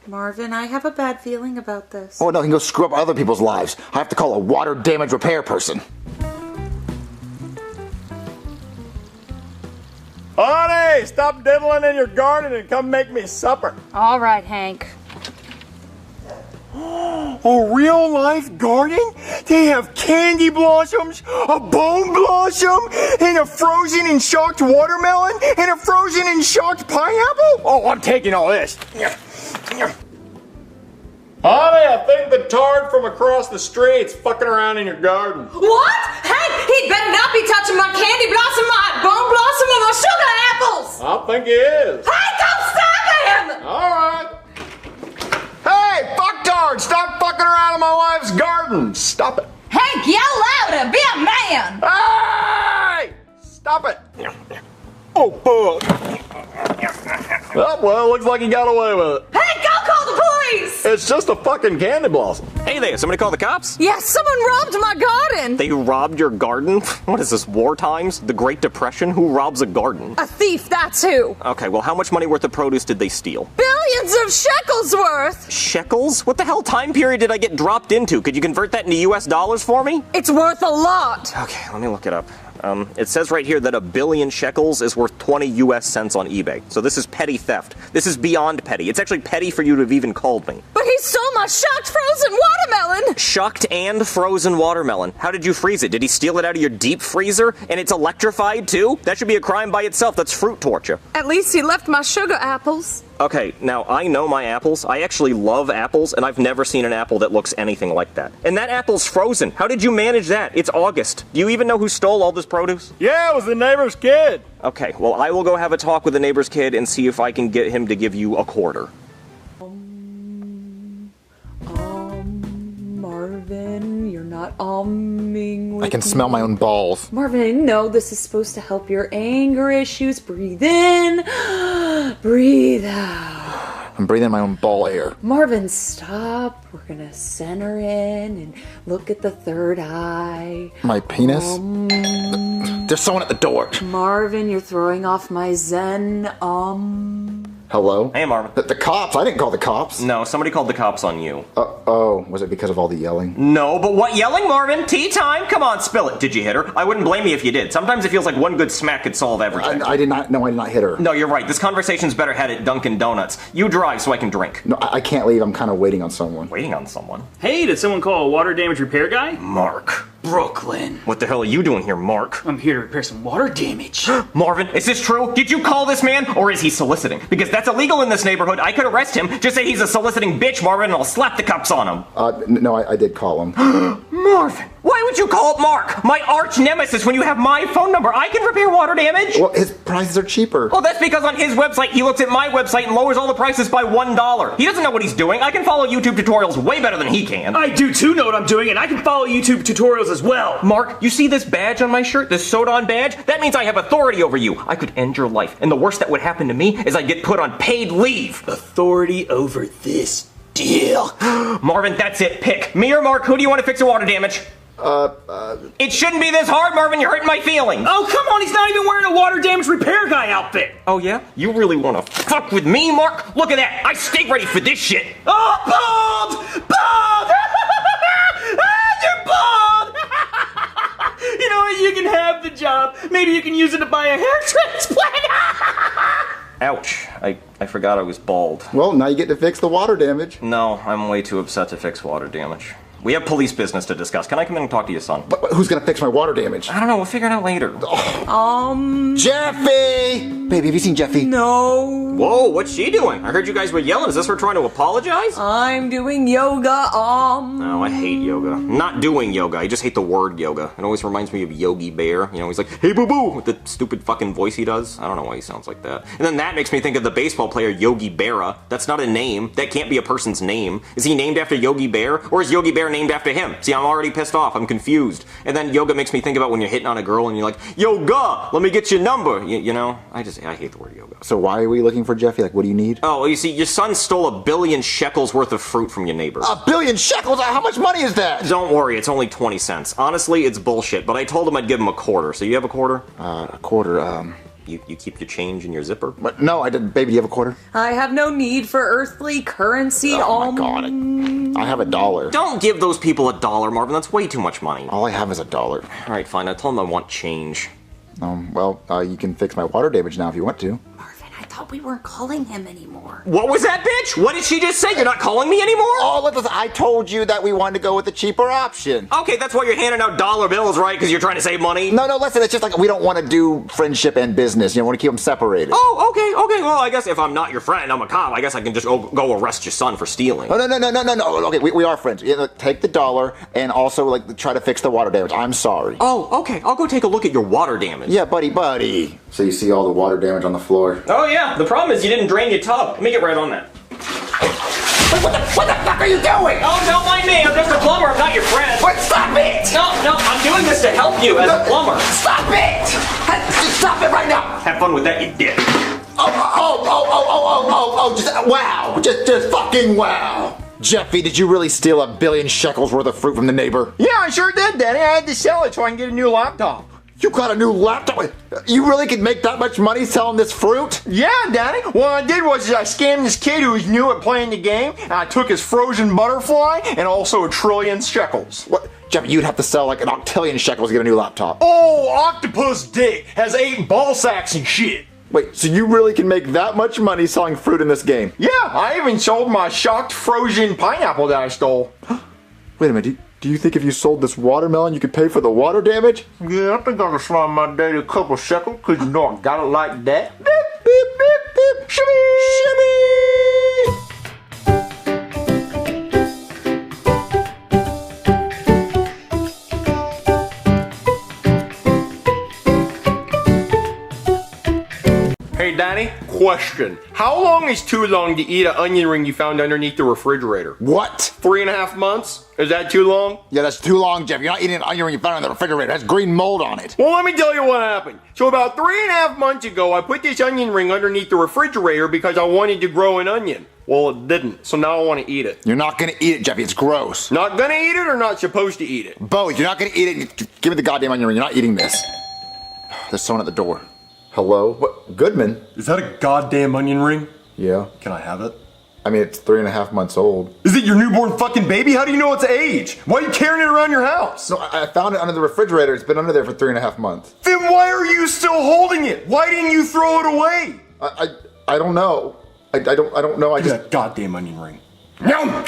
Marvin, I have a bad feeling about this. Oh, no, he can go screw up other people's lives. I have to call a water damage repair person. Honey, stop diddling in your garden and come make me supper. All right, Hank. A real life garden? They have candy blossoms, a bone blossom, and a frozen and shocked watermelon, and a frozen and shocked pineapple? Oh, I'm taking all this. Honey, I think the tard from across the street's fucking around in your garden. What? Hank, he'd better not be touching my candy blossom, my bone blossom, or my sugar apples! I think he is. Hank, don't stop him! All right. Hey, fucktard, stop fucking sucking her out of my wife's garden. Stop it. Hank, yell louder! Be a man! Hey! Stop it. Oh, fuck. Oh, well, looks like he got away with it. Hank, I'll call the police! It's just a fucking candy blossom. Hey there, somebody call the cops? Yes, someone robbed my garden! They robbed your garden? What is this, war times? The Great Depression? Who robs a garden? A thief, that's who! Okay, well, how much money worth of produce did they steal? Billions of shekels worth! Shekels? What the hell time period did I get dropped into? Could you convert that into US dollars for me? It's worth a lot! Okay, let me look it up. It says right here that 1 billion shekels is worth 20 US cents on eBay. So this is petty theft. This is beyond petty. It's actually petty for you to have even called me. But he stole my shucked frozen watermelon! Shucked and frozen watermelon. How did you freeze it? Did he steal it out of your deep freezer? And it's electrified too? That should be a crime by itself. That's fruit torture. At least he left my sugar apples. Okay, now I know my apples. I actually love apples, and I've never seen an apple that looks anything like that. And that apple's frozen. How did you manage that? It's August. Do you even know who stole all this produce? Yeah, it was the neighbor's kid. Okay, well, I will go have a talk with the neighbor's kid and see if I can get him to give you a quarter. Marvin, you're not umming with I can smell my own balls. Marvin, no, this is supposed to help your anger issues. Breathe in, breathe out. I'm breathing my own ball air. Marvin, stop. We're gonna center in and look at the third eye. My penis? There's someone at the door. Marvin, you're throwing off my zen. Hello? Hey, Marvin. The cops? I didn't call the cops. No, somebody called the cops on you. Oh, was it because of all the yelling? No, but what yelling, Marvin? Tea time? Come on, spill it. Did you hit her? I wouldn't blame you if you did. Sometimes it feels like one good smack could solve everything. I did not hit her. No, you're right. This conversation's better had at Dunkin' Donuts. You drive so I can drink. No, I can't leave. I'm kind of waiting on someone. Waiting on someone? Hey, did someone call a water damage repair guy? Mark. Brooklyn. What the hell are you doing here, Mark? I'm here to repair some water damage. Marvin, is this true? Did you call this man, or is he soliciting? Because that's illegal in this neighborhood. I could arrest him. Just say he's a soliciting bitch, Marvin, and I'll slap the cops on him. No, I did call him. Marvin, why would you call up Mark? My arch nemesis when you have my phone number. I can repair water damage. Well, his prices are cheaper. Well, that's because on his website, he looks at my website and lowers all the prices by $1. He doesn't know what he's doing. I can follow YouTube tutorials way better than he can. I do too know what I'm doing, and I can follow YouTube tutorials as well. Mark, you see this badge on my shirt, this Sodon badge? That means I have authority over you. I could end your life, and the worst that would happen to me is I'd get put on paid leave. Authority over this deal. Marvin, that's it. Pick. Me or Mark, who do you want to fix your water damage? It shouldn't be this hard, Marvin. You're hurting my feelings. Oh, come on. He's not even wearing a water damage repair guy outfit. Oh, yeah? You really want to fuck with me, Mark? Look at that. I stay ready for this shit. Oh, bald! Bald! You're bald! You know what? You can have the job. Maybe you can use it to buy a hair transplant. Ouch. I forgot I was bald. Well, now you get to fix the water damage. No, I'm way too upset to fix water damage. We have police business to discuss. Can I come in and talk to your son? But who's gonna fix my water damage? I don't know. We'll figure it out later. Jeffy! Baby, have you seen Jeffy? No. Whoa, what's she doing? I heard you guys were yelling. Is this her trying to apologize? I'm doing yoga. No, I hate yoga. I'm not doing yoga. I just hate the word yoga. It always reminds me of Yogi Bear. You know, he's like, hey, boo-boo, with the stupid fucking voice he does. I don't know why he sounds like that. And then that makes me think of the baseball player Yogi Berra. That's not a name. That can't be a person's name. Is he named after Yogi Bear? Or is Yogi Bear named after him? See, I'm already pissed off. I'm confused. And then yoga makes me think about when you're hitting on a girl and you're like, yoga, let me get your number. You know, I hate the word yoga. So why are we looking for Jeffy? Like, what do you need? Oh, you see, your son stole 1 billion shekels worth of fruit from your neighbor. 1 billion shekels? How much money is that? Don't worry, it's only 20 cents. Honestly, it's bullshit, but I told him I'd give him a quarter. So you have a quarter? A quarter, You keep your change in your zipper? But no, I didn't. Baby, do you have a quarter? I have no need for earthly currency. Oh my God. I have $1. Don't give those people $1, Marvin. That's way too much money. All I have is $1. All right, fine. I told him I want change. Well, you can fix my water damage now if you want to. Marvin, I thought we weren't calling him anymore. What was that, bitch? What did she just say? You're not calling me anymore? Oh, listen, I told you that we wanted to go with the cheaper option. Okay, that's why you're handing out dollar bills, right? Because you're trying to save money? No, listen, it's just like we don't want to do friendship and business. You know, we want to keep them separated. Oh, okay. Well, I guess if I'm not your friend, I'm a cop. I guess I can just go arrest your son for stealing. Oh, no. Okay, we are friends. Take the $1 and also, like, try to fix the water damage. I'm sorry. Oh, okay. I'll go take a look at your water damage. Yeah, buddy. So you see all the water damage on the floor? Oh, yeah. The problem is you didn't drain your tub. Let me get right on that. What the fuck are you doing? Oh, don't mind me. I'm just a plumber. I'm not your friend. Wait, stop it! No, I'm doing this to help you as a plumber. Stop it! Stop it right now! Have fun with that, you dick. Just wow! Just fucking wow! Jeffy, did you really steal $1 billion shekels worth of fruit from the neighbor? Yeah, I sure did, Danny. I had to sell it so I can get a new laptop. You got a new laptop? You really could make that much money selling this fruit? Yeah, Danny. What I did was I scammed this kid who was new at playing the game, and I took his frozen butterfly and also a trillion shekels. What? Jeffy, you'd have to sell like an octillion shekels to get a new laptop. Oh, octopus dick has 8 ball sacks and shit. Wait, so you really can make that much money selling fruit in this game? Yeah, I even sold my shocked frozen pineapple that I stole. Wait a minute, do you think if you sold this watermelon you could pay for the water damage? Yeah, I think I can slime my daddy a couple shekels, cause you know I got it like that. Beep, beep, beep, beep. Shimmy! Shimmy! Hey Danny, question. How long is too long to eat an onion ring you found underneath the refrigerator? What? 3.5 months? Is that too long? Yeah, that's too long, Jeff. You're not eating an onion ring you found in the refrigerator. It has green mold on it. Well, let me tell you what happened. So about 3.5 months ago, I put this onion ring underneath the refrigerator because I wanted to grow an onion. Well, it didn't, so now I want to eat it. You're not gonna eat it, Jeffy. It's gross. Not gonna eat it or not supposed to eat it? Both. You're not gonna eat it. Give me the goddamn onion ring. You're not eating this. There's someone at the door. Hello? What? Goodman? Is that a goddamn onion ring? Yeah. Can I have it? I mean, it's 3.5 months old. Is it your newborn fucking baby? How do you know its age? Why are you carrying it around your house? No, I found it under the refrigerator. It's been under there for 3.5 months. Then why are you still holding it? Why didn't you throw it away? I don't know. I don't know. I just That goddamn onion ring. No!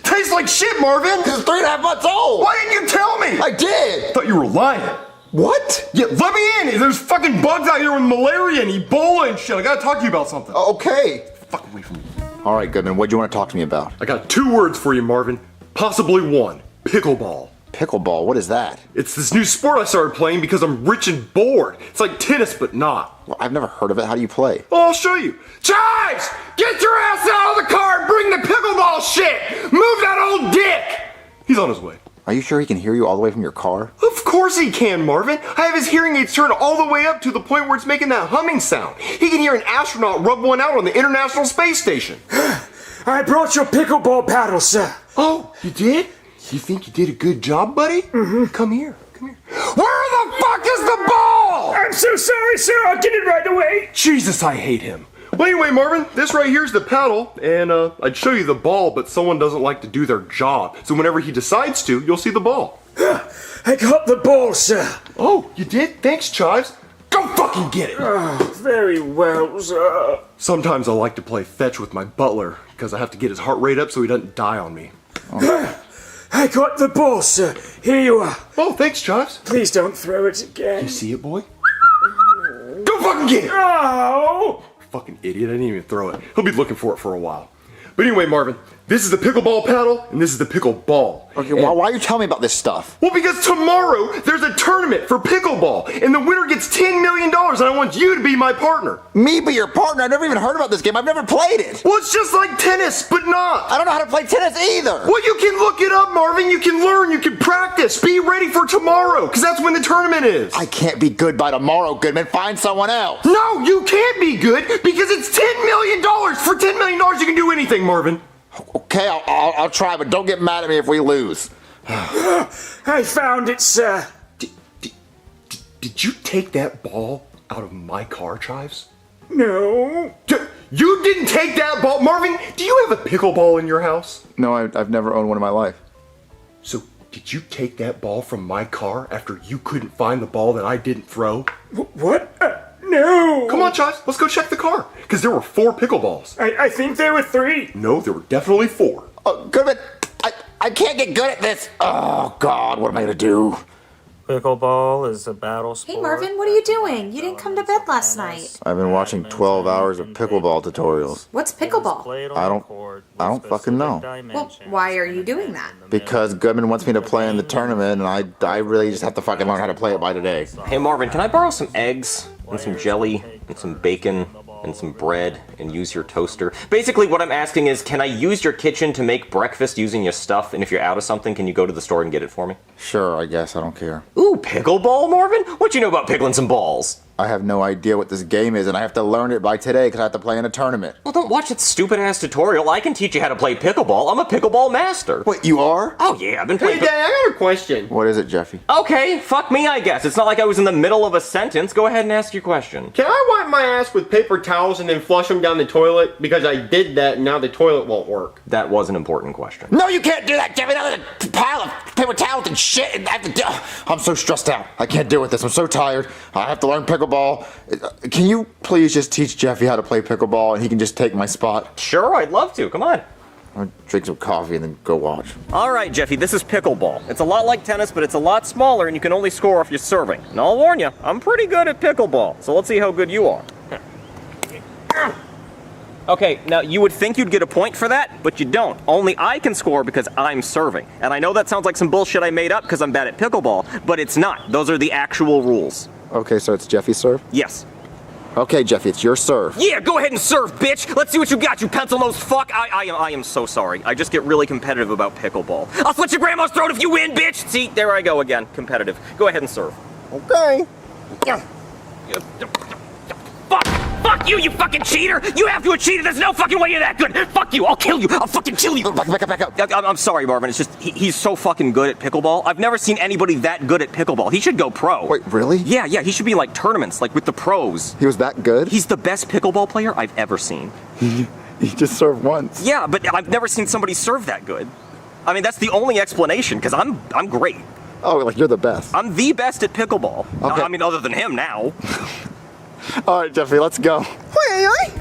Tastes like shit, Marvin! It's 3.5 months old! Why didn't you tell me? I did! I thought you were lying. What? Yeah, let me in! There's fucking bugs out here with malaria and Ebola and shit. I gotta talk to you about something. Okay. Fuck away from me. All right, Goodman. What do you want to talk to me about? I got 2 words for you, Marvin. Possibly 1. Pickleball. Pickleball? What is that? It's this new sport I started playing because I'm rich and bored. It's like tennis, but not. Well, I've never heard of it. How do you play? Well, I'll show you. Chives! Get your ass out of the car and bring the pickleball shit! Move that old dick! He's on his way. Are you sure he can hear you all the way from your car? Of course he can, Marvin. I have his hearing aids turned all the way up to the point where it's making that humming sound. He can hear an astronaut rub one out on the International Space Station. I brought your pickleball paddle, sir. Oh, you did? You think you did a good job, buddy? Mm-hmm. Come here. Where the fuck is the ball? I'm so sorry, sir. I'll get it right away. Jesus, I hate him. Well, anyway, Marvin, this right here is the paddle, and I'd show you the ball, but someone doesn't like to do their job. So whenever he decides to, you'll see the ball. I got the ball, sir. Oh, you did? Thanks, Chives. Go fucking get it. Very well, sir. Sometimes I like to play fetch with my butler, because I have to get his heart rate up so he doesn't die on me. I got the ball, sir. Here you are. Oh, thanks, Chives. Please don't throw it again. You see it, boy? Go fucking get it! Oh! Fucking idiot, I didn't even throw it. He'll be looking for it for a while. But anyway, Marvin, this is the pickleball paddle, and this is the pickle-ball. Okay, why are you telling me about this stuff? Well, because tomorrow there's a tournament for pickleball, and the winner gets $10 million, and I want you to be my partner. Me be your partner? I've never even heard about this game. I've never played it. Well, it's just like tennis, but not. I don't know how to play tennis either. Well, you can look it up, Marvin. You can learn, you can practice. Be ready for tomorrow, because that's when the tournament is. I can't be good by tomorrow, Goodman. Find someone else. No, you can't be good, because it's $10 million. For $10 million, you can do anything, Marvin. Okay, I'll try, but don't get mad at me if we lose. I found it, sir. Did you take that ball out of my car, Chives? No. You didn't take that ball? Marvin, do you have a pickleball in your house? No, I've never owned one in my life. So, did you take that ball from my car after you couldn't find the ball that I didn't throw? What? No. Come on, Chives, let's go check the car. Because there were 4 pickleballs. I think there were 3. No, there were definitely 4. Goodman, I can't get good at this. Oh, God, what am I going to do? Pickleball is a battle sport. Hey Marvin, what are you doing? You didn't come to bed last night. I've been watching 12 hours of pickleball tutorials. What's pickleball? I don't fucking know. Well, why are you doing that? Because Goodman wants me to play in the tournament, and I really just have to fucking learn how to play it by today. Hey Marvin, can I borrow some eggs and some jelly and some bacon and some bread and use your toaster. Basically what I'm asking is, can I use your kitchen to make breakfast using your stuff? And if you're out of something, can you go to the store and get it for me? Sure, I guess. I don't care. Ooh, pickleball, Marvin? What you know about pickling some balls? I have no idea what this game is, and I have to learn it by today because I have to play in a tournament. Well, don't watch that stupid-ass tutorial. I can teach you how to play pickleball. I'm a pickleball master. Wait, you are? Oh, yeah, I've been playing... Hey, Dad, I got a question. What is it, Jeffy? Okay, fuck me, I guess. It's not like I was in the middle of a sentence. Go ahead and ask your question. Can I wipe my ass with paper towels and then flush them down the toilet? Because I did that and now the toilet won't work. That was an important question. No, you can't do that, Jeffy. Now there's a pile of paper towels and shit. And I have to I'm so stressed out. I can't deal with this. I'm so tired. I have to learn pickleball. Can you please just teach Jeffy how to play pickleball and he can just take my spot? Sure, I'd love to. Come on. I'll drink some coffee and then go watch. All right, Jeffy, this is pickleball. It's a lot like tennis, but it's a lot smaller, and you can only score if you're serving. And I'll warn you, I'm pretty good at pickleball, so let's see how good you are. Okay, now you would think you'd get a point for that, but you don't. Only I can score because I'm serving. And I know that sounds like some bullshit I made up because I'm bad at pickleball, but it's not. Those are the actual rules. Okay, so it's Jeffy's serve? Yes. Okay, Jeffy, it's your serve. Yeah, go ahead and serve, bitch! Let's see what you got, you pencil-nosed fuck! I am so sorry. I just get really competitive about pickleball. I'll slit your grandma's throat if you win, bitch! See, there I go again. Competitive. Go ahead and serve. Okay. Fuck! Fuck you, you fucking cheater! You have to have cheated! There's no fucking way you're that good! Fuck you! I'll kill you! I'll fucking kill you! Back up. I'm sorry, Marvin. It's just, he's so fucking good at pickleball. I've never seen anybody that good at pickleball. He should go pro. Wait, really? Yeah, he should be in, like, tournaments, like, with the pros. He was that good? He's the best pickleball player I've ever seen. He just served once. Yeah, but I've never seen somebody serve that good. I mean, that's the only explanation, because I'm great. Oh, like you're the best. I'm the best at pickleball. Okay. I mean, other than him now. All right, Jeffy, let's go.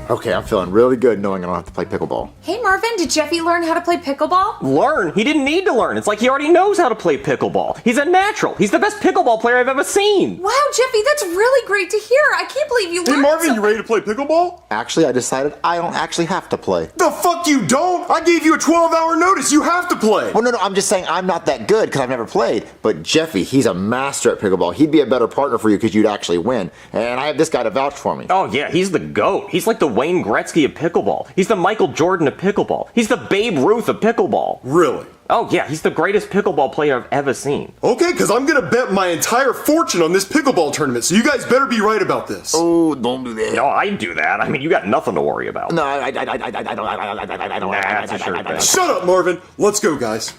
Okay, I'm feeling really good knowing I don't have to play pickleball. Hey Marvin, did Jeffy learn how to play pickleball? Learn? He didn't need to learn. It's like he already knows how to play pickleball. He's a natural. He's the best pickleball player I've ever seen. Wow, Jeffy, that's really great to hear. I can't believe you Hey, learned Marvin, so- you ready to play pickleball? Actually, I decided I don't actually have to play. The fuck you don't? I gave you a 12-hour notice. You have to play. Well, no, I'm just saying I'm not that good because I've never played. But Jeffy, he's a master at pickleball. He'd be a better partner for you because you'd actually win. And I have this guy to vouch for me. Oh, yeah, he's the GOAT. He's like the Wayne Gretzky of pickleball. He's the Michael Jordan of pickleball. He's the Babe Ruth of pickleball. Really? Oh, yeah, he's the greatest pickleball player I've ever seen. Okay, because I'm going to bet my entire fortune on this pickleball tournament, so you guys better be right about this. Oh, don't do that. No, I'd do that. I mean, you got nothing to worry about. No, I don't. That's a sure bet. Shut up, Marvin. Let's go, guys.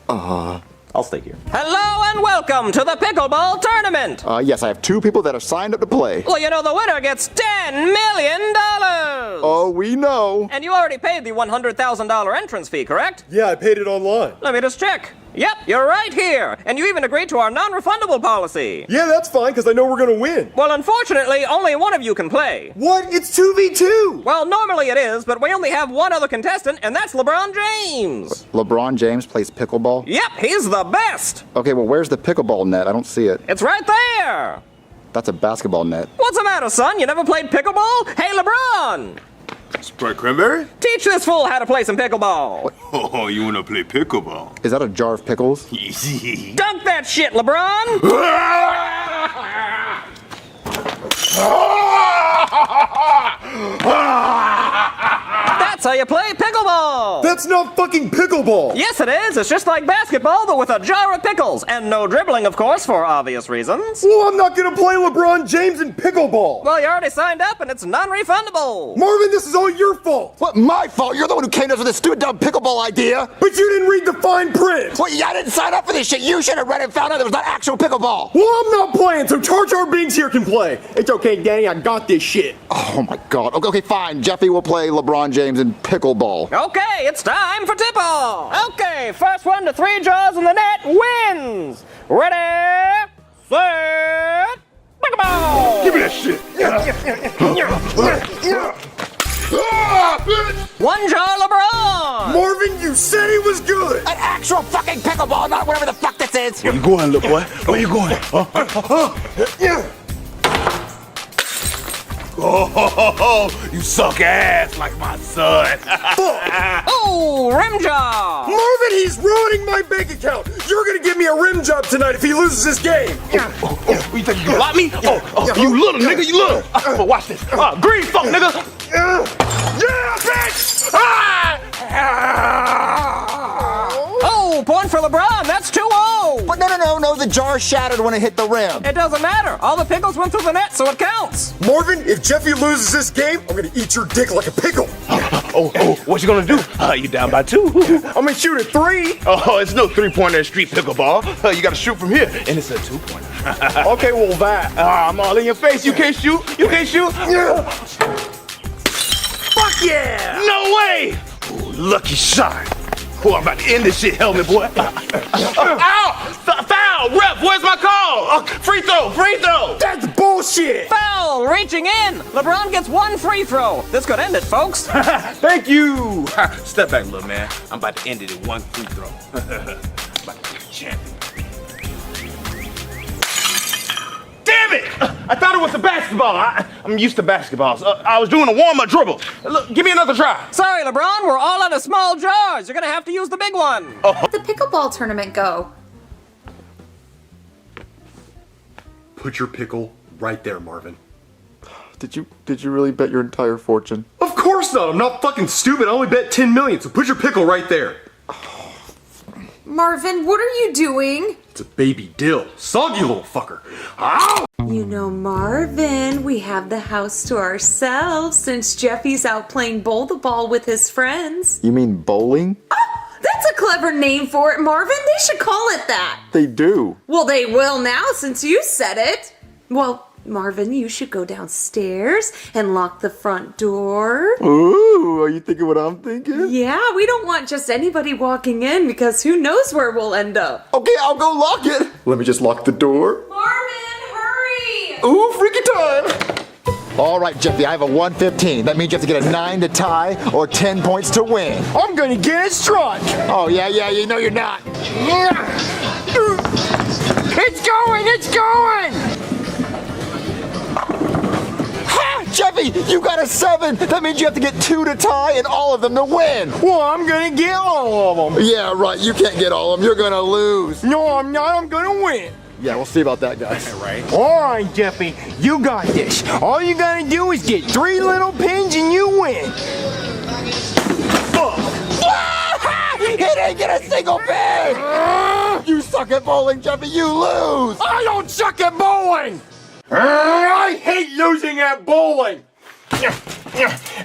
I'll stay here. Hello and welcome to the pickleball tournament! Yes, I have two people that are signed up to play. Well, you know, the winner gets $10 million! Oh, we know. And you already paid the $100,000 entrance fee, correct? Yeah, I paid it online. Let me just check. Yep, you're right here. And you even agreed to our non-refundable policy. Yeah, that's fine, because I know we're going to win. Well, unfortunately, only one of you can play. What? It's 2v2! Well, normally it is, but we only have one other contestant, and that's LeBron James. LeBron James plays pickleball? Yep, he's the best. Okay, well, where's the pickleball net? I don't see it. It's right there. That's a basketball net. What's the matter, son? You never played pickleball? Hey, LeBron! Sprite cranberry? Teach this fool how to play some pickleball. Oh, you wanna play pickleball? Is that a jar of pickles? Dunk that shit, LeBron! That's how you play pickleball! That's not fucking pickleball! Yes, it is. It's just like basketball, but with a jar of pickles. And no dribbling, of course, for obvious reasons. Well, I'm not gonna play LeBron James in pickleball! Well, you already signed up, and it's non-refundable. Marvin, this is all your fault! What, my fault? You're the one who came to us with this stupid dumb pickleball idea! But you didn't read the fine print! Well, yeah, I didn't sign up for this shit! You should have read it and found out there was not actual pickleball! Well, I'm not playing, so Tar Tar Binks here can play. It's okay, Danny, I got this shit. Oh my god. Okay, fine. Jeffy will play LeBron James in pickleball. Okay, it's time for tip-off. Okay, first one to 3 jaws in the net wins. Ready, set, pickleball. Give me that shit! One jaw, LeBron. Marvin, you said he was good! An actual fucking pickleball, not whatever the fuck this is! Where you going, little boy? Where you going? Huh? Yeah. Oh, you suck ass like my son. Oh, rim job! Marvin, he's ruining my bank account. You're gonna give me a rim job tonight if he loses this game. You think you can block me? You little nigga, you little. But watch this. Green fuck, nigga. Yeah, bitch! Oh, point for LeBron. That's 2-0. But no, the jar shattered when it hit the rim. It doesn't matter. All the pickles went through the net, so it counts. Marvin, if Jeffy loses this game, I'm gonna eat your dick like a pickle. Oh, what you gonna do? You down by 2. I'm gonna shoot a 3. Oh, it's no 3-pointer in street pickleball. You gotta shoot from here, and it's a 2-pointer. Okay, well that. I'm all in your face. You can't shoot. You can't shoot. Fuck yeah! No way! Ooh, lucky shot. Oh, I'm about to end this shit, helmet boy. Ow! Foul! Ref, where's my call? Free throw! Free throw! That's bullshit! Foul! Reaching in. LeBron gets 1 free throw. This could end it, folks. Thank you! Step back, little man. I'm about to end it in 1 free throw. About to be a champion. Damn it! I thought it was a basketball. I'm used to basketballs. I was doing a warm-up dribble. Look, give me another try. Sorry, LeBron. We're all out of small jars. You're gonna have to use the big one. How'd the pickleball tournament go? Put your pickle right there, Marvin. Did you really bet your entire fortune? Of course not! I'm not fucking stupid. I only bet 10 million, so put your pickle right there. Marvin, what are you doing? It's a baby dill. Soggy little fucker. Ow! You know, Marvin, we have the house to ourselves since Jeffy's out playing bowl the ball with his friends. You mean bowling? Oh, that's a clever name for it, Marvin. They should call it that. They do. Well, they will now since you said it. Well, Marvin, you should go downstairs and lock the front door. Ooh, are you thinking what I'm thinking? Yeah, we don't want just anybody walking in because who knows where we'll end up. Okay, I'll go lock it. Let me just lock the door. Marvin, hurry! Ooh, freaky time! All right, Jeffy, I have a 115. That means you have to get a 9 to tie or 10 points to win. I'm gonna get a strike! Oh, yeah, you know you're not. It's going! It's going! Jeffy, you got a 7. That means you have to get 2 to tie and all of them to win. Well, I'm gonna get all of them. Yeah, right. You can't get all of them. You're gonna lose. No, I'm not. I'm gonna win. Yeah, we'll see about that, guys. Right? All right, Jeffy, you got this. All you gotta do is get 3 little pins and you win. He didn't get a single pin. You suck at bowling, Jeffy. You lose. I don't suck at bowling. I hate losing at bowling. And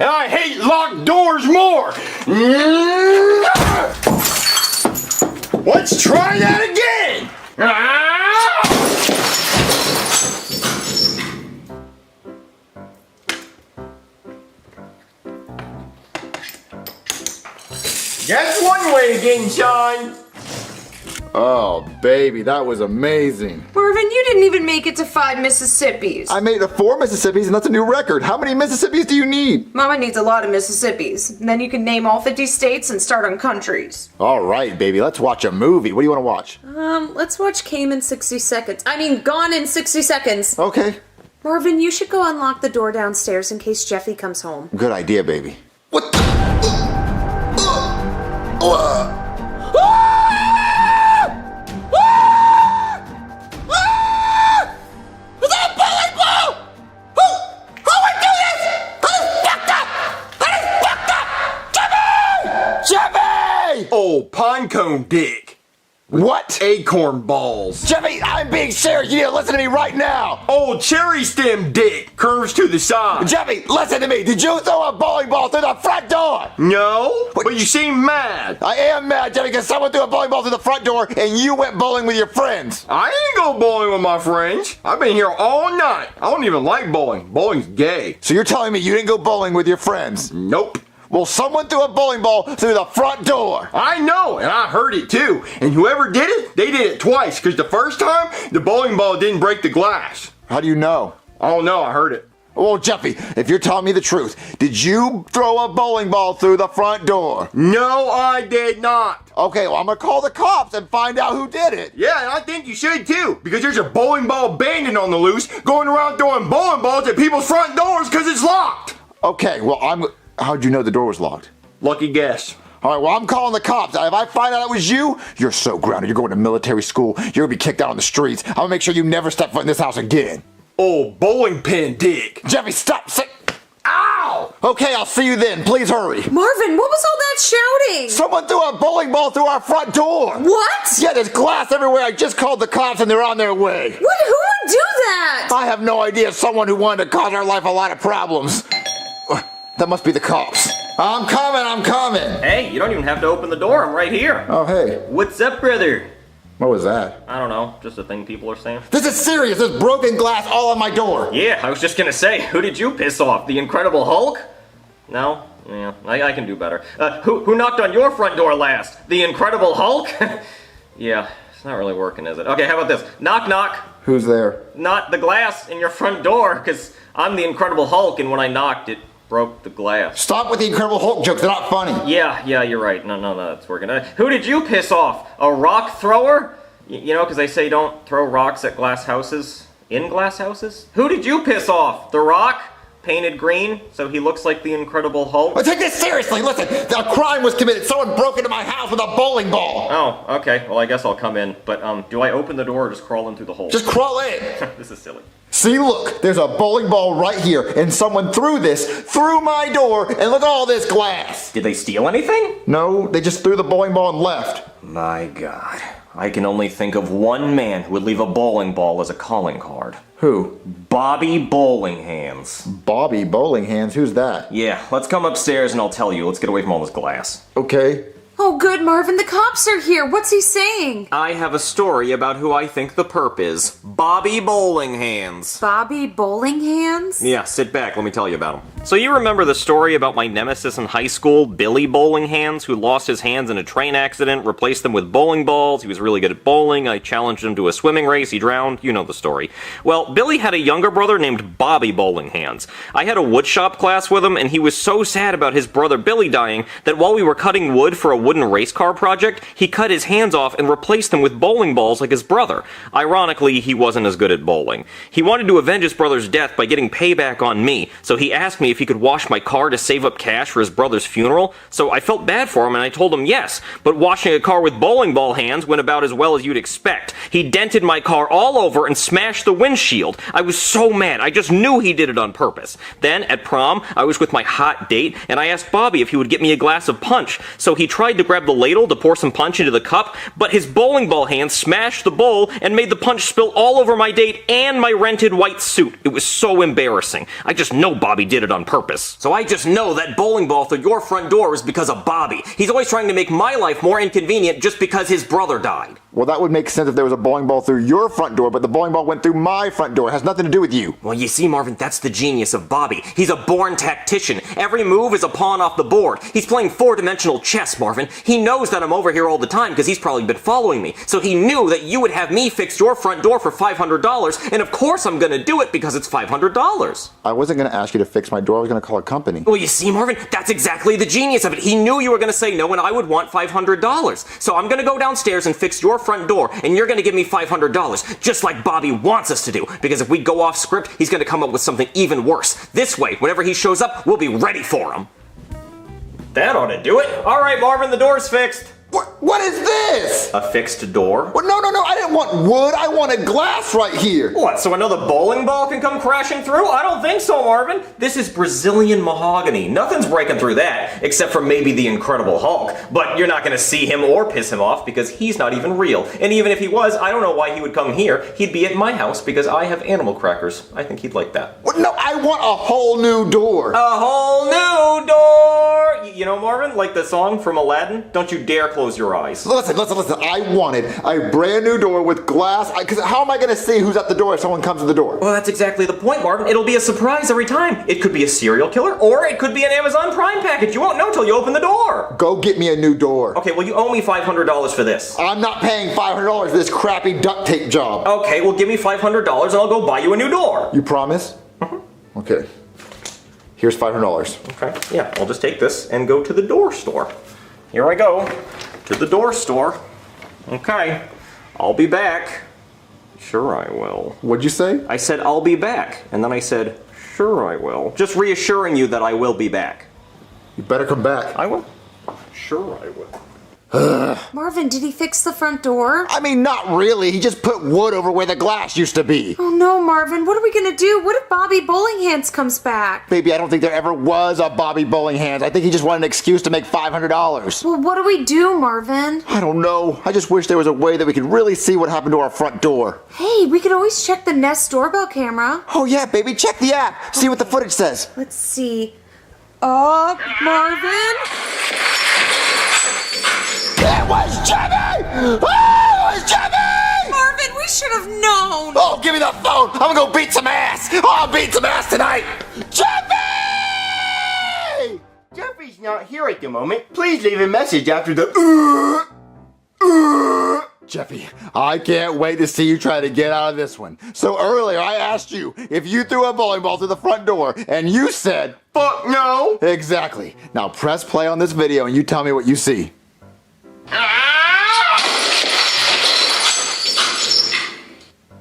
I hate locked doors more. Let's try that again. That's one way of getting shine. Oh, baby, that was amazing. Marvin, you didn't even make it to 5 Mississippis. I made it to 4 Mississippis, and that's a new record. How many Mississippis do you need? Mama needs a lot of Mississippis. And then you can name all 50 states and start on countries. All right, baby, let's watch a movie. What do you want to watch? Let's watch Gone in 60 Seconds. Okay. Marvin, you should go unlock the door downstairs in case Jeffy comes home. Good idea, baby. What the? Oh, pinecone dick. What? Acorn balls. Jeffy, I'm being serious. You need to listen to me right now. Oh, cherry stem dick. Curves to the side. Jeffy, listen to me. Did you throw a bowling ball through the front door? No, but you seem mad. I am mad, Jeffy, because someone threw a bowling ball through the front door and you went bowling with your friends. I ain't go bowling with my friends. I've been here all night. I don't even like bowling. Bowling's gay. So you're telling me you didn't go bowling with your friends? Nope. Well, someone threw a bowling ball through the front door. I know, and I heard it too. And whoever did it, they did it twice, because the first time, the bowling ball didn't break the glass. How do you know? I don't know, I heard it. Well, Jeffy, if you're telling me the truth, did you throw a bowling ball through the front door? No, I did not. Okay, well, I'm gonna call the cops and find out who did it. Yeah, and I think you should too, because there's a bowling ball bandit on the loose going around throwing bowling balls at people's front doors because it's locked! Okay, well, how'd you know the door was locked? Lucky guess. All right, well, I'm calling the cops. If I find out it was you, you're so grounded. You're going to military school. You're going to be kicked out on the streets. I'm going to make sure you never step foot in this house again. Oh, bowling pin dick. Jeffy, stop. Ow! Okay, I'll see you then. Please hurry. Marvin, what was all that shouting? Someone threw a bowling ball through our front door. What? Yeah, there's glass everywhere. I just called the cops and they're on their way. What? Who would do that? I have no idea. Someone who wanted to cause our life a lot of problems. That must be the cops. I'm coming. Hey, you don't even have to open the door. I'm right here. Oh, hey. What's up, brother? What was that? I don't know. Just a thing people are saying. This is serious. There's broken glass all on my door. Yeah, I was just gonna say, who did you piss off? The Incredible Hulk? No? Yeah, I can do better. Who knocked on your front door last? The Incredible Hulk? Yeah, it's not really working, is it? Okay, how about this? Knock, knock. Who's there? Not the glass in your front door, because I'm the Incredible Hulk, and when I knocked, it broke the glass. Stop with the Incredible Hulk jokes. They're not funny. Yeah, you're right. No, that's working. Who did you piss off? A rock thrower? You know, because they say don't throw rocks at glass houses. In glass houses? Who did you piss off? The Rock? Painted green, so he looks like the Incredible Hulk? Well, take this seriously. Listen, a crime was committed. Someone broke into my house with a bowling ball. Oh, okay. Well, I guess I'll come in. But do I open the door or just crawl in through the hole? Just crawl in. This is silly. See, look, there's a bowling ball right here, and someone threw this through my door, and look at all this glass. Did they steal anything? No, they just threw the bowling ball and left. My God. I can only think of one man who would leave a bowling ball as a calling card. Who? Bobby Bowling Hands. Bobby Bowling Hands? Who's that? Yeah, let's come upstairs and I'll tell you. Let's get away from all this glass. Okay. Oh, good, Marvin. The cops are here. What's he saying? I have a story about who I think the perp is. Bobby Bowling Hands. Bobby Bowling Hands? Yeah, sit back. Let me tell you about him. So you remember the story about my nemesis in high school, Billy Bowling Hands, who lost his hands in a train accident, replaced them with bowling balls. He was really good at bowling. I challenged him to a swimming race. He drowned. You know the story. Well, Billy had a younger brother named Bobby Bowling Hands. I had a woodshop class with him, and he was so sad about his brother Billy dying that while we were cutting wood for a wooden race car project, he cut his hands off and replaced them with bowling balls like his brother. Ironically, he wasn't as good at bowling. He wanted to avenge his brother's death by getting payback on me, so he asked me if he could wash my car to save up cash for his brother's funeral. So I felt bad for him and I told him yes, but washing a car with bowling ball hands went about as well as you'd expect. He dented my car all over and smashed the windshield. I was so mad. I just knew he did it on purpose. Then, at prom, I was with my hot date, and I asked Bobby if he would get me a glass of punch. So he tried to grab the ladle to pour some punch into the cup, but his bowling ball hand smashed the bowl and made the punch spill all over my date and my rented white suit. It was so embarrassing. I just know Bobby did it on purpose. So I just know that bowling ball through your front door is because of Bobby. He's always trying to make my life more inconvenient just because his brother died. Well, that would make sense if there was a bowling ball through your front door, but the bowling ball went through my front door. It has nothing to do with you. Well, you see, Marvin, that's the genius of Bobby. He's a born tactician. Every move is a pawn off the board. He's playing four-dimensional chess, Marvin. He knows that I'm over here all the time because he's probably been following me. So he knew that you would have me fix your front door for $500, and of course I'm gonna do it because it's $500. I wasn't gonna ask you to fix my door. I was gonna call a company. Well, you see, Marvin, that's exactly the genius of it. He knew you were gonna say no, and I would want $500. So I'm gonna go downstairs and fix your front door, and you're gonna give me $500, just like Bobby wants us to do. Because if we go off script, he's gonna come up with something even worse. This way, whenever he shows up, we'll be ready for him. That ought to do it. All right, Marvin, the door's fixed. What is this? A fixed door? Well, no, I didn't want wood. I wanted glass right here. What, so another bowling ball can come crashing through? I don't think so, Marvin. This is Brazilian mahogany. Nothing's breaking through that, except for maybe the Incredible Hulk. But you're not going to see him or piss him off because he's not even real. And even if he was, I don't know why he would come here. He'd be at my house because I have animal crackers. I think he'd like that. Well, no, I want a whole new door. A whole new door! You know, Marvin, like the song from Aladdin? Don't you dare close your eyes. Listen. I wanted a brand new door with glass. Because how am I going to see who's at the door if someone comes to the door? Well, that's exactly the point, Marvin. It'll be a surprise every time. It could be a serial killer, or it could be an Amazon Prime package. You won't know till you open the door. Go get me a new door. Okay, well, you owe me $500 for this. I'm not paying $500 for this crappy duct tape job. Okay, well, give me $500 and I'll go buy you a new door. You promise? Mm-hmm. Okay. Here's $500. Okay, yeah, I'll just take this and go to the door store. Here I go. To the door store. Okay, I'll be back. Sure I will. What'd you say? I said I'll be back, and then I said, Sure I will. Just reassuring you that I will be back. You better come back. I will. Sure I will. Marvin, did he fix the front door? I mean, not really. He just put wood over where the glass used to be. Oh no, Marvin, what are we gonna do? What if Bobby Bowling Hands comes back? Baby, I don't think there ever was a Bobby Bowling Hands. I think he just wanted an excuse to make $500. Well, what do we do, Marvin? I don't know. I just wish there was a way that we could really see what happened to our front door. Hey, we could always check the Nest doorbell camera. Oh yeah, baby, check the app. See what the footage says. Let's see. Marvin? It was Jeffy! Oh, it was Jeffy! Marvin, we should have known! Oh, give me the phone! I'm gonna go beat some ass! Oh, I'll beat some ass tonight! Jeffy! Jeffy's not here at the moment. Please leave a message after the Jeffy, I can't wait to see you try to get out of this one. So earlier I asked you if you threw a bowling ball through the front door, and you said, fuck no! Exactly. Now press play on this video and you tell me what you see.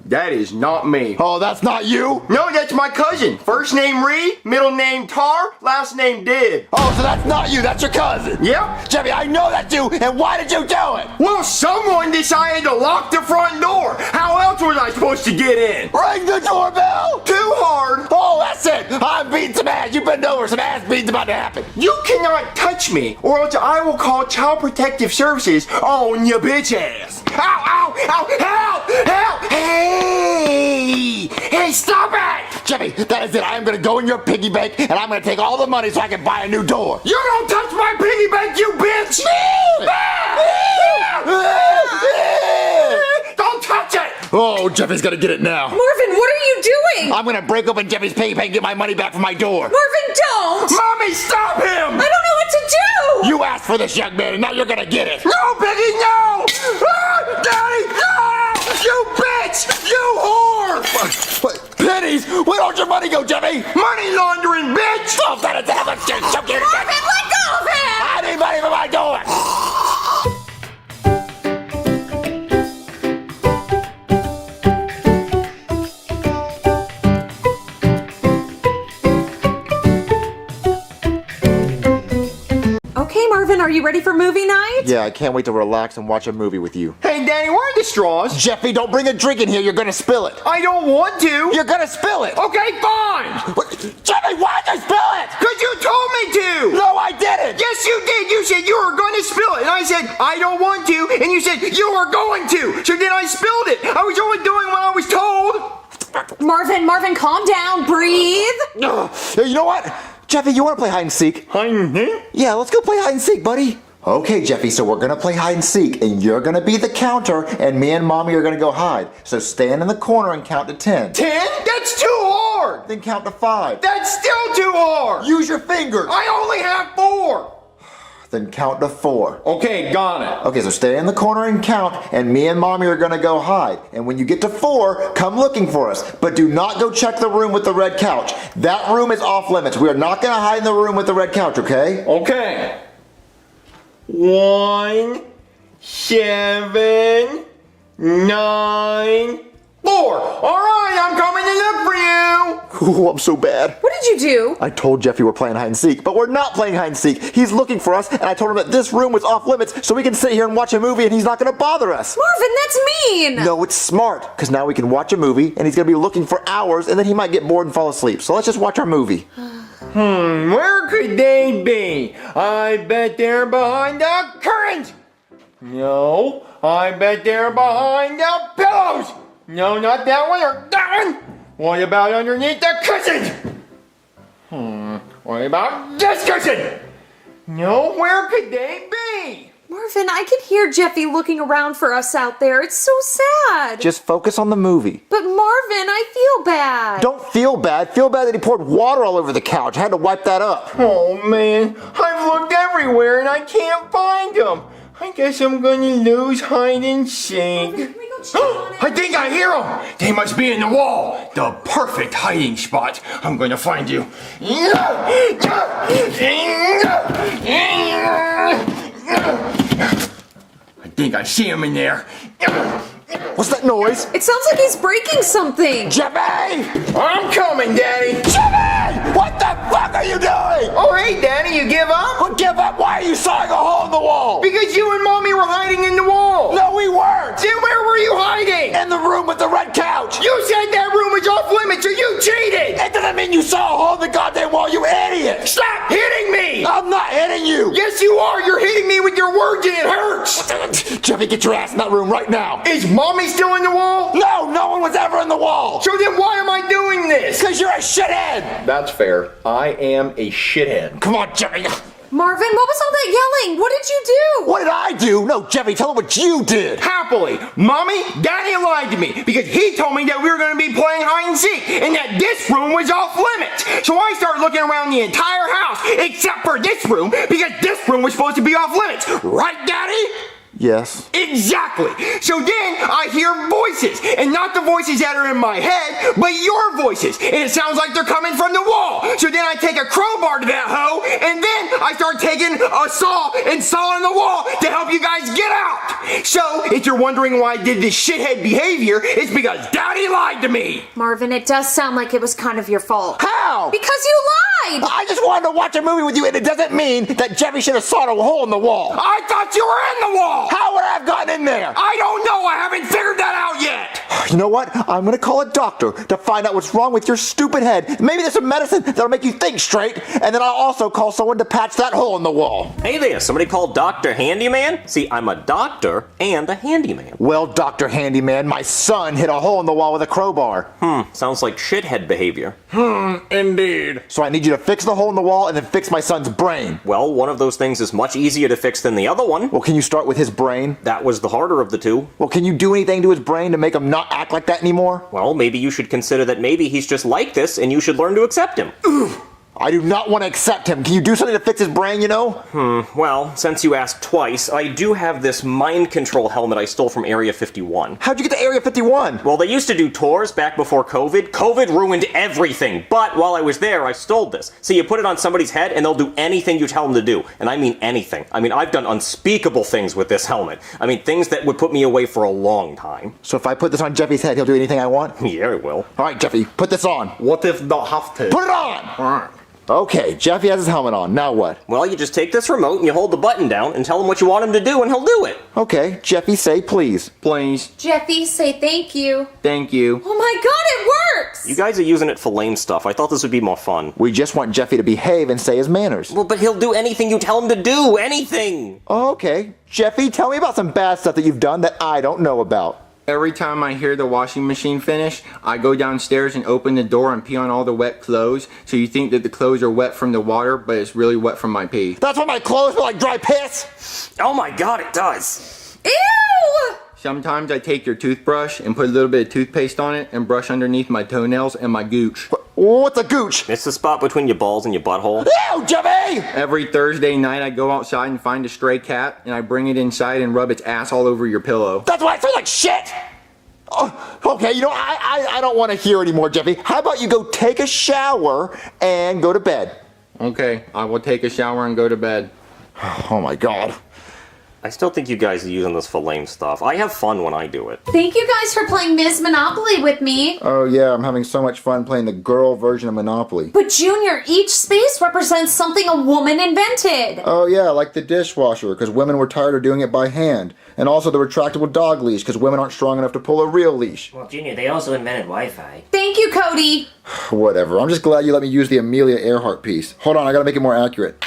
That is not me. Oh, that's not you? No, that's my cousin. First name Ree, middle name Tar, last name Did. Oh, so that's not you, that's your cousin. Yep. Jeffy, I know that's you, and why did you do it? Well, someone decided to lock the front door. How else was I supposed to get in? Ring the doorbell! Too hard. Oh, that's it. I'm beating some ass. You bend over, some ass beating's about to happen. You cannot touch me, or else I will call Child Protective Services on your bitch ass. Ow, ow, ow, help, help, hey, stop it! Jeffy, that is it. I am going to go in your piggy bank, and I'm going to take all the money so I can buy a new door. You don't touch my piggy bank, you bitch! Don't touch it! Oh, Jeffy's going to get it now. Marvin, what are you doing? I'm going to break open Jeffy's piggy bank and get my money back for my door. Marvin, don't! Mommy, stop him! I don't know what to do! You asked for this, young man, and now you're going to get it. No, Piggy, no! Ah, Daddy, no! You bitch! You whore! What? Pennies? Where don't your money go, Jeffy? Money laundering, bitch! Stop that! It's Marvin, let go of him! I need money for my door! Okay, Marvin, are you ready for movie night? Yeah, I can't wait to relax and watch a movie with you. Hey, Danny, where are the straws? Jeffy, don't bring a drink in here. You're gonna spill it. I don't want to. You're gonna spill it. Okay, fine. What? Jeffy, why'd you spill it? Because you told me to. No, I didn't. Yes, you did. You said you were going to spill it. And I said, I don't want to. And you said, you were going to. So then I spilled it. I was only doing what I was told. Marvin, calm down. Breathe. You know what? Jeffy, you want to play hide and seek? Hide and seek? Yeah, let's go play hide and seek, buddy. Okay, Jeffy, so we're gonna play hide and seek, and you're gonna be the counter, and me and Mommy are gonna go hide. So stand in the corner and count to 10. 10? That's too hard. Then count to 5. That's still too hard. Use your fingers. I only have 4. Then count to 4. Okay, got it. Okay, so stay in the corner and count, and me and Mommy are gonna go hide. And when you get to 4, come looking for us. But do not go check the room with the red couch. That room is off limits. We are not gonna hide in the room with the red couch, okay? Okay. 1, 7, 9, 4. All right, I'm coming to look for you. Ooh, I'm so bad. What did you do? I told Jeffy we're playing hide and seek, but we're not playing hide and seek. He's looking for us, and I told him that this room was off limits so we can sit here and watch a movie and he's not gonna bother us. Marvin, that's mean. No, it's smart, because now we can watch a movie and he's gonna be looking for hours and then he might get bored and fall asleep. So let's just watch our movie. Where could they be? I bet they're behind the curtains. No, I bet they're behind the pillows. No, not that one or that one. What about underneath the cushion? What about this cushion? No, where could they be? Marvin, I can hear Jeffy looking around for us out there. It's so sad. Just focus on the movie. But Marvin, I feel bad. Don't feel bad. Feel bad that he poured water all over the couch. I had to wipe that up. Oh man, I've looked everywhere and I can't find them. I guess I'm gonna lose hide and seek. I think I hear them. They must be in the wall. The perfect hiding spot. I'm gonna find you. I think I see him in there. What's that noise? It sounds like he's breaking something. Jeffy! I'm coming, Daddy. Jeffy! What the fuck are you doing? Oh, hey, Danny, you give up? Well, give up? Why are you sawing a hole in the wall? Because you and Mommy were hiding in the wall. No, we weren't. Then where were you hiding? In the room with the red couch. You said that room was off limits, so you cheated. It doesn't mean you saw a hole in the goddamn wall, you idiot. Stop hitting me. I'm not hitting you. Yes, you are. You're hitting me with your words and it hurts. Jeffy, get your ass in that room right now. Is Mommy still in the wall? No, no one was ever in the wall. So then why am I doing this? Because you're a shithead. That's fair. I am a shithead. Come on, Jeffy. Marvin, what was all that yelling? What did you do? What did I do? No, Jeffy, tell him what you did. Happily, Mommy, Daddy lied to me because he told me that we were going to be playing hide and seek and that this room was off limits. So I started looking around the entire house except for this room because this room was supposed to be off limits. Right, Daddy? Yes. Exactly. So then I hear voices, and not the voices that are in my head, but your voices. And it sounds like they're coming from the wall. So then I take a crowbar to that hoe, and then I start taking a saw and sawing the wall to help you guys get out. So if you're wondering why I did this shithead behavior, it's because Daddy lied to me. Marvin, it does sound like it was kind of your fault. How? Because you lied! I just wanted to watch a movie with you, and it doesn't mean that Jeffy should have sawed a hole in the wall. I thought you were in the wall! How would I have gotten in there? I don't know. I haven't figured that out yet. You know what? I'm gonna call a doctor to find out what's wrong with your stupid head. Maybe there's some medicine that'll make you think straight, and then I'll also call someone to patch that hole in the wall. Hey there, somebody called Dr. Handyman? See, I'm a doctor and a handyman. Well, Dr. Handyman, my son hit a hole in the wall with a crowbar. Sounds like shithead behavior. Indeed. So I need you to fix the hole in the wall and then fix my son's brain. Well, one of those things is much easier to fix than the other one. Well, can you start with his brain? That was the harder of the two. Well, can you do anything to his brain to make him not act like that anymore? Well, maybe you should consider that maybe he's just like this and you should learn to accept him. I do not want to accept him. Can you do something to fix his brain, you know? Well, since you asked twice, I do have this mind control helmet I stole from Area 51. How'd you get to Area 51? Well, they used to do tours back before COVID. COVID ruined everything. But while I was there, I stole this. So you put it on somebody's head and they'll do anything you tell them to do. And I mean anything. I mean, I've done unspeakable things with this helmet. I mean, things that would put me away for a long time. So if I put this on Jeffy's head, he'll do anything I want? Yeah, it will. All right, Jeffy, put this on. What if not have to? Put it on! Okay, Jeffy has his helmet on. Now what? Well, you just take this remote and you hold the button down and tell him what you want him to do and he'll do it. Okay, Jeffy, say please. Please. Jeffy, say thank you. Thank you. Oh my god, it works! You guys are using it for lame stuff. I thought this would be more fun. We just want Jeffy to behave and say his manners. Well, but he'll do anything you tell him to do. Anything. Okay. Jeffy, tell me about some bad stuff that you've done that I don't know about. Every time I hear the washing machine finish, I go downstairs and open the door and pee on all the wet clothes. So you think that the clothes are wet from the water, but it's really wet from my pee. That's why my clothes smell like dry piss? Oh my god, it does. Ew! Sometimes I take your toothbrush and put a little bit of toothpaste on it and brush underneath my toenails and my gooch. What's a gooch? It's the spot between your balls and your butthole. Ew, Jeffy! Every Thursday night I go outside and find a stray cat and I bring it inside and rub its ass all over your pillow. That's why I smell like shit! Oh, okay, you know, I don't want to hear anymore, Jeffy. How about you go take a shower and go to bed? Okay, I will take a shower and go to bed. Oh my god. I still think you guys are using this for lame stuff. I have fun when I do it. Thank you guys for playing Ms. Monopoly with me. Oh yeah, I'm having so much fun playing the girl version of Monopoly. But Junior, each space represents something a woman invented. Oh yeah, like the dishwasher, because women were tired of doing it by hand. And also the retractable dog leash, because women aren't strong enough to pull a real leash. Well, Junior, they also invented Wi-Fi. Thank you, Cody. Whatever, I'm just glad you let me use the Amelia Earhart piece. Hold on, I gotta make it more accurate.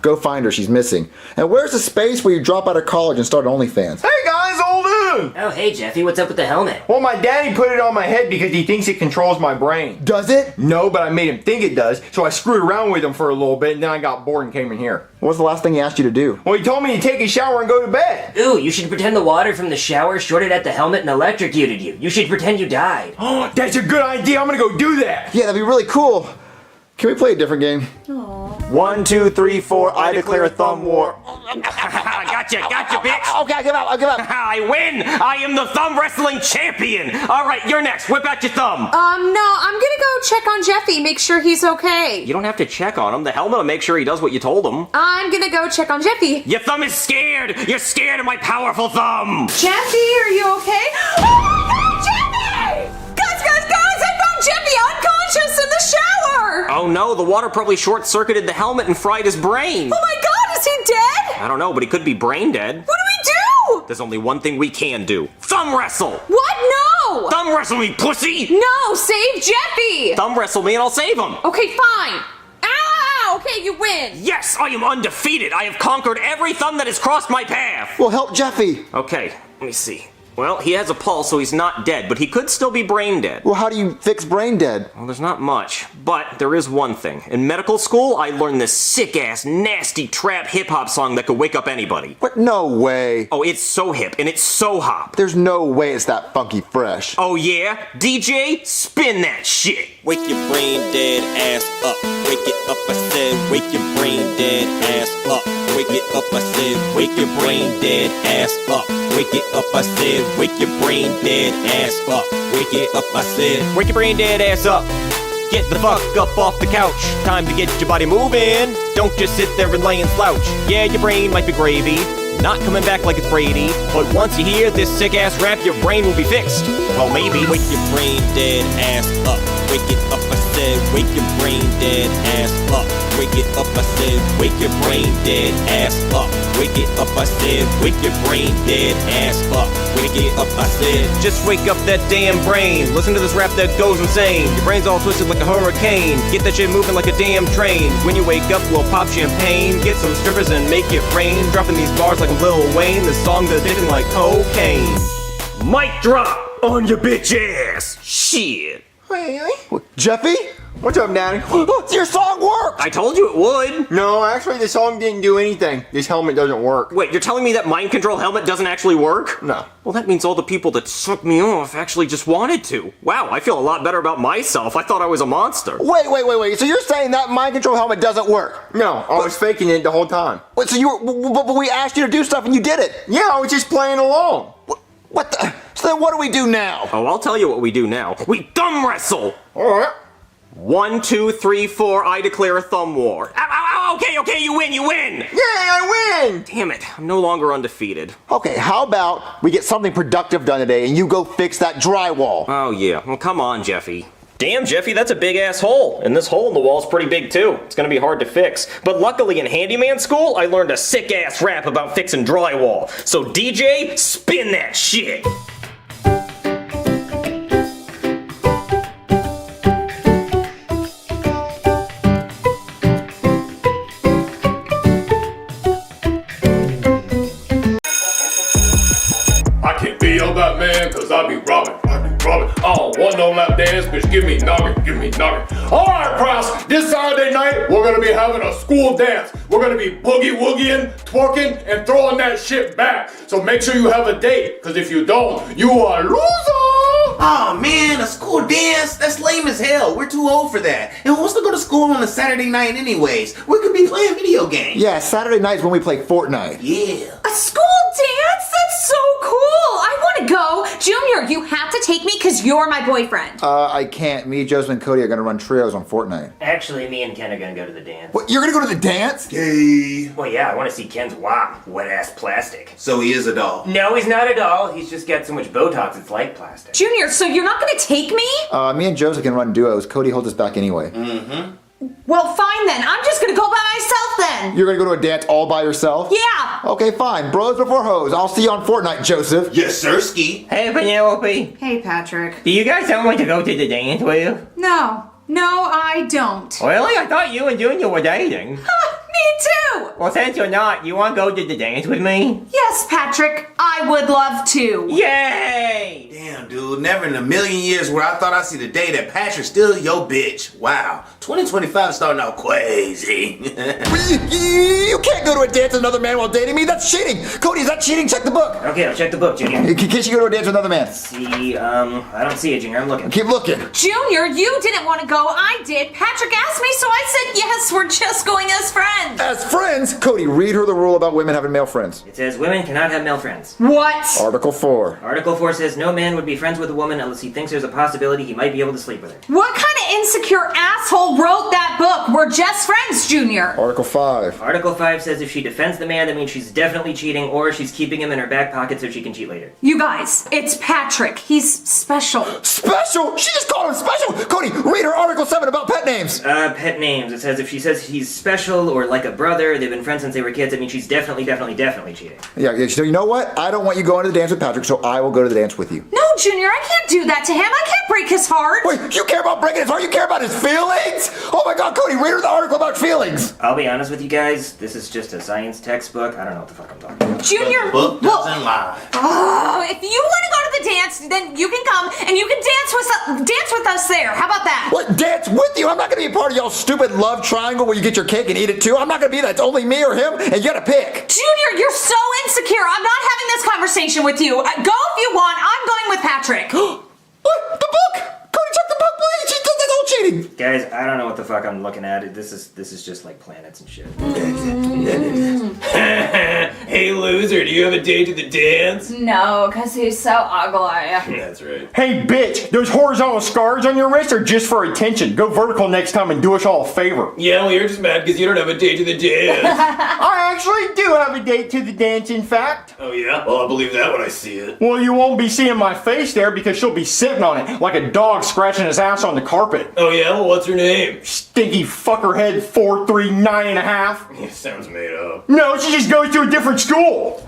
Go find her, she's missing. And where's the space where you drop out of college and start OnlyFans? Hey guys, old dude! Oh, hey, Jeffy, what's up with the helmet? Well, my daddy put it on my head because he thinks it controls my brain. Does it? No, but I made him think it does, so I screwed around with him for a little bit and then I got bored and came in here. What was the last thing he asked you to do? Well, he told me to take a shower and go to bed. Ooh, you should pretend the water from the shower shorted at the helmet and electrocuted you. You should pretend you died. Oh, that's a good idea. I'm gonna go do that. Yeah, that'd be really cool. Can we play a different game? Aww. 1, 2, 3, 4, I declare a thumb war. Gotcha, bitch. Okay, I give up. I win! I am the thumb wrestling champion! Alright, you're next. Whip out your thumb. No, I'm gonna go check on Jeffy, make sure he's okay. You don't have to check on him. The helmet will make sure he does what you told him. I'm gonna go check on Jeffy. Your thumb is scared! You're scared of my powerful thumb! Jeffy, are you okay? Oh my god, Jeffy! Guys, I found Jeffy unconscious in the shower! Junior? Oh no, the water probably short-circuited the helmet and fried his brain. Oh my god, is he dead? I don't know, but he could be brain dead. What do we do? There's only one thing we can do. Thumb wrestle! What? No! Thumb wrestle me, pussy! No, save Jeffy! Thumb wrestle me and I'll save him. Okay, fine. Ow! Okay, you win. Yes, I am undefeated. I have conquered every thumb that has crossed my path. Well, help Jeffy. Okay, let me see. Well, he has a pulse, so he's not dead, but he could still be brain dead. Well, how do you fix brain dead? Well, there's not much, but there is one thing. In medical school, I learned this sick-ass, nasty trap hip-hop song that could wake up anybody. What? No way. Oh, it's so hip, and it's so hop. There's no way it's that funky fresh. Oh yeah? DJ, spin that shit! Wake your brain dead ass up. Wake it up, I said. Wake your brain dead ass up. Wake it up, I said. Wake your brain dead ass up. Wake it up, I said. Wake your brain dead ass up. Wake it up, I said. Wake your brain dead ass up. Get the fuck up off the couch. Time to get your body moving. Don't just sit there and lay and slouch. Yeah, your brain might be gravy, not coming back like it's Brady, but once you hear this sick-ass rap, your brain will be fixed. Well, maybe. Wake your brain dead ass up. Wake it up, I said. Wake your brain dead ass up. Wake it up, I said. Wake your brain dead ass up. Wake it up, I said. Wake your brain dead ass up. Wake it up, I said. Just wake up that damn brain. Listen to this rap that goes insane. Your brain's all twisted like a hurricane. Get that shit moving like a damn train. When you wake up, we'll pop champagne. Get some strippers and make it rain. Dropping these bars like Lil Wayne. This song's addicting like cocaine. Mic drop on your bitch ass. Shit. Jeffy? What's up, Daddy? Your song worked! I told you it would. No, actually, the song didn't do anything. This helmet doesn't work. Wait, you're telling me that mind control helmet doesn't actually work? No. Well, that means all the people that sucked me off actually just wanted to. Wow, I feel a lot better about myself. I thought I was a monster. Wait. So you're saying that mind control helmet doesn't work? No, I was faking it the whole time. Wait, so but we asked you to do stuff and you did it. Yeah, I was just playing along. What the? So then what do we do now? Oh, I'll tell you what we do now. We thumb wrestle! Alright. 1, 2, 3, 4, I declare a thumb war. Ow, okay, you win! Yeah, I win! Damn it, I'm no longer undefeated. Okay, how about we get something productive done today and you go fix that drywall? Oh yeah, well come on, Jeffy. Damn, Jeffy, that's a big-ass hole. And this hole in the wall's pretty big, too. It's gonna be hard to fix. But luckily in handyman school, I learned a sick-ass rap about fixing drywall. So DJ, spin that shit! I can't be on that man, cause I be robbing. I don't want no lap dance, bitch, give me noggin. Alright, Pross, this Saturday night, we're gonna be having a school dance. We're gonna be boogie-woogieing, twerking, and throwing that shit back. So make sure you have a date, cause if you don't, you are a loser! Oh man, a school dance? That's lame as hell. We're too old for that. And who wants to go to school on a Saturday night anyways? We could be playing video games. Yeah, Saturday night's when we play Fortnite. Yeah. A school dance? That's so cool! I want to go! Junior, you have to take me because you're my boyfriend. I can't. Me, Joseph, and Cody are gonna run trios on Fortnite. Actually, me and Ken are gonna go to the dance. What, you're gonna go to the dance? Gay. Well, yeah, I want to see Ken's wop, wet-ass plastic. So he is a doll. No, he's not a doll. He's just got so much Botox, it's like plastic. Junior, so you're not going to take me? Me and Joseph can run duos. Cody holds us back anyway. Well, fine then. I'm just going to go by myself then. You're gonna go to a dance all by yourself? Yeah. Okay, fine. Bros before hoes. I'll see you on Fortnite, Joseph. Yes, sir, Ski. Hey, Penelope. Hey, Patrick. Do you guys not want to go to the dance with? No, I don't. Really? I thought you and Junior were dating. Me too. Well, since you're not, you want to go to the dance with me? Yes, Patrick. I would love to. Yay! Damn, dude. Never in a million years where I thought I'd see the day that Patrick's still your bitch. Wow. 2025 is starting out crazy. You can't go to a dance with another man while dating me. That's cheating. Cody, is that cheating? Check the book. Okay, I'll check the book, Junior. Can she go to a dance with another man? See, I don't see it, Junior. I'm looking. Keep looking. Junior, you didn't want to go. I did. Patrick asked me, so I said yes. Jess, we're just going as friends. As friends? Cody, read her the rule about women having male friends. It says women cannot have male friends. What? Article 4. Article 4 says no man would be friends with a woman unless he thinks there's a possibility he might be able to sleep with her. What kind of insecure asshole wrote that book? We're just friends, Junior. Article 5. Article 5 says if she defends the man, that means she's definitely cheating or she's keeping him in her back pocket so she can cheat later. You guys, it's Patrick. He's special. Special? She just called him special! Cody, read her Article 7 about pet names. Pet names. It says if she says he's special or like a brother, they've been friends since they were kids, that means she's definitely cheating. Yeah, so you know what? I don't want you going to the dance with Patrick, so I will go to the dance with you. No, Junior, I can't do that to him. I can't break his heart. Wait, you care about breaking his heart? You care about his feelings? Oh my god, Cody, read her the article about feelings. I'll be honest with you guys, this is just a science textbook. I don't know what the fuck I'm talking about. Junior, Book doesn't lie. if you want to go to the dance, then you can come and you can dance with us there. How about that? What, dance with you? I'm not gonna be a part of y'all's stupid love triangle where you get your cake and eat it too. I'm not gonna be that. It's only me or him, and you gotta pick. Junior, you're so insecure. I'm not having this conversation with you. Go if you want. I'm going with Patrick. What? The book? Cody, check the book, please. That's all cheating. Guys, I don't know what the fuck I'm looking at. This is just like planets and shit. Hey loser, do you have a date to the dance? No, because he's so ugly. That's right. Hey, bitch, those horizontal scars on your wrist are just for attention. Go vertical next time and do us all a favor. Yeah, well, you're just mad because you don't have a date to the dance. I actually do have a date to the dance, in fact. Oh yeah? Well, I'll believe that when I see it. Well, you won't be seeing my face there because she'll be sitting on it like a dog scratching his ass on the carpet. Oh yeah? Well, what's her name? Stinky fuckerhead 439.5. Yeah, sounds made up. No, she just goes to a different school.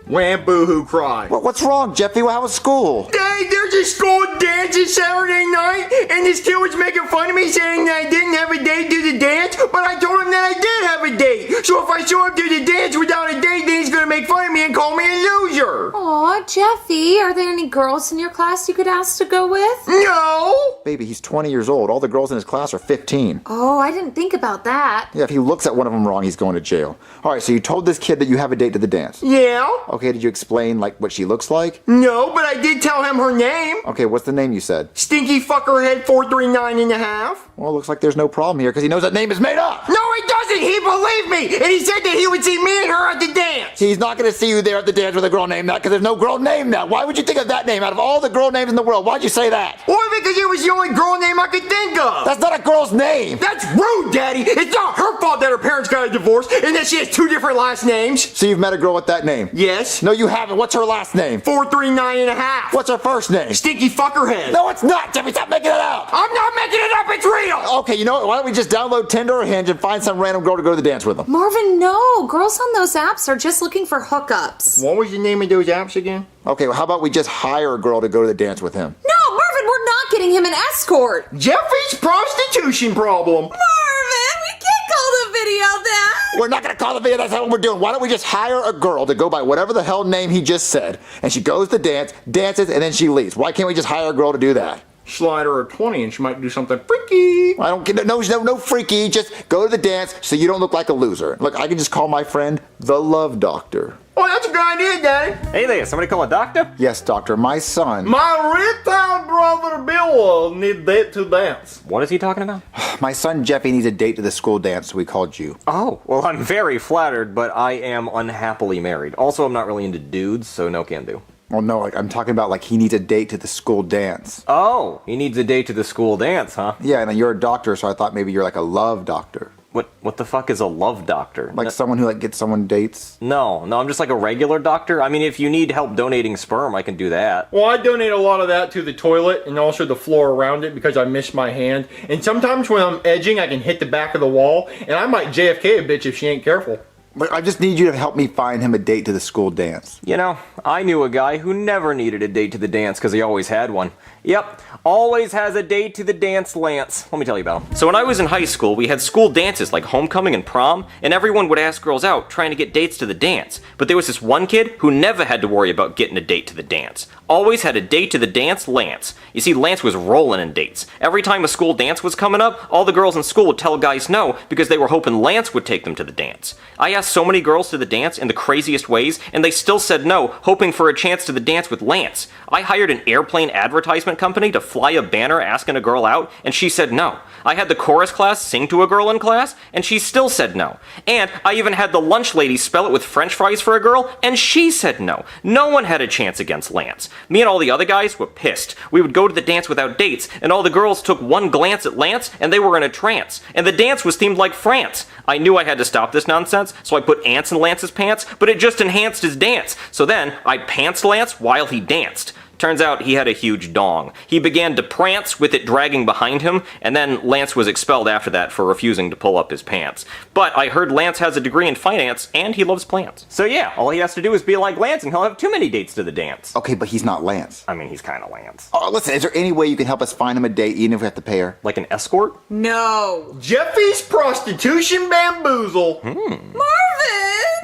Wham, boo-hoo, cry. What's wrong, Jeffy? How was school? Hey, there's a school dance this Saturday night, and this kid was making fun of me saying that I didn't have a date to the dance, but I told him that I did have a date. So if I show up to the dance without a date, then he's gonna make fun of me and call me a loser. Aw, Jeffy, are there any girls in your class you could ask to go with? No! Baby, he's 20 years old. All the girls in his class are 15. Oh, I didn't think about that. Yeah, if he looks at one of them wrong, he's going to jail. All right, so you told this kid that you have a date to the dance. Yeah? Okay, did you explain, like, what she looks like? No, but I did tell him her name. Okay, what's the name you said? Stinky fuckerhead 439.5. Well, it looks like there's no problem here because he knows that name is made up. No, he doesn't. He believed me, and he said that he would see me and her at the dance. He's not going to see you there at the dance with a girl named that because there's no girl named that. Why would you think of that name out of all the girl names in the world? Why'd you say that? Well, because it was the only girl name I could think of. That's not a girl's name. That's rude, Daddy. It's not her fault that her parents got a divorce and that she has 2 different last names. So you've met a girl with that name? Yes. No, you haven't. What's her last name? 439.5. What's her first name? Stinky fuckerhead. No, it's not, Jeffy. Stop making it up. I'm not making it up. It's real. Okay, you know what? Why don't we just download Tinder or Hinge and find some random girl to go to the dance with them? Marvin, no. Girls on those apps are just looking for hookups. What was the name of those apps again? Okay, well, how about we just hire a girl to go to the dance with him? No, Marvin, we're not getting him an escort. Jeffy's prostitution problem. Marvin, we can't call the video that. We're not going to call the video. That's not what we're doing. Why don't we just hire a girl to go by whatever the hell name he just said, and she goes to dance, dances, and then she leaves. Why can't we just hire a girl to do that? Slide her a 20 and she might do something freaky. I don't get no freaky. Just go to the dance so you don't look like a loser. Look, I can just call my friend the Love Doctor. Oh, that's a good idea, Daddy. Hey there, somebody call a doctor? Yes, doctor. My son. My retired brother Bill will need date to dance. What is he talking about? My son Jeffy needs a date to the school dance, so we called you. Oh, well, I'm very flattered, but I am unhappily married. Also, I'm not really into dudes, so no can do. Well, no, like I'm talking about like he needs a date to the school dance. Oh, he needs a date to the school dance, huh? Yeah, and you're a doctor, so I thought maybe you're like a love doctor. What the fuck is a love doctor? Like someone who like gets someone dates? No, I'm just like a regular doctor. I mean, if you need help donating sperm, I can do that. Well, I donate a lot of that to the toilet and also the floor around it because I miss my hand. And sometimes when I'm edging, I can hit the back of the wall, and I might JFK a bitch if she ain't careful. But I just need you to help me find him a date to the school dance. You know, I knew a guy who never needed a date to the dance because he always had one. Yep, always has a date to the dance, Lance. Let me tell you about him. So when I was in high school, we had school dances like homecoming and prom, and everyone would ask girls out trying to get dates to the dance. But there was this one kid who never had to worry about getting a date to the dance. Always had a date to the dance, Lance. You see, Lance was rolling in dates. Every time a school dance was coming up, all the girls in school would tell guys no because they were hoping Lance would take them to the dance. I asked asked so many girls to the dance in the craziest ways, and they still said no, hoping for a chance to the dance with Lance. I hired an airplane advertisement company to fly a banner asking a girl out, and she said no. I had the chorus class sing to a girl in class, and she still said no. And I even had the lunch lady spell it with french fries for a girl, and she said no. No one had a chance against Lance. Me and all the other guys were pissed. We would go to the dance without dates, and all the girls took one glance at Lance, and they were in a trance. And the dance was themed like France. I knew I had to stop this nonsense, so I put ants in Lance's pants, but it just enhanced his dance. So then, I pantsed Lance while he danced. Turns out he had a huge dong. He began to prance with it dragging behind him, and then Lance was expelled after that for refusing to pull up his pants. But I heard Lance has a degree in finance, and he loves plants. So yeah, all he has to do is be like Lance, and he'll have too many dates to the dance. Okay, but he's not Lance. I mean, he's kind of Lance. Oh, listen, is there any way you can help us find him a date, even if we have to pay her? Like an escort? No. Jeffy's prostitution bamboozle. Marvin!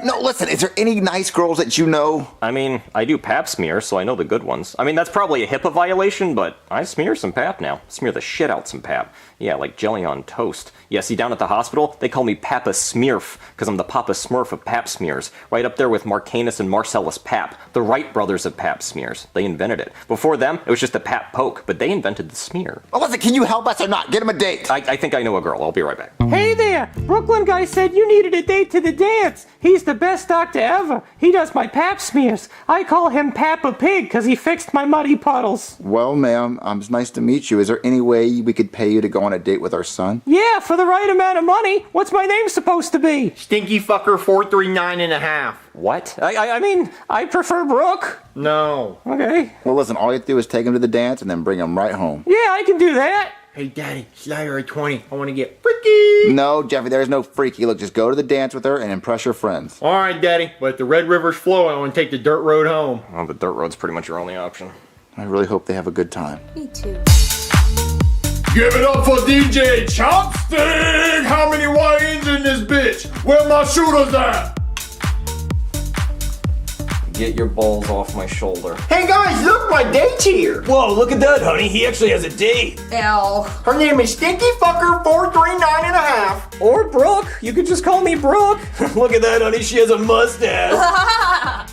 No, listen, is there any nice girls that you know? I mean, I do pap smear, so I know the good ones. I mean, that's probably a HIPAA violation, but I smear some pap now. Smear the shit out some pap. Yeah, like jelly on toast. Yeah, see, down at the hospital, they call me Papa Smurf, because I'm the Papa Smurf of pap smears. Right up there with Marcanus and Marcellus Pap, the Wright brothers of pap smears. They invented it. Before them, it was just the pap poke, but they invented the smear. Oh, listen, can you help us or not? Get him a date. I think I know a girl. I'll be right back. Hey there! Brooklyn guy said you needed a date to the dance. He's the best doctor ever. He does my pap smears. I call him Papa Pig because he fixed my muddy puddles. Well, ma'am, it's nice to meet you. Is there any way we could pay you to go on a date with our son? Yeah, for the right amount of money. What's my name supposed to be? Stinky fucker 439.5. What? I mean, I prefer Brooke. No. Okay. Well, listen, all you have to do is take him to the dance and then bring him right home. Yeah, I can do that. Hey, Daddy, Slider at 20. I want to get freaky. No, Jeffy, there's no freaky. Look, just go to the dance with her and impress your friends. All right, Daddy, but if the Red River's flowing, I want to take the dirt road home. Well, the dirt road's pretty much your only option. I really hope they have a good time. Me too. Give it up for DJ Chopstick! How many YNs in this bitch? Where my shooters at? Get your balls off my shoulder. Hey guys, look, my date's here. Whoa, look at that, honey. He actually has a date. L. Her name is Stinky Fucker 439.5. Or Brooke. You could just call me Brooke. Look at that, honey. She has a mustache.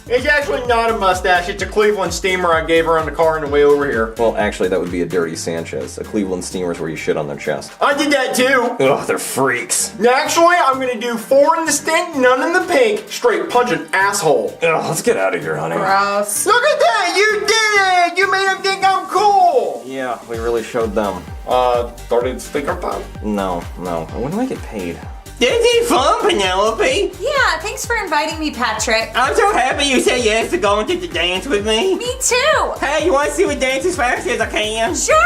It's actually not a mustache. It's a Cleveland steamer I gave her on the car on the way over here. Well, actually, that would be a dirty Sanchez. A Cleveland steamer's where you shit on their chest. I did that too. Ugh, they're freaks. Actually, I'm gonna do 4 in the stink, none in the pink. Straight punch an asshole. Ugh, let's get out of here, honey. Gross. Look at that! You did it! You made them think I'm cool! Yeah, we really showed them. Started sticker pop? No. When do I get paid? This is fun, Penelope. Yeah, thanks for inviting me, Patrick. I'm so happy you said yes to going to the dance with me. Me too. Hey, you want to see what dance as fast as I can? Sure.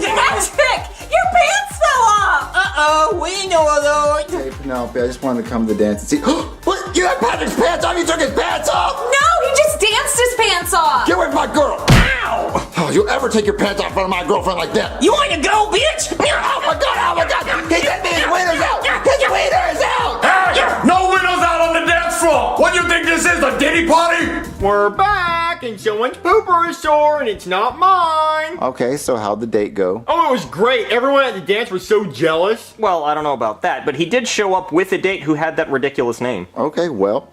Patrick, your pants fell off. Uh-oh, we know a lot. Hey, Penelope, I just wanted to come to the dance and see. What? You had Patrick's pants off? You took his pants off? No, he just danced his pants off. Get away from my girl! Ow! Oh, you ever take your pants off in front of my girlfriend like that? You want to go, bitch? Oh my god! Oh my god! He said his wiener's out! His wiener's out! Hey! No winners out on the dance floor! What do you think this is, a Diddy party? We're back, and someone's pooper is sore, and it's not mine. Okay, so how'd the date go? Oh, it was great. Everyone at the dance was so jealous. Well, I don't know about that, but he did show up with a date who had that ridiculous name. Okay, well,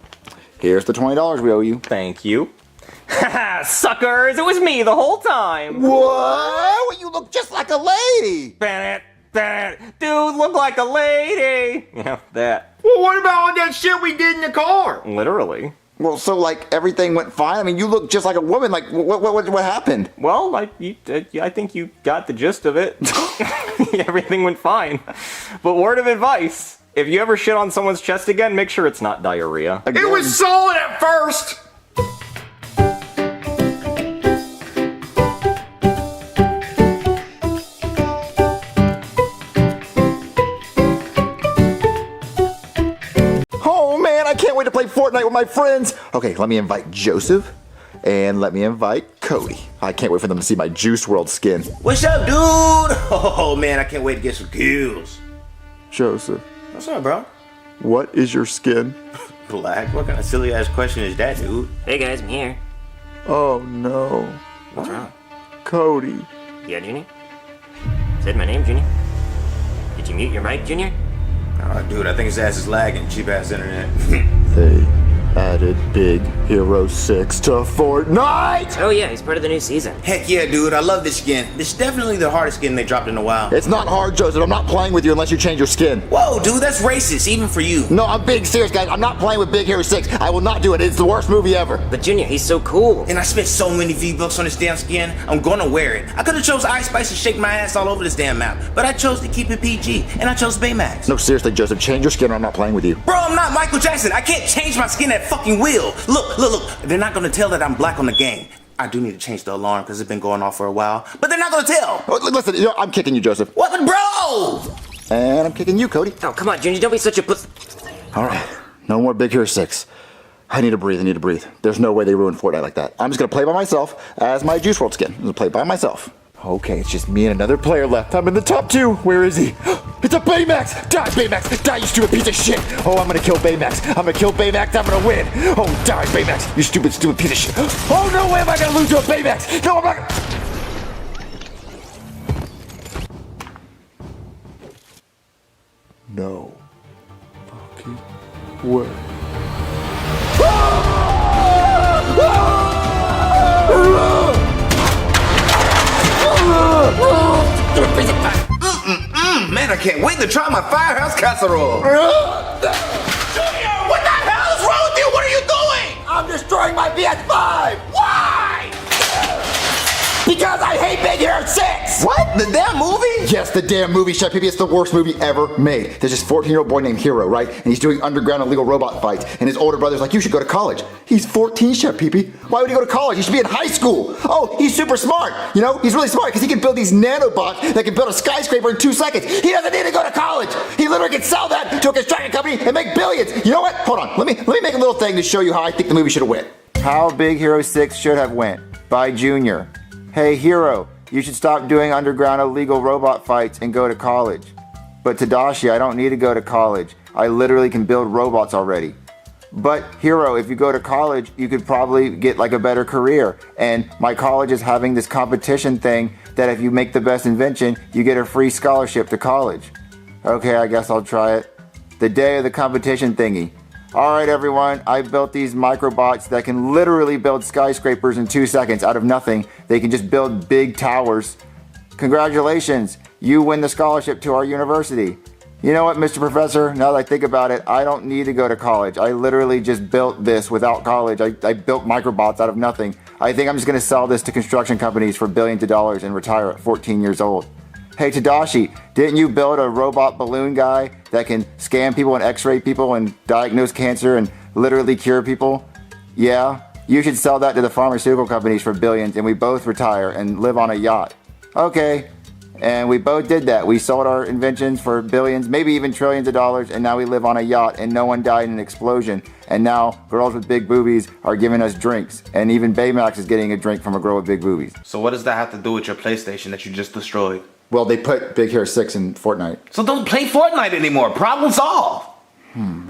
here's the $20 we owe you. Thank you. Haha, suckers! It was me the whole time! What? Well, you look just like a lady! Bennett! Dude, look like a lady! Yeah, that. Well, what about all that shit we did in the car? Literally. Well, so, like, everything went fine? I mean, you look just like a woman. Like, what happened? Well, I think you got the gist of it. Everything went fine. But word of advice, if you ever shit on someone's chest again, make sure it's not diarrhea. Again. It was solid at first! Wait to play Fortnite with my friends. Okay, let me invite Joseph and let me invite Cody. I can't wait for them to see my Juice World skin. What's up, dude? Oh man, I can't wait to get some kills. Joseph. What's up, bro? What is your skin? Black? What kind of silly ass question is that, dude? Hey guys, I'm here. Oh no. What's wrong? Cody. Yeah, Junior? Said my name, Junior. Did you mute your mic, Junior? Dude, I think his ass is lagging. Cheap ass internet. They added Big Hero 6 to Fortnite! Oh yeah, he's part of the new season. Heck yeah, dude. I love this skin. This is definitely the hardest skin they dropped in a while. It's not hard, Joseph. I'm not playing with you unless you change your skin. Whoa, dude, that's racist, even for you. No, I'm being serious, guys. I'm not playing with Big Hero 6. I will not do it. It's the worst movie ever. But Junior, he's so cool. And I spent so many V-Bucks on this damn skin, I'm gonna wear it. I could've chose Ice Spice and shake my ass all over this damn map, but I chose to keep it PG, and I chose Baymax. No, seriously, Joseph. Change your skin or I'm not playing with you. Bro, I'm not Michael Jackson. I can't change my skin at fucking will. Look. They're not gonna tell that I'm black on the game. I do need to change the alarm because it's been going off for a while, but they're not gonna tell. Listen, I'm kicking you, Joseph. What, bro? And I'm kicking you, Cody. Oh, come on, Junior, don't be such a puss. All right, no more Big Hero 6. I need to breathe. There's no way they ruined Fortnite like that. I'm just gonna play by myself as my Juice WRLD skin. I'm gonna play by myself. Okay, it's just me and another player left. I'm in the top 2. Where is he? It's a Baymax! Die, Baymax! Die, you stupid piece of shit! Oh, I'm gonna kill Baymax. I'm gonna win! Oh, die, Baymax! You stupid piece of shit! Oh, no way am I gonna lose to a Baymax! No, I'm not gonna... No fucking way. Man, I can't wait to try my firehouse casserole. Junior, what the hell is wrong with you? What are you doing? I'm destroying my PS5! Why? Because I hate Big Hero 6! What? The damn movie? Yes, the damn movie, Chef Pee Pee. It's the worst movie ever made. There's this 14-year-old boy named Hero, right? And he's doing underground illegal robot fights. And his older brother's like, you should go to college. He's 14, Chef Pee Pee. Why would he go to college? He should be in high school. Oh, he's super smart. You know, he's really smart because he can build these nanobots that can build a skyscraper in 2 seconds. He doesn't need to go to college. He literally can sell that to a construction company and make billions. You know what? Hold on. Let me make a little thing to show you how I think the movie should have went. How Big Hero 6 should have went by Junior. Hey, Hero. You should stop doing underground illegal robot fights and go to college. But Tadashi, I don't need to go to college. I literally can build robots already. But Hero, if you go to college, you could probably get like a better career. And my college is having this competition thing that if you make the best invention, you get a free scholarship to college. Okay, I guess I'll try it. The day of the competition thingy. Alright everyone, I built these microbots that can literally build skyscrapers in 2 seconds out of nothing. They can just build big towers. Congratulations, you win the scholarship to our university. You know what, Mr. Professor, now that I think about it, I don't need to go to college. I literally just built this without college. I built microbots out of nothing. I think I'm just gonna sell this to construction companies for billions of dollars and retire at 14 years old. Hey Tadashi, didn't you build a robot balloon guy that can scan people and x-ray people and diagnose cancer and literally cure people? Yeah, you should sell that to the pharmaceutical companies for billions and we both retire and live on a yacht. Okay, and we both did that. We sold our inventions for billions, maybe even trillions of dollars, and now we live on a yacht and no one died in an explosion. And now girls with big boobies are giving us drinks. And even Baymax is getting a drink from a girl with big boobies. So what does that have to do with your PlayStation that you just destroyed? Well, they put Big Hero 6 in Fortnite. So don't play Fortnite anymore. Problem solved.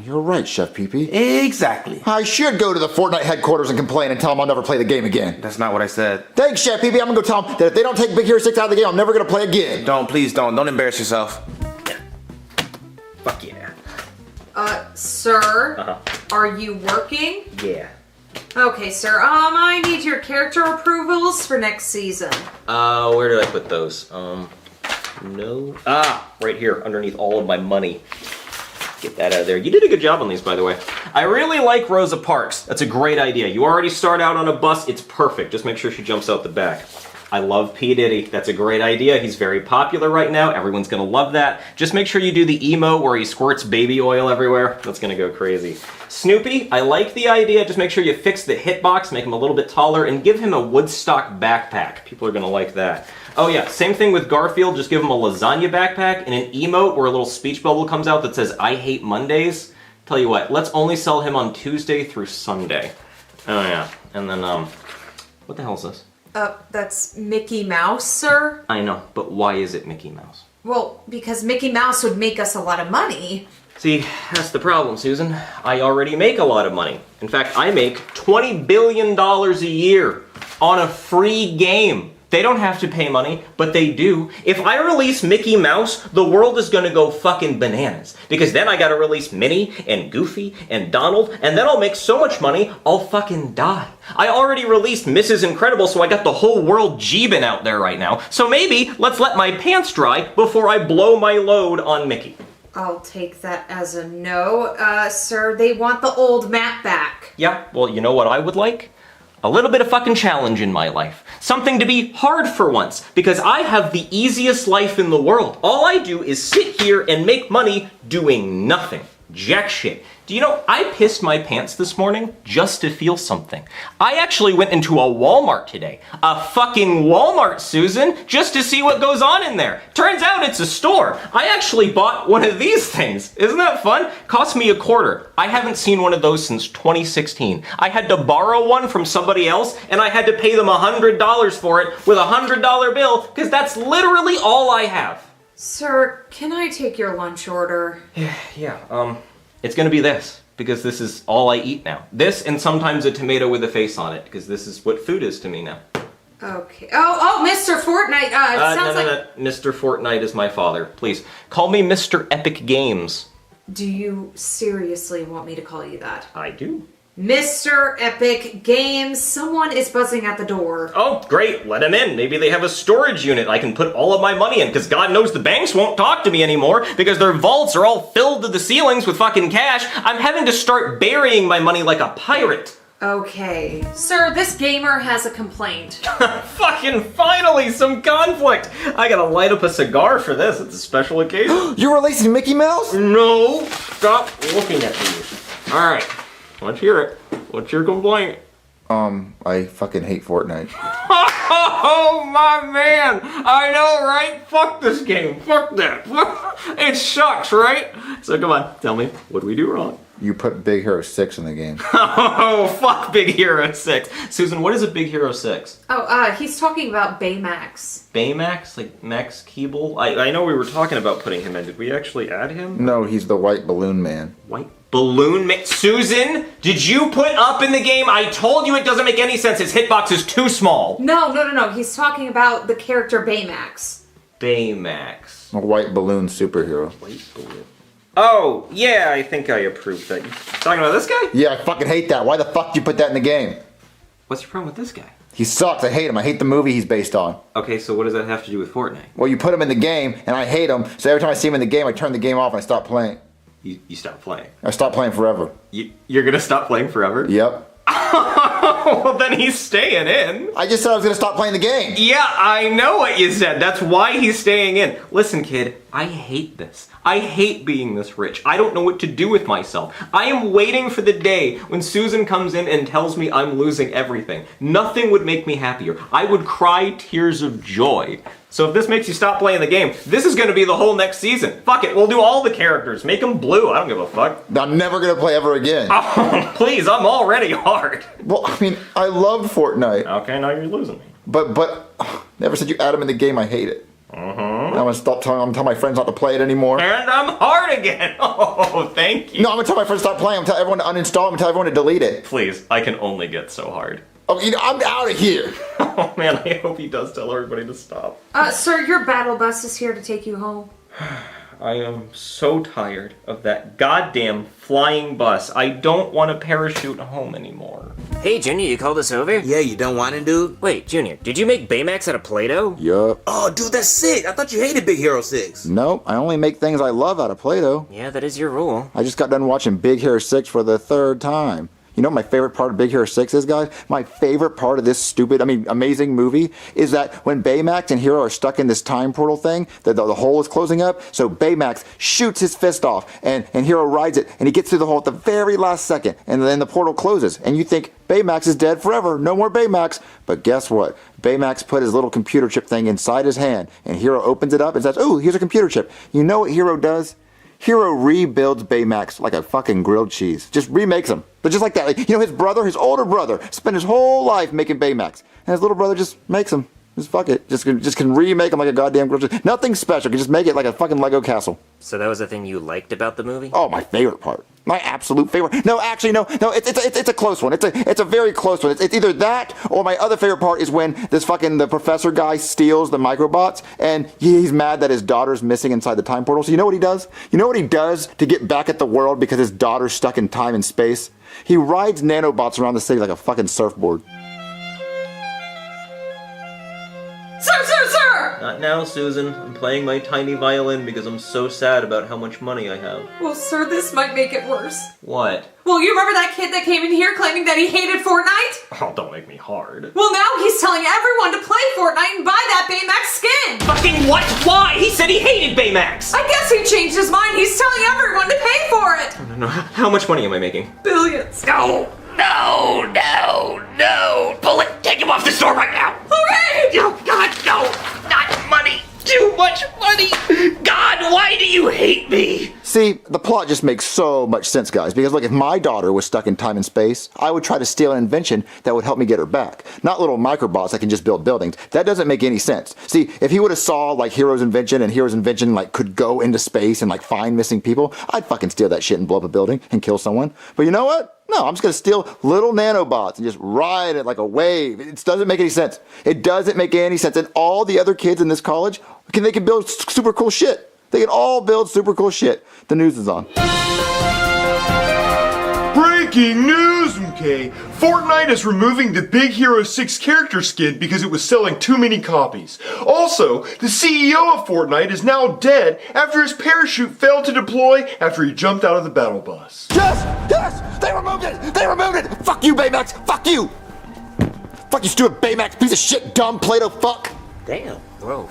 You're right, Chef Pee Pee. Exactly. I should go to the Fortnite headquarters and complain and tell them I'll never play the game again. That's not what I said. Thanks, Chef Pee Pee. I'm gonna go tell them that if they don't take Big Hero 6 out of the game, I'm never gonna play again. Don't, please don't. Don't embarrass yourself. Fuck yeah. Sir, are you working? Yeah. Okay, sir. I need your character approvals for next season. Where did I put those? No. Right here, underneath all of my money. Get that out of there. You did a good job on these, by the way. I really like Rosa Parks. That's a great idea. You already start out on a bus. It's perfect. Just make sure she jumps out the back. I love P. Diddy. That's a great idea. He's very popular right now. Everyone's gonna love that. Just make sure you do the emo where he squirts baby oil everywhere. That's gonna go crazy. Snoopy, I like the idea. Just make sure you fix the hitbox, make him a little bit taller, and give him a Woodstock backpack. People are gonna like that. Oh yeah, same thing with Garfield. Just give him a lasagna backpack and an emote where a little speech bubble comes out that says, I hate Mondays. Tell you what, let's only sell him on Tuesday through Sunday. Oh yeah, and then, what the hell is this? That's Mickey Mouse, sir. I know, but why is it Mickey Mouse? Well, because Mickey Mouse would make us a lot of money. See, that's the problem, Susan. I already make a lot of money. In fact, I make $20 billion a year on a free game. They don't have to pay money, but they do. If I release Mickey Mouse, the world is gonna go fucking bananas. Because then I gotta release Minnie and Goofy and Donald, and then I'll make so much money, I'll fucking die. I already released Mrs. Incredible, so I got the whole world jeebin' out there right now. So maybe let's let my pants dry before I blow my load on Mickey. I'll take that as a no. Sir, they want the old map back. Yeah, well, you know what I would like? A little bit of fucking challenge in my life. Something to be hard for once, because I have the easiest life in the world. All I do is sit here and make money doing nothing. Jack shit. Do you know, I pissed my pants this morning just to feel something. I actually went into a Walmart today. A fucking Walmart, Susan, just to see what goes on in there. Turns out it's a store. I actually bought one of these things. Isn't that fun? Cost me $0.25. I haven't seen one of those since 2016. I had to borrow one from somebody else, and I had to pay them $100 for it with a $100 bill, because that's literally all I have. Sir, can I take your lunch order? Yeah, it's gonna be this, because this is all I eat now. This, and sometimes a tomato with a face on it, because this is what food is to me now. Okay. Oh, Mr. Fortnite, sounds no. Mr. Fortnite is my father. Please, call me Mr. Epic Games. Do you seriously want me to call you that? I do. Mr. Epic Games, someone is buzzing at the door. Oh, great, let him in. Maybe they have a storage unit I can put all of my money in, because God knows the banks won't talk to me anymore, because their vaults are all filled to the ceilings with fucking cash. I'm having to start burying my money like a pirate. Okay. Sir, this gamer has a complaint. Fucking finally, some conflict. I gotta light up a cigar for this. It's a special occasion. You're releasing Mickey Mouse? No, stop looking at me. All right. Let's hear it. What's your complaint? I fucking hate Fortnite. Oh, my man! I know, right? Fuck this game. Fuck that. It sucks, right? So come on, tell me, what do we do wrong? You put Big Hero 6 in the game. Oh, fuck Big Hero 6. Susan, what is a Big Hero 6? Oh, he's talking about Baymax. Baymax? Like Max Keeble? I know we were talking about putting him in. Did we actually add him? No, he's the white balloon man. White balloon man? Susan, did you put up in the game? I told you it doesn't make any sense. His hitbox is too small. No. He's talking about the character Baymax. Baymax. A white balloon superhero. White balloon. Oh, yeah, I think I approve that. You talking about this guy? Yeah, I fucking hate that. Why the fuck did you put that in the game? What's your problem with this guy? He sucks. I hate him. I hate the movie he's based on. Okay, so what does that have to do with Fortnite? Well, you put him in the game, and I hate him, so every time I see him in the game, I turn the game off and I stop playing. You stop playing? I stop playing forever. You're gonna stop playing forever? Yep. Well, then he's staying in. I just said I was gonna stop playing the game. Yeah, I know what you said. That's why he's staying in. Listen, kid, I hate this. I hate being this rich. I don't know what to do with myself. I am waiting for the day when Susan comes in and tells me I'm losing everything. Nothing would make me happier. I would cry tears of joy. So if this makes you stop playing the game, this is gonna be the whole next season. Fuck it, we'll do all the characters. Make them blue, I don't give a fuck. I'm never gonna play ever again. Oh, please, I'm already hard. Well, I mean, I loved Fortnite. Okay, now you're losing me. But, never said you add him in the game, I hate it. I'm gonna stop telling. I'm gonna tell my friends not to play it anymore. And I'm hard again. Oh, thank you. No, I'm gonna tell my friends to stop playing. I'm gonna tell everyone to uninstall. I'm gonna tell everyone to delete it. Please, I can only get so hard. Oh, I'm out of here. Oh man, I hope he does tell everybody to stop. Sir, your battle bus is here to take you home. I am so tired of that goddamn flying bus. I don't want to parachute home anymore. Hey, Junior, you called us over? Yeah, you done whining, dude? Wait, Junior, did you make Baymax out of Play-Doh? Yup. Oh, dude, that's sick. I thought you hated Big Hero 6. Nope, I only make things I love out of Play-Doh. Yeah, that is your rule. I just got done watching Big Hero 6 for the 3rd time. You know what my favorite part of Big Hero 6 is, guys? My favorite part of this amazing movie is that when Baymax and Hero are stuck in this time portal thing, the hole is closing up, so Baymax shoots his fist off, and Hero rides it, and he gets through the hole at the very last second, and then the portal closes, and you think Baymax is dead forever, no more Baymax. But guess what? Baymax put his little computer chip thing inside his hand, and Hero opens it up and says, "Ooh, here's a computer chip." You know what Hero does? Hero rebuilds Baymax like a fucking grilled cheese. Just remakes him. But just like that. Like, you know, his older brother, spent his whole life making Baymax. And his little brother just makes him. Just fuck it. Just can remake them like a goddamn girl. Nothing special. Can just make it like a fucking Lego castle. So that was the thing you liked about the movie? Oh, my favorite part. My absolute favorite. No, actually, no. It's a close one. It's a very close one. It's either that or my other favorite part is when the professor guy steals the microbots and he's mad that his daughter's missing inside the time portal. So you know what he does? You know what he does to get back at the world because his daughter's stuck in time and space? He rides nanobots around the city like a fucking surfboard. Sir! Not now, Susan. I'm playing my tiny violin because I'm so sad about how much money I have. Well, sir, this might make it worse. What? Well, you remember that kid that came in here claiming that he hated Fortnite? Oh, don't make me hard. Well, now he's telling everyone to play Fortnite and buy that Baymax skin! Fucking what? Why? He said he hated Baymax! I guess he changed his mind. He's telling everyone to pay for it! No, how much money am I making? Billions. No! Pull it! Take him off the store right now! Okay! Oh, God, no! Not money! Too much money! God, why do you hate me? See, the plot just makes so much sense, guys, because look, if my daughter was stuck in time and space, I would try to steal an invention that would help me get her back. Not little microbots that can just build buildings. That doesn't make any sense. See, if he would have saw like Hero's invention and Hero's invention like could go into space and like find missing people, I'd fucking steal that shit and blow up a building and kill someone. But you know what? No, I'm just gonna steal little nanobots and just ride it like a wave. It doesn't make any sense. It doesn't make any sense. And all the other kids in this college, they can build super cool shit. They can all build super cool shit. The news is on. Breaking news, MK! Fortnite is removing the Big Hero 6 character skin because it was selling too many copies. Also, the CEO of Fortnite is now dead after his parachute failed to deploy after he jumped out of the battle bus. Yes! They removed it! They removed it! Fuck you, Baymax! Fuck you! Fuck you, stupid Baymax, piece of shit, dumb Play-Doh fuck! Damn. Whoa.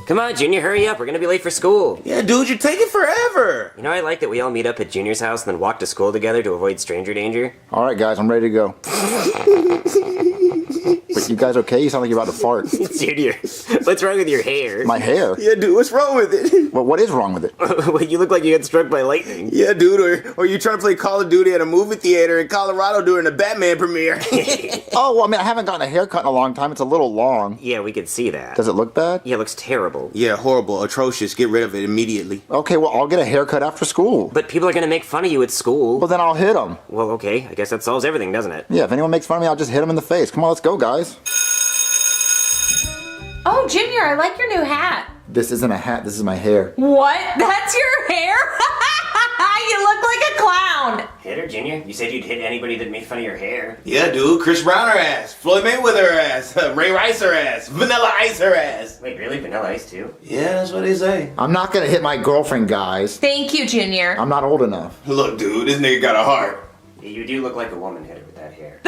Come on, Junior, hurry up. We're gonna be late for school. Yeah, dude, you're taking forever. You know, I like that we all meet up at Junior's house and then walk to school together to avoid stranger danger. All right, guys, I'm ready to go. But you guys okay? You sound like you're about to fart. Junior, what's wrong with your hair? My hair? Yeah, dude, what's wrong with it? Well, what is wrong with it? Well, you look like you got struck by lightning. Yeah, dude, or you trying to play Call of Duty at a movie theater in Colorado during the Batman premiere. Oh, well, I mean, I haven't gotten a haircut in a long time. It's a little long. Yeah, we could see that. Does it look bad? Yeah, it looks terrible. Yeah, horrible, atrocious. Get rid of it immediately. Okay, well, I'll get a haircut after school. But people are gonna make fun of you at school. Well, then I'll hit them. Well, okay, I guess that solves everything, doesn't it? Yeah, if anyone makes fun of me, I'll just hit them in the face. Come on, let's go, guys. Oh, Junior, I like your new hat. This isn't a hat, this is my hair. What? That's your hair? You look like a clown. Hit her, Junior. You said you'd hit anybody that made fun of your hair. Yeah, dude, Chris Brown her ass, Floyd Mayweather her ass, Ray Rice her ass, Vanilla Ice her ass. Wait, really? Vanilla Ice too? Yeah, that's what they say. I'm not gonna hit my girlfriend, guys. Thank you, Junior. I'm not old enough. Look, dude, this nigga got a heart. Yeah, you do look like a woman hitter with that hair.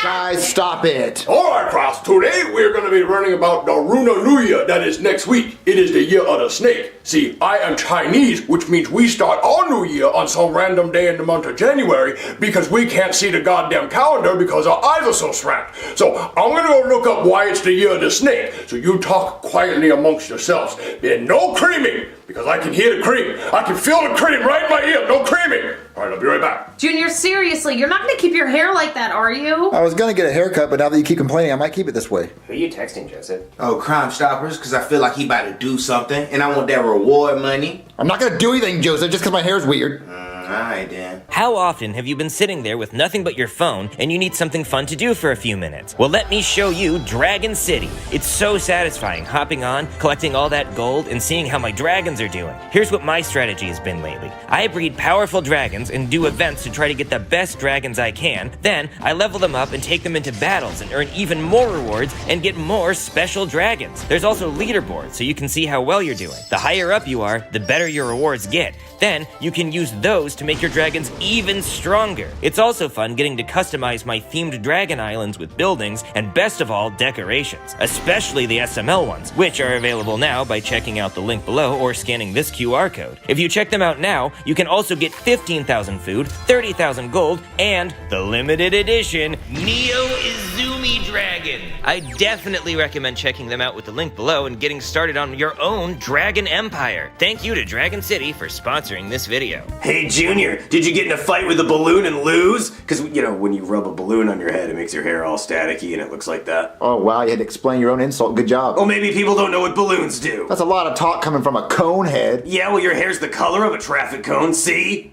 Guys, stop it. Alright, class, today we're going to be learning about the Lunar New Year that is next week. It is the year of the snake. See, I am Chinese, which means we start our new year on some random day in the month of January because we can't see the goddamn calendar because our eyes are so strapped. So I'm going to go look up why it's the year of the snake. So you talk quietly amongst yourselves. And no creaming, because I can hear the cream. I can feel the cream right in my ear. No creaming. Alright, I'll be right back. Junior, seriously, you're not gonna keep your hair like that, are you? I was gonna get a haircut, but now that you keep complaining, I might keep it this way. Who are you texting, Joseph? Oh, Crime Stoppers, because I feel like he about to do something, and I want that reward money. I'm not gonna do anything, Joseph, just because my hair's weird. Alright then. How often have you been sitting there with nothing but your phone and you need something fun to do for a few minutes? Well, let me show you Dragon City. It's so satisfying hopping on, collecting all that gold, and seeing how my dragons are doing. Here's what my strategy has been lately. I breed powerful dragons and do events to try to get the best dragons I can. Then I level them up and take them into battles and earn even more rewards and get more special dragons. There's also leaderboards so you can see how well you're doing. The higher up you are, the better your rewards get. Then you can use those to make your dragons even stronger. It's also fun getting to customize my themed dragon islands with buildings and, best of all, decorations, especially the SML ones, which are available now by checking out the link below or scanning this QR code. If you check them out now, you can also get 15,000 food, 30,000 gold, and the limited edition Neo Izumi Dragon. I definitely recommend checking them out with the link below and getting started on your own Dragon Empire. Thank you to Dragon City for sponsoring this video. Hey, Junior, did you get in a fight with a balloon and lose? Because, you know, when you rub a balloon on your head, it makes your hair all staticky and it looks like that. Oh, wow, you had to explain your own insult. Good job. Well, maybe people don't know what balloons do. That's a lot of talk coming from a cone head. Yeah, well, your hair's the color of a traffic cone, see?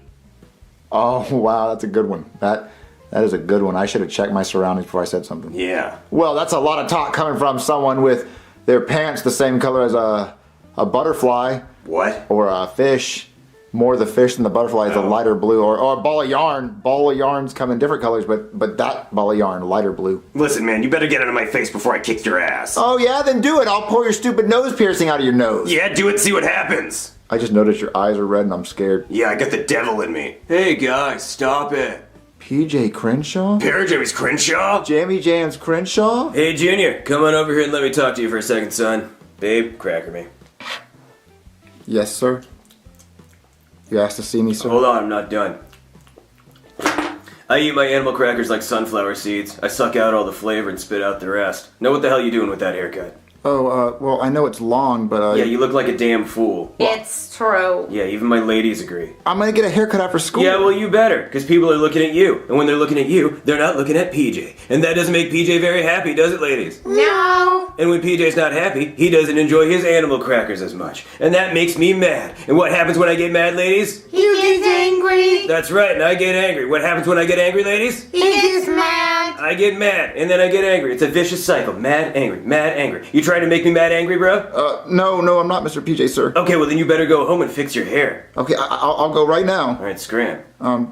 Oh, wow, that's a good one. That is a good one. I should have checked my surroundings before I said something. Yeah. Well, that's a lot of talk coming from someone with their pants the same color as a butterfly. What? Or a fish. More the fish than the butterfly is a lighter blue. Or a ball of yarn. Ball of yarns come in different colors, but that ball of yarn, lighter blue. Listen, man, you better get out of my face before I kick your ass. Oh, yeah? Then do it. I'll pull your stupid nose piercing out of your nose. Yeah, do it, see what happens. I just noticed your eyes are red and I'm scared. Yeah, I got the devil in me. Hey, guys, stop it. PJ Crenshaw? James Crenshaw? Jamie James Crenshaw? Hey, Junior, come on over here and let me talk to you for a second, son. Babe, cracker me. Yes, sir. You asked to see me, sir? Hold on, I'm not done. I eat my animal crackers like sunflower seeds. I suck out all the flavor and spit out the rest. Know what the hell you doing with that haircut? Oh, well, I know it's long, but Yeah, you look like a damn fool. It's true. Yeah, even my ladies agree. I'm gonna get a haircut after school. Yeah, well, you better, because people are looking at you. And when they're looking at you, they're not looking at PJ. And that doesn't make PJ very happy, does it, ladies? No. And when PJ's not happy, he doesn't enjoy his animal crackers as much. And that makes me mad. And what happens when I get mad, ladies? He gets angry. That's right, and I get angry. What happens when I get angry, ladies? He gets mad. I get mad, and then I get angry. It's a vicious cycle. Mad, angry, mad, angry. You trying to make me mad, angry, bro? No, I'm not Mr. PJ, sir. Okay, well then you better go home and fix your hair. Okay, I'll go right now. Alright, scram.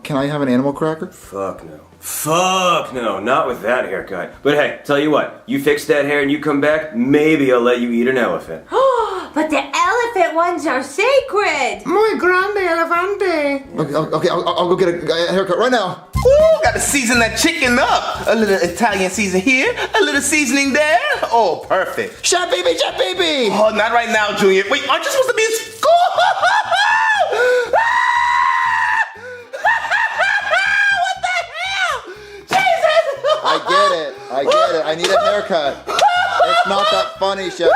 Can I have an animal cracker? Fuck no. Fuck no, not with that haircut. But hey, tell you what, you fix that hair and you come back, maybe I'll let you eat an elephant. But the elephant ones are sacred. Muy grande elefante. Okay, I'll go get a haircut right now. Ooh, gotta season that chicken up. A little Italian season here, a little seasoning there. Oh, perfect. Chef baby, chef baby. Oh, not right now, Junior. Wait, aren't you supposed to be in school? What the hell? Jesus! I get it. I need a haircut. It's not that funny, chef.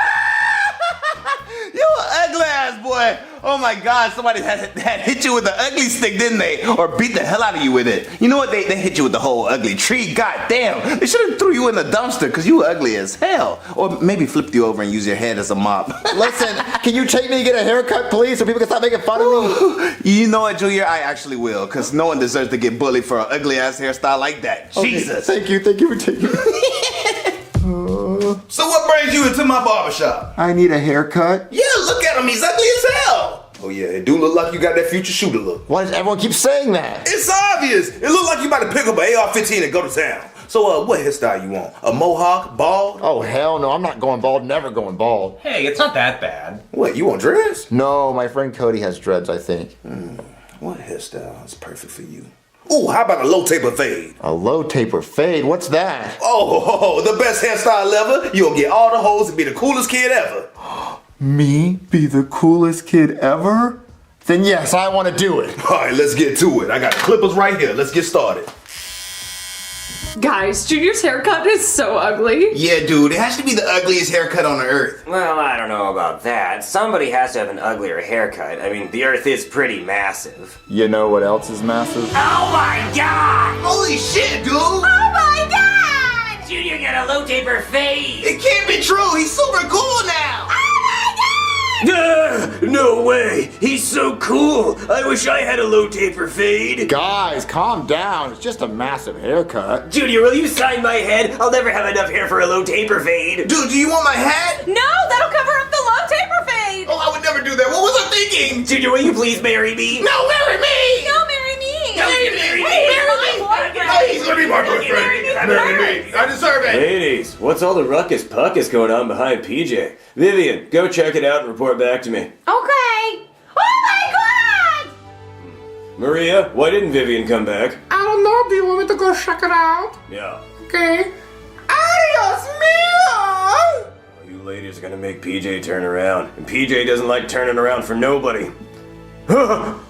You an ugly ass boy. Oh my God, somebody had hit you with the ugly stick, didn't they? Or beat the hell out of you with it. You know what? They hit you with the whole ugly tree. God damn. They should have threw you in the dumpster because you were ugly as hell. Or maybe flipped you over and used your head as a mop. Listen, can you take me to get a haircut, please, so people can stop making fun of me? You know what, Junior? I actually will, because no one deserves to get bullied for an ugly ass hairstyle like that. Okay, Jesus. Thank you for taking me. So what brings you into my barbershop? I need a haircut. Yeah, look at him. He's ugly as hell. Oh yeah, it do look like you got that future shooter look. Why does everyone keep saying that? It's obvious. It look like you about to pick up an AR-15 and go to town. So what hairstyle you want? A mohawk? Bald? Oh hell no, I'm not going bald, never going bald. Hey, it's not that bad. What, you want dreads? No, my friend Cody has dreads, I think. What hairstyle is perfect for you? Ooh, how about a low taper fade? A low taper fade? What's that? Oh, the best hairstyle ever. You'll get all the hoes and be the coolest kid ever. Me be the coolest kid ever? Then yes, I want to do it. All right, let's get to it. I got the clippers right here. Let's get started. Guys, Junior's haircut is so ugly. Yeah, dude, it has to be the ugliest haircut on the earth. Well, I don't know about that. Somebody has to have an uglier haircut. I mean, the earth is pretty massive. You know what else is massive? Oh my god! Holy shit, dude! Oh my God! Junior got a low taper fade! It can't be true. He's super cool now. No way! He's so cool! I wish I had a low taper fade! Guys, calm down. It's just a massive haircut. Junior, will you sign my head? I'll never have enough hair for a low taper fade! Dude, do you want my hat? No, that'll cover up the low taper fade. Oh, I would never do that. What was I thinking? Junior, will you please marry me? No, marry me! No, marry me. No, you marry me! Marry my boyfriend. No, he's gonna be my boyfriend. Marry me. I deserve it. Ladies, what's all the ruckus puckus going on behind PJ? Vivian, go check it out and report back to me. Okay. Oh my God! Maria, why didn't Vivian come back? I don't know. Do you want me to go check it out? Yeah. Okay. Adios, mio! You ladies are gonna make PJ turn around, and PJ doesn't like turning around for nobody.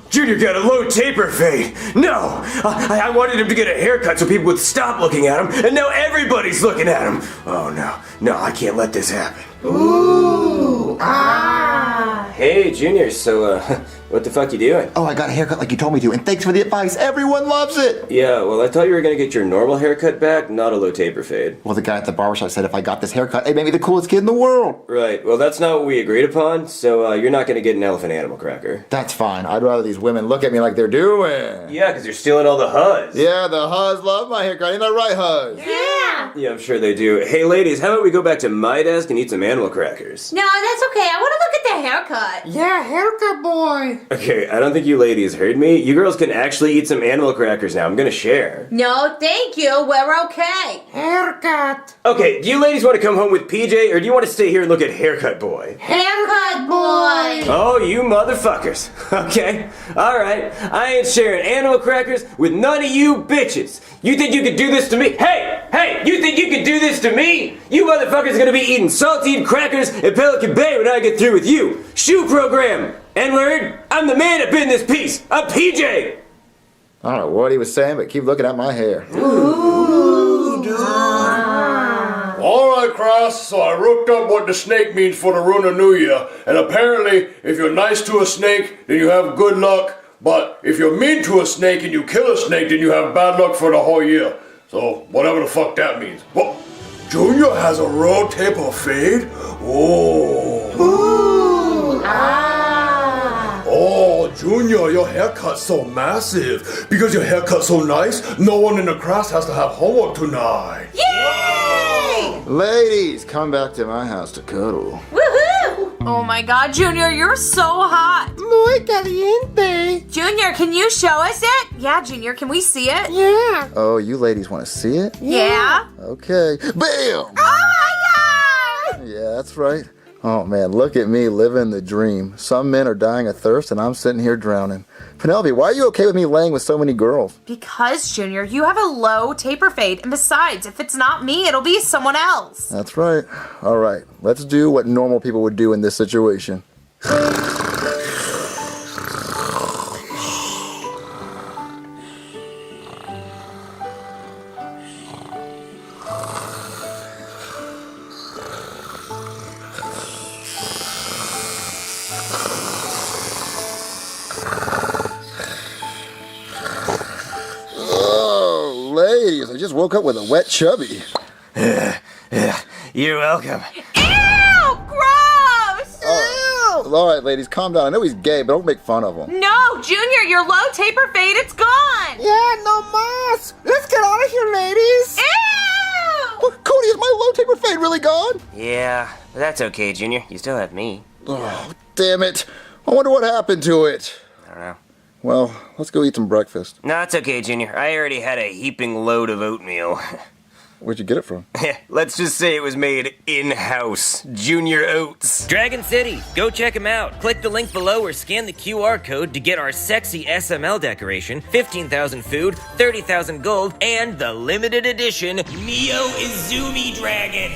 Junior got a low taper fade. No! I wanted him to get a haircut so people would stop looking at him, and now everybody's looking at him. Oh no, I can't let this happen. Ooh, ah. Hey, Junior, so, what the fuck you doing? Oh, I got a haircut like you told me to, and thanks for the advice. Everyone loves it. Yeah, well, I thought you were gonna get your normal haircut back, not a low taper fade. Well, the guy at the barbershop said if I got this haircut, it made me the coolest kid in the world. Right, well, that's not what we agreed upon, so, you're not gonna get an elephant animal cracker. That's fine. I'd rather these women look at me like they're doing. Yeah, because you're stealing all the huzz. Yeah, the huzz love my haircut. Ain't that right, huzz? Yeah. Yeah, I'm sure they do. Hey, ladies, how about we go back to my desk and eat some animal crackers? No, that's okay. I want to look at the haircut. Yeah, haircut boy. Okay, I don't think you ladies heard me. You girls can actually eat some animal crackers now. I'm gonna share. No, thank you. We're okay. Haircut. Okay, do you ladies want to come home with PJ, or do you want to stay here and look at Haircut Boy? Haircut boy. Oh, you motherfuckers. Okay, alright. I ain't sharing animal crackers with none of you bitches. You think you could do this to me? Hey, you think you could do this to me? You motherfuckers gonna be eating saltine crackers at Pelican Bay when I get through with you. Shoe program. N-word, I'm the man up in this piece. I'm PJ. I don't know what he was saying, but keep looking at my hair. Alright, Cross, so I looked up what the snake means for the Lunar New Year, and apparently, if you're nice to a snake, then you have good luck, but if you're mean to a snake and you kill a snake, then you have bad luck for the whole year. So, whatever the fuck that means. Whoa, Junior has a raw taper fade? Oh. Ooh, ah. Oh, Junior, your haircut's so massive. Because your haircut's so nice, no one in the class has to have homework tonight. Yay! Ladies, come back to my house to cuddle. Woohoo! Oh my god, Junior, you're so hot. Muy caliente. Junior, can you show us it? Yeah, Junior, can we see it? Yeah. Oh, you ladies want to see it? Yeah. Okay. Bam! Oh my god! Yeah, that's right. Oh man, look at me living the dream. Some men are dying of thirst and I'm sitting here drowning. Penelope, why are you okay with me laying with so many girls? Because, Junior, you have a low taper fade, and besides, if it's not me, it'll be someone else. That's right. All right, let's do what normal people would do in this situation. Ladies, I just woke up with a wet chubby. You're welcome. Ew! Gross! All right, ladies, calm down. I know he's gay, but don't make fun of him. No, Junior, your low taper fade, it's gone! Yeah, no mas. Let's get out of here, ladies. Ew! Cody, is my low taper fade really gone? Yeah, but that's okay, Junior. You still have me. Oh, damn it. I wonder what happened to it. I don't know. Well, let's go eat some breakfast. No, it's okay, Junior. I already had a heaping load of oatmeal. Where'd you get it from? Let's just say it was made in-house. Junior Oats. Dragon City. Go check them out. Click the link below or scan the QR code to get our sexy SML decoration, 15,000 food, 30,000 gold, and the limited edition Neo Izumi Dragon.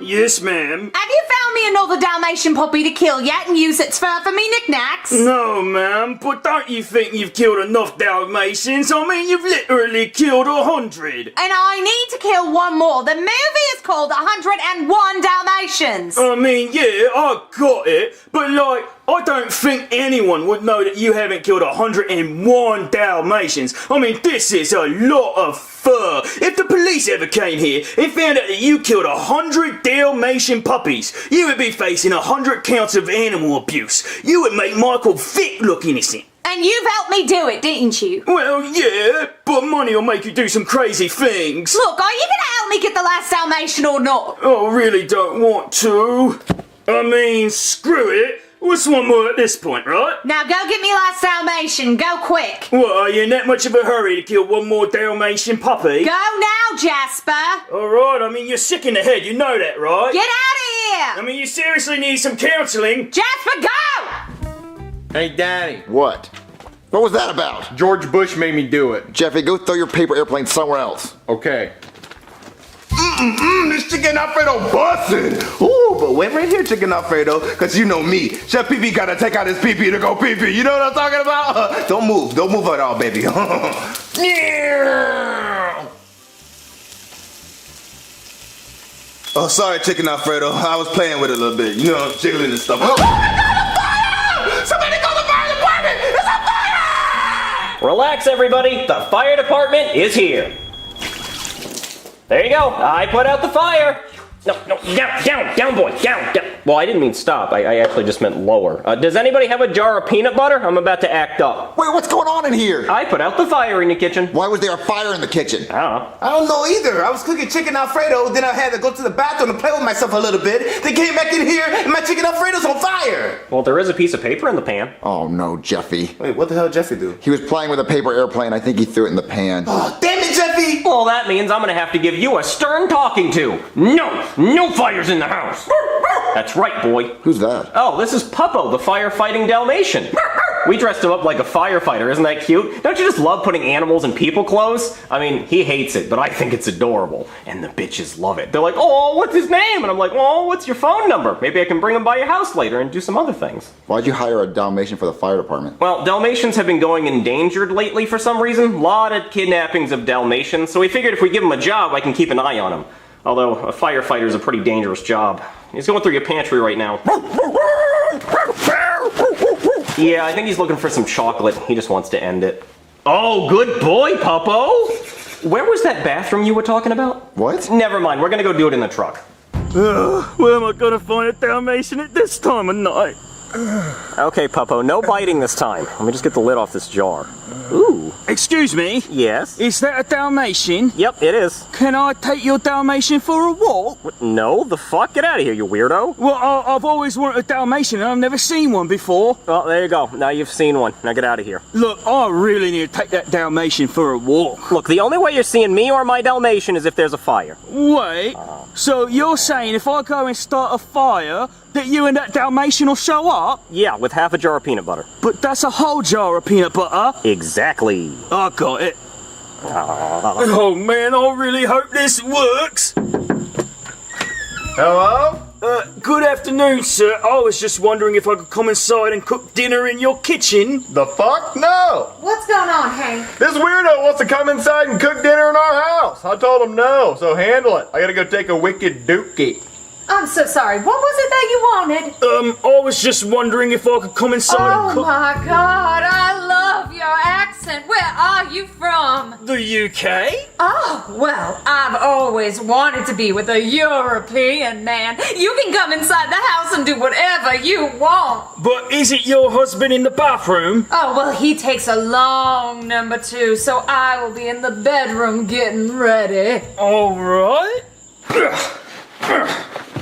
Yes, ma'am. Have you found me another Dalmatian puppy to kill yet and use its fur for me knickknacks? No, ma'am, but don't you think you've killed enough Dalmatians? I mean, you've literally killed 100. And I need to kill one more. The movie is called 101 Dalmatians. I mean, yeah, I got it, but like, I don't think anyone would know that you haven't killed 101 Dalmatians. I mean, this is a lot of fur. If the police ever came here and found out that you killed 100 Dalmatian puppies, you would be facing 100 counts of animal abuse. You would make Michael Vick look innocent. And you've helped me do it, didn't you? Well, yeah, but money will make you do some crazy things. Look, are you gonna help me get the last Dalmatian or not? I really don't want to. I mean, screw it. What's one more at this point, right? Now go get me last Dalmatian. Go quick. What, are you in that much of a hurry to kill one more Dalmatian puppy? Go now, Jasper. Alright, I mean, you're sick in the head, you know that, right? Get out of here. I mean, you seriously need some counseling. Jasper, go! Hey, Daddy. What? What was that about? George Bush made me do it. Jeffy, go throw your paper airplane somewhere else. Okay. This chicken Alfredo bussin'. Ooh, but wait right here, chicken Alfredo, cause you know me. Chef Pee Pee gotta take out his pee pee to go pee pee. You know what I'm talking about? Don't move at all, baby. Oh, sorry, chicken Alfredo. I was playing with it a little bit. You know, jiggling and stuff. Oh my God, a fire! Somebody call the fire department! It's a fire! Relax, everybody. The fire department is here. There you go. I put out the fire. No, down, boy, down. Well, I didn't mean stop. I actually just meant lower. Does anybody have a jar of peanut butter? I'm about to act up. Wait, what's going on in here? I put out the fire in the kitchen. Why was there a fire in the kitchen? I don't know. I don't know either. I was cooking chicken Alfredo, then I had to go to the bathroom to play with myself a little bit. Then came back in here and my chicken Alfredo's on fire. Well, there is a piece of paper in the pan. Oh no, Jeffy. Wait, what the hell did Jeffy do? He was playing with a paper airplane. I think he threw it in the pan. Oh, damn it, Jeffy! Well, that means I'm gonna have to give you a stern talking to. No fires in the house. That's right, boy. Who's that? Oh, this is Puppo, the firefighting Dalmatian. We dressed him up like a firefighter, isn't that cute? Don't you just love putting animals in people clothes? I mean, he hates it, but I think it's adorable. And the bitches love it. They're like, oh, what's his name? And I'm like, oh, what's your phone number? Maybe I can bring him by your house later and do some other things. Why'd you hire a Dalmatian for the fire department? Well, Dalmatians have been going endangered lately for some reason. A lot of kidnappings of Dalmatians, so we figured if we give him a job, I can keep an eye on him. Although, a firefighter is a pretty dangerous job. He's going through your pantry right now. Yeah, I think he's looking for some chocolate. He just wants to end it. Oh, good boy, Puppo! Where was that bathroom you were talking about? What? Never mind, we're gonna go do it in the truck. Where am I gonna find a Dalmatian at this time of night? Okay, Puppo, no biting this time. Let me just get the lid off this jar. Ooh. Excuse me? Yes? Is that a Dalmatian? Yep, it is. Can I take your Dalmatian for a walk? What? No, the fuck? Get out of here, you weirdo. Well, I've always wanted a Dalmatian and I've never seen one before. Well, there you go. Now you've seen one. Now get out of here. Look, I really need to take that Dalmatian for a walk. Look, the only way you're seeing me or my Dalmatian is if there's a fire. Wait, so you're saying if I go and start a fire, that you and that Dalmatian will show up? Yeah, with half a jar of peanut butter. But that's a whole jar of peanut butter. Exactly. I got it. Oh man, I really hope this works. Hello? Good afternoon, sir. I was just wondering if I could come inside and cook dinner in your kitchen. The fuck? No! What's going on, Hank? This weirdo wants to come inside and cook dinner in our house. I told him no, so handle it. I gotta go take a wicked dookie. I'm so sorry. What was it that you wanted? I was just wondering if I could come inside and Oh cook. my God, I love your accent. Where are you from? The UK? Oh, well, I've always wanted to be with a European man. You can come inside the house and do whatever you want. But is it your husband in the bathroom? Oh, well, he takes a long number 2, so I will be in the bedroom getting ready. All right.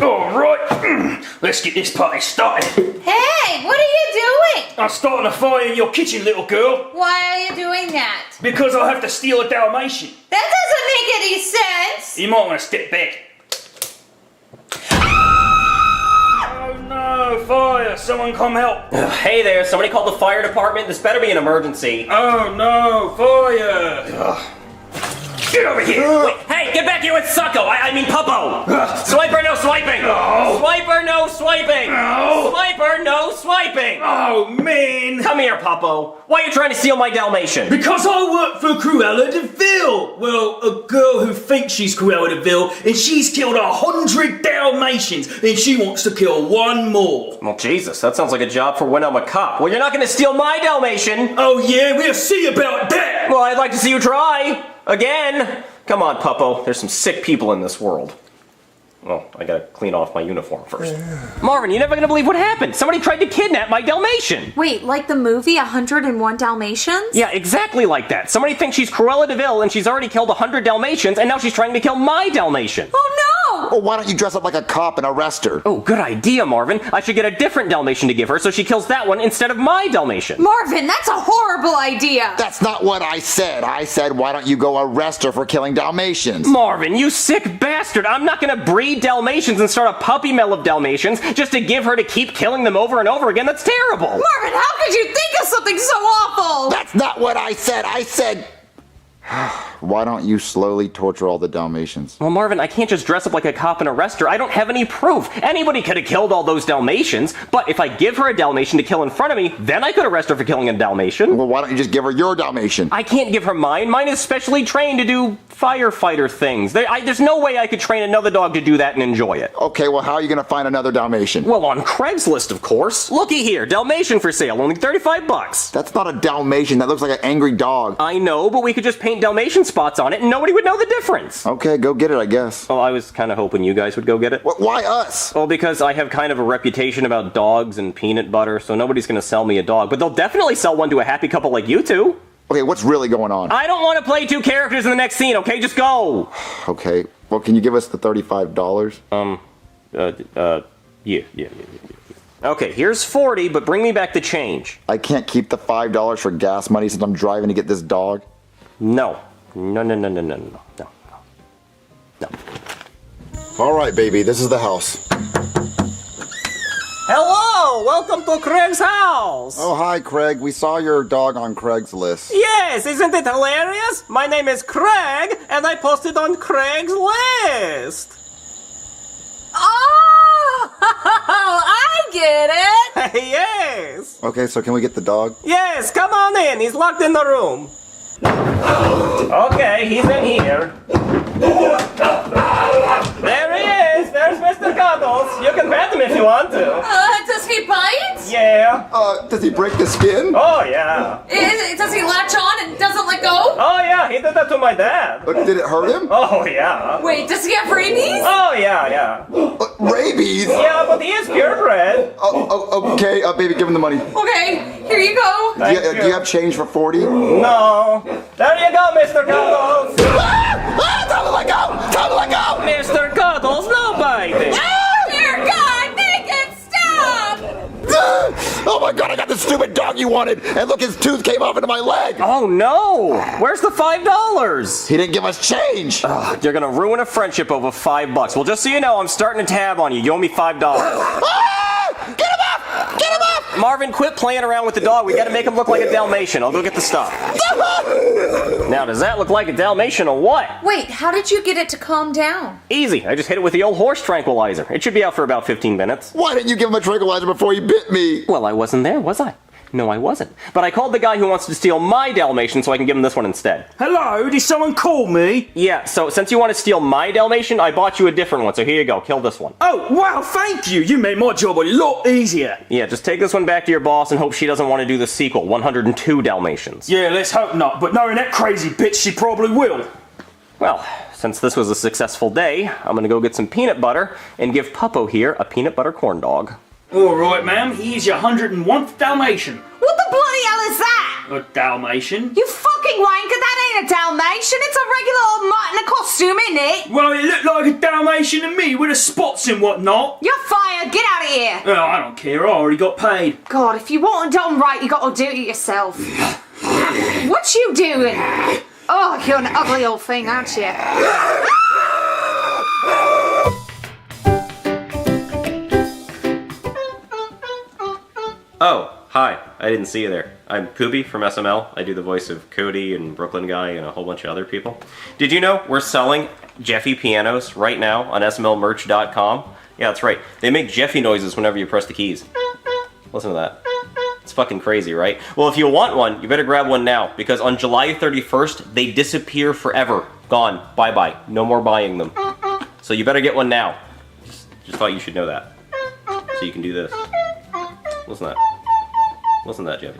All right. Let's get this party started. Hey, what are you doing? I'm starting a fire in your kitchen, little girl. Why are you doing that? Because I have to steal a Dalmatian. That doesn't make any sense. You might want to step back. Oh no, fire! Someone come help. Hey there, somebody called the fire department. This better be an emergency. Oh no, fire! Get over here! Wait, hey, get back here with Sucko! I mean Puppo! Swiper, no swiping! No. Swiper, no swiping! No. Swiper, no swiping! Oh man! Come here, Puppo. Why are you trying to steal my Dalmatian? Because I work for Cruella de Vil! Well, a girl who thinks she's Cruella de Vil, and she's killed 100 Dalmatians, and she wants to kill one more. Well, Jesus, that sounds like a job for when I'm a cop. Well, you're not gonna steal my Dalmatian! Oh yeah, we'll see about that! Well, I'd like to see you try! Again! Come on, Puppo. There's some sick people in this world. Well, I gotta clean off my uniform first. Marvin, you're never gonna believe what happened. Somebody tried to kidnap my Dalmatian. Wait, like the movie 101 Dalmatians? Yeah, exactly like that. Somebody thinks she's Cruella de Vil and she's already killed 100 Dalmatians and now she's trying to kill my Dalmatian. Oh Well, why don't you dress up like a cop and arrest her? Oh, good idea, Marvin. I should get a different Dalmatian to give her so she kills that one instead of my Dalmatian. Marvin, that's a horrible idea. That's not what I said. I said, why don't you go arrest her for killing Dalmatians? Marvin, you sick bastard. I'm not gonna breed Dalmatians and start a puppy mill of Dalmatians just to give her to keep killing them over and over again. That's terrible. Marvin, how could you think of something so awful? That's not what I said. I said... Why don't you slowly torture all the Dalmatians? Well, Marvin, I can't just dress up like a cop and arrest her. I don't have any proof. Anybody could have killed all those Dalmatians, but if I give her a Dalmatian to kill in front of me, then I could arrest her for killing a Dalmatian. Well, why don't you just give her your Dalmatian? I can't give her mine. Mine is specially trained to do firefighter things. There's no way I could train another dog to do that and enjoy it. Okay, well, how are you going to find another Dalmatian? Well, on Craigslist, of course. Looky here, Dalmatian for sale, only $35. That's not a Dalmatian. That looks like an angry dog. I know, but we could just paint Dalmatian spots on it and nobody would know the difference. Okay, go get it, I guess. Well, I was kind of hoping you guys would go get it. Why us? Well, because I have kind of a reputation about dogs and peanut butter, so nobody's going to sell me a dog, but they'll definitely sell one to a happy couple like you two. Okay, what's really going on? I don't want to play two characters in the next scene, okay? Just go! Okay, well, can you give us the $35? Yeah. Okay, here's 40, but bring me back the change. I can't keep the $5 for gas money since I'm driving to get this dog? No. No. All right, baby, this is the house. Hello! Welcome to Craig's house! Oh, hi, Craig. We saw your dog on Craigslist. Yes, isn't it hilarious? My name is Craig, and I posted on Craigslist. Oh, I get it. Yes. Okay, so can we get the dog? Yes, come on in. He's locked in the room. Okay, he's in here. There he is. There's Mr. Cuddles. You can pet him if you want to. Does he bite? Yeah. Does he break the skin? Oh, yeah. Does he latch on and doesn't let go? Oh, yeah, he did that to my dad. Did it hurt him? Oh, yeah. Wait, does he have rabies? Oh, yeah. Rabies? Yeah, but he is purebred. Oh, okay, baby, give him the money. Okay, here you go. Do you have change for 40? No. There you go, Mr. Cuddles. Tell me let go! Tell me let go! Mr. Cuddles, no biting. Dear God, make it stop! Oh my God, I got the stupid dog you wanted, and look, his tooth came off into my leg. Oh no! Where's the $5? He didn't give us change. Ugh, you're gonna ruin a friendship over $5. Well, just so you know, I'm starting a tab on you. You owe me $5. Get him up! Get him up! Marvin, quit playing around with the dog. We gotta make him look like a Dalmatian. I'll go get the stuff. Now, does that look like a Dalmatian or what? Wait, how did you get it to calm down? Easy. I just hit it with the old horse tranquilizer. It should be out for about 15 minutes. Why didn't you give him a tranquilizer before he bit me? Well, I wasn't there, was I? No, I wasn't. But I called the guy who wants to steal my Dalmatian so I can give him this one instead. Hello, did someone call me? Yeah, so since you want to steal my Dalmatian, I bought you a different one, so here you go. Kill this one. Oh, wow, thank you. You made my job a lot easier. Yeah, just take this one back to your boss and hope she doesn't want to do the sequel, 102 Dalmatians. Yeah, let's hope not, but knowing that crazy bitch, she probably will. Well, since this was a successful day, I'm gonna go get some peanut butter and give Puppo here a peanut butter corn dog. All right, ma'am, here's your 101th Dalmatian. What the bloody hell is that? A Dalmatian? You fucking wanker, that ain't a Dalmatian. It's a regular old mutt in a costume, isn't it? Well, it looked like a Dalmatian to me with the spots and whatnot. You're fired. Get out of here. Oh, I don't care. I already got paid. God, if you want it done right, you gotta do it yourself. What you doing? Oh, you're an ugly old thing, aren't you? Oh, hi. I didn't see you there. I'm Poopy from SML. I do the voice of Cody and Brooklyn Guy and a whole bunch of other people. Did you know we're selling Jeffy pianos right now on smlmerch.com? Yeah, that's right. They make Jeffy noises whenever you press the keys. Listen to that. It's fucking crazy, right? Well, if you want one, you better grab one now, because on July 31st, they disappear forever. Gone. Bye-bye. No more buying them. So you better get one now. Just thought you should know that. So you can do this. Listen to that. Listen to that, Jeffy.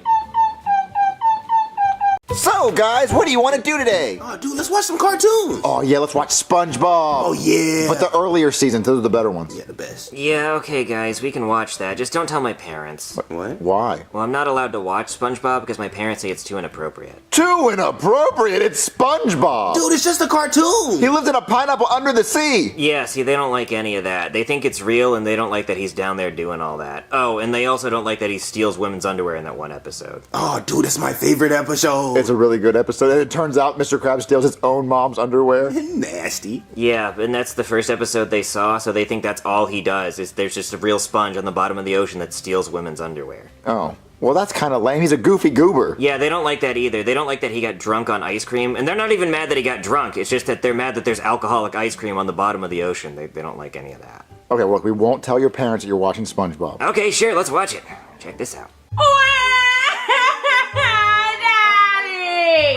So, guys, what do you want to do today? Oh, dude, let's watch some cartoons. Oh, yeah, let's watch SpongeBob. Oh, yeah. But the earlier seasons, those are the better ones. Yeah, the best. Yeah, okay, guys, we can watch that. Just don't tell my parents. What? Why? Well, I'm not allowed to watch SpongeBob because my parents say it's too inappropriate. Too inappropriate? It's SpongeBob. Dude, it's just a cartoon. He lives in a pineapple under the sea. Yeah, see, they don't like any of that. They think it's real, and they don't like that he's down there doing all that. Oh, and they also don't like that he steals women's underwear in that one episode. Oh, dude, it's my favorite episode. It's a really good episode. And it turns out Mr. Krabs steals his own mom's underwear. Nasty. Yeah, and that's the first episode they saw, so they think that's all he does, is there's just a real sponge on the bottom of the ocean that steals women's underwear. Oh. Well, that's kind of lame. He's a goofy goober. Yeah, they don't like that either. They don't like that he got drunk on ice cream, and they're not even mad that he got drunk. It's just that they're mad that there's alcoholic ice cream on the bottom of the ocean. They don't like any of that. Okay, well, we won't tell your parents that you're watching SpongeBob. Okay, sure, let's watch it. Check this out.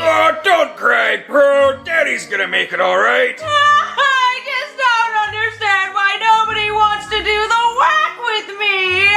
Oh, don't cry, Pearl. Daddy's gonna make it all right. I just don't understand why nobody wants to do the whack with me.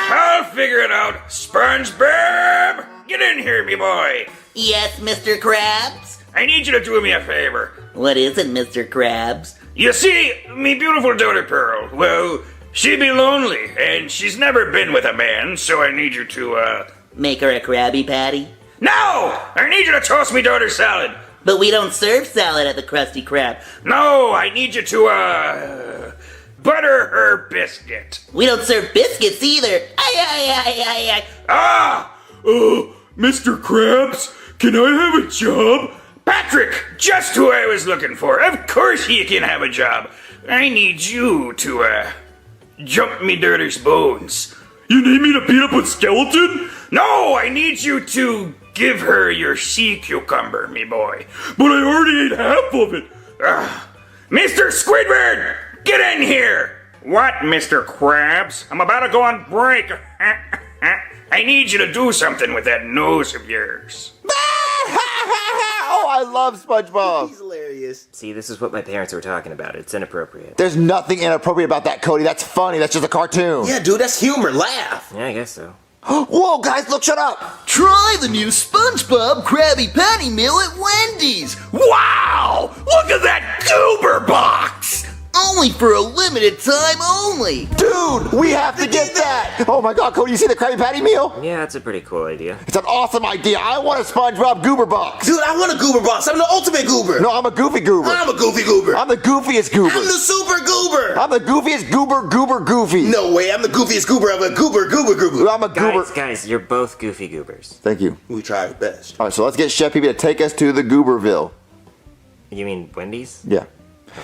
I'll figure it out. SpongeBob, get in here, me boy. Yes, Mr. Krabs? I need you to do me a favor. What is it, Mr. Krabs? You see, me beautiful daughter Pearl, well, she be lonely, and she's never been with a man, so I need you to, Make her a Krabby Patty? No! I need you to toss me daughter salad. But we don't serve salad at the Krusty Krab. No, I need you to, butter her biscuit. We don't serve biscuits either. Ay. Mr. Krabs, can I have a job? Patrick, just who I was looking for. Of course you can have a job. I need you to, jump me daughter's bones. You need me to beat up a skeleton? No, I need you to give her your sea cucumber, me boy. But I already ate half of it. Mr. Squidward, get in here. What, Mr. Krabs? I'm about to go on break. I need you to do something with that nose of yours. Oh, I love SpongeBob. He's hilarious. See, this is what my parents were talking about. It's inappropriate. There's nothing inappropriate about that, Cody. That's funny. That's just a cartoon. Yeah, dude, that's humor. Laugh. Yeah, I guess so. Whoa, guys, look, shut up. Try the new SpongeBob Krabby Patty Meal at Wendy's. Wow! Look at that goober box! Only for a limited time only. Dude, we have to get that. Oh my God, Cody, you see the Krabby Patty meal? Yeah, that's a pretty cool idea. It's an awesome idea. I want a SpongeBob goober box. Dude, I want a goober box. I'm the ultimate goober. No, I'm a goofy goober. I'm a goofy goober. I'm the goofiest goober. I'm the super goober. I'm the goofiest goober goofy. No way, I'm the goofiest goober of a goober. I'm a goober. Guys, you're both goofy goobers. Thank you. We try our best. All right, so let's get Chef Pee-Pee to take us to the Gooberville. You mean Wendy's? Yeah.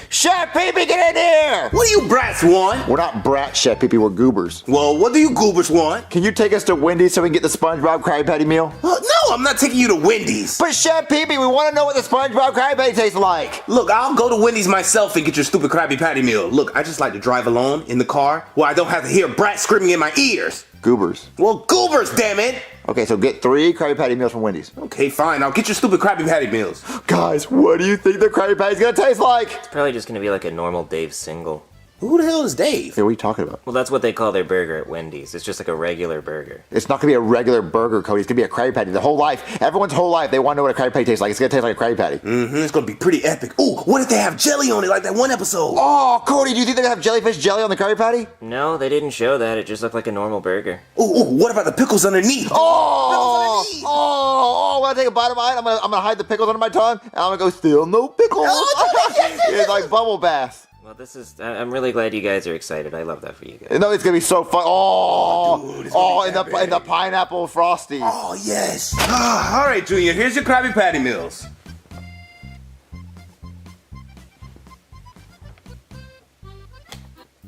Chef Pee-Pee, get in here! What do you brats want? We're not brats, Chef Pee-Pee, we're goobers. Well, what do you goobers want? Can you take us to Wendy's so we can get the SpongeBob Krabby Patty meal? No, I'm not taking you to Wendy's. But Chef Pee-Pee, we want to know what the SpongeBob Krabby Patty tastes like. Look, I'll go to Wendy's myself and get your stupid Krabby Patty meal. Look, I just like to drive alone in the car where I don't have to hear brats screaming in my ears. Goobers. Well, goobers, damn it! Okay, so get 3 Krabby Patty meals from Wendy's. Okay, fine. I'll get your stupid Krabby Patty meals. Guys, what do you think the Krabby Patty's gonna taste like? It's probably just gonna be like a normal Dave single. Who the hell is Dave? Yeah, what are you talking about? Well, that's what they call their burger at Wendy's. It's just like a regular burger. It's not gonna be a regular burger, Cody. It's gonna be a Krabby Patty. The whole life, everyone's whole life, they want to know what a Krabby Patty tastes like. It's gonna taste like a Krabby Patty. Mm-hmm. It's gonna be pretty epic. Ooh, what if they have jelly on it like that one episode? Oh, Cody, do you think they're gonna have jellyfish jelly on the Krabby Patty? No, they didn't show that. It just looked like a normal burger. Ooh, what about the pickles underneath? Oh, I'm gonna take a bite of mine. I'm gonna hide the pickles under my tongue, and I'm gonna go still no pickles. It's like bubble bath. Well, I'm really glad you guys are excited. I love that for you guys. No, it's gonna be so fun. Dude, in the pineapple frosty. Oh, yes. All right, Junior, here's your Krabby Patty meals.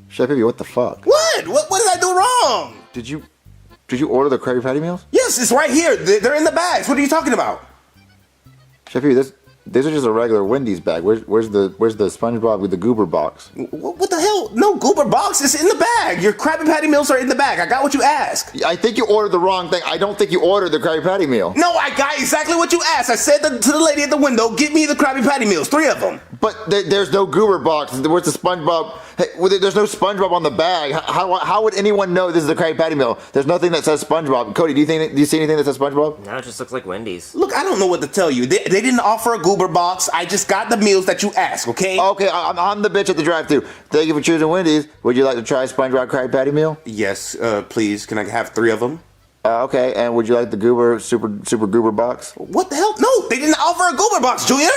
Chef Pee-Pee, what the fuck? What? What did I do wrong? Did you order the Krabby Patty meals? Yes, it's right here. They're in the bags. What are you talking about? Chef Pee-Pee, these are just a regular Wendy's bag. Where's the SpongeBob with the goober box? What the hell? No goober box. It's in the bag. Your Krabby Patty meals are in the bag. I got what you asked. I think you ordered the wrong thing. I don't think you ordered the Krabby Patty meal. No, I got exactly what you asked. I said to the lady at the window, get me the Krabby Patty meals, 3 of them. But there's no goober box. Where's the SpongeBob? Hey, there's no SpongeBob on the bag. How would anyone know this is a Krabby Patty meal? There's nothing that says SpongeBob. Cody, do you see anything that says SpongeBob? No, it just looks like Wendy's. Look, I don't know what to tell you. They didn't offer a goober box. I just got the meals that you asked, okay? Okay, I'm the bitch at the drive-thru. Thank you for choosing Wendy's. Would you like to try a SpongeBob Krabby Patty meal? Yes, please. Can I have 3 of them? Okay, and would you like the goober super goober box? What the hell? No, they didn't offer a goober box, Junior.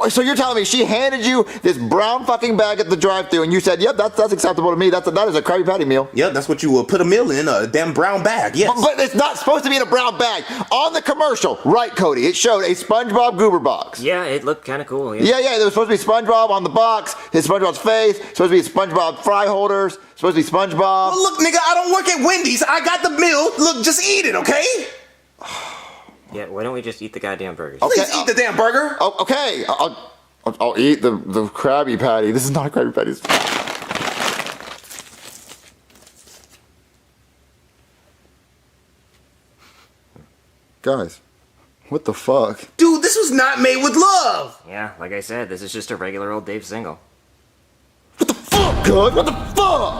So you're telling me she handed you this brown fucking bag at the drive-thru, and you said, "Yep, that's acceptable to me. That is a Krabby Patty meal." Yep, that's what you will put a meal in, a damn brown bag. Yes. But it's not supposed to be in a brown bag. On the commercial, right, Cody? It showed a SpongeBob goober box. Yeah, it looked kind of cool. Yeah. There was supposed to be SpongeBob on the box. His SpongeBob's face. Supposed to be SpongeBob fry holders. Supposed to be SpongeBob. Well, look, nigga, I don't work at Wendy's. I got the meal. Look, just eat it, okay? Yeah, why don't we just eat the goddamn burgers? Please eat the damn burger. Oh, okay, I'll eat the Krabby Patty. This is not a Krabby Patty. Guys, what the fuck? Dude, this was not made with love. Yeah, like I said, this is just a regular old Dave single. Good? What the fuck?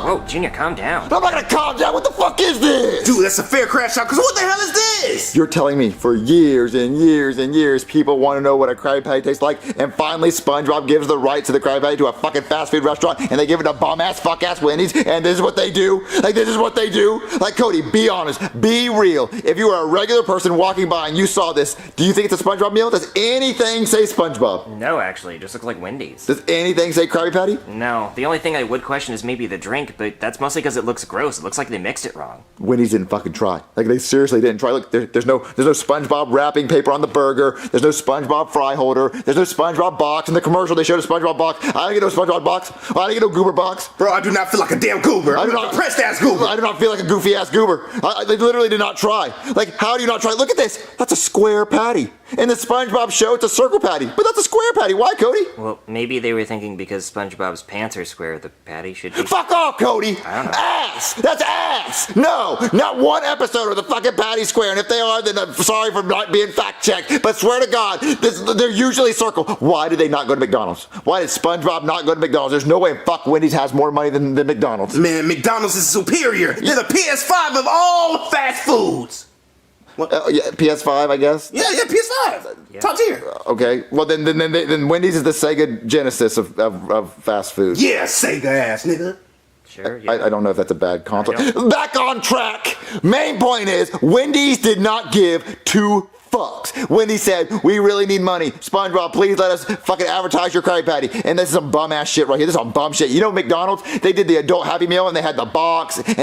Whoa, Junior, calm down. I'm not gonna calm down. What the fuck is this? Dude, that's a fair crash out, because what the hell is this? You're telling me for years and years and years people want to know what a Krabby Patty tastes like, and finally SpongeBob gives the rights to the Krabby Patty to a fucking fast food restaurant, and they give it to bum-ass, fuck-ass Wendy's, and this is what they do? Like, this is what they do? Like, Cody, be honest. Be real. If you were a regular person walking by and you saw this, do you think it's a SpongeBob meal? Does anything say SpongeBob? No, actually, it just looks like Wendy's. Does anything say Krabby Patty? No, the only thing I would question is maybe the drink, but that's mostly because it looks gross. It looks like they mixed it wrong. Wendy's didn't fucking try. Like, they seriously didn't try. Look, there's no SpongeBob wrapping paper on the burger. There's no SpongeBob fry holder. There's no SpongeBob box. In the commercial, they showed a SpongeBob box. I didn't get no SpongeBob box. I didn't get no goober box. Bro, I do not feel like a damn goober. I'm a depressed ass goober. I do not feel like a goofy ass goober. They literally did not try. Like, how do you not try? Look at this. That's a square patty. In the SpongeBob show, it's a circle patty. But that's a square patty. Why, Cody? Well, maybe they were thinking because SpongeBob's pants are square, the patty should be... Fuck off, Cody! I don't know. Ass! That's ass! No! Not one episode of the fucking patty square, and if they are, then I'm sorry for not being fact-checked, but swear to God, they're usually circle. Why did they not go to McDonald's? Why did SpongeBob not go to McDonald's? There's no way fuck Wendy's has more money than McDonald's. Man, McDonald's is superior. They're the PS5 of all fast foods. Yeah, PS5, I guess. Yeah, PS5. Top tier. Okay, well then Wendy's is the Sega Genesis of fast food. Yeah, Sega ass nigga. Sure. Yeah. I don't know if that's a bad console. Back on track. Main point is Wendy's did not give 2 fucks. Wendy said, we really need money. SpongeBob, please let us fucking advertise your Krabby Patty. And this is some bum ass shit right here. This is some bum shit. You know McDonald's, they did the adult Happy Meal and they had the box and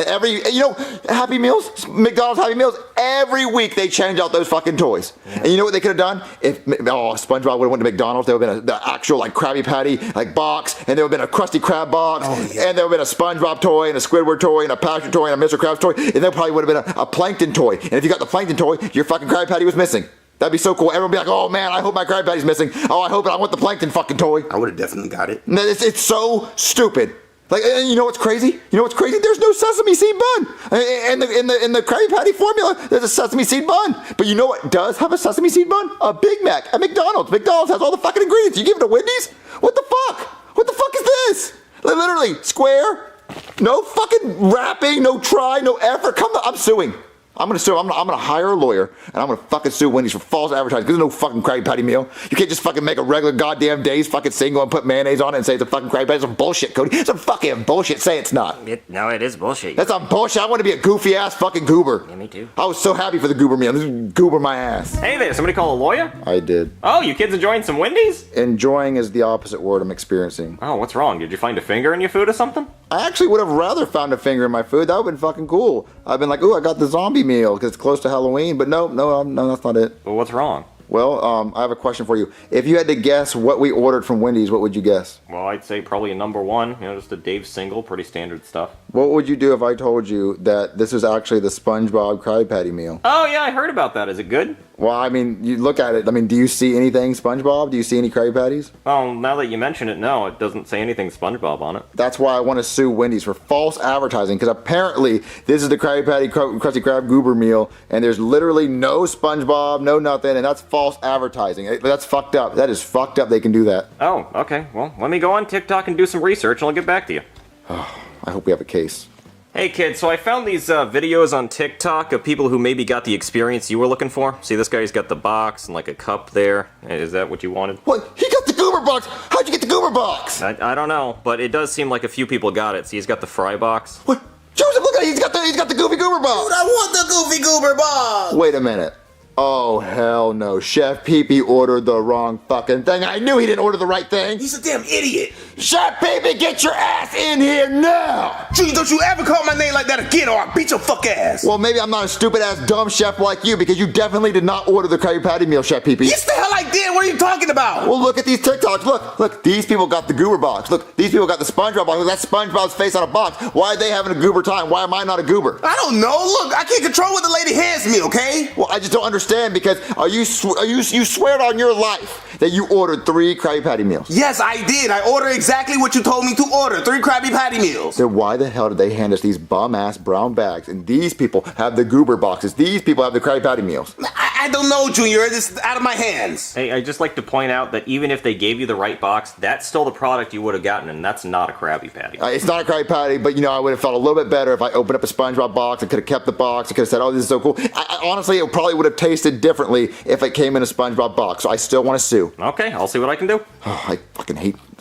Happy Meals, McDonald's Happy Meals, every week they change out those fucking toys. Yeah. And you know what they could have done? If SpongeBob would have went to McDonald's, there would have been the actual like Krabby Patty like box, and there would have been a Krusty Krab box, and there would have been a SpongeBob toy and a Squidward toy and a Patrick toy and a Mr. Krabs toy, and there probably would have been a Plankton toy. And if you got the Plankton toy, your fucking Krabby Patty was missing. That'd be so cool. Everyone would be like, oh man, I hope my Krabby Patty's missing. Oh, I want the Plankton fucking toy. I would have definitely got it. It's so stupid. Like, and you know what's crazy? There's no sesame seed bun. In the Krabby Patty formula, there's a sesame seed bun. But you know what does have a sesame seed bun? A Big Mac at McDonald's. McDonald's has all the fucking ingredients. You give it to Wendy's? What the fuck? What the fuck is this? Literally, square, no fucking wrapping, no try, no effort. I'm suing. I'm gonna sue. I'm gonna hire a lawyer and I'm gonna fucking sue Wendy's for false advertising. Because there's no fucking Krabby Patty meal. You can't just fucking make a regular goddamn Dave's fucking single and put mayonnaise on it and say it's a fucking Krabby Patty. It's some bullshit, Cody. It's some fucking bullshit. Say it's not. No, it is bullshit. That's some bullshit. I want to be a goofy ass fucking goober. Yeah, me too. I was so happy for the goober meal. This is goober my ass. Hey there, somebody call a lawyer? I did. Oh, you kids enjoying some Wendy's? Enjoying is the opposite word I'm experiencing. Oh, what's wrong? Did you find a finger in your food or something? I actually would have rather found a finger in my food. That would have been fucking cool. I've been like, ooh, I got the zombie meal because it's close to Halloween. But no, that's not it. Well, what's wrong? Well, I have a question for you. If you had to guess what we ordered from Wendy's, what would you guess? Well, I'd say probably a number one. Just a Dave single, pretty standard stuff. What would you do if I told you that this was actually the SpongeBob Krabby Patty meal? Oh, yeah, I heard about that. Is it good? Well, I mean, you look at it. I mean, do you see anything SpongeBob? Do you see any Krabby Patties? Oh, now that you mention it, no, it doesn't say anything SpongeBob on it. That's why I want to sue Wendy's for false advertising, because apparently this is the Krabby Patty Krusty Krab Goober meal, and there's literally no SpongeBob, no nothing, and that's false advertising. That's fucked up. That is fucked up. They can do that. Oh, okay. Well, let me go on TikTok and do some research, and I'll get back to you. I hope we have a case. Hey kids, so I found these videos on TikTok of people who maybe got the experience you were looking for. See, this guy's got the box and like a cup there. Is that what you wanted? What? He got the Goober box! How'd you get the Goober box? I don't know, but it does seem like a few people got it. See, he's got the fry box. What? Joseph, look at it! He's got the Goofy Goober box! Dude, I want the Goofy Goober box! Wait a minute. Oh, hell no. Chef Pee-Pee ordered the wrong fucking thing. I knew he didn't order the right thing. He's a damn idiot. Chef Pee-Pee, get your ass in here now! Junior, don't you ever call my name like that again or I'll beat your fuck ass. Well, maybe I'm not a stupid-ass dumb chef like you, because you definitely did not order the Krabby Patty meal, Chef Pee-Pee. Yes, the hell I did. What are you talking about? Well, look at these TikToks. Look, these people got the Goober box. Look, these people got the SpongeBob box. Look, that's SpongeBob's face on a box. Why are they having a goober time? Why am I not a goober? I don't know. Look, I can't control what the lady hands me, okay? Well, I just don't understand, because you swear on your life that you ordered 3 Krabby Patty meals. Yes, I did. I ordered exactly what you told me to order. 3 Krabby Patty meals. Then why the hell did they hand us these bum-ass brown bags, and these people have the goober boxes? These people have the Krabby Patty meals. I don't know, Junior. It's out of my hands. Hey, I'd just like to point out that even if they gave you the right box, that's still the product you would have gotten, and that's not a Krabby Patty. It's not a Krabby Patty, but I would have felt a little bit better if I opened up a SpongeBob box. I could have kept the box. I could have said, oh, this is so cool. Honestly, it probably would have tasted differently if it came in a SpongeBob box, so I still want to sue. Okay, I'll see what I can do. Oh, I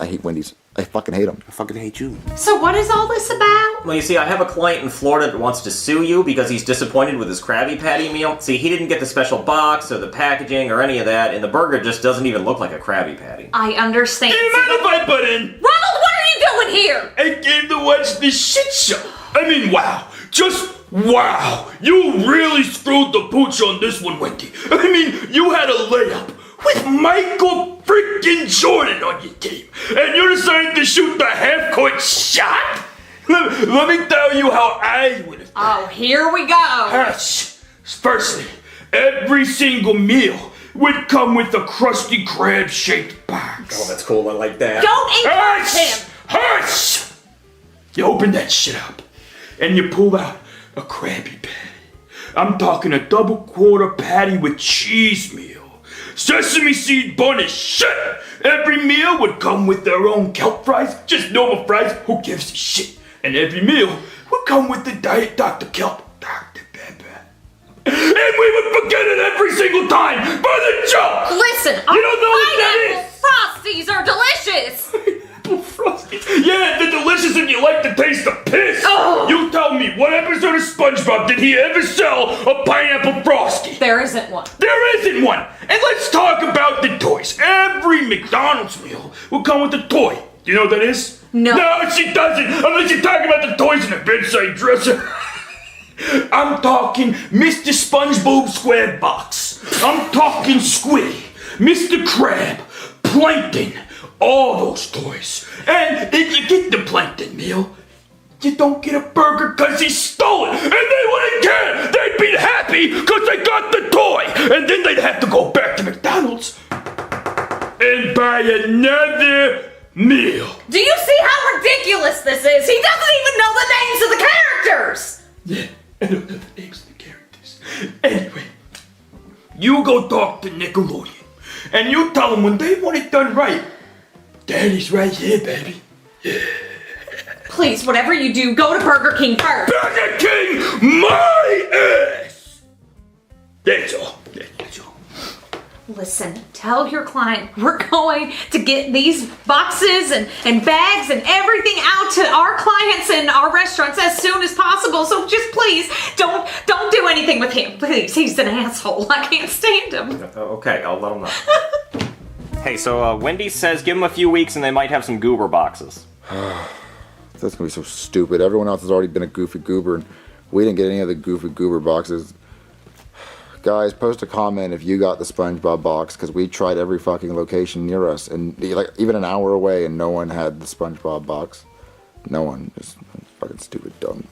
hate Wendy's. I fucking hate them. I fucking hate you. So what is all this about? Well, you see, I have a client in Florida that wants to sue you because he's disappointed with his Krabby Patty meal. See, he didn't get the special box or the packaging or any of that, and the burger just doesn't even look like a Krabby Patty. I understand. Do you mind if I butt in? Ronald, what are you doing here? I came to watch the shit show. I mean, wow. Just wow. You really screwed the pooch on this one, Wendy. I mean, you had a layup with Michael freaking Jordan on your team, and you decided to shoot the half-court shot? Let me tell you how I would have done. Oh, here we go. Hush. Firstly, every single meal would come with a Krusty Krab-shaped box. Oh, that's cool. I like that. Don't encourage him. Hush! You open that shit up, and you pull out a Krabby Patty. I'm talking a double quarter patty with cheese meal. Sesame seed bun is shit! Every meal would come with their own kelp fries, just normal fries, who gives a shit? And every meal would come with the Diet Dr. Kelp, Dr. Pepper. And we would forget it every single time by the joke! Listen, you don't know what that is! Frosties are delicious! Frosties? Yeah, they're delicious if you like the taste of piss! Oh. You tell me, what episode of SpongeBob did he ever sell a pineapple frosty? There isn't one. There isn't one! And let's talk about the toys. Every McDonald's meal will come with a toy. Do you know what that is? No. No, she doesn't! Unless you're talking about the toys in the bedside dresser. I'm talking Mr. SpongeBob SquareBox. I'm talking Squiddy, Mr. Crab, Plankton, all those toys. And if you get the Plankton meal, you don't get a burger because he stole it. And they wouldn't care. They'd be happy because they got the toy. And then they'd have to go back to McDonald's and buy another meal. Do you see how ridiculous this is? He doesn't even know the names of the characters! Yeah, I don't know the names of the characters. Anyway, you go talk to Nickelodeon. And you tell them when they want it done right, Daddy's right here, baby. Yeah. Please, whatever you do, go to Burger King first. Burger King, my ass! That's all. That's all. Listen, tell your client we're going to get these boxes and bags and everything out to our clients and our restaurants as soon as possible. So just please, don't do anything with him. Please, he's an asshole. I can't stand him. Okay, I'll let him know. Hey, so Wendy says give them a few weeks and they might have some goober boxes. That's gonna be so stupid. Everyone else has already been a Goofy Goober, and we didn't get any of the Goofy Goober boxes. Guys, post a comment if you got the SpongeBob box, because we tried every fucking location near us, and like even an hour away, and no one had the SpongeBob box. No one. Just fucking stupid, dumb